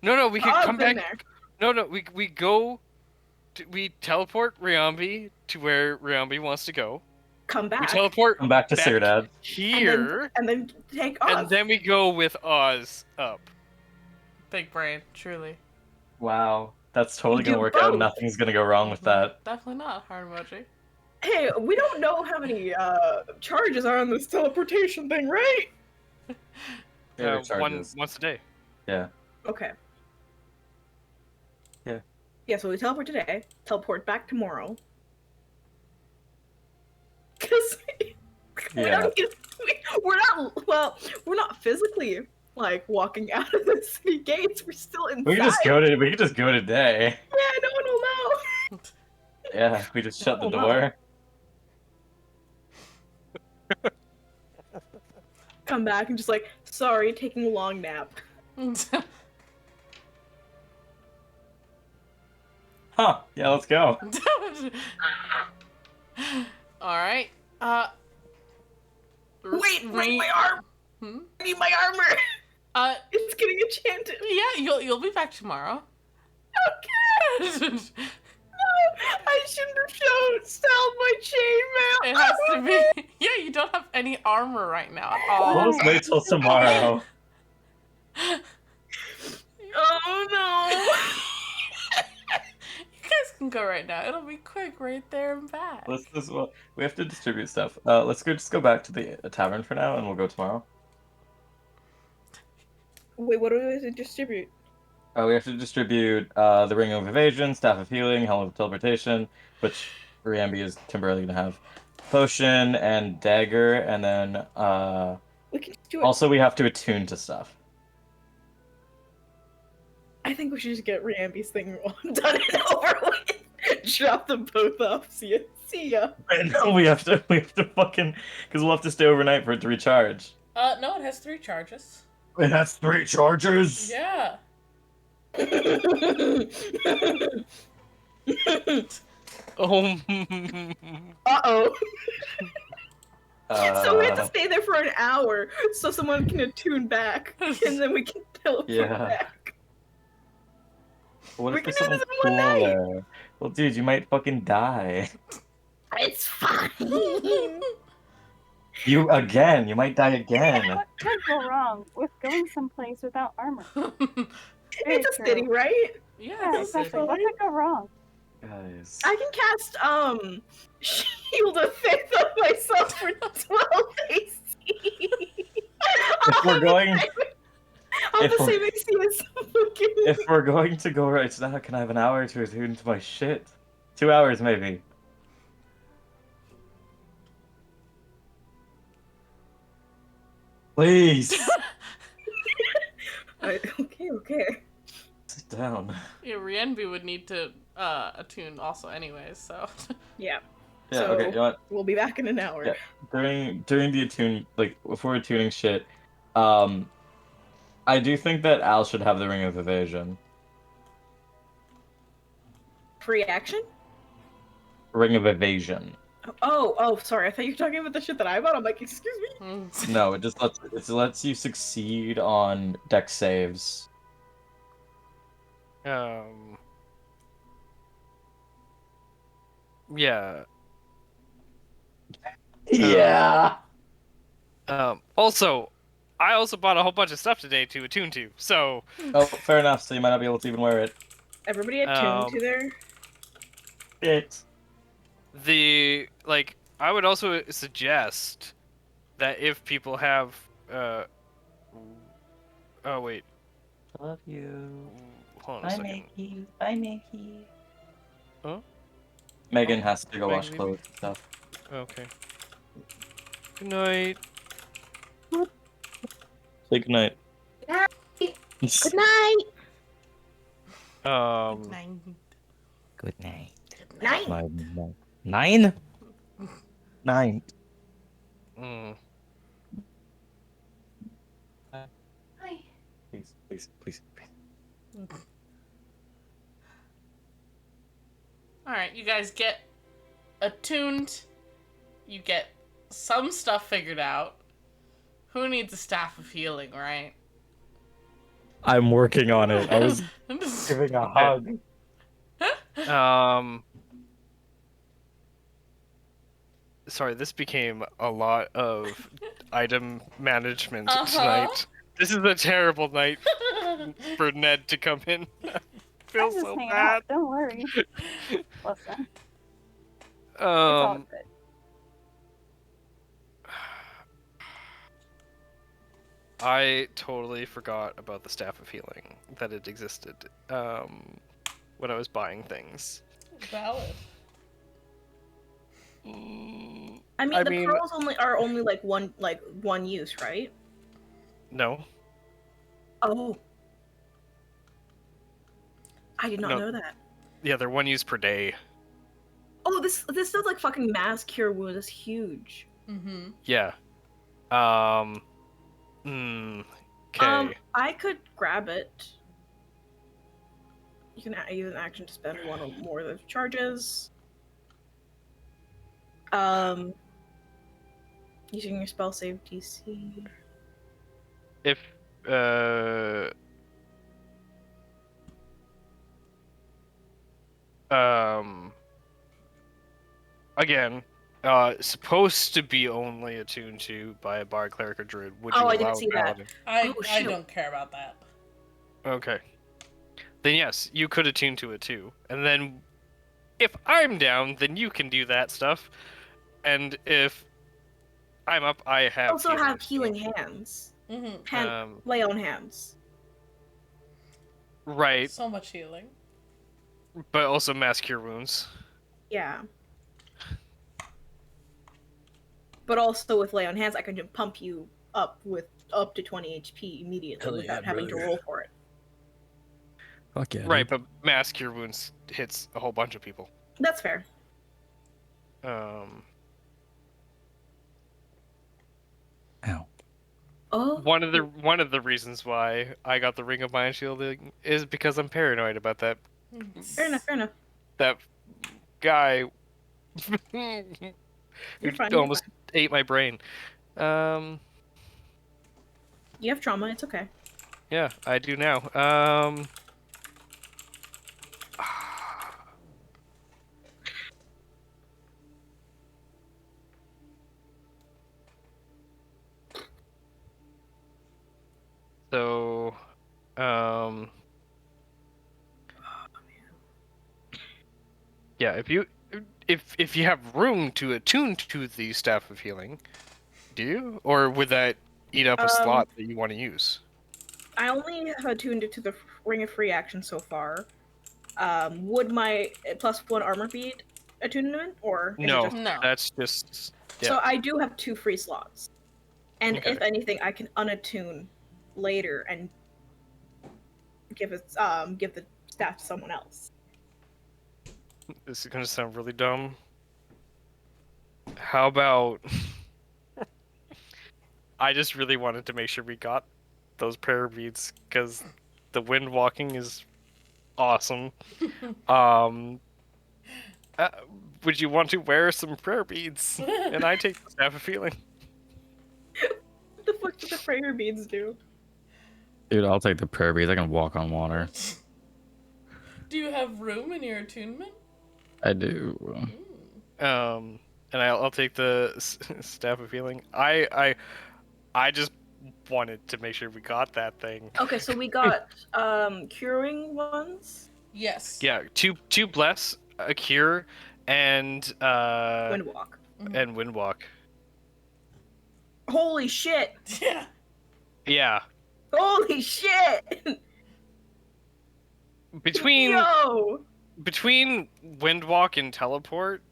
Speaker 5: No, we could
Speaker 2: I've
Speaker 5: come
Speaker 2: been
Speaker 5: back. No, we go. We teleport Riambi to where Riambi wants to go.
Speaker 2: Come back.
Speaker 5: We teleport
Speaker 3: Come back to Sirdad.
Speaker 5: here,
Speaker 2: and then take Oz.
Speaker 5: and then we go with Oz up.
Speaker 1: Big brain, truly.
Speaker 3: Wow. That's totally
Speaker 2: We
Speaker 3: gonna
Speaker 2: do
Speaker 3: work out.
Speaker 2: both.
Speaker 3: Nothing's gonna go wrong with that.
Speaker 1: Definitely not heart emoji.
Speaker 2: Hey, we don't know how many charges are on this teleportation thing, right?
Speaker 5: Once a day.
Speaker 3: Yeah.
Speaker 2: Okay.
Speaker 3: Yeah.
Speaker 2: Yeah, so we teleport today, teleport back tomorrow. Because
Speaker 3: Yeah.
Speaker 2: we're not physically like walking out of the city gates. We're still inside.
Speaker 3: We could just go today.
Speaker 2: Yeah, no one will know.
Speaker 3: Yeah, we just shut the
Speaker 2: Oh, no.
Speaker 3: door.
Speaker 2: Come back and just like, sorry, taking a long nap.
Speaker 3: Huh, yeah, let's go.
Speaker 1: Alright.
Speaker 2: Wait, my arm!
Speaker 1: Hmm?
Speaker 2: I need my armor! It's getting enchanted.
Speaker 1: Yeah, you'll be back tomorrow.
Speaker 2: Okay! No, I shouldn't have sold my chainmail!
Speaker 1: It has to be. Yeah, you don't have any armor right now at all.
Speaker 3: We'll just wait till tomorrow.
Speaker 2: Oh no!
Speaker 1: You guys can go right now. It'll be quick right there and back.
Speaker 3: We have to distribute stuff. Let's just go back to the tavern for now, and we'll go tomorrow.
Speaker 2: Wait, what do we have to distribute?
Speaker 3: We have to distribute the Ring of Evasion, Staff of Healing, Helm of Teleportation, which Riambi is temporarily gonna have, Potion, and Dagger, and then
Speaker 2: We can do it.
Speaker 3: also we have to attune to stuff.
Speaker 2: I think we should just get Riambi's thing done and over with. Drop them both off. See ya.
Speaker 3: And no, we have to fucking, because we'll have to stay overnight for it to recharge.
Speaker 1: No, it has 3 charges.
Speaker 3: It has 3 charges.
Speaker 1: Yeah.
Speaker 5: Oh.
Speaker 2: Uh-oh. So we have to
Speaker 3: Uh,
Speaker 2: stay there for an hour so someone can attune back, and then we can teleport
Speaker 3: Yeah.
Speaker 2: back.
Speaker 3: what
Speaker 2: we
Speaker 3: if
Speaker 2: can
Speaker 3: there's
Speaker 2: do
Speaker 3: someone
Speaker 2: this
Speaker 3: cool
Speaker 2: in one night.
Speaker 3: there? Well, dude, you might fucking die.
Speaker 2: It's fine.
Speaker 3: You might die again.
Speaker 9: What could go wrong with going someplace without armor? Very
Speaker 2: It's a
Speaker 9: true.
Speaker 2: city, right?
Speaker 1: Yeah,
Speaker 9: Yeah, exactly. What could go wrong?
Speaker 3: Guys.
Speaker 2: I can cast Shield of Faith on myself for 12 AC.
Speaker 3: If we're going,
Speaker 2: I'll have
Speaker 3: if
Speaker 2: the
Speaker 3: we're-
Speaker 2: same AC as fucking.
Speaker 3: if we're going to go right now, can I have an hour to attune to my shit? 2 hours maybe. Please
Speaker 2: Okay.
Speaker 3: sit down.
Speaker 1: Yeah, Rienbi would need to attune also anyways, so.
Speaker 2: Yeah.
Speaker 3: Yeah.
Speaker 2: So-
Speaker 3: Okay. You know what?
Speaker 2: We'll be back in an hour.
Speaker 3: Yeah. During the attune, like if we're attuning shit, I do think that Al should have the Ring of Evasion.
Speaker 2: Free action?
Speaker 3: Ring of Evasion.
Speaker 2: Oh, sorry. I thought you were talking about the shit that I bought. I'm like, excuse me.
Speaker 3: No, it lets you succeed on dex saves.
Speaker 5: Yeah.
Speaker 3: Yeah.
Speaker 5: Also, I also bought a whole bunch of stuff today to attune to, so.
Speaker 3: Oh, fair enough. So you might not be able to even wear it.
Speaker 2: Everybody attuned to there?
Speaker 5: I would also suggest that if people have, oh wait,
Speaker 6: Love you.
Speaker 5: hold on a
Speaker 6: Bye,
Speaker 5: second.
Speaker 6: Mickey. Bye, Mickey.
Speaker 5: Huh?
Speaker 3: Megan has to go
Speaker 5: Meg
Speaker 3: wash
Speaker 5: leaving?
Speaker 3: clothes and stuff.
Speaker 5: Okay. Good night.
Speaker 3: Say good night.
Speaker 2: Good night.
Speaker 6: Good night.
Speaker 2: Night.
Speaker 6: 9? 9.
Speaker 5: Mm.
Speaker 4: Hi.
Speaker 3: Please.
Speaker 1: Alright, you guys get attuned. You get some stuff figured out. Who needs a staff of healing, right?
Speaker 3: I'm working on it. I was giving a hug.
Speaker 5: Sorry, this became a lot of item management
Speaker 1: Uh-huh.
Speaker 5: tonight. This is a terrible night for Ned to come in. I feel
Speaker 9: I'm just
Speaker 5: so
Speaker 9: hanging
Speaker 5: bad.
Speaker 9: out. Don't worry. Listen, it's all good.
Speaker 5: I totally forgot about the Staff of Healing, that it existed, when I was buying things.
Speaker 1: Valid.
Speaker 2: I mean, the pearls are only like one use, right?
Speaker 5: No.
Speaker 2: Oh. I did not
Speaker 5: No.
Speaker 2: know that.
Speaker 5: Yeah, they're 1 use per day.
Speaker 2: Oh, this does like fucking mass cure wounds. It's huge.
Speaker 1: Mm-hmm.
Speaker 5: Yeah. Okay.
Speaker 2: I could grab it. You can use an action to spend one or more of those charges. Using your spell save DC.
Speaker 5: If again, supposed to be only attuned to by a bard, cleric, or druid. Would you
Speaker 2: Oh, I
Speaker 5: allow
Speaker 2: didn't see that.
Speaker 5: paladin?
Speaker 1: I
Speaker 2: Oh, shoot.
Speaker 1: don't care about that.
Speaker 5: Okay. Then yes, you could attune to it too. And then if I'm down, then you can do that stuff. And if I'm up, I have
Speaker 2: Also have
Speaker 5: so-
Speaker 2: healing hands.
Speaker 1: Mm-hmm.
Speaker 2: Lay on hands.
Speaker 5: Right,
Speaker 1: So much healing.
Speaker 5: but also mass cure wounds.
Speaker 2: Yeah. But also with lay on hands, I can just pump you up with up to 20 HP immediately
Speaker 11: Hell yeah,
Speaker 2: without having to
Speaker 11: brother.
Speaker 2: roll for it.
Speaker 11: Fuck yeah.
Speaker 5: Right,
Speaker 11: dude.
Speaker 5: but mass cure wounds hits a whole bunch of people.
Speaker 2: That's fair.
Speaker 11: Ow.
Speaker 2: Oh.
Speaker 5: One of the reasons why I got the Ring of Mind Shielding is because I'm paranoid about that
Speaker 2: Fair enough, fair enough.
Speaker 5: that guy
Speaker 2: You're
Speaker 5: who
Speaker 2: fine, you're
Speaker 5: almost ate my brain.
Speaker 2: You have trauma, it's okay.
Speaker 5: Yeah, I do now. So, yeah, if you have room to attune to the Staff of Healing, do you? Or would that eat up a slot that you want to use?
Speaker 2: I only have attuned it to the Ring of Free action so far. Would my +1 armor beat attunement, or is it
Speaker 5: No,
Speaker 2: just...
Speaker 1: No.
Speaker 5: that's just yeah.
Speaker 2: So I do have 2 free slots, and
Speaker 5: Okay.
Speaker 2: if anything, I can unattune later and give the staff to someone else.
Speaker 5: This is gonna sound really dumb. How about I just really wanted to make sure we got those prayer beads because the wind walking is awesome. Would you want to wear some prayer beads? And I take the Staff of Healing.
Speaker 2: What the fuck do the prayer beads do?
Speaker 11: Dude, I'll take the prayer beads. I can walk on water.
Speaker 1: Do you have room in your attunement?
Speaker 11: I do.
Speaker 5: And I'll take the Staff of Healing. I just wanted to make sure we got that thing.
Speaker 2: Okay, so we got curing ones.
Speaker 1: Yes.
Speaker 5: Yeah, two bless, a cure, and
Speaker 2: Windwalk.
Speaker 5: and windwalk.
Speaker 2: Holy shit!
Speaker 1: Yeah.
Speaker 5: Yeah,
Speaker 2: Holy shit!
Speaker 5: between
Speaker 2: Yo!
Speaker 5: windwalk and teleport,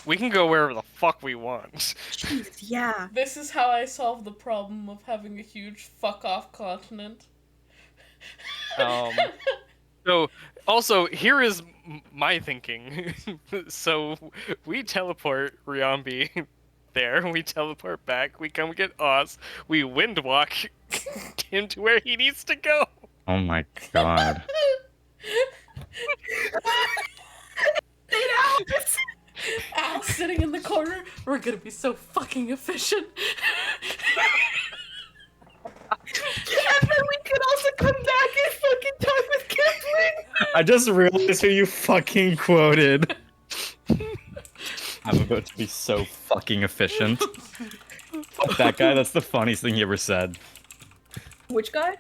Speaker 5: we can go wherever the fuck we want.
Speaker 2: Jeez, yeah.
Speaker 1: This is how I solve the problem of having a huge fuck off continent.
Speaker 5: So also here is my thinking. So we teleport Riambi there, we teleport back, we come get Oz, we windwalk him to where he needs to go.
Speaker 11: Oh my god.
Speaker 1: Al sitting in the corner. We're gonna be so fucking efficient.
Speaker 2: And then we could also come back and fucking talk with Kipling!
Speaker 11: I just realized who you fucking quoted. I'm about to be so fucking efficient. Fuck that guy, that's the funniest thing he ever said.
Speaker 2: Which guy?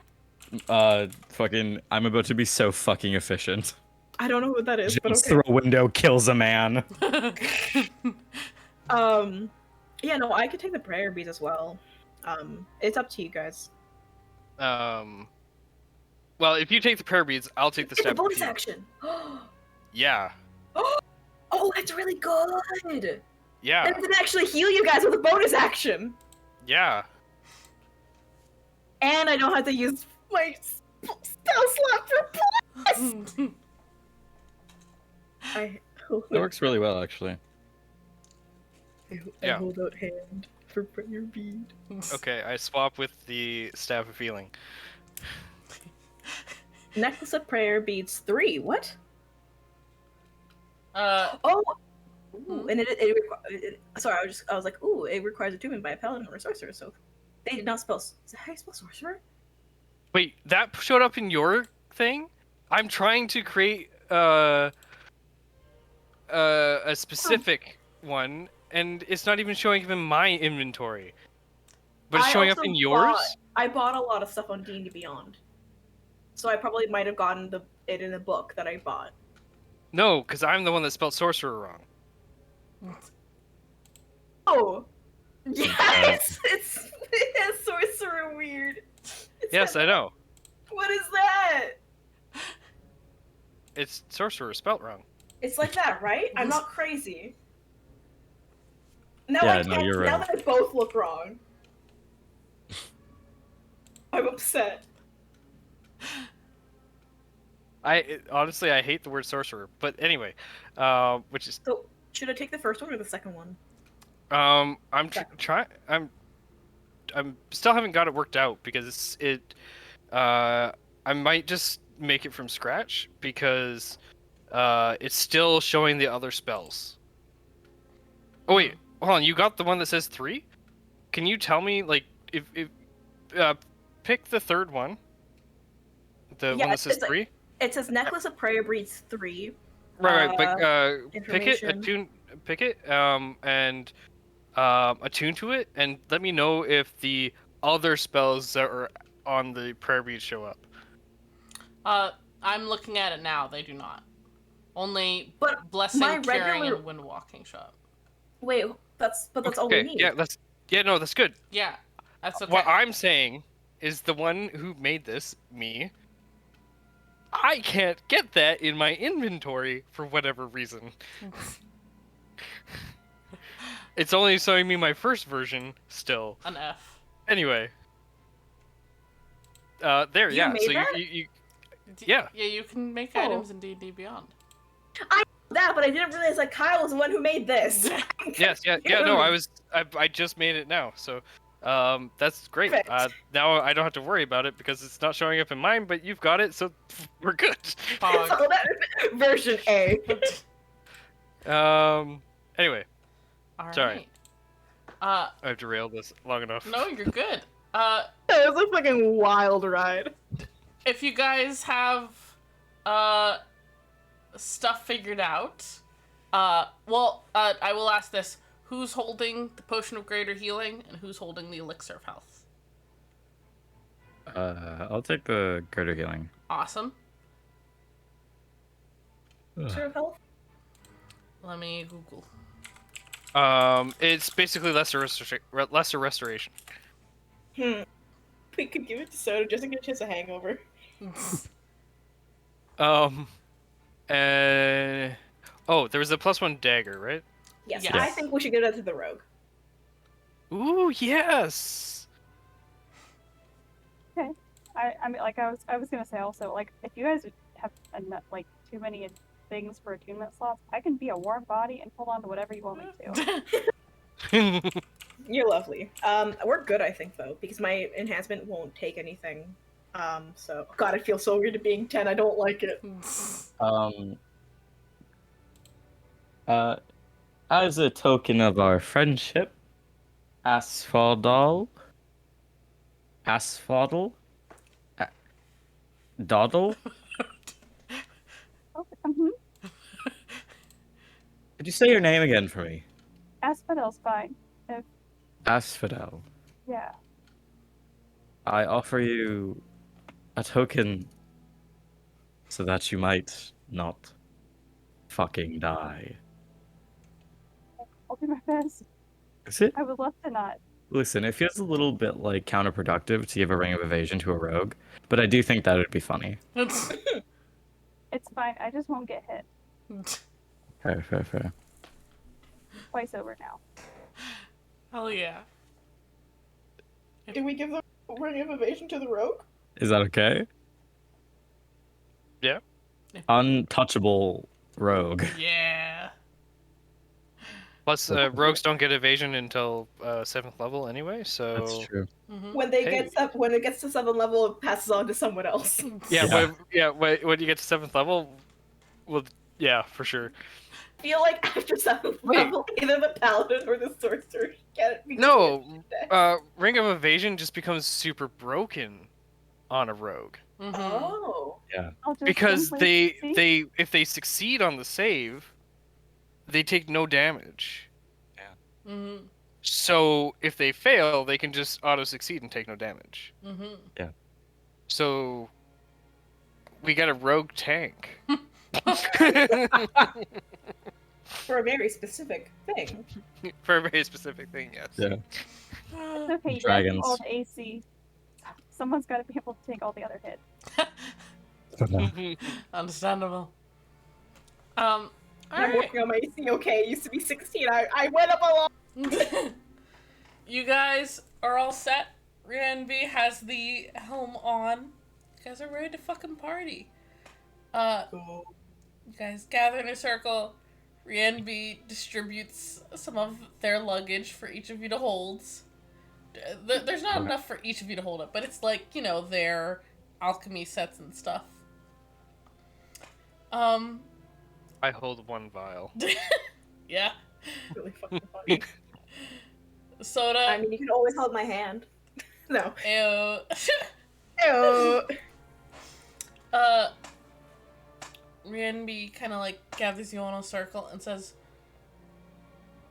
Speaker 11: Fucking, I'm about to be so fucking efficient.
Speaker 2: I don't know what that is, but
Speaker 11: Jumps
Speaker 2: okay.
Speaker 11: through a window, kills a man.
Speaker 2: Yeah, no, I could take the prayer beads as well. It's up to you guys.
Speaker 5: Well, if you take the prayer beads, I'll take the
Speaker 2: It's a
Speaker 5: Staff of
Speaker 2: bonus
Speaker 5: Healing.
Speaker 2: action!
Speaker 5: Yeah.
Speaker 2: Oh, that's really good!
Speaker 5: Yeah.
Speaker 2: That can actually heal you guys with a bonus action!
Speaker 5: Yeah.
Speaker 2: And I don't have to use my spell slot for plus. I
Speaker 11: That works really well, actually.
Speaker 5: Yeah.
Speaker 2: hold out hand for prayer bead.
Speaker 5: Okay, I swap with the Staff of Healing.
Speaker 2: Necklace of prayer beads 3. What?
Speaker 1: Oh,
Speaker 2: Ooh, and sorry, I was like, ooh, it requires attunement by a paladin or a sorcerer, so they did not spell. Is that how you spell sorcerer?
Speaker 5: Wait, that showed up in your thing? I'm trying to create a specific one, and it's not even showing up in my inventory. But it's showing up in yours?
Speaker 2: I bought a lot of stuff on D&D Beyond, so I probably might have gotten it in a book that I bought.
Speaker 5: No, because I'm the one that spelled sorcerer wrong.
Speaker 2: Oh, yes, it's sorcerer weird.
Speaker 5: Yes, I know.
Speaker 2: What is that?
Speaker 5: It's sorcerer spelled wrong.
Speaker 2: It's like that, right? I'm not crazy. Now
Speaker 11: Yeah,
Speaker 2: I
Speaker 11: no,
Speaker 2: can't.
Speaker 11: you're
Speaker 2: Now
Speaker 11: right.
Speaker 2: that I both look wrong, I'm upset.
Speaker 5: Honestly, I hate the word sorcerer. But anyway, which is
Speaker 2: So should I take the first one or the second one?
Speaker 5: I'm
Speaker 2: Second.
Speaker 5: trying. I'm still haven't got it worked out because I might just make it from scratch because it's still showing the other spells. Oh wait, hold on. You got the one that says 3? Can you tell me if pick the third one? The one that says 3?
Speaker 2: It says Necklace of Prayer Breeds 3.
Speaker 5: Right, but pick it,
Speaker 2: information.
Speaker 5: pick it, and attune to it, and let me know if the other spells that are on the prayer bead show up.
Speaker 1: I'm looking at it now. They do not. Only
Speaker 2: But
Speaker 1: blessing,
Speaker 2: my
Speaker 1: curing,
Speaker 2: regular-
Speaker 1: and wind walking show up.
Speaker 2: Wait, that's all we
Speaker 5: Okay,
Speaker 2: need.
Speaker 5: yeah, that's good.
Speaker 1: Yeah, that's okay.
Speaker 5: What I'm saying is the one who made this, me, I can't get that in my inventory for whatever reason. It's only showing me my first version still.
Speaker 1: An F.
Speaker 5: Anyway. There,
Speaker 2: You
Speaker 5: yeah.
Speaker 2: made
Speaker 5: So
Speaker 2: that?
Speaker 5: you yeah.
Speaker 1: Yeah, you can make
Speaker 2: Oh.
Speaker 1: items in D&D Beyond.
Speaker 2: I know that, but I didn't realize that Kyle was the one who made this.
Speaker 5: Yes, yeah, no, I just made it now. So that's great.
Speaker 2: Perfect.
Speaker 5: Now I don't have to worry about it because it's not showing up in mine, but you've got it, so we're good.
Speaker 1: Pog.
Speaker 2: So that version A.
Speaker 5: Anyway,
Speaker 1: All
Speaker 5: Sorry.
Speaker 1: right.
Speaker 5: I've derailed this long enough.
Speaker 1: No, you're good.
Speaker 2: It was a fucking wild ride.
Speaker 1: If you guys have stuff figured out, I will ask this: who's holding the potion of greater healing, and who's holding the elixir of health?
Speaker 11: I'll take the greater healing.
Speaker 1: Awesome.
Speaker 2: Sure of health?
Speaker 1: Let me Google.
Speaker 5: It's basically lesser restoration.
Speaker 2: We could give it to Soda just in case she has a hangover.
Speaker 5: There was a +1 dagger, right?
Speaker 2: Yes,
Speaker 1: Yes.
Speaker 2: I think we should give that to the rogue.
Speaker 5: Ooh, yes.
Speaker 9: I mean, like I was gonna say also, like if you guys have enough, like too many things for attunement slots, I can be a warm body and hold on to whatever you want me to.
Speaker 2: You're lovely. We're good, I think, though, because my enhancement won't take anything. So God, it feels so weird to being 10. I don't like it.
Speaker 11: As a token of our friendship, Asphodel, Doddle.
Speaker 9: Oh,
Speaker 11: Could you say your name again for me?
Speaker 9: Asphodel's fine.
Speaker 11: Asphodel.
Speaker 9: Yeah.
Speaker 11: I offer you a token so that you might not fucking die.
Speaker 9: I'll do my best.
Speaker 11: Is it?
Speaker 9: I would love to not.
Speaker 11: Listen, it feels a little bit like counterproductive to give a ring of evasion to a rogue, but I do think that would be funny.
Speaker 9: It's fine. I just won't get hit.
Speaker 11: Fair.
Speaker 9: Twice over now.
Speaker 1: Hell yeah.
Speaker 2: Did we give them Ring of evasion to the rogue?
Speaker 11: Is that okay?
Speaker 5: Yeah.
Speaker 11: Untouchable rogue.
Speaker 1: Yeah.
Speaker 5: Plus, rogues don't get evasion until 7th level anyway, so...
Speaker 11: That's true.
Speaker 1: Mm-hmm.
Speaker 2: When it gets to 7th level, it passes on to someone else.
Speaker 5: Yeah, when you get to 7th level, well, yeah, for sure.
Speaker 2: I feel like after 7th level, either the paladin or the sorcerer can't be.
Speaker 5: No, Ring of Evasion just becomes super broken on a rogue.
Speaker 1: Mm-hmm.
Speaker 2: Oh.
Speaker 11: Yeah.
Speaker 5: Because if they succeed on the save, they take no damage.
Speaker 11: Yeah.
Speaker 1: Mm-hmm.
Speaker 5: So if they fail, they can just auto succeed and take no damage.
Speaker 1: Mm-hmm.
Speaker 11: Yeah.
Speaker 5: So we got a rogue tank.
Speaker 2: For a very specific thing.
Speaker 5: For a very specific thing, yes.
Speaker 11: Yeah.
Speaker 9: It's okay, you
Speaker 11: Dragons.
Speaker 9: all the AC. Someone's got to be able to take all the other hits.
Speaker 1: Understandable.
Speaker 2: I'm
Speaker 1: Alright.
Speaker 2: working on my AC. Okay, it used to be 16. I went up a lot.
Speaker 1: You guys are all set. Rianbi has the helm on. You guys are ready to fucking party. You guys gather in a circle. Rianbi distributes some of their luggage for each of you to hold. There's not enough for each of you to hold it, but it's like, you know, their alchemy sets and stuff.
Speaker 5: I hold one vial.
Speaker 1: Yeah.
Speaker 2: Really fucking funny.
Speaker 1: Soda.
Speaker 2: I mean, you can always hold my hand. No.
Speaker 1: Ew.
Speaker 2: Ew.
Speaker 1: Rianbi kind of like gathers you in a circle and says,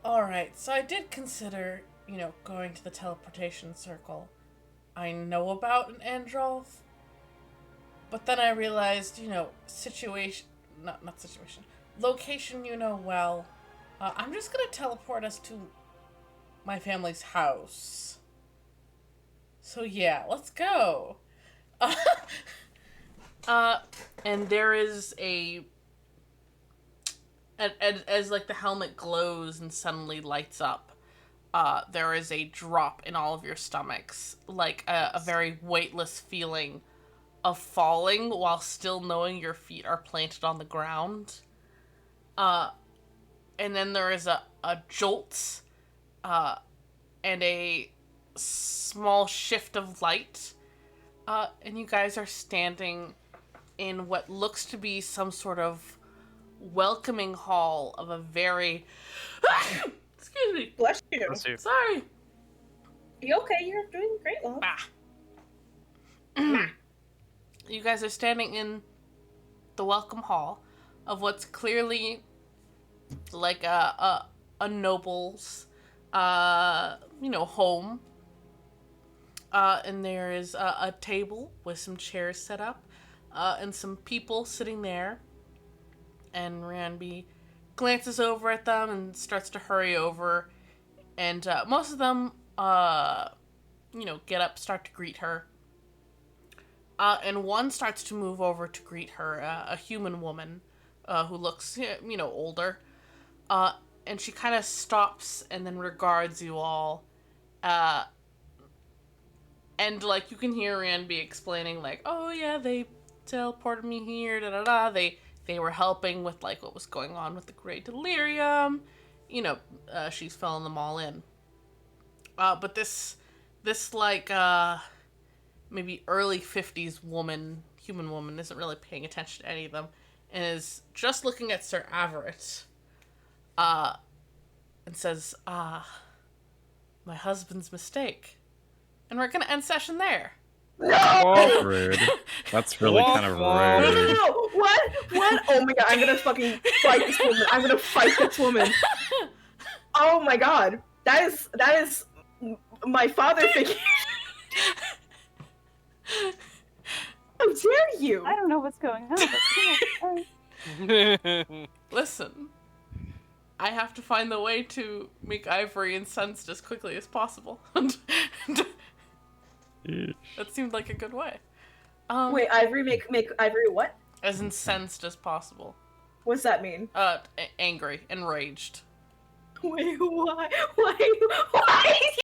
Speaker 1: "Alright, so I did consider, you know, going to the teleportation circle. I know about an Androlf, but then I realized, you know, location you know well. I'm just gonna teleport us to my family's house. So yeah, let's go." And there is as like the helmet glows and suddenly lights up, there is a drop in all of your stomachs, like a very weightless feeling of falling while still knowing your feet are planted on the ground. And then there is a jolt, and a small shift of light, and you guys are standing in what looks to be some sort of welcoming hall of a very... Excuse me.
Speaker 2: Bless you.
Speaker 5: Bless you.
Speaker 1: Sorry.
Speaker 2: You okay? You're doing great, love.
Speaker 1: You guys are standing in the welcome hall of what's clearly like a noble's, home. And there is a table with some chairs set up, and some people sitting there. And Rianbi glances over at them and starts to hurry over. And most of them, get up, start to greet her. And one starts to move over to greet her, a human woman who looks, older. And she kind of stops and then regards you all. And, like, you can hear Rianbi explaining, like, oh, yeah, they teleported me here, da-da-da. They were helping with, like, what was going on with the Great Delirium. She's filling them all in. But this like, maybe early 50s human woman, isn't really paying attention to any of them, and is just looking at Sir Averit, and says, my husband's mistake. And we're gonna end session there.
Speaker 11: No! Rude. That's really kind of rude.
Speaker 2: No! What? Oh my god, I'm gonna fucking fight this woman. Oh my god. That is my father figure. How dare you?
Speaker 9: I don't know what's going on, but
Speaker 1: Listen, I have to find the way to make Ivory incensed as quickly as possible. That seemed like a good way.
Speaker 2: Wait, Ivory make Ivory what?
Speaker 1: As incensed as possible.
Speaker 2: What's that mean?
Speaker 1: Angry, enraged.
Speaker 2: Wait, why? Why?